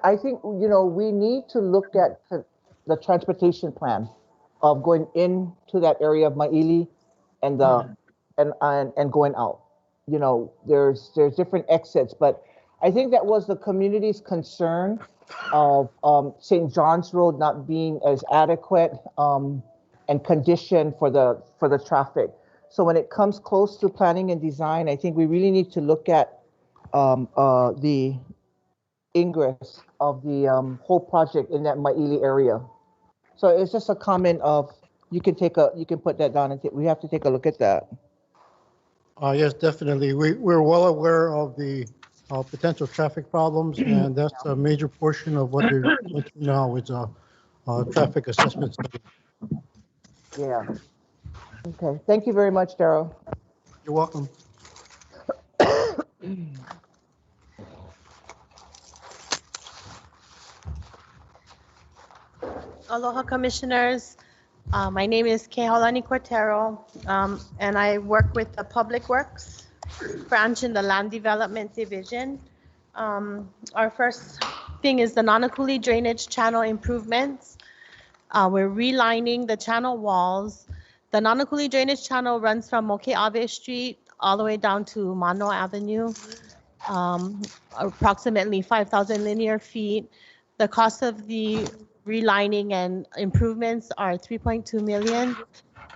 I think, we need to look at the transportation plan of going into that area of Maili and and going out. There's different exits, but I think that was the community's concern of St. John's Road not being as adequate and conditioned for the traffic. So when it comes close to planning and design, I think we really need to look at the ingress of the whole project in that Maili area. So it's just a comment of you can put that down and we have to take a look at that. Yes, definitely. We're well aware of the potential traffic problems, and that's a major portion of what they're doing now is a traffic assessment study. Yeah. Okay. Thank you very much, Daryl. You're welcome. Aloha Commissioners. My name is Kehaulani Cortero, and I work with the Public Works branch in the Land Development Division. Our first thing is the Nanakuli Drainage Channel improvements. We're relining the channel walls. The Nanakuli Drainage Channel runs from Moke'ave Street all the way down to Mano Avenue, approximately 5,000 linear feet. The cost of the relining and improvements are 3.2 million.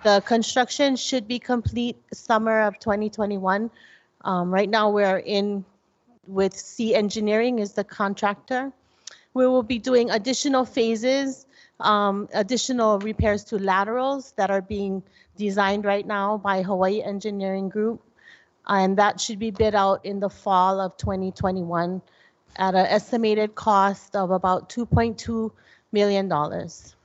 The construction should be complete summer of 2021. Right now we're in with C Engineering is the contractor. We will be doing additional phases, additional repairs to laterals that are being designed right now by Hawaii Engineering Group. And that should be bid out in the fall of 2021 at an estimated cost of about $2.2 million. Next.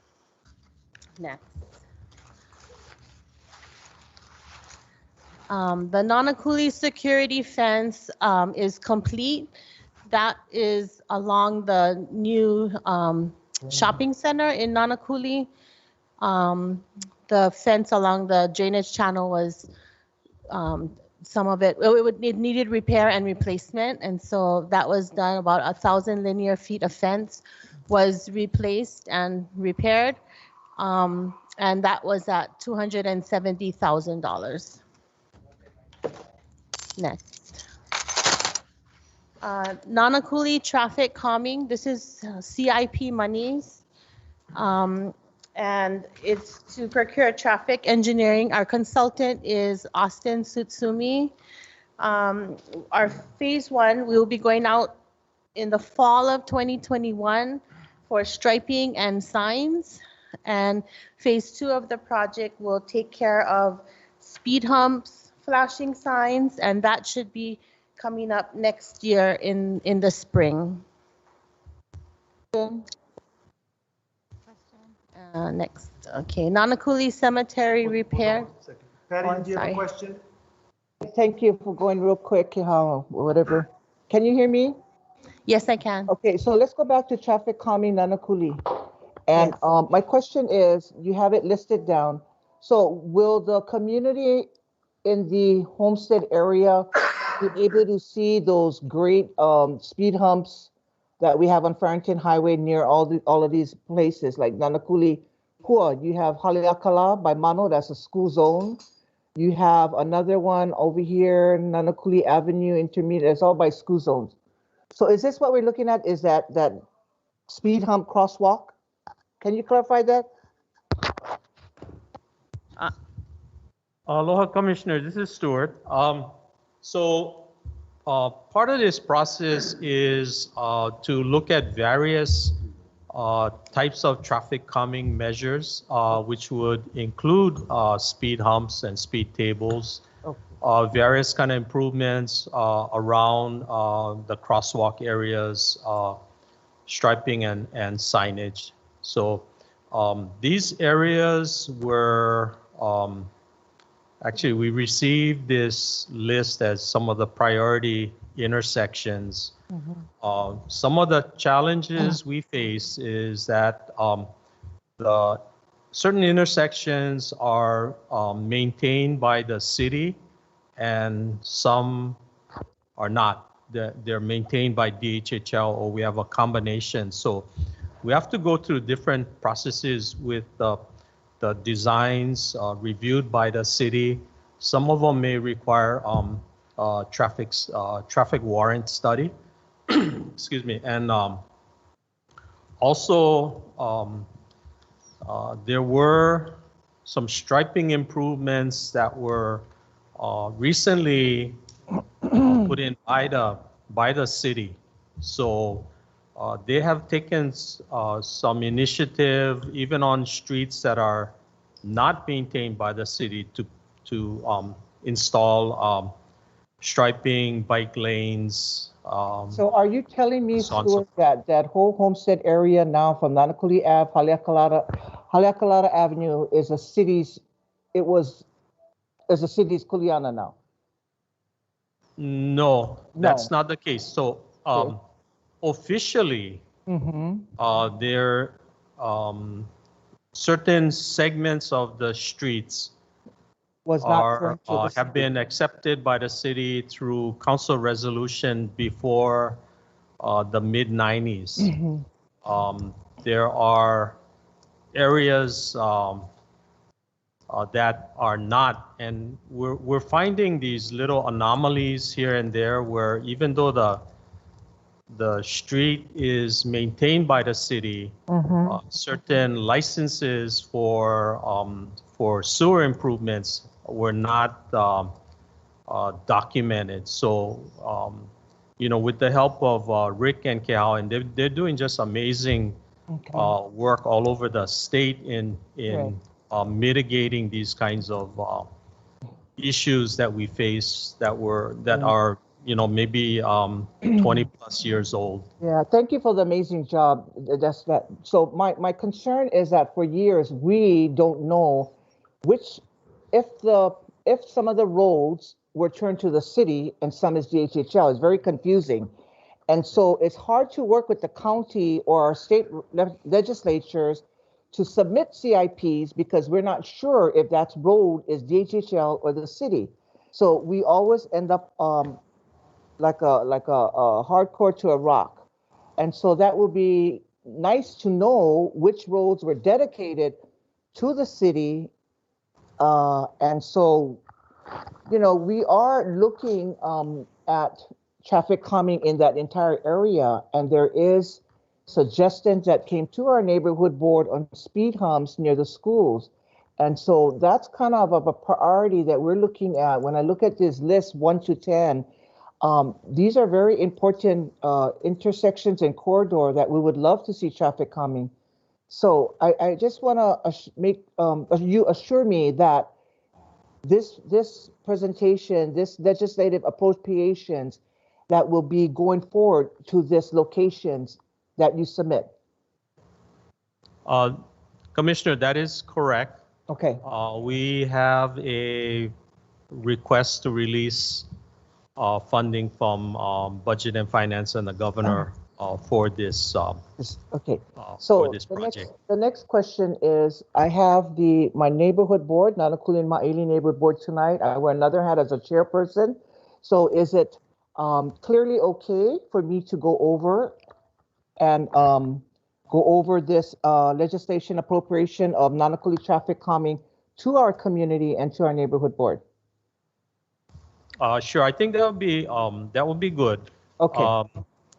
The Nanakuli security fence is complete. That is along the new shopping center in Nanakuli. The fence along the drainage channel was some of it needed repair and replacement, and so that was done. About 1,000 linear feet of fence was replaced and repaired, and that was at $270,000. Next. Nanakuli traffic calming. This is CIP monies. And it's to procure traffic engineering. Our consultant is Austin Tsutsumi. Our phase one, we will be going out in the fall of 2021 for striping and signs. And phase two of the project will take care of speed humps, flashing signs, and that should be coming up next year in the spring. Next, okay, Nanakuli Cemetery repair. Patty, do you have a question? Thank you for going real quick, whatever. Can you hear me? Yes, I can. Okay, so let's go back to traffic calming Nanakuli. And my question is, you have it listed down. So will the community in the Homestead area be able to see those great speed humps that we have on Farrington Highway near all of these places like Nanakuli Pua? You have Haleakala by Mano, that's a school zone. You have another one over here, Nanakuli Avenue Intermediate, it's all by school zones. So is this what we're looking at? Is that speed hump crosswalk? Can you clarify that? Aloha Commissioner, this is Stuart. Part of this process is to look at various types of traffic calming measures, which would include speed humps and speed tables, various kind of improvements around the crosswalk areas, striping and signage. So these areas were actually, we received this list as some of the priority intersections. Some of the challenges we face is that the certain intersections are maintained by the city and some are not. They're maintained by DHHL, or we have a combination. So we have to go through different processes with the designs reviewed by the city. Some of them may require traffic warrant study. Excuse me. And also there were some striping improvements that were recently put in by the city. So they have taken some initiative, even on streets that are not maintained by the city, to install striping, bike lanes. So are you telling me, Stuart, that whole Homestead area now from Nanakuli Ave, Haleakala Avenue is a city's, is a city's kuleana now? No, that's not the case. So officially, they're certain segments of the streets Was not turned to the have city. been accepted by the city through council resolution before the mid 90s. There are areas that are not, and we're finding these little anomalies here and there where even though the street is maintained by the city, certain licenses for sewer improvements were not documented. So, you know, with the help of Rick and Cal, and they're doing just amazing work all over the state in mitigating these kinds of issues that we face that are, you know, maybe 20 plus years old. Yeah, thank you for the amazing job. That's that. So my concern is that for years we don't know if some of the roads were turned to the city and some is DHHL. It's very confusing. And so it's hard to work with the county or our state legislatures to submit CIPs because we're not sure if that road is DHHL or the city. So we always end up like a hardcore to a rock. And so that would be nice to know which roads were dedicated to the city. And so, you know, we are looking at traffic calming in that entire area, and there is suggestions that came to our neighborhood board on speed humps near the schools. And so that's kind of a priority that we're looking at. When I look at this list 1 to 10, these are very important intersections and corridor that we would love to see traffic calming. So I just want to make you assure me that this presentation, this legislative appropriations that will be going forward to this locations that you submit. Commissioner, that is correct. Okay. We have a request to release funding from Budget and Finance and the governor for this. Okay. For this project. The next question is, I have my neighborhood board, Nanakuli and Ma'ili neighborhood board tonight. I wear another hat as a chairperson. So is it clearly okay for me to go over and go over this legislation appropriation of Nanakuli traffic calming to our community and to our neighborhood board? Sure, I think that would be good. Okay.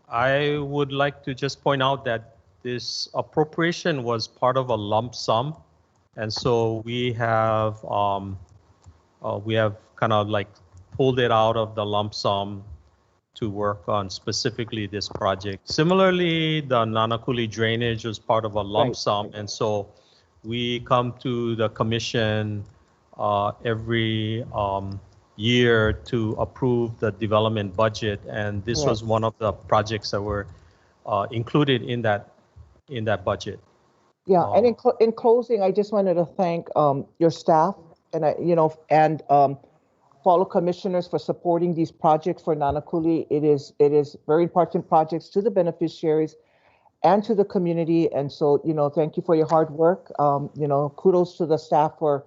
I would like to just point out that this appropriation was part of a lump sum, and so we have kind of like pulled it out of the lump sum to work on specifically this project. Similarly, the Nanakuli drainage was part of a lump sum, and so we come to the commission every year to approve the development budget, and this was one of the projects that were included in that budget. Yeah, and in closing, I just wanted to thank your staff and fellow commissioners for supporting these projects for Nanakuli. It is very important projects to the beneficiaries and to the community, and so thank you for your hard work. Kudos to the staff for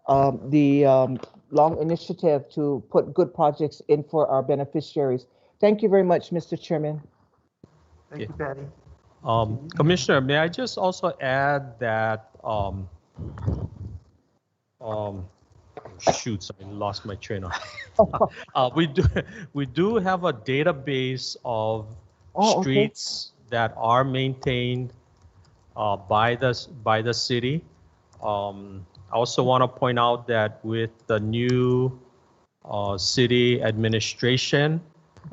the long initiative to put good projects in for our beneficiaries. Thank you very much, Mr. Chairman. Thank you, Patty. Commissioner, may I just also add that, shoot, I lost my train of. We do have a database of streets that are maintained by the city. I also want to point out that with the new city administration,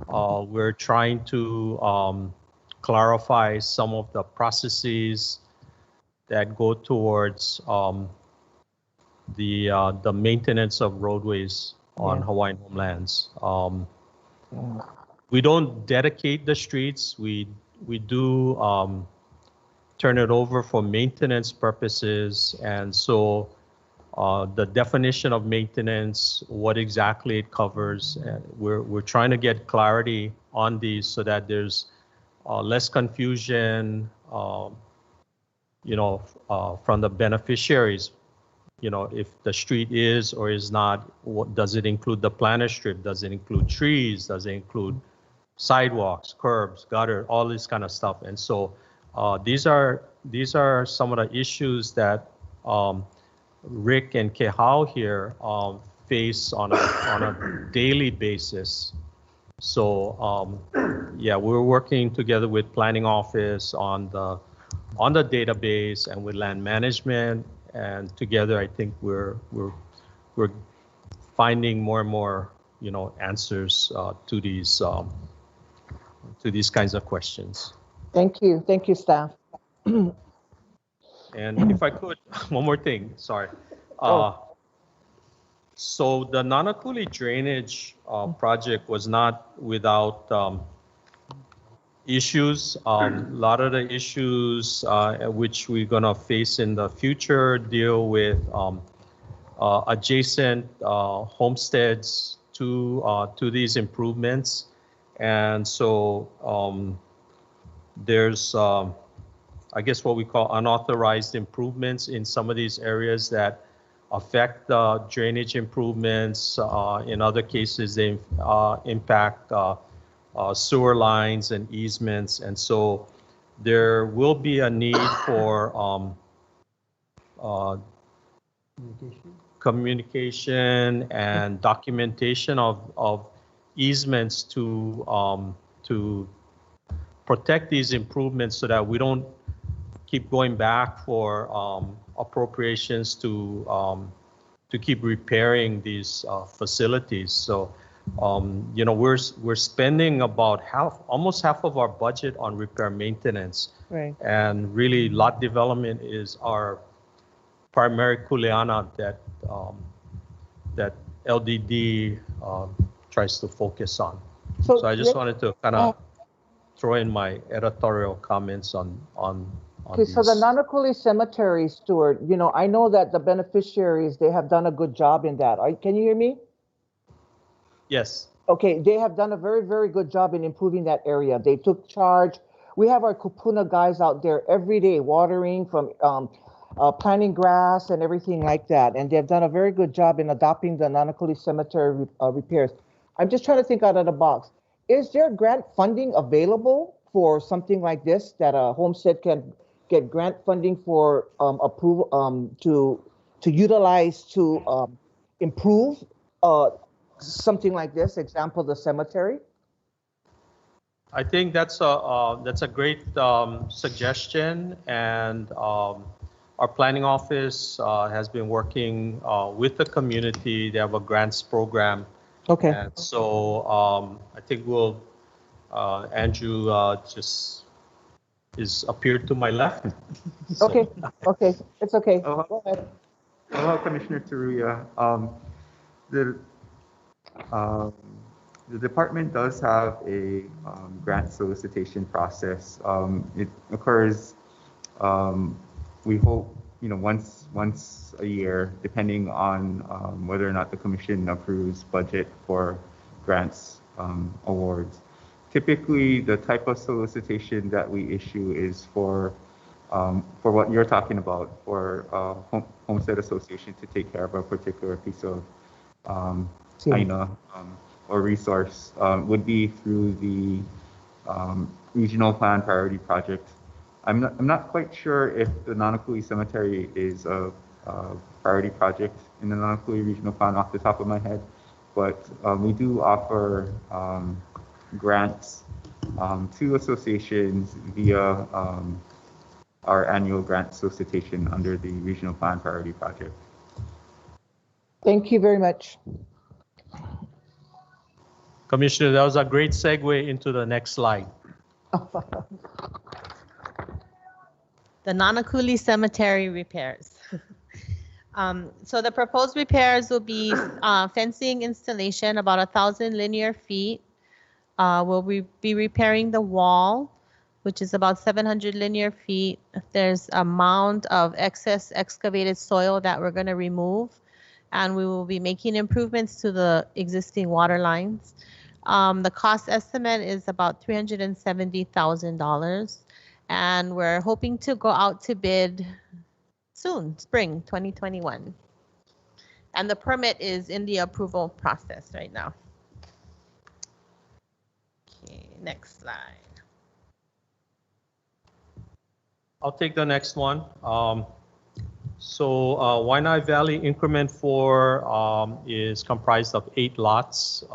we're trying to clarify some of the processes that go towards the maintenance of roadways on Hawaiian homelands. We don't dedicate the streets. We do turn it over for maintenance purposes, and so the definition of maintenance, what exactly it covers, we're trying to get clarity on these so that there's less confusion from the beneficiaries, if the street is or is not, what does it include? The planter strip? Does it include trees? Does it include sidewalks, curbs, gutter, all this kind of stuff? And so these are some of the issues that Rick and Kehao here face on a daily basis. So yeah, we're working together with planning office on the database and with land management, and together I think we're finding more and more answers to these kinds of questions. Thank you, staff. And if I could, one more thing, sorry. So the Nanakuli drainage project was not without issues. A lot of the issues which we're gonna face in the future deal with adjacent homesteads to these improvements. And so there's I guess what we call unauthorized improvements in some of these areas that affect drainage improvements. In other cases, they impact sewer lines and easements. And so there will be a need for communication and documentation of easements to protect these improvements so that we don't keep going back for appropriations to keep repairing these facilities. So we're spending about almost half of our budget on repair maintenance. Right. And really lot development is our primary kuleana that LDD tries to focus on. So I just wanted to kind of throw in my editorial comments on Okay, so the Nanakuli Cemetery, Stuart, I know that the beneficiaries, they have done a good job in that. Can you hear me? Yes. Okay, they have done a very, very good job in improving that area. They took charge. We have our kupuna guys out there every day watering, from planting grass and everything like that. And they've done a very good job in adopting the Nanakuli Cemetery repairs. I'm just trying to think out of the box. Is there grant funding available for something like this, that a homestead can get grant funding for approval to utilize to improve something like this? Example, the cemetery. I think that's a great suggestion, and our planning office has been working with the community. They have a grants program. Okay. And so I think Andrew just appeared to my left. So. Okay, it's okay. Go ahead. Hello, Commissioner Teruya. The department does have a grant solicitation process. It occurs, we hope, once a year, depending on whether or not the commission approves budget for grants awards. Typically, the type of solicitation that we issue is for what you're talking about, for homestead association to take care of a particular piece of aina or resource, would be through the regional plan priority project. I'm not quite sure if the Nanakuli Cemetery is a priority project in the Nanakuli regional plan off the top of my head, but we do offer grants to associations via our annual grant solicitation under the regional plan priority project. Thank you very much. Commissioner, that was a great segue into the next slide. The Nanakuli Cemetery repairs. So the proposed repairs will be fencing installation, about 1,000 linear feet. We'll be repairing the wall, which is about 700 linear feet. There's a mound of excess excavated soil that we're going to remove, and we will be making improvements to the existing water lines. The cost estimate is about $370,000. And we're hoping to go out to bid soon, spring 2021. And the permit is in the approval process right now. Okay, next slide. I'll take the next one. Waianae Valley Increment 4 is comprised of 8 lots.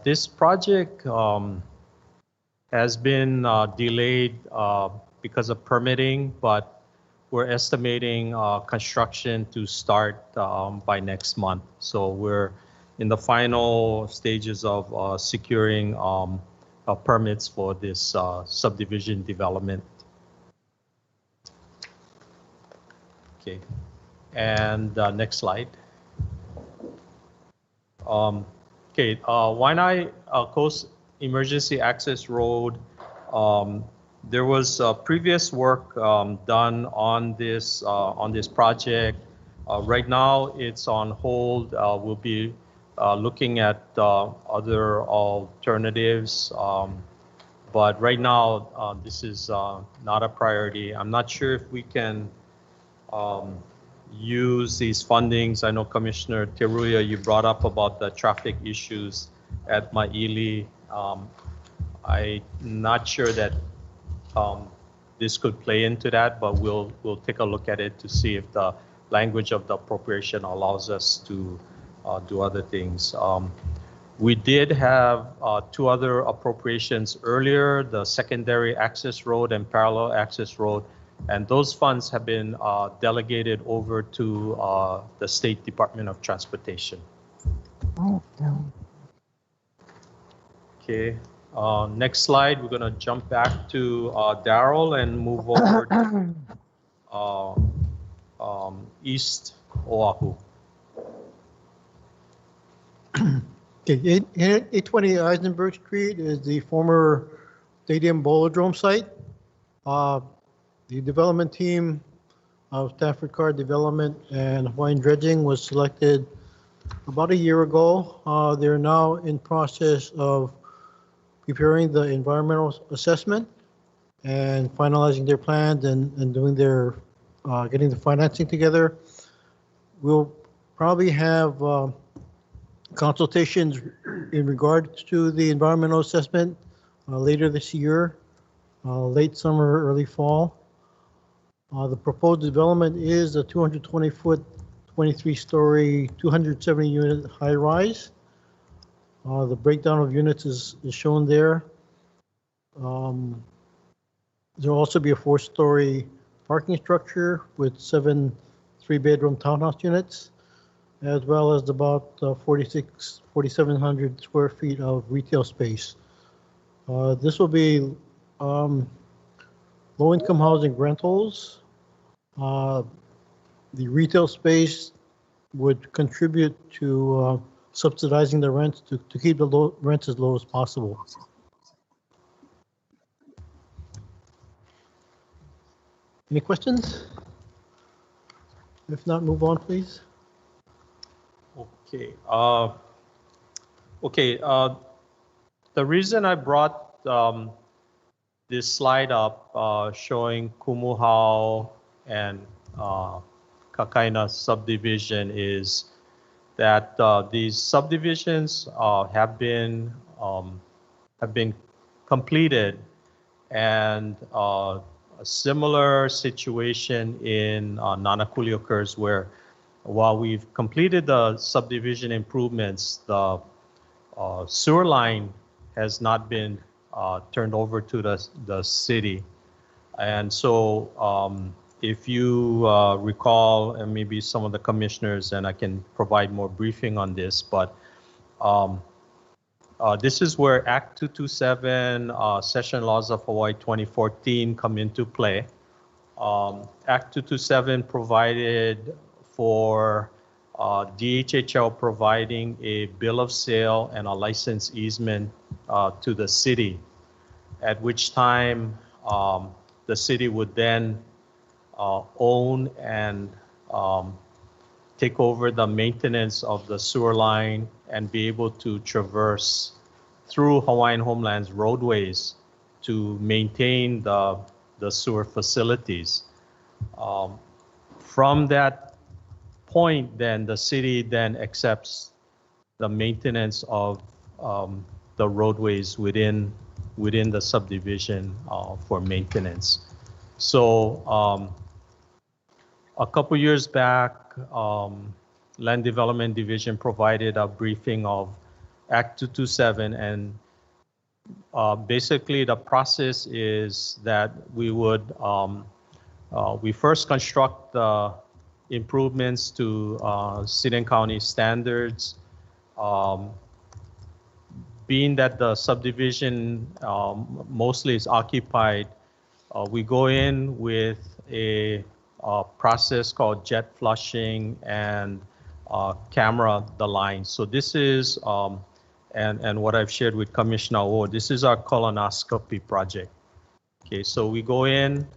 This project has been delayed because of permitting, but we're estimating construction to start by next month. So we're in the final stages of securing permits for this subdivision development. Okay, and next slide. Waianae Coast Emergency Access Road. There was previous work done on this project. Right now, it's on hold. We'll be looking at other alternatives, but right now this is not a priority. I'm not sure if we can use these fundings. I know Commissioner Teruya, you brought up about the traffic issues at Maili. I'm not sure that this could play into that, but we'll take a look at it to see if the language of the appropriation allows us to do other things. We did have 2 other appropriations earlier, the secondary access road and parallel access road, and those funds have been delegated over to the State Department of Transportation. Okay, next slide, we're gonna jump back to Darrell and move over to East Oahu. Okay, 820 Eisenberg Street is the former Stadium Bolodrome site. The development team of Stafford Car Development and Hawaiian Dredging was selected about a year ago. They're now in process of preparing the environmental assessment and finalizing their plans and doing their getting the financing together. We'll probably have consultations in regards to the environmental assessment later this year, late summer, early fall. The proposed development is a 220-foot, 23-story, 270-unit high-rise. The breakdown of units is shown there. There'll also be a 4-story parking structure with 7 3-bedroom townhouse units, as well as about 4,700 square feet of retail space. This will be low-income housing rentals. The retail space would contribute to subsidizing the rents to keep the rents as low as possible. Any questions? If not, move on, please. Okay. The reason I brought this slide up showing Kumuhao and Kakaina subdivision is that these subdivisions have been completed, and a similar situation in Nanakuli occurs where while we've completed the subdivision improvements, the sewer line has not been turned over to the city. And so if you recall, and maybe some of the commissioners, and I can provide more briefing on this, but this is where Act 227, Session Laws of Hawaii 2014 come into play. Act 227 provided for DHHL providing a bill of sale and a license easement to the city, at which time the city would then own and take over the maintenance of the sewer line and be able to traverse through Hawaiian Homeland's roadways to maintain the sewer facilities. From that point, then the city then accepts the maintenance of the roadways within the subdivision for maintenance. So a couple years back, Land Development Division provided a briefing of Act 227, and basically the process is that we would we first construct the improvements to city and county standards. Being that the subdivision mostly is occupied, we go in with a process called jet flushing and camera the lines. So this is, and what I've shared with Commissioner Ward, this is our colonoscopy project. Okay, so we go in,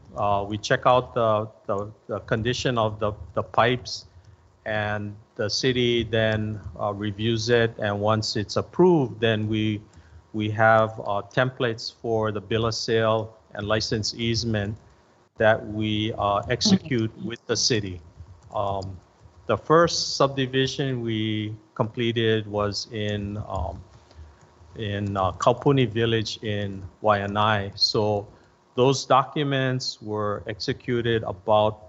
we check out the condition of the pipes, and the city then reviews it, and once it's approved, then we have templates for the bill of sale and license easement that we execute with the city. The first subdivision we completed was in Kaupuni Village in Waianae. So those documents were executed about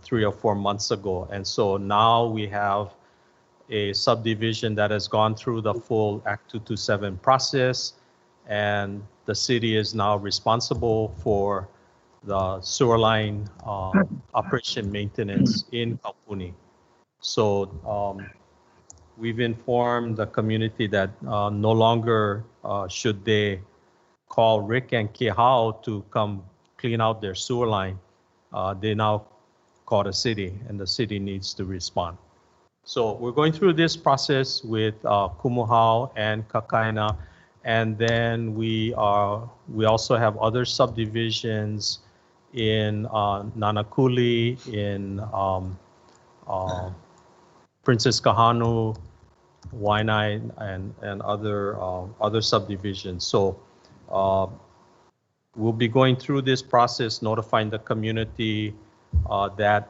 3 or 4 months ago. And so now we have a subdivision that has gone through the full Act 227 process, and the city is now responsible for the sewer line operation maintenance in Kaupuni. So we've informed the community that no longer should they call Rick and Kihao to come clean out their sewer line. They now call the city, and the city needs to respond. So we're going through this process with Kumuhao and Kakaina, and then we also have other subdivisions in Nanakuli, in Princess Kahanu, Waianae, and other subdivisions. So we'll be going through this process, notifying the community that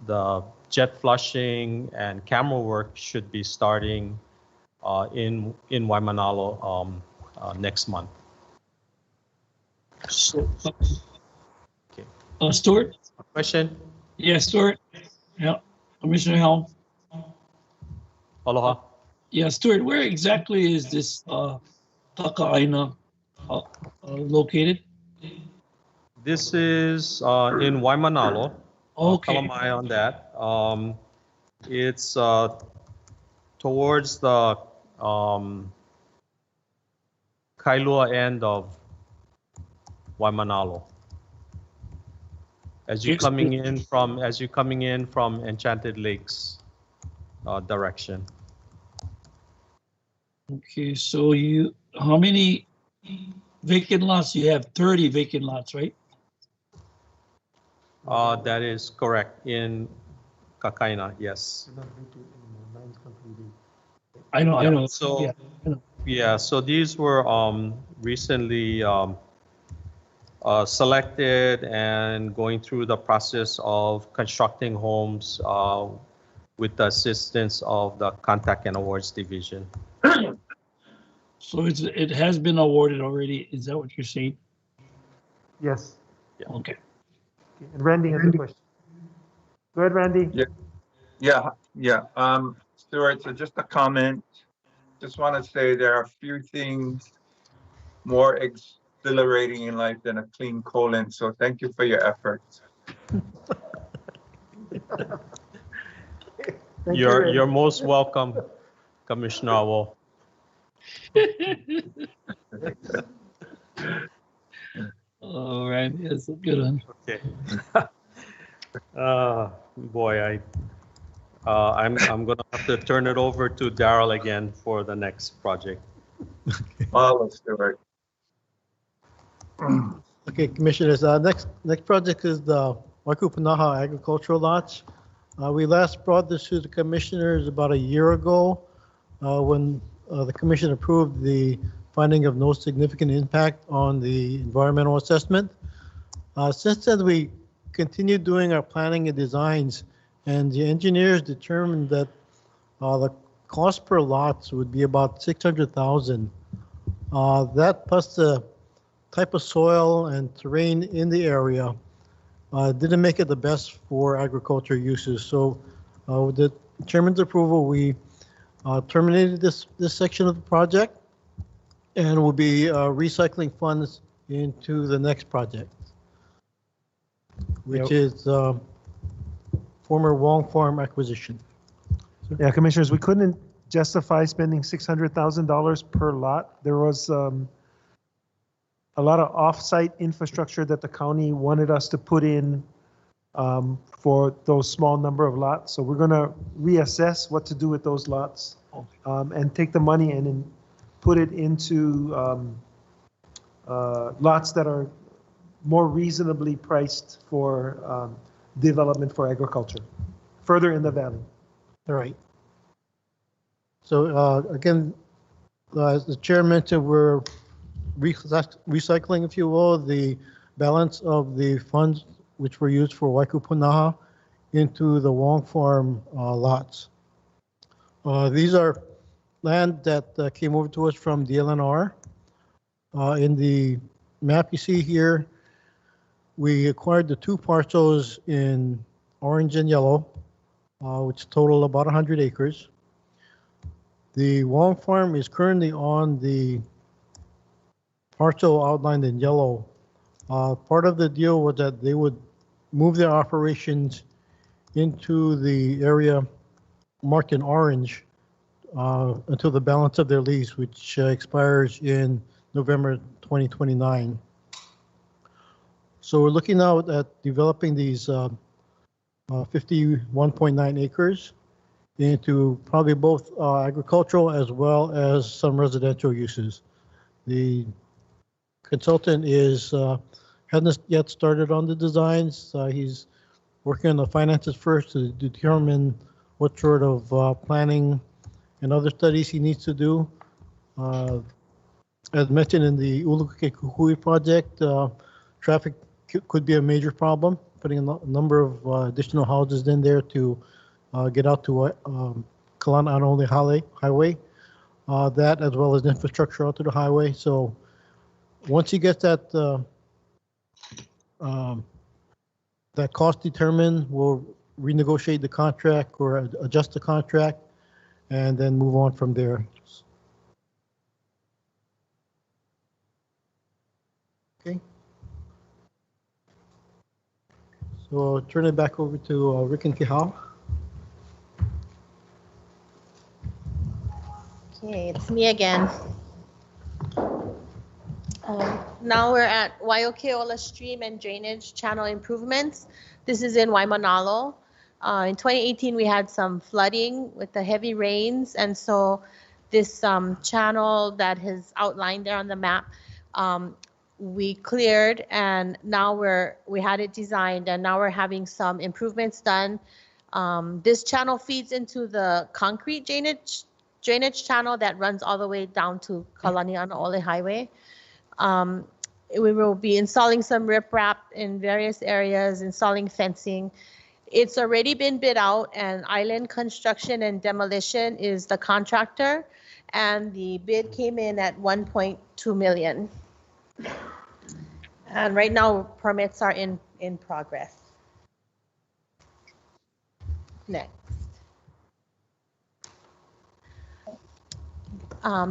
the jet flushing and camera work should be starting in Waimanalo next month. So, Stuart? Question? Yeah, Stuart. Yeah, Commissioner Helm. Aloha. Yeah, Stuart, where exactly is this Takaaina located? This is in Waimanalo. Okay. Kalamai on that. It's towards the Kailua end of Waimanalo. As you're coming in from Enchanted Lakes direction. Okay, so how many vacant lots? You have 30 vacant lots, right? That is correct. In Kakaina, yes. I know. So yeah, I know. yeah, so these were recently selected and going through the process of constructing homes with the assistance of the Contact and Awards Division. So it has been awarded already. Is that what you're saying? Yes. Yeah. Okay. And Randy has a question. Go ahead, Randy. Yeah. Stuart, so just a comment. Just want to say there are a few things more exhilarating in life than a clean colon. So thank you for your efforts. You're most welcome, Commissioner Awo. All right, that's a good one. Okay. Boy, I'm gonna have to turn it over to Daryl again for the next project. Marvelous, Stuart. Okay, Commissioners, next project is the Waikupanaha agricultural lots. We last brought this to the Commissioners about a year ago when the Commission approved the finding of no significant impact on the environmental assessment. Since then, we continued doing our planning and designs, and the engineers determined that the cost per lots would be about 600,000. That plus the type of soil and terrain in the area didn't make it the best for agriculture uses. So with the chairman's approval, we terminated this section of the project and will be recycling funds into the next project, which is former Wong Farm acquisition. Yeah, commissioners, we couldn't justify spending $600,000 per lot. There was a lot of off-site infrastructure that the county wanted us to put in for those small number of lots. So we're going to reassess what to do with those lots and take the money and put it into lots that are more reasonably priced for development for agriculture further in the valley. All right. So again, as the chair mentioned, we're recycling, if you will, the balance of the funds which were used for Waikupunaha into the Wong Farm lots. These are land that came over to us from DLNR. In the map you see here, we acquired the 2 parcels in orange and yellow, which total about 100 acres. The Wong Farm is currently on the parcel outlined in yellow. Part of the deal was that they would move their operations into the area marked in orange until the balance of their lease, which expires in November 2029. So we're looking now at developing these 51.9 acres into probably both agricultural as well as some residential uses. The consultant hasn't yet started on the designs. He's working on the finances first to determine what sort of planning and other studies he needs to do. As mentioned in the Ulukukekuhui project, traffic could be a major problem, putting a number of additional houses in there to get out to Kalani'anaole Highway, that as well as infrastructure out to the highway. So once he gets that that cost determined, we'll renegotiate the contract or adjust the contract and then move on from there. Okay. So I'll turn it back over to Rick and Kihao. Okay, it's me again. Now we're at Waiokiola Stream and Drainage Channel Improvements. This is in Waimanalo. In 2018, we had some flooding with the heavy rains, and so this channel that is outlined there on the map, we cleared, and now we had it designed, and now we're having some improvements done. This channel feeds into the concrete drainage channel that runs all the way down to Kalani'anaole Highway. We will be installing some riprap in various areas, installing fencing. It's already been bid out, and Island Construction and Demolition is the contractor, and the bid came in at 1.2 million. And right now, permits are in progress. Next.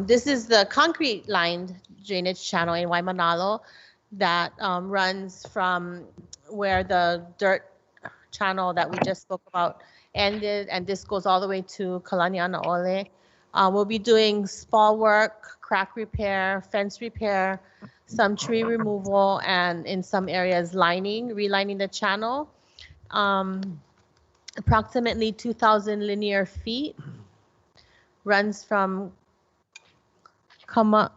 This is the concrete lined drainage channel in Waimanalo that runs from where the dirt channel that we just spoke about ended, and this goes all the way to Kalani'anaole. We'll be doing spall work, crack repair, fence repair, some tree removal, and in some areas relining the channel. Approximately 2,000 linear feet, runs from Kamauna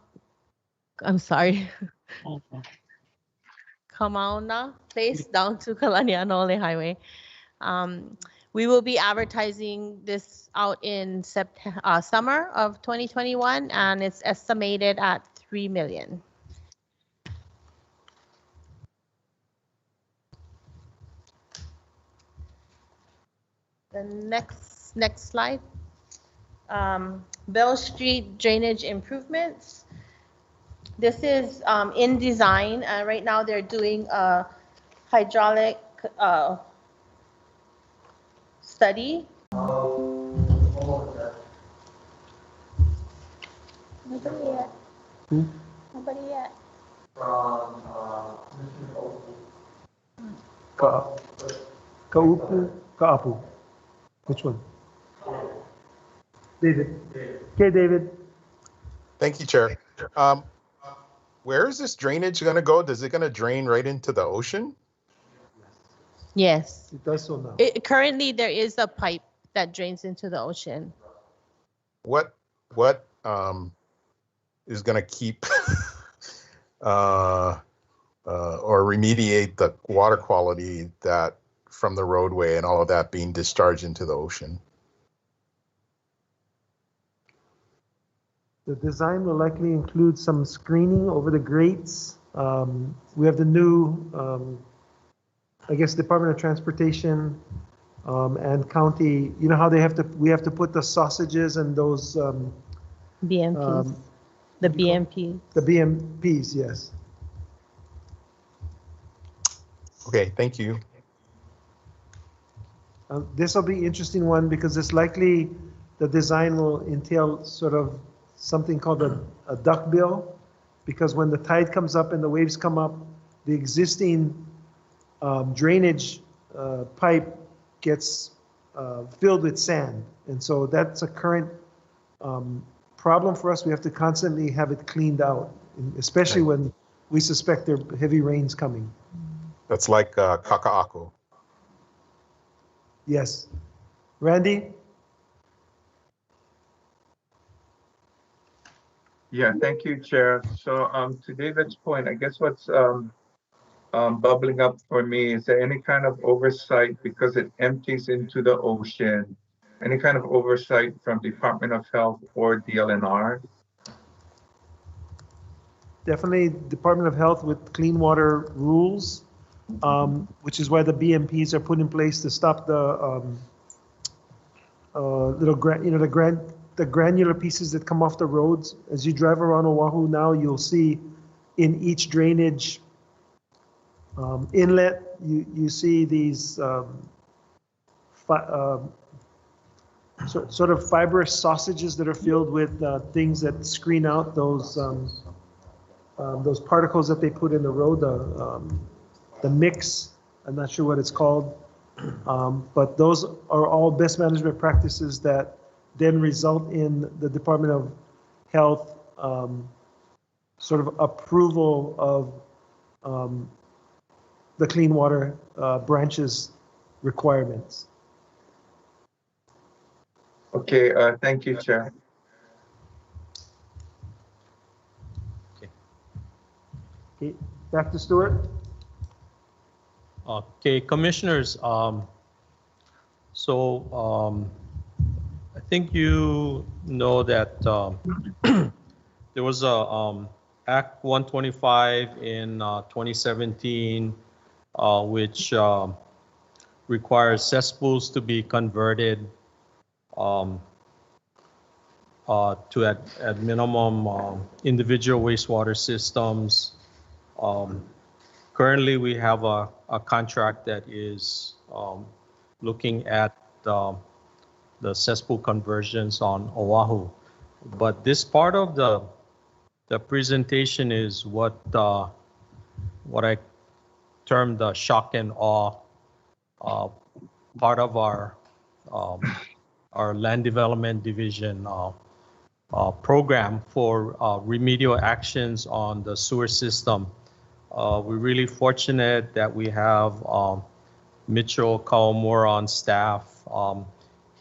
Place down to Kalani'anaole Highway. We will be advertising this out in summer of 2021, and it's estimated at 3 million. The next slide. Bell Street drainage improvements. This is in design. Right now they're doing a hydraulic study. Nobody yet. Nobody yet. Kaupu, Kaapu. Which one? David. Okay, David. Thank you, Chair. Where is this drainage going to go? Is it going to drain right into the ocean? Yes. It does so now. Currently, there is a pipe that drains into the ocean. What is going to keep or remediate the water quality that from the roadway and all of that being discharged into the ocean? The design will likely include some screening over the grates. We have the new, I guess, Department of Transportation and county. You know how we have to put the sausages and those BMPs. The BMPs. The BMPs, yes. Okay, thank you. This will be interesting one because it's likely the design will entail sort of something called a duck bill, because when the tide comes up and the waves come up, the existing drainage pipe gets filled with sand. And so that's a current problem for us. We have to constantly have it cleaned out, especially when we suspect there are heavy rains coming. That's like Kaka'ako. Yes. Randy? Yeah, thank you, Chair. So to David's point, I guess what's bubbling up for me is there any kind of oversight because it empties into the ocean? Any kind of oversight from Department of Health or DLNR? Definitely Department of Health with clean water rules, which is why the BMPs are put in place to stop the the granular pieces that come off the roads. As you drive around Oahu now, you'll see in each drainage inlet, you see these sort of fibrous sausages that are filled with things that screen out those particles that they put in the road, the mix. I'm not sure what it's called, but those are all best management practices that then result in the Department of Health sort of approval of the clean water branch's requirements. Okay, thank you, Chair. Okay, back to Stuart. Okay, commissioners. I think you know that there was a Act 125 in 2017, which requires cesspools to be converted to at minimum individual wastewater systems. Currently, we have a contract that is looking at the cesspool conversions on Oahu. But this part of the presentation is what I termed the shock and awe part of our land development division program for remedial actions on the sewer system. We're really fortunate that we have Mitchell Kawamura on staff.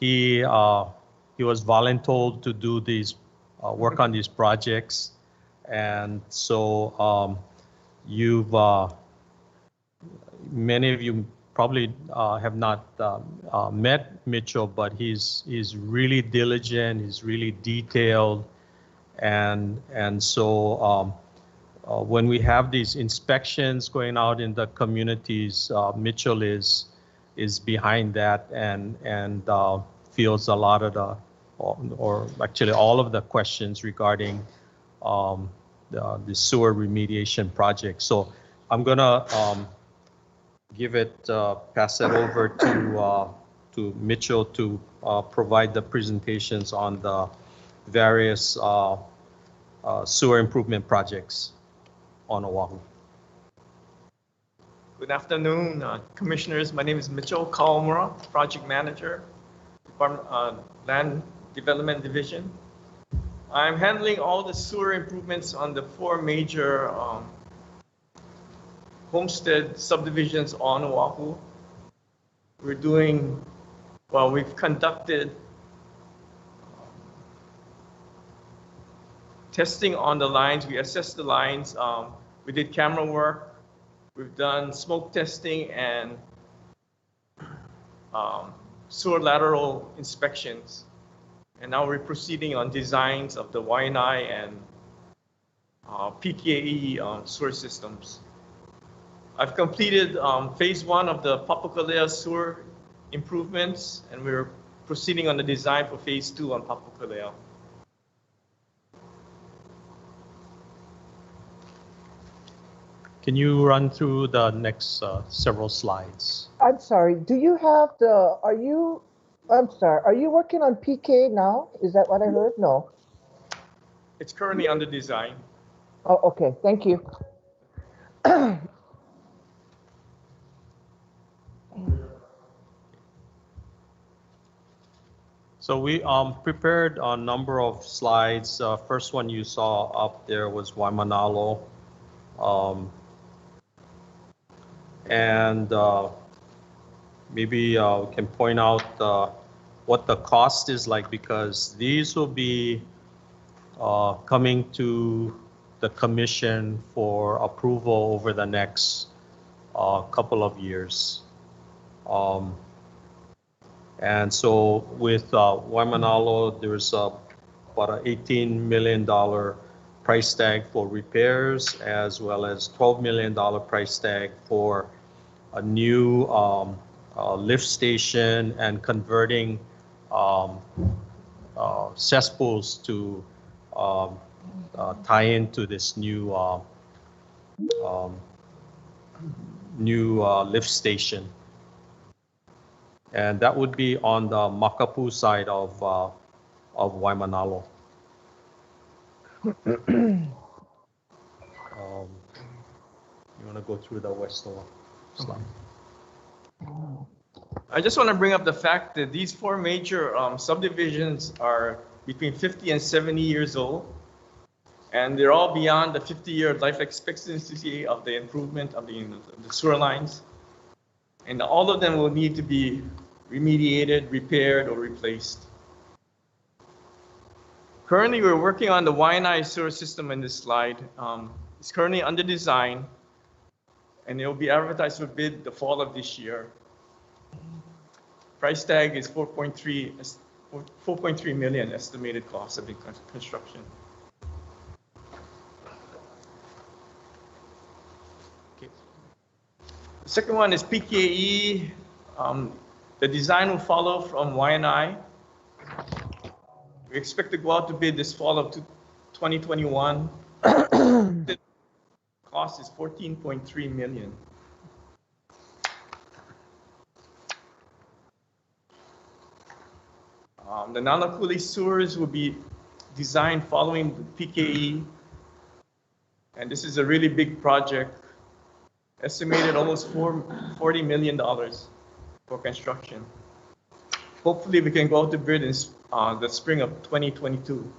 He was voluntold to do these work on these projects, and so many of you probably have not met Mitchell, but he's really diligent, he's really detailed, And so when we have these inspections going out in the communities, Mitchell is behind that and fields a lot of the, or actually all of the questions regarding the sewer remediation project. So I'm gonna pass it over to Mitchell to provide the presentations on the various sewer improvement projects on Oahu. Good afternoon, Commissioners. My name is Mitchell Kawamura, Project Manager, Department Land Development Division. I'm handling all the sewer improvements on the 4 major homestead subdivisions on Oahu. We've conducted testing on the lines. We assessed the lines. We did camera work. We've done smoke testing and sewer lateral inspections. And now we're proceeding on designs of the Waianae and PKE sewer systems. I've completed phase 1 of the Papakolea sewer improvements, and we're proceeding on the design for phase 2 on Papakolea. Can you run through the next several slides? I'm sorry, do you have the, are you working on PK now? Is that what I heard? No. It's currently under design. Oh, okay, thank you. So we prepared a number of slides. First one you saw up there was Waimanalo. And maybe we can point out what the cost is like, because these will be coming to the commission for approval over the next couple of years. And so with Waimanalo, there's about an $18 million price tag for repairs, as well as $12 million price tag for a new lift station and converting cesspools to tie into this new lift station. And that would be on the Makapu side of Waimanalo. You want to go through the Westoa slide? I just want to bring up the fact that these 4 major subdivisions are between 50 and 70 years old, and they're all beyond the 50-year life expectancy of the improvement of the sewer lines. And all of them will need to be remediated, repaired, or replaced. Currently, we're working on the Waianae sewer system in this slide. It's currently under design, and it will be advertised for bid the fall of this year. Price tag is 4.3 million estimated cost of the construction. Okay. The second one is PKE. The design will follow from Waianae. We expect to go out to bid this fall of 2021. The cost is 14.3 million. The Nanakuli sewers will be designed following PKE, and this is a really big project, estimated almost $40 million for construction. Hopefully we can go out to bid in the spring of 2022.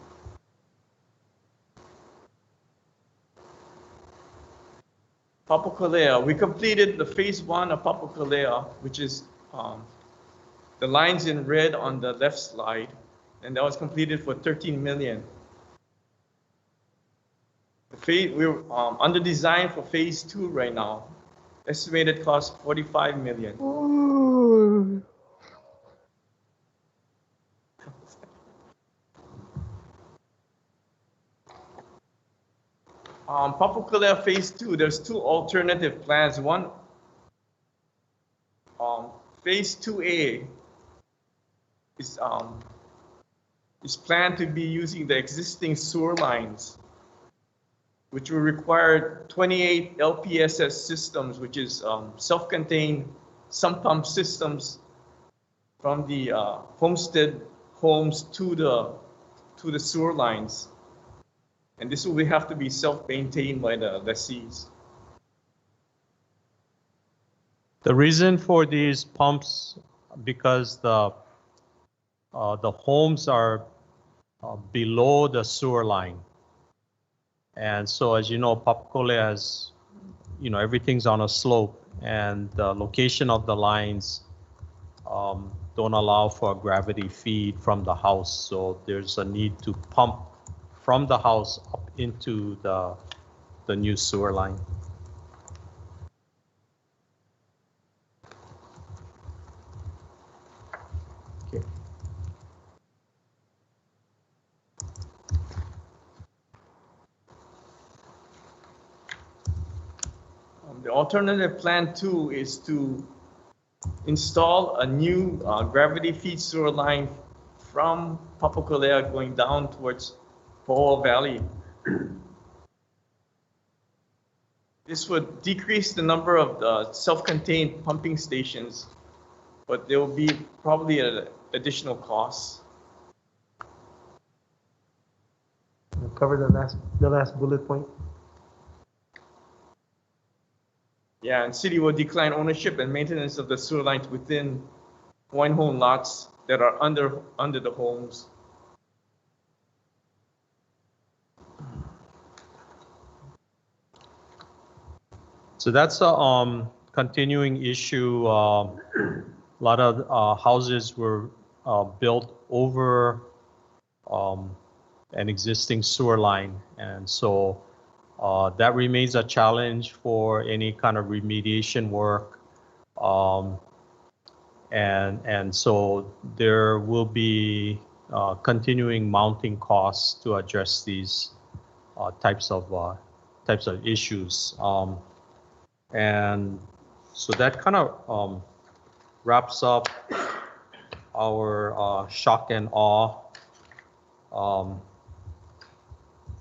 Papakolea, we completed the phase 1 of Papakolea, which is the lines in red on the left slide, and that was completed for 13 million. We're under design for phase 2 right now. Estimated cost 45 million. Ooh. Papukalea Phase 2, there's two alternative plans. One, Phase 2A is planned to be using the existing sewer lines, which will require 28 LPSS systems, which is self-contained sump pump systems from the homestead homes to the sewer lines. And this will have to be self-maintained by the lessees. The reason for these pumps, because the homes are below the sewer line. And so, as you know, Papukolea has, everything's on a slope, and the location of the lines don't allow for a gravity feed from the house. So there's a need to pump from the house up into the new sewer line. Okay. The alternative plan 2 is to install a new gravity feed sewer line from Papukolea going down towards Paoa Valley. This would decrease the number of self-contained pumping stations, but there will be probably an additional cost. We'll cover the last bullet point. Yeah, and city will decline ownership and maintenance of the sewer lines within Hawaiian home lots that are under the homes. So that's a continuing issue. A lot of houses were built over an existing sewer line, and so that remains a challenge for any kind of remediation work. And so there will be continuing mounting costs to address these types of issues. And so that kind of wraps up our shock and awe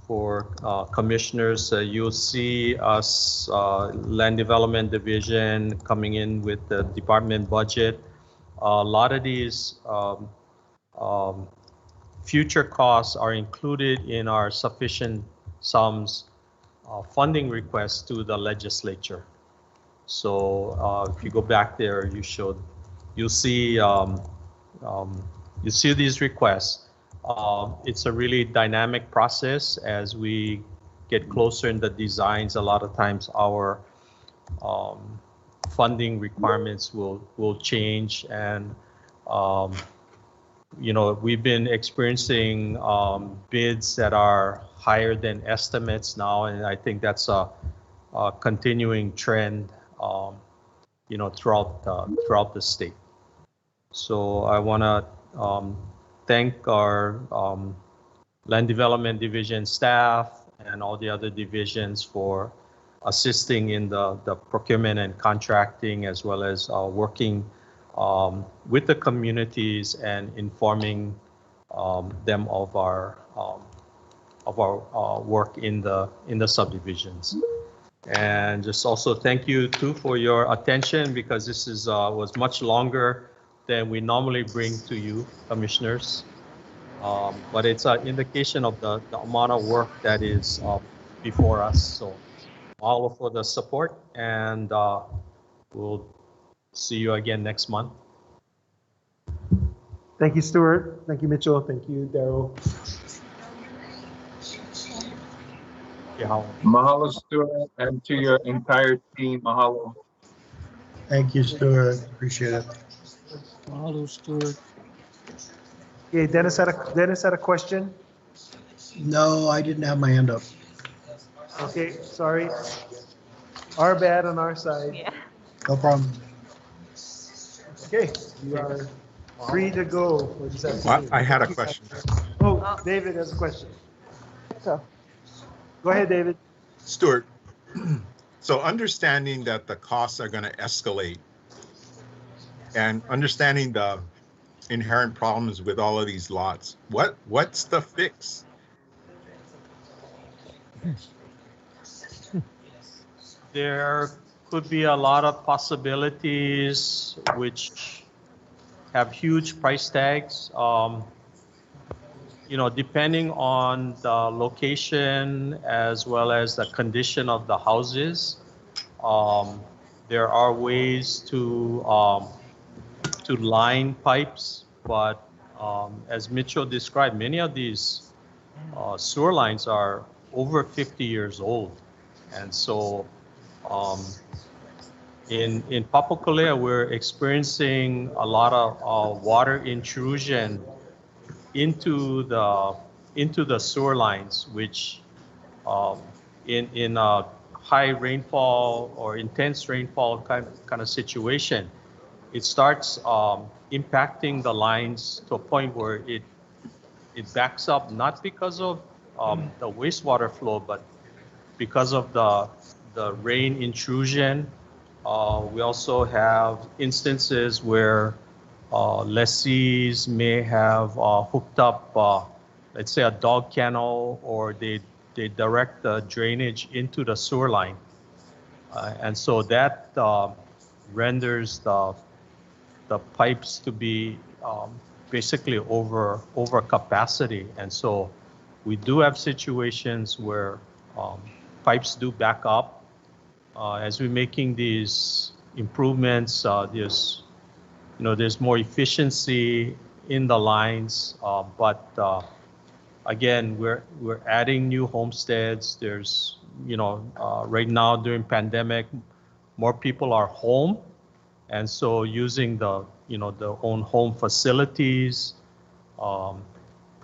for commissioners. You'll see us, Land Development Division, coming in with the department budget. A lot of these future costs are included in our sufficient sums funding requests to the legislature. So if you go back there, you'll see these requests. It's a really dynamic process as we get closer in the designs. A lot of times our funding requirements will change, and we've been experiencing bids that are higher than estimates now, and I think that's a continuing trend throughout the state. So I want to thank our Land Development Division staff and all the other divisions for assisting in the procurement and contracting, as well as working with the communities and informing them of our work in the subdivisions. And just also thank you too for your attention, because this was much longer than we normally bring to you, commissioners. But it's an indication of the amount of work that is before us. So all for the support, and we'll see you again next month. Thank you, Stuart. Thank you, Mitchell. Thank you, Daryl. Mahalo, Stuart, and to your entire team, mahalo. Thank you, Stuart. Appreciate it. Mahalo, Stuart. Okay, Dennis had a question. No, I didn't have my hand up. Okay, sorry. Our bad on our side. Yeah. No problem. Okay, you are free to go for this afternoon. I had a question. Oh, David has a question. So, go ahead, David. Stuart, so understanding that the costs are going to escalate and understanding the inherent problems with all of these lots, what's the fix? There could be a lot of possibilities which have huge price tags. Depending on the location as well as the condition of the houses, there are ways to line pipes, but as Mitchell described, many of these sewer lines are over 50 years old. And so in Papakolea, we're experiencing a lot of water intrusion into the sewer lines, which in a high rainfall or intense rainfall kind of situation, it starts impacting the lines to a point where it backs up, not because of the wastewater flow, but because of the rain intrusion. We also have instances where lessees may have hooked up, let's say, a dog kennel, or they direct the drainage into the sewer line. And so that renders the pipes to be basically over capacity. And so we do have situations where pipes do back up. As we're making these improvements, there's more efficiency in the lines, but again, we're adding new homesteads. There's, right now during pandemic, more people are home, and so using the own home facilities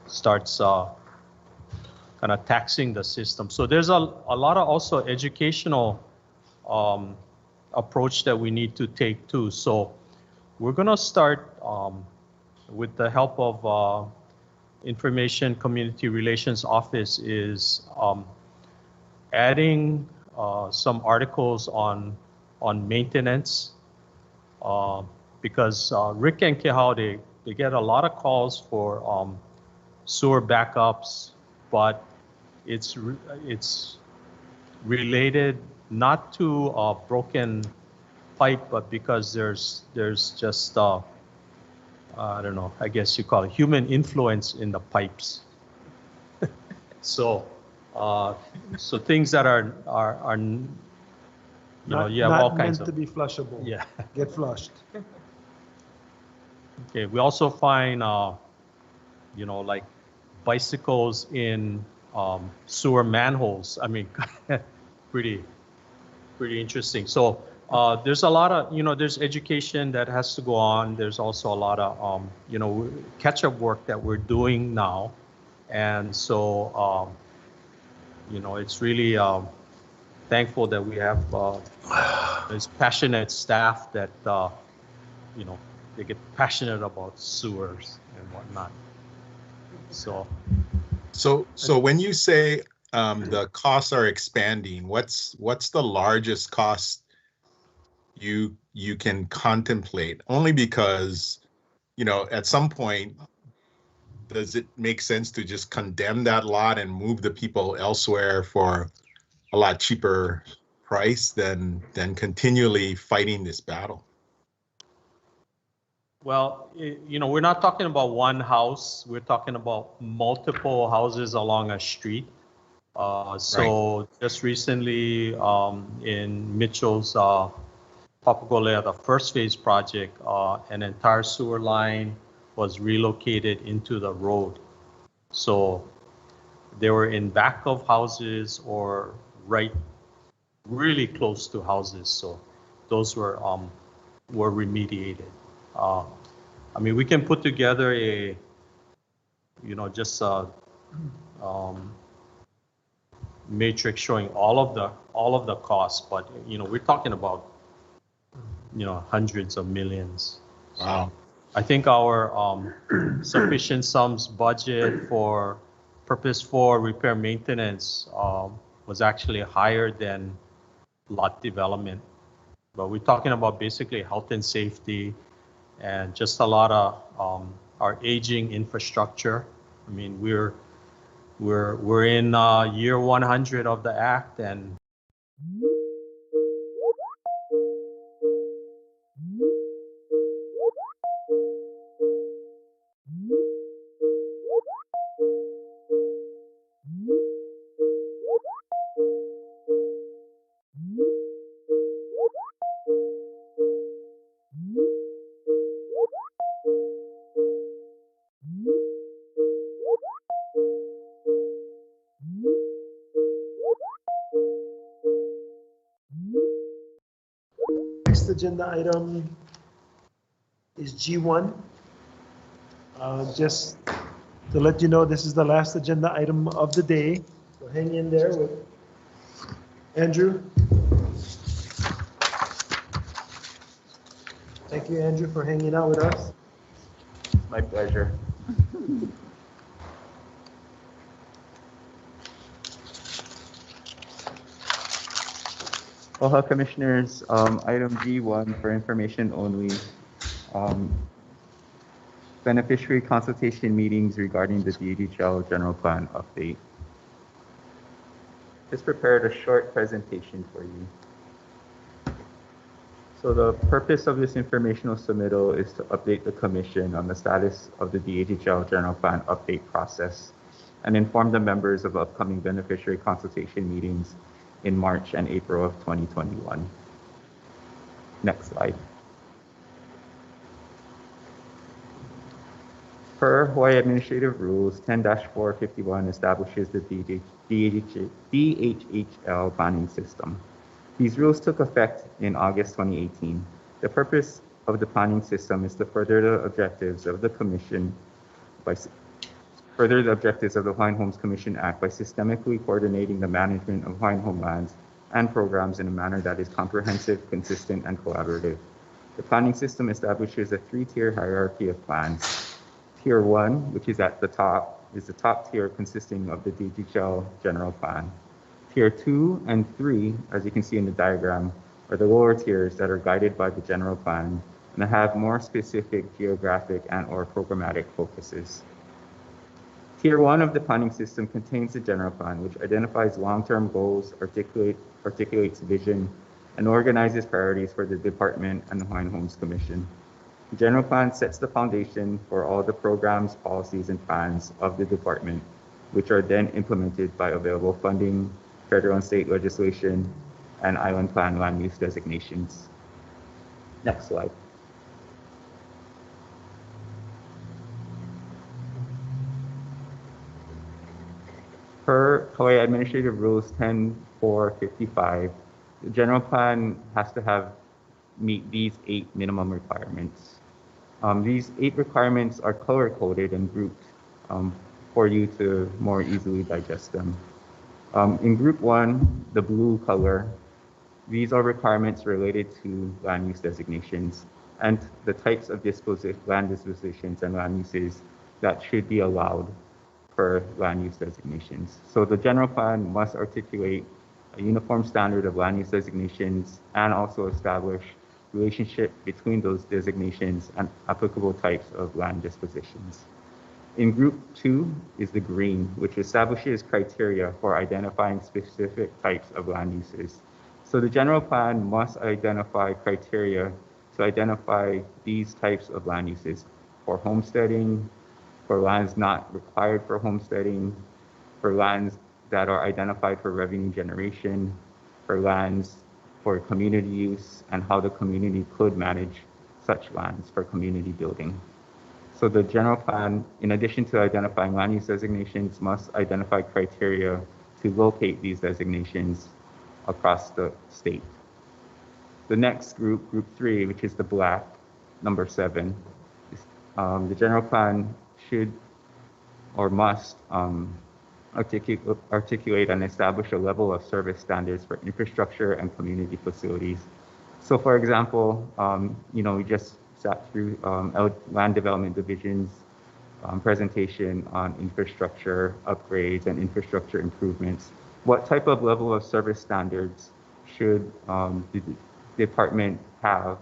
starts kind of taxing the system. So there's a lot of also educational approach that we need to take too. So we're going to start with the help of Information Community Relations Office is adding some articles on maintenance, because Rick and Kehao, they get a lot of calls for sewer backups, but it's related not to a broken pipe, but because there's just I don't know, I guess you call it human influence in the pipes. So things that are you have all kinds of meant to be flushable. Yeah. Get flushed. Okay, we also find like bicycles in sewer manholes. I mean, pretty interesting. So there's a lot of, there's education that has to go on. There's also a lot of, catch-up work that we're doing now. And so, it's really thankful that we have this passionate staff that, they get passionate about sewers and whatnot. So when you say the costs are expanding, what's the largest cost you can contemplate? Only because, at some point, does it make sense to just condemn that lot and move the people elsewhere for a lot cheaper price than continually fighting this battle? Well, we're not talking about one house. We're talking about multiple houses along a street. So just recently in Mitchell's Papakolea, the first phase project, an entire sewer line was relocated into the road. So they were in back of houses or really close to houses. So those were remediated. I mean, we can put together a, just a matrix showing all of the costs, but we're talking about hundreds of millions. Wow. I think our sufficient sums budget for purpose for repair maintenance was actually higher than lot development. But we're talking about basically health and safety and just a lot of our aging infrastructure. I mean, we're in year 100 of the act, and Next agenda item is G1. Just to let you know, this is the last agenda item of the day. So hang in there with Andrew. Thank you, Andrew, for hanging out with us. My pleasure. Aloha, Commissioners. Item G1 for information only. Beneficiary consultation meetings regarding the DHL General Plan update. Just prepared a short presentation for you. So the purpose of this informational submittal is to update the Commission on the status of the DHL General Plan update process and inform the members of upcoming beneficiary consultation meetings in March and April of 2021. Next slide. Per Hawaii Administrative Rules, 10-451 establishes the DHHL planning system. These rules took effect in August 2018. The purpose of the planning system is to further the objectives of the Commission by further the objectives of the Hawaiian Homes Commission Act by systemically coordinating the management of Hawaiian homelands and programs in a manner that is comprehensive, consistent, and collaborative. The planning system establishes a three-tier hierarchy of plans. Tier 1, which is at the top, is the top tier consisting of the DHL General Plan. Tier 2 and 3, as you can see in the diagram, are the lower tiers that are guided by the General Plan and have more specific geographic and/or programmatic focuses. Tier 1 of the planning system contains the General Plan, which identifies long-term goals, articulates vision, and organizes priorities for the Department and the Hawaiian Homes Commission. The General Plan sets the foundation for all the programs, policies, and plans of the Department, which are then implemented by available funding, federal and state legislation, and island plan land use designations. Next slide. Per Hawaii Administrative Rules 10-455, the General Plan has to meet these 8 minimum requirements. These 8 requirements are color-coded and grouped for you to more easily digest them. In Group 1, the blue color, these are requirements related to land use designations and the types of land dispositions and land uses that should be allowed for land use designations. So the General Plan must articulate a uniform standard of land use designations and also establish relationship between those designations and applicable types of land dispositions. In Group 2 is the green, which establishes criteria for identifying specific types of land uses. So the General Plan must identify criteria to identify these types of land uses for homesteading, for lands not required for homesteading, for lands that are identified for revenue generation, for lands for community use, and how the community could manage such lands for community building. So the General Plan, in addition to identifying land use designations, must identify criteria to locate these designations across the state. The next group, Group 3, which is the black, number 7, the General Plan should or must articulate and establish a level of service standards for infrastructure and community facilities. So for example, we just sat through Land Development Division's presentation on infrastructure upgrades and infrastructure improvements. What type of level of service standards should the department have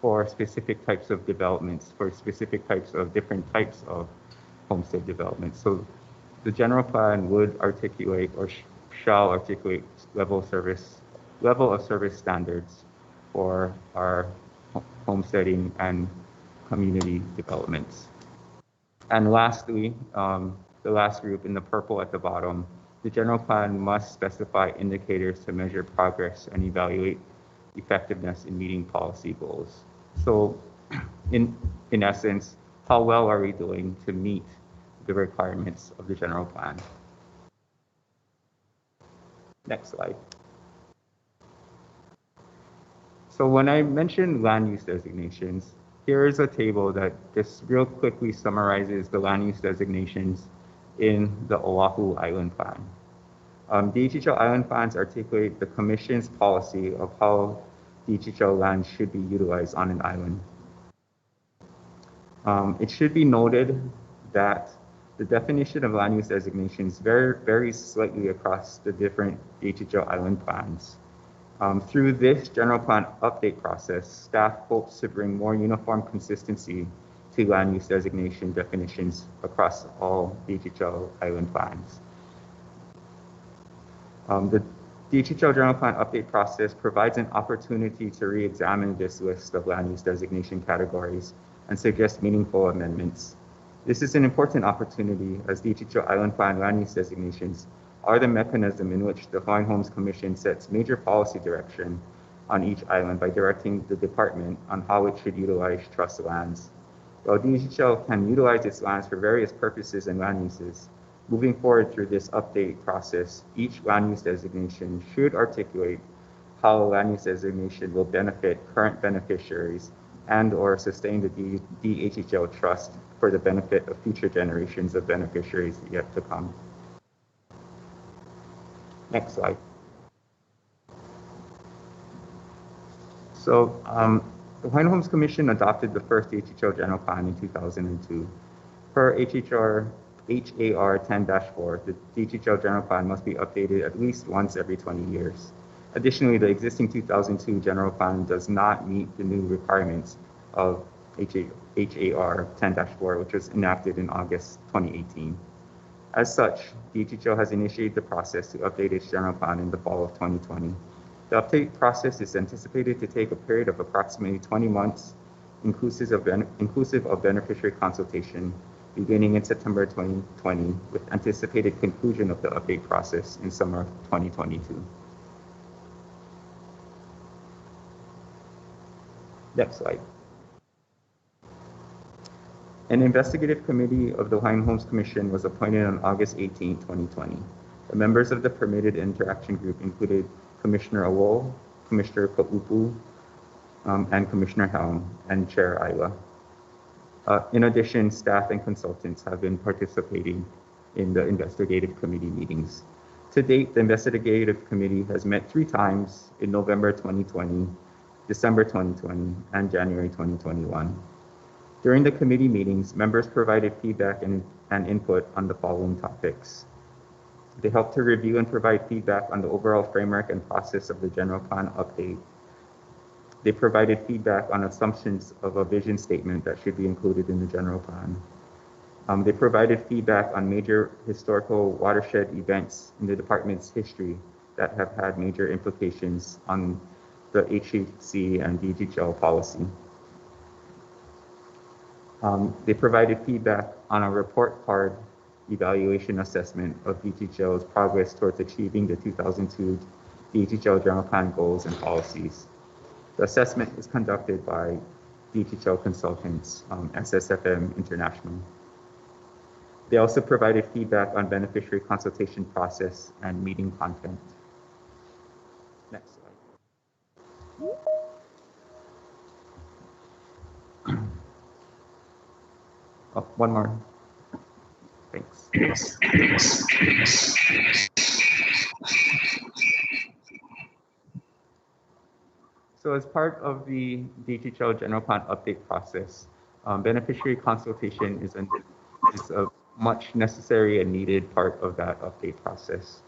for specific types of developments, for specific types of different types of homestead developments? So the general plan would articulate or shall articulate level of service standards for our homesteading and community developments. And lastly, the last group in the purple at the bottom, the general plan must specify indicators to measure progress and evaluate effectiveness in meeting policy goals. So in essence, how well are we doing to meet the requirements of the general plan? Next slide. So when I mentioned land use designations, here is a table that just real quickly summarizes the land use designations in the Oahu Island Plan. DHHL Island Plans articulate the Commission's policy of how DHHL land should be utilized on an island. It should be noted that the definition of land use designations varies slightly across the different DHHL Island Plans. Through this general plan update process, staff hopes to bring more uniform consistency to land use designation definitions across all DHHL Island Plans. The DHHL general plan update process provides an opportunity to re-examine this list of land use designation categories and suggest meaningful amendments. This is an important opportunity as DHHL Island Plan land use designations are the mechanism in which the Hawaiian Homes Commission sets major policy direction on each island by directing the department on how it should utilize trust lands. While DHHL can utilize its lands for various purposes and land uses, moving forward through this update process, each land use designation should articulate how a land use designation will benefit current beneficiaries and/or sustain the DHHL trust for the benefit of future generations of beneficiaries yet to come. Next slide. So the Hawaiian Homes Commission adopted the first HHL General Plan in 2002. Per HAR 10-4, the DHHL General Plan must be updated at least once every 20 years. Additionally, the existing 2002 General Plan does not meet the new requirements of HAR 10-4, which was enacted in August 2018. As such, DHHL has initiated the process to update its general plan in the fall of 2020. The update process is anticipated to take a period of approximately 20 months, inclusive of beneficiary consultation, beginning in September 2020, with anticipated conclusion of the update process in summer of 2022. Next slide. An investigative committee of the Hawaiian Homes Commission was appointed on August 18, 2020. The members of the permitted interaction group included Commissioner Awo, Commissioner Kaupu, and Commissioner Helm, and Chair Ayla. In addition, staff and consultants have been participating in the investigative committee meetings. To date, the investigative committee has met 3 times in November 2020, December 2020, and January 2021. During the committee meetings, members provided feedback and input on the following topics. They helped to review and provide feedback on the overall framework and process of the general plan update. They provided feedback on assumptions of a vision statement that should be included in the general plan. They provided feedback on major historical watershed events in the department's history that have had major implications on the HHC and DHHL policy. They provided feedback on a report card evaluation assessment of DHHL's progress towards achieving the 2002 DHHL General Plan goals and policies. The assessment is conducted by DHHL consultants, SSFM International. They also provided feedback on beneficiary consultation process and meeting content. Next slide. Oh, one more. Thanks. So as part of the DHHL General Plan update process, beneficiary consultation is a much necessary and needed part of that update process.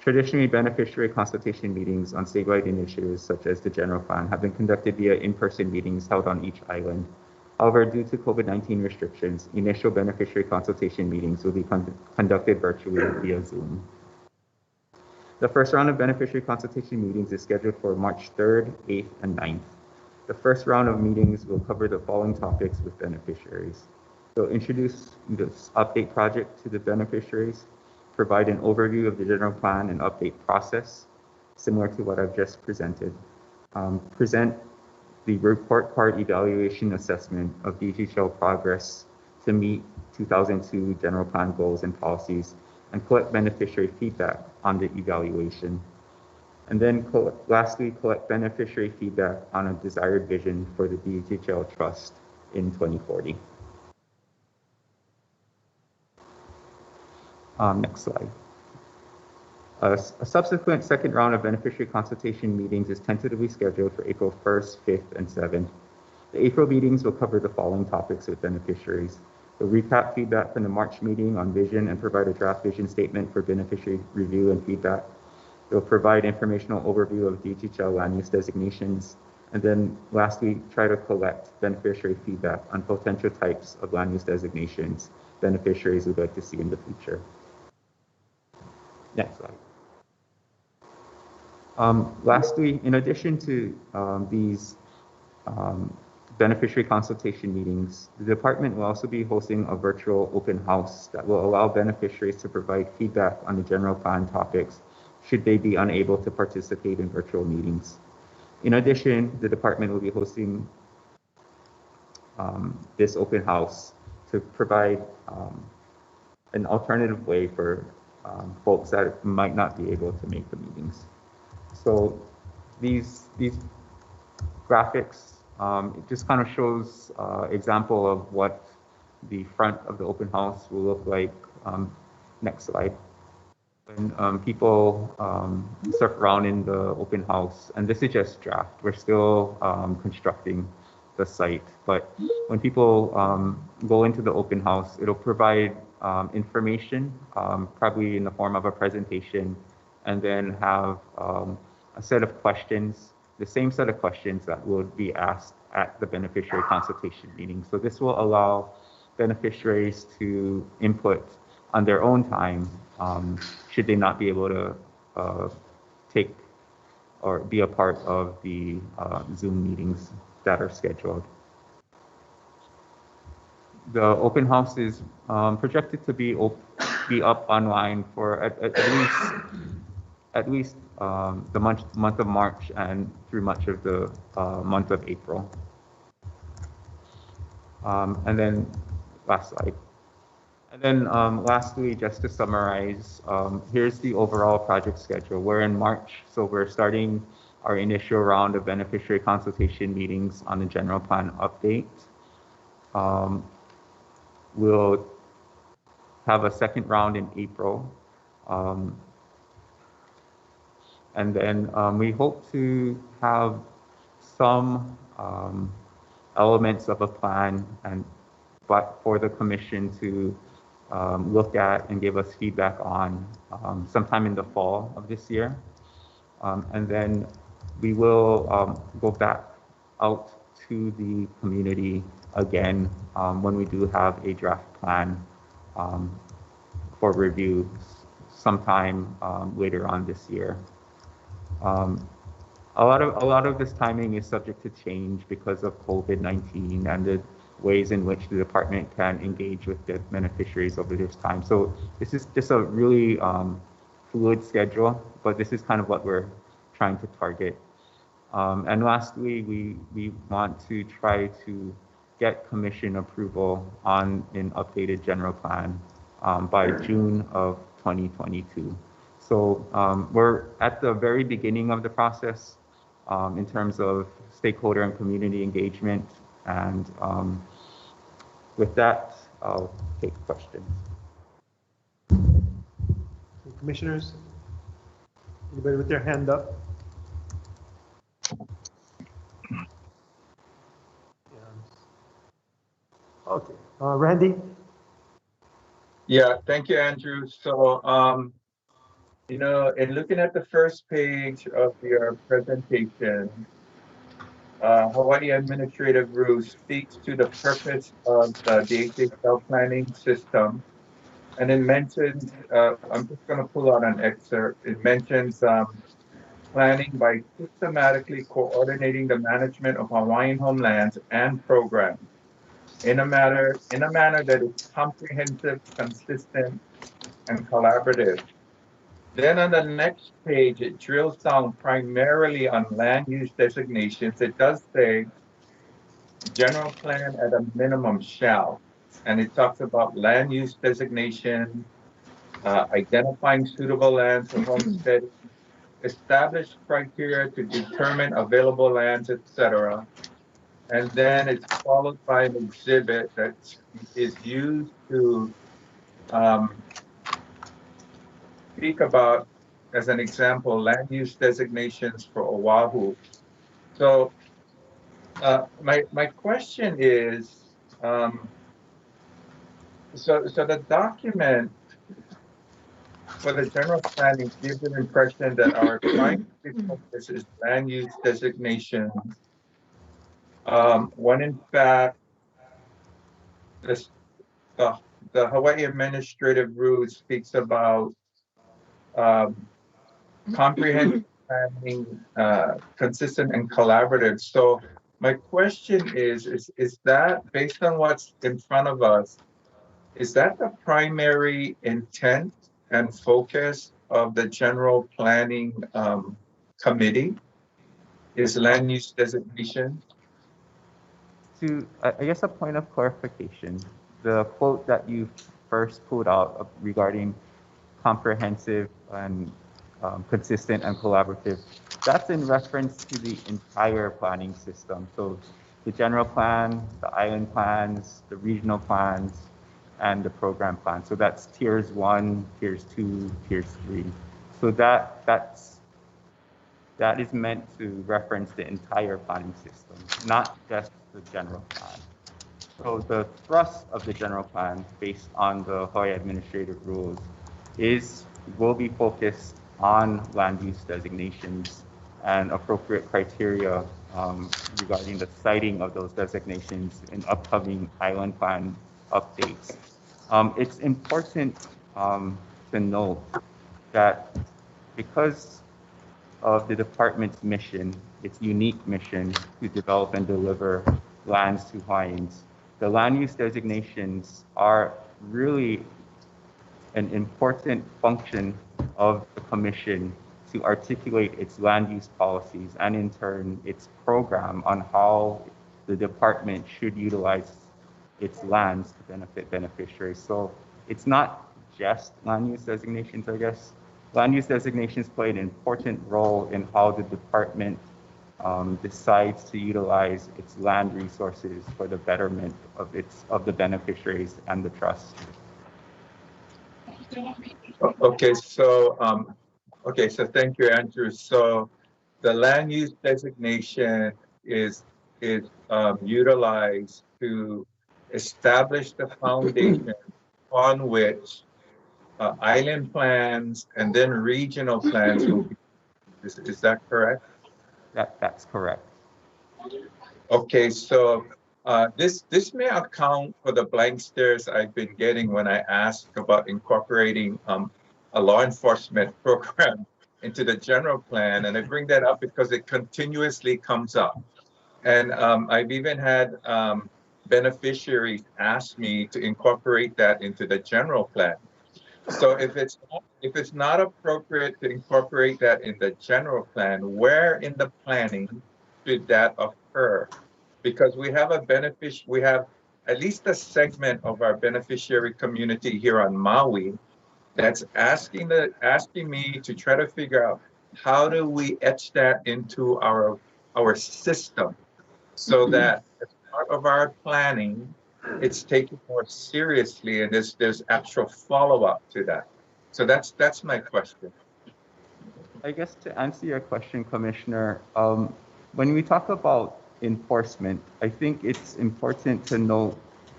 Traditionally, beneficiary consultation meetings on statewide initiatives such as the general plan have been conducted via in-person meetings held on each island. However, due to COVID-19 restrictions, initial beneficiary consultation meetings will be conducted virtually via Zoom. The first round of beneficiary consultation meetings is scheduled for March 3rd, 8th, and 9th. The first round of meetings will cover the following topics with beneficiaries. They'll introduce this update project to the beneficiaries, provide an overview of the general plan and update process, similar to what I've just presented. Present the report card evaluation assessment of DHL progress to meet 2002 general plan goals and policies, and collect beneficiary feedback on the evaluation. And then lastly, collect beneficiary feedback on a desired vision for the DHL Trust in 2040. Next slide. A subsequent second round of beneficiary consultation meetings is tentatively scheduled for April 1st, 5th, and 7th. The April meetings will cover the following topics with beneficiaries. They'll recap feedback from the March meeting on vision and provide a draft vision statement for beneficiary review and feedback. They'll provide informational overview of DHL land use designations. And then lastly, try to collect beneficiary feedback on potential types of land use designations beneficiaries would like to see in the future. Next slide. Lastly, in addition to these beneficiary consultation meetings, the department will also be hosting a virtual open house that will allow beneficiaries to provide feedback on the general plan topics should they be unable to participate in virtual meetings. In addition, the department will be hosting this open house to provide an alternative way for folks that might not be able to make the meetings. So these graphics, it just kind of shows example of what the front of the open house will look like. Next slide. When people surf around in the open house, and this is just draft, we're still constructing the site, but when people go into the open house, it'll provide information, probably in the form of a presentation, and then have a set of questions, the same set of questions that would be asked at the beneficiary consultation meeting. So this will allow beneficiaries to input on their own time, should they not be able to take or be a part of the Zoom meetings that are scheduled. The open house is projected to be up online for at least the month of March and through much of the month of April. And then last slide. And then lastly, just to summarize, here's the overall project schedule. We're in March, so we're starting our initial round of beneficiary consultation meetings on the general plan update. We'll have a second round in April. And then we hope to have some elements of a plan but for the commission to look at and give us feedback on sometime in the fall of this year. And then we will go back out to the community again when we do have a draft plan for review sometime later on this year. A lot of this timing is subject to change because of COVID-19 and the ways in which the department can engage with the beneficiaries over this time. So this is just a really fluid schedule, but this is kind of what we're trying to target. And lastly, we want to try to get commission approval on an updated general plan by June of 2022. So we're at the very beginning of the process in terms of stakeholder and community engagement. And with that, I'll take questions. Commissioners, anybody with their hand up? Okay, Randy? Yeah, thank you, Andrew. So You know, in looking at the first page of your presentation, Hawaii Administrative Rules speaks to the purpose of the DHHL planning system. And it mentions, I'm just going to pull out an excerpt. It mentions planning by systematically coordinating the management of Hawaiian homelands and programs in a manner that is comprehensive, consistent, and collaborative. Then on the next page, it drills down primarily on land use designations. It does say general plan at a minimum shall, and it talks about land use designation, identifying suitable lands for homesteading, establish criteria to determine available lands, etc. And then it's followed by an exhibit that is used to speak about, as an example, land use designations for Oahu. So my question is, so the document for the general planning gives an impression that our primary focus is land use designation, when in fact the Hawaii Administrative Rules speaks about comprehensive planning, consistent and collaborative. So my question is that based on what's in front of us, is that the primary intent and focus of the general planning committee? Is land use designation? I guess a point of clarification, the quote that you first pulled out regarding comprehensive and consistent and collaborative, that's in reference to the entire planning system. So the general plan, the island plans, the regional plans, and the program plan. So that's tiers 1, tiers 2, tiers 3. So that is meant to reference the entire planning system, not just the general plan. So the thrust of the general plan, based on the Hawaii Administrative Rules, will be focused on land use designations and appropriate criteria regarding the citing of those designations in upcoming island plan updates. It's important to note that because of the department's mission, its unique mission to develop and deliver lands to Hawaiians, the land use designations are really an important function of the commission to articulate its land use policies and in turn its program on how the department should utilize its lands to benefit beneficiaries. So it's not just land use designations, I guess. Land use designations play an important role in how the department decides to utilize its land resources for the betterment of the beneficiaries and the trust. Okay, so thank you, Andrew. So the land use designation is utilized to establish the foundation on which island plans and then regional plans will be. Is that correct? That's correct. Okay, so this may account for the blank stares I've been getting when I ask about incorporating a law enforcement program into the general plan. And I bring that up because it continuously comes up. And I've even had beneficiaries ask me to incorporate that into the general plan. So if it's not appropriate to incorporate that in the general plan, where in the planning should that occur? Because we have at least a segment of our beneficiary community here on Maui that's asking me to try to figure out how do we etch that into our system so that as part of our planning, it's taken more seriously and there's actual follow-up to that. So that's my question. I guess to answer your question, Commissioner, when we talk about enforcement, I think it's important to note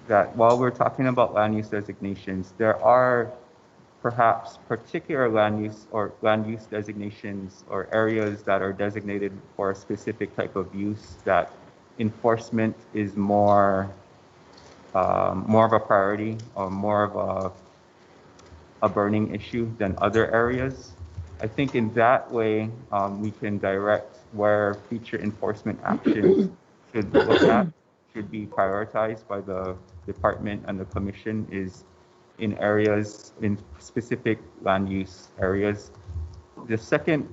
that while we're talking about land use designations, there are perhaps particular land use designations or areas that are designated for a specific type of use that enforcement is more of a priority or more of a burning issue than other areas. I think in that way, we can direct where future enforcement actions should be prioritized by the department and the commission is in areas, in specific land use areas. The second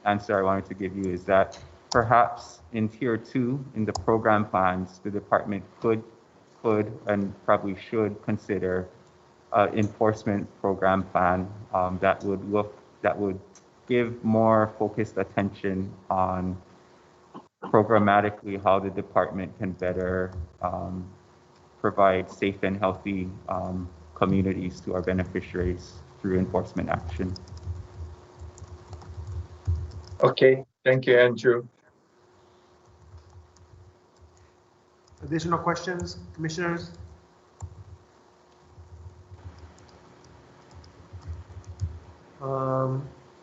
answer I wanted to give you is that perhaps in tier 2, in the program plans, the department could and probably should consider enforcement program plan that would give more focused attention on programmatically how the department can better provide safe and healthy communities to our beneficiaries through enforcement action. Okay, thank you, Andrew. Additional questions, commissioners?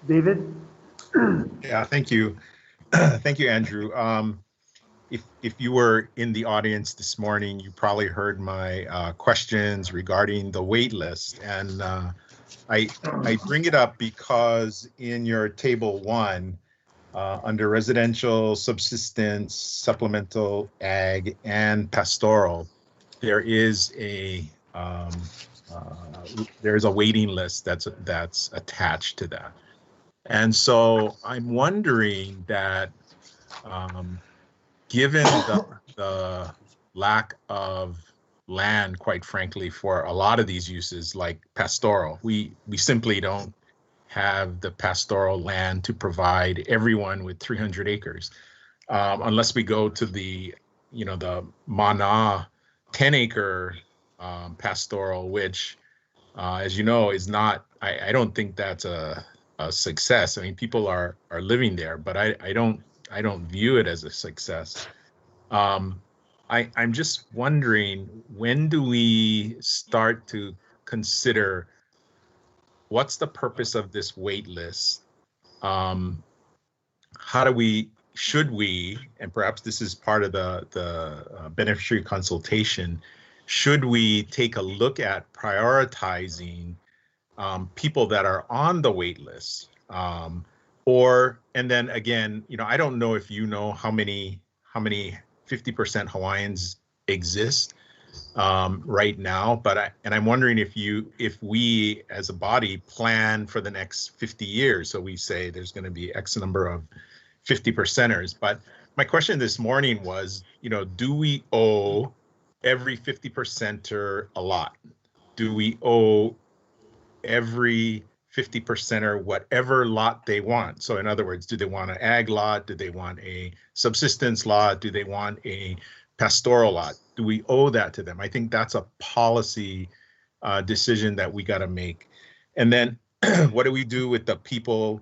David? Yeah, thank you. Thank you, Andrew. If you were in the audience this morning, you probably heard my questions regarding the wait list. And I bring it up because in your table 1, under residential, subsistence, supplemental, ag, and pastoral, there is a waiting list that's attached to that. And so I'm wondering that given the lack of land, quite frankly, for a lot of these uses like pastoral, we simply don't have the pastoral land to provide everyone with 300 acres. Unless we go to the Mana 10-acre pastoral, which, as you know, is not, I don't think that's a success. I mean, people are living there, but I don't view it as a success. I'm just wondering, when do we start to consider what's the purpose of this wait list? Should we, and perhaps this is part of the beneficiary consultation, should we take a look at prioritizing people that are on the wait list? And then again, I don't know if you know how many 50% Hawaiians exist right now, but I'm wondering if we as a body plan for the next 50 years. So we say there's going to be X number of 50%ers. But my question this morning was, do we owe every 50%er a lot? Do we owe every 50%er whatever lot they want? So in other words, do they want an ag lot? Do they want a subsistence lot? Do they want a pastoral lot? Do we owe that to them? I think that's a policy decision that we got to make. And then what do we do with the people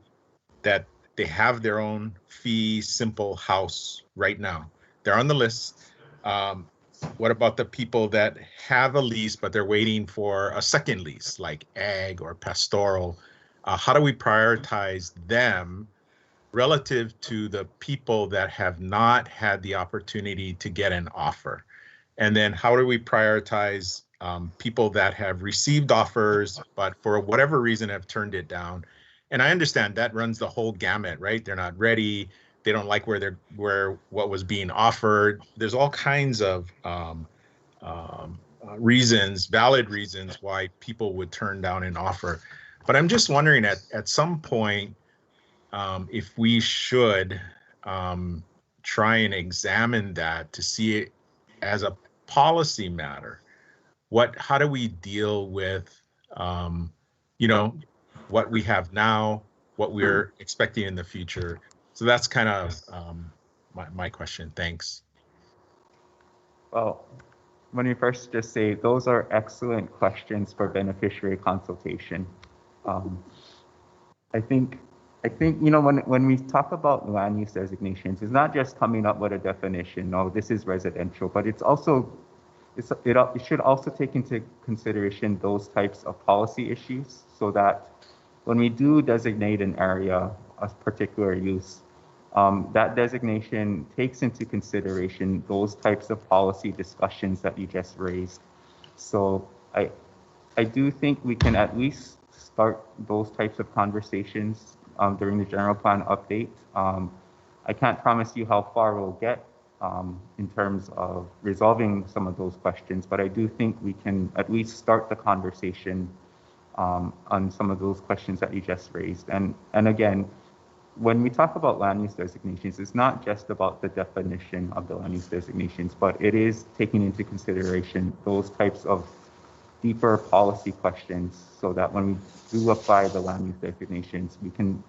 that they have their own fee simple house right now? They're on the list. What about the people that have a lease, but they're waiting for a second lease, like ag or pastoral? How do we prioritize them relative to the people that have not had the opportunity to get an offer? And then how do we prioritize people that have received offers, but for whatever reason have turned it down? And I understand that runs the whole gamut, right? They're not ready. They don't like what was being offered. There's all kinds of reasons, valid reasons why people would turn down an offer. But I'm just wondering at some point if we should try and examine that to see it as a policy matter. How do we deal with what we have now, what we're expecting in the future? So that's kind of my question. Thanks. Well, let me first just say those are excellent questions for beneficiary consultation. I think when we talk about land use designations, it's not just coming up with a definition, oh, this is residential, but it's also it should also take into consideration those types of policy issues so that when we do designate an area of particular use, that designation takes into consideration those types of policy discussions that you just raised. So I do think we can at least start those types of conversations during the general plan update. I can't promise you how far we'll get in terms of resolving some of those questions, but I do think we can at least start the conversation on some of those questions that you just raised. And again, when we talk about land use designations, it's not just about the definition of the land use designations, but it is taking into consideration those types of deeper policy questions so that when we do apply the land use designations, we can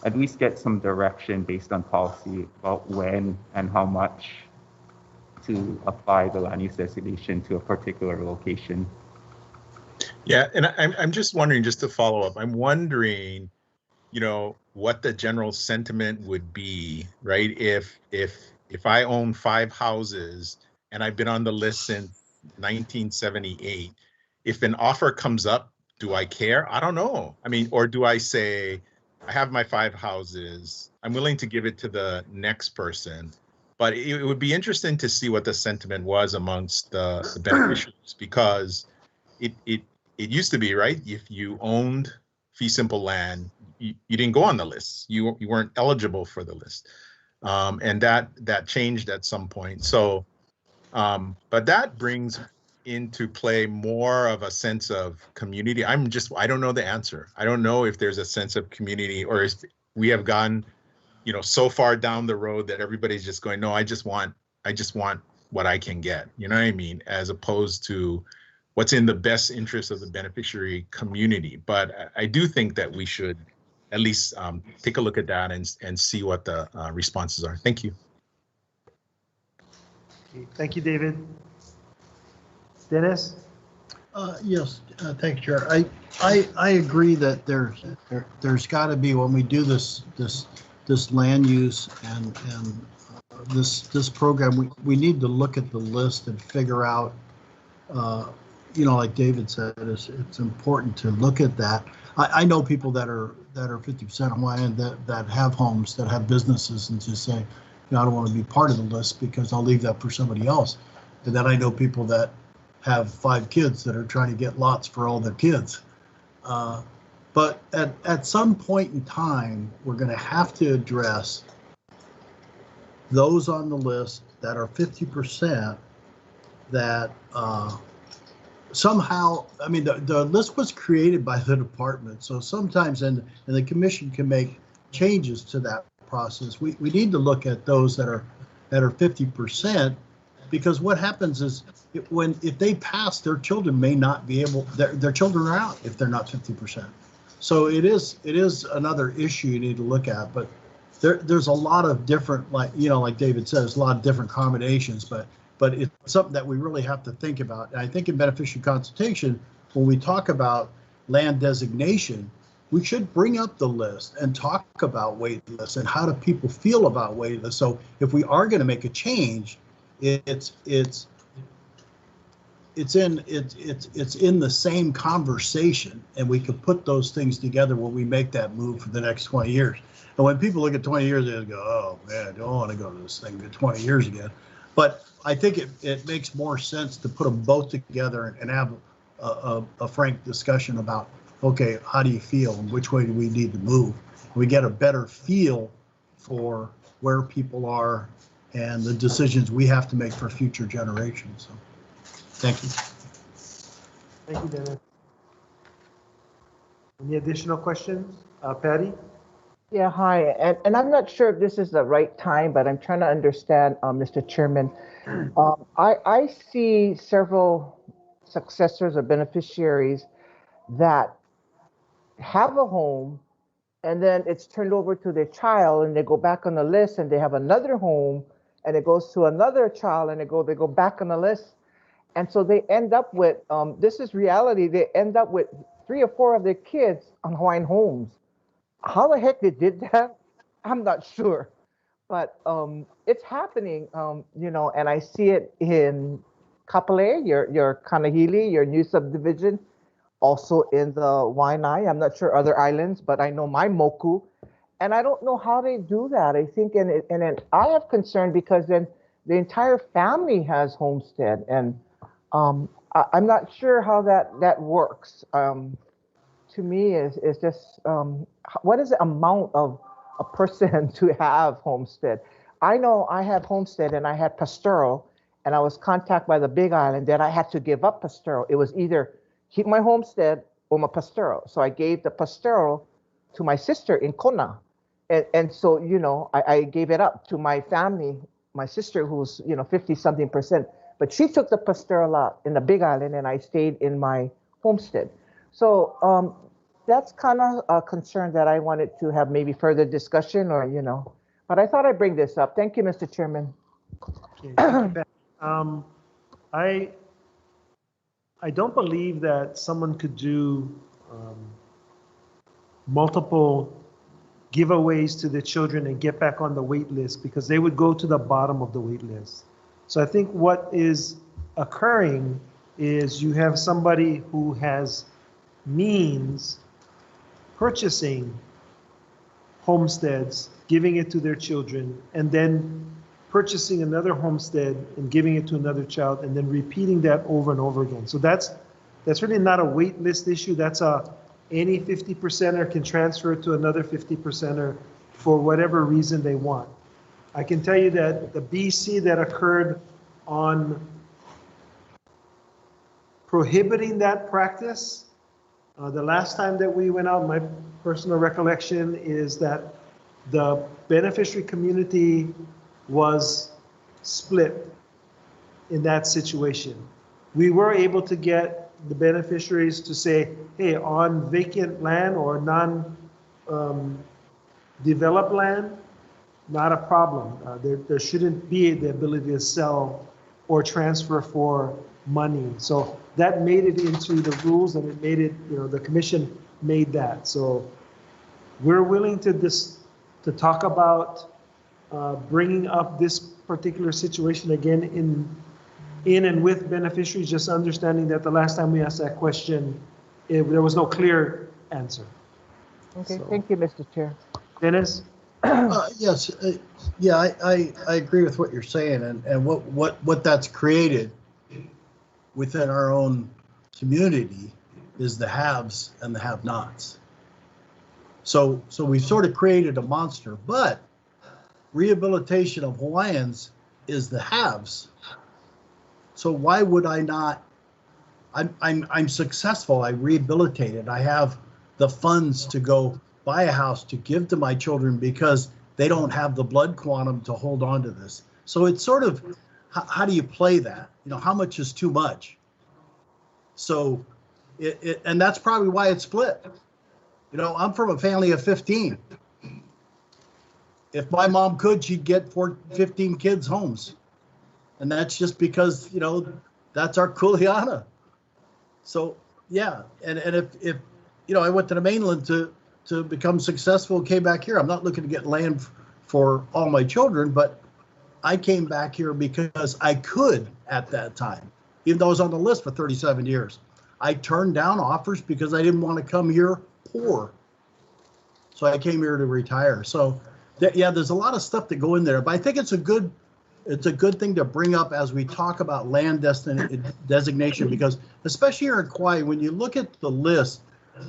at least get some direction based on policy about when and how much to apply the land use designation to a particular location. Yeah, and I'm just wondering, just to follow up, I'm wondering, you know, what the general sentiment would be, right? If I own 5 houses and I've been on the list since 1978, if an offer comes up, do I care? I don't know. I mean, or do I say, I have my 5 houses, I'm willing to give it to the next person? But it would be interesting to see what the sentiment was amongst the beneficiaries, because it used to be, right? If you owned fee simple land, you didn't go on the list. You weren't eligible for the list. And that changed at some point. So, but that brings into play more of a sense of community. I don't know the answer. I don't know if there's a sense of community, or if we have gone, you know, so far down the road that everybody's just going, no, I just want what I can get. You know what I mean? As opposed to what's in the best interest of the beneficiary community. But I do think that we should at least take a look at that and see what the responses are. Thank you. Okay, thank you, David. Dennis? Yes, thanks, Chair. I agree that there's got to be, when we do this land use and this program, we need to look at the list and figure out, you know, like David said, it's important to look at that. I know people that are 50% Hawaiian that have homes, that have businesses, and just say, you know, I don't want to be part of the list because I'll leave that for somebody else. And then I know people that have 5 kids that are trying to get lots for all their kids. But at some point in time, we're going to have to address those on the list that are 50% that somehow, I mean, the list was created by the department. So sometimes, and the commission can make changes to that process. We need to look at those that are 50%, because what happens is if they pass, their children may not be able, their children are out if they're not 50%. So it is another issue you need to look at, but there's a lot of different, like, you know, like David says, a lot of different combinations, but it's something that we really have to think about. And I think in beneficiary consultation, when we talk about land designation, we should bring up the list and talk about wait lists and how do people feel about wait lists. So if we are going to make a change, it's in the same conversation, and we could put those things together when we make that move for the next 20 years. And when people look at 20 years, they go, oh man, I don't want to go to this thing for 20 years again. But I think it makes more sense to put them both together and have a frank discussion about, okay, how do you feel and which way do we need to move? We get a better feel for where people are and the decisions we have to make for future generations. So, thank you. Thank you, Dennis. Any additional questions? Patty? Yeah, hi. And I'm not sure if this is the right time, but I'm trying to understand, Mr. Chairman. I see several successors or beneficiaries that have a home and then it's turned over to their child and they go back on the list and they have another home and it goes to another child and they go back on the list. And so they end up with, this is reality, they end up with 3 or 4 of their kids on Hawaiian homes. How the heck they did that, I'm not sure. but it's happening, and I see it in Kapolei, your Kanahili, your new subdivision, also in the Waianae. I'm not sure other islands, but I know my Moku, and I don't know how they do that. I think, and I have concern because then the entire family has homestead, and I'm not sure how that works. To me, is just what is the amount of a person to have homestead? I know I have homestead and I had pastoral, and I was contacted by the Big Island that I had to give up pastoral. It was either keep my homestead or my pastoral. So I gave the pastoral to my sister in Kona. And so, I gave it up to my family, my sister who's, 50 something percent, but she took the pastoral out in the Big Island and I stayed in my homestead. So that's kind of a concern that I wanted to have maybe further discussion or, but I thought I'd bring this up. Thank you, Mr. Chairman. Okay, thank you, Ben. I don't believe that someone could do multiple giveaways to the children and get back on the wait list because they would go to the bottom of the wait list. So I think what is occurring is you have somebody who has means purchasing homesteads, giving it to their children, and then purchasing another homestead and giving it to another child, and then repeating that over and over again. So that's really not a wait list issue. That's any 50%er can transfer to another 50%er for whatever reason they want. I can tell you that the BC that occurred on prohibiting that practice, the last time that we went out, my personal recollection is that the beneficiary community was split in that situation. We were able to get the beneficiaries to say, hey, on vacant land or non-developed land, not a problem. There shouldn't be the ability to sell or transfer for money. So that made it into the rules, and it made it, the commission made that. So we're willing to talk about bringing up this particular situation again in and with beneficiaries, just understanding that the last time we asked that question, there was no clear answer. Okay, thank you, Mr. Chair. Dennis? Yes, yeah, I agree with what you're saying, and what that's created within our own community is the haves and the have-nots. So we've sort of created a monster, but rehabilitation of Hawaiians is the haves. So why would I not? I'm successful. I rehabilitated. I have the funds to go buy a house to give to my children because they don't have the blood quantum to hold on to this. So it's sort of, how do you play that? How much is too much? So and that's probably why it's split. I'm from a family of 15. If my mom could, she'd get 15 kids homes. And that's just because, that's our kuleana. So, yeah. And if I went to the mainland to become successful, came back here, I'm not looking to get land for all my children, but I came back here because I could at that time, even though I was on the list for 37 years. I turned down offers because I didn't want to come here poor. So I came here to retire. So, yeah, there's a lot of stuff that go in there, but I think it's a good thing to bring up as we talk about land designation, because especially here in Kauai, when you look at the list,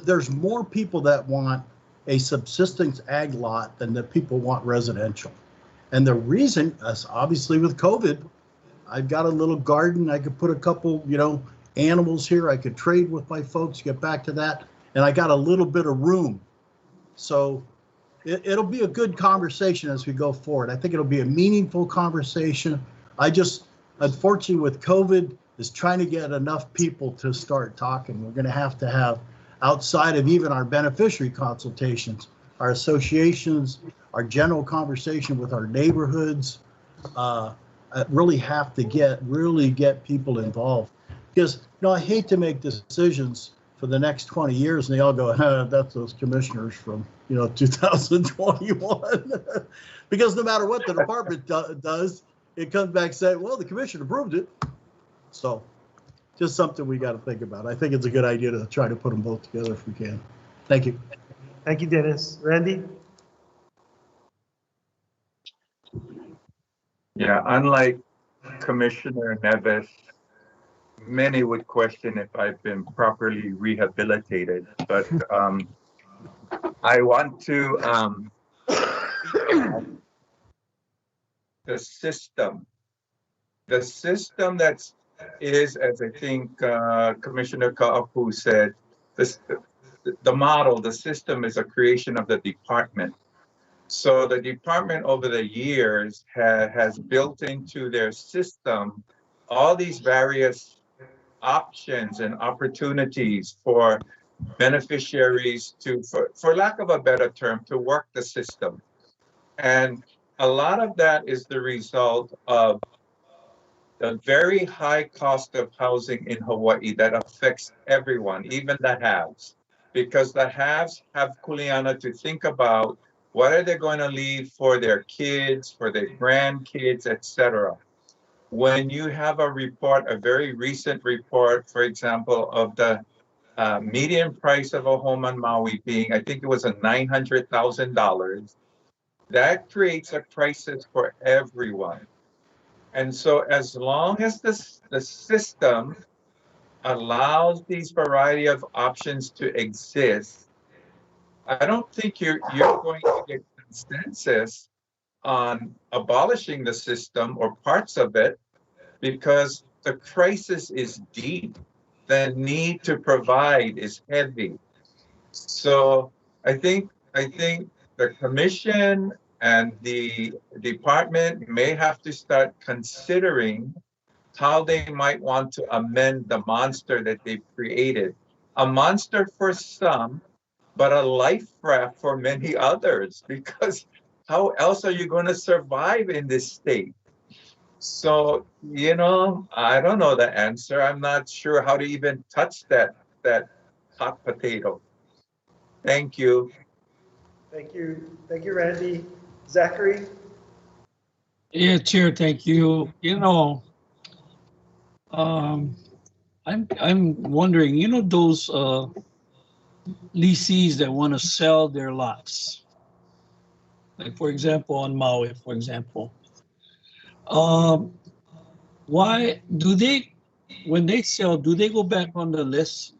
there's more people that want a subsistence ag lot than the people want residential. And the reason is obviously with COVID, I've got a little garden. I could put a couple, animals here. I could trade with my folks, get back to that. And I got a little bit of room. So it'll be a good conversation as we go forward. I think it'll be a meaningful conversation. Unfortunately, with COVID, is trying to get enough people to start talking. We're going to have, outside of even our beneficiary consultations, our associations, our general conversation with our neighborhoods, really have to get people involved. Because, I hate to make decisions for the next 20 years and they all go, that's those commissioners from 2021. Because no matter what the department does, it comes back saying, well, the commission approved it. So just something we got to think about. I think it's a good idea to try to put them both together if we can. Thank you. Thank you, Dennis. Randy? Yeah, unlike Commissioner Neves, many would question if I've been properly rehabilitated, but I want to the system that is, as I think Commissioner Ka'apu said, the model, the system is a creation of the department. So the department over the years has built into their system all these various options and opportunities for beneficiaries to, for lack of a better term, to work the system. And a lot of that is the result of the very high cost of housing in Hawaii that affects everyone, even the haves, because the haves have kuleana to think about what are they going to leave for their kids, for their grandkids, etc. When you have a report, a very recent report, for example, of the median price of a home on Maui being, I think it was $900,000, that creates a crisis for everyone. And so as long as the system allows these variety of options to exist, I don't think you're going to get consensus on abolishing the system or parts of it, because the crisis is deep. The need to provide is heavy. So I think the commission and the department may have to start considering how they might want to amend the monster that they've created. A monster for some, but a life raft for many others, because how else are you going to survive in this state? So, I don't know the answer. I'm not sure how to even touch that hot potato. Thank you. Thank you. Thank you, Randy. Zachary? Yeah, Chair, thank you. I'm wondering, those lessees that want to sell their lots, like for example on Maui, for example, why do they, when they sell, do they go back on the list,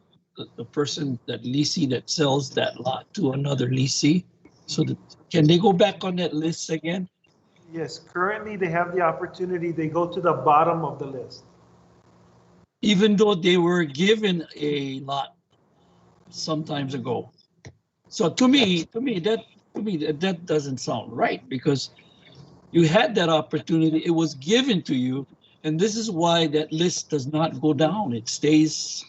the person, that lessee that sells that lot to another lessee? So can they go back on that list again? Yes, currently they have the opportunity. They go to the bottom of the list. Even though they were given a lot sometimes ago. So to me, that doesn't sound right, because you had that opportunity. It was given to you. And this is why that list does not go down. It stays,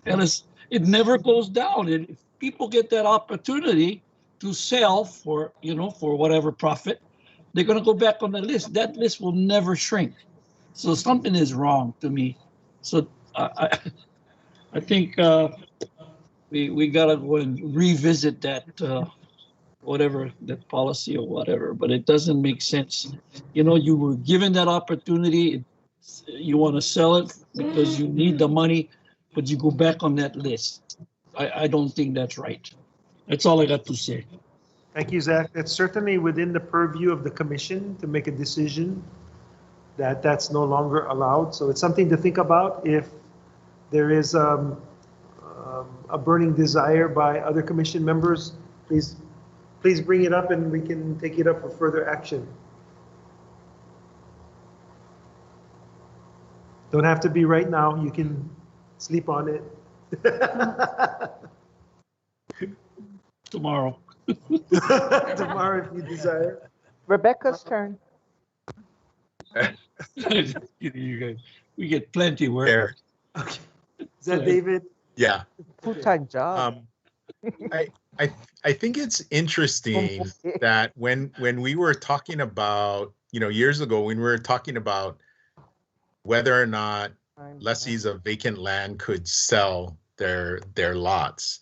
and it never goes down. And if people get that opportunity to sell for, for whatever profit, they're going to go back on the list. That list will never shrink. So something is wrong to me. So I think we got to go and revisit that, whatever, that policy or whatever, but it doesn't make sense. You were given that opportunity. You want to sell it because you need the money, but you go back on that list. I don't think that's right. That's all I got to say. Thank you, Zach. That's certainly within the purview of the commission to make a decision that that's no longer allowed. So it's something to think about. If there is a burning desire by other commission members, please bring it up and we can take it up for further action. Don't have to be right now. You can sleep on it. Tomorrow. Tomorrow if you desire. Rebecca's turn. You guys, we get plenty of work. Okay. Is that David? Yeah. Full-time job. I think it's interesting that when we were talking about, years ago, when we were talking about whether or not lessees of vacant land could sell their lots,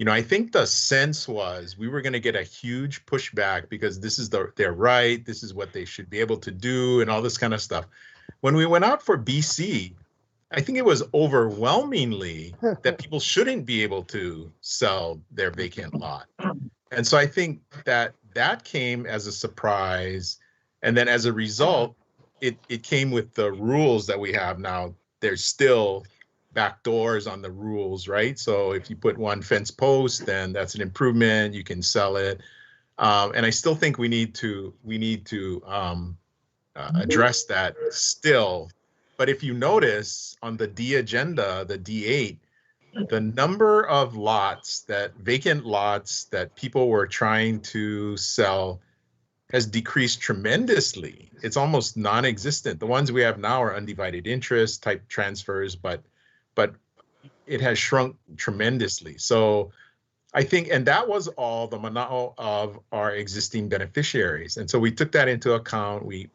I think the sense was we were going to get a huge pushback because this is their right, this is what they should be able to do, and all this kind of stuff. When we went out for BC, I think it was overwhelmingly that people shouldn't be able to sell their vacant lot. And so I think that came as a surprise. And then as a result, it came with the rules that we have now. There's still back doors on the rules, right? So if you put one fence post, then that's an improvement, you can sell it. And I still think we need to address that still. But if you notice on the D agenda, the D8, the number of vacant lots that people were trying to sell has decreased tremendously. It's almost non-existent. The ones we have now are undivided interest type transfers, but it has shrunk tremendously. So I think, and that was all the mana'o of our existing beneficiaries. And so we took that into account. We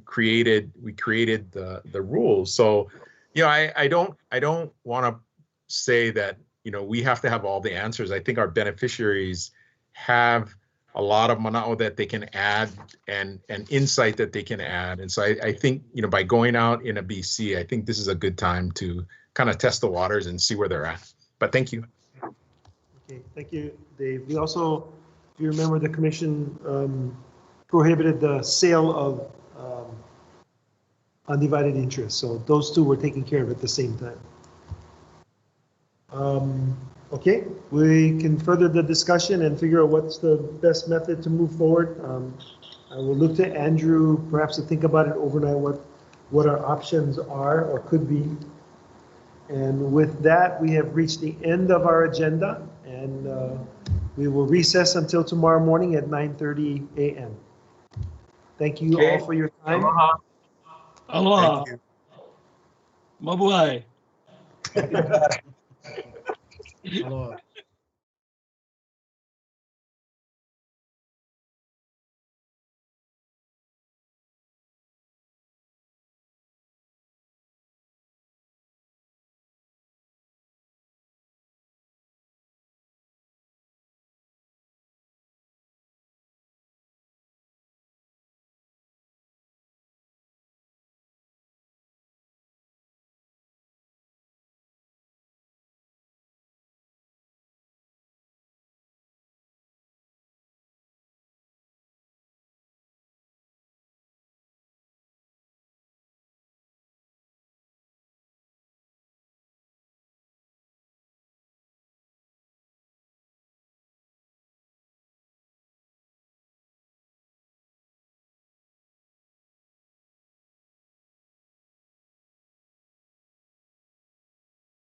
created the rules. So, I don't want to say that, we have to have all the answers. I think our beneficiaries have a lot of mana'o that they can add and insight that they can add. And so I think, by going out in a BC, I think this is a good time to kind of test the waters and see where they're at. But thank you. Okay, thank you, Dave. We also, if you remember, the commission prohibited the sale of undivided interest. So those two were taken care of at the same time. Okay, we can further the discussion and figure out what's the best method to move forward. I will look to Andrew perhaps to think about it overnight, what our options are or could be. And with that, we have reached the end of our agenda, and we will recess until tomorrow morning at 9:30 a.m. Thank you all for your time. Aloha. Aloha. Thank you. Mabuhay. Aloha.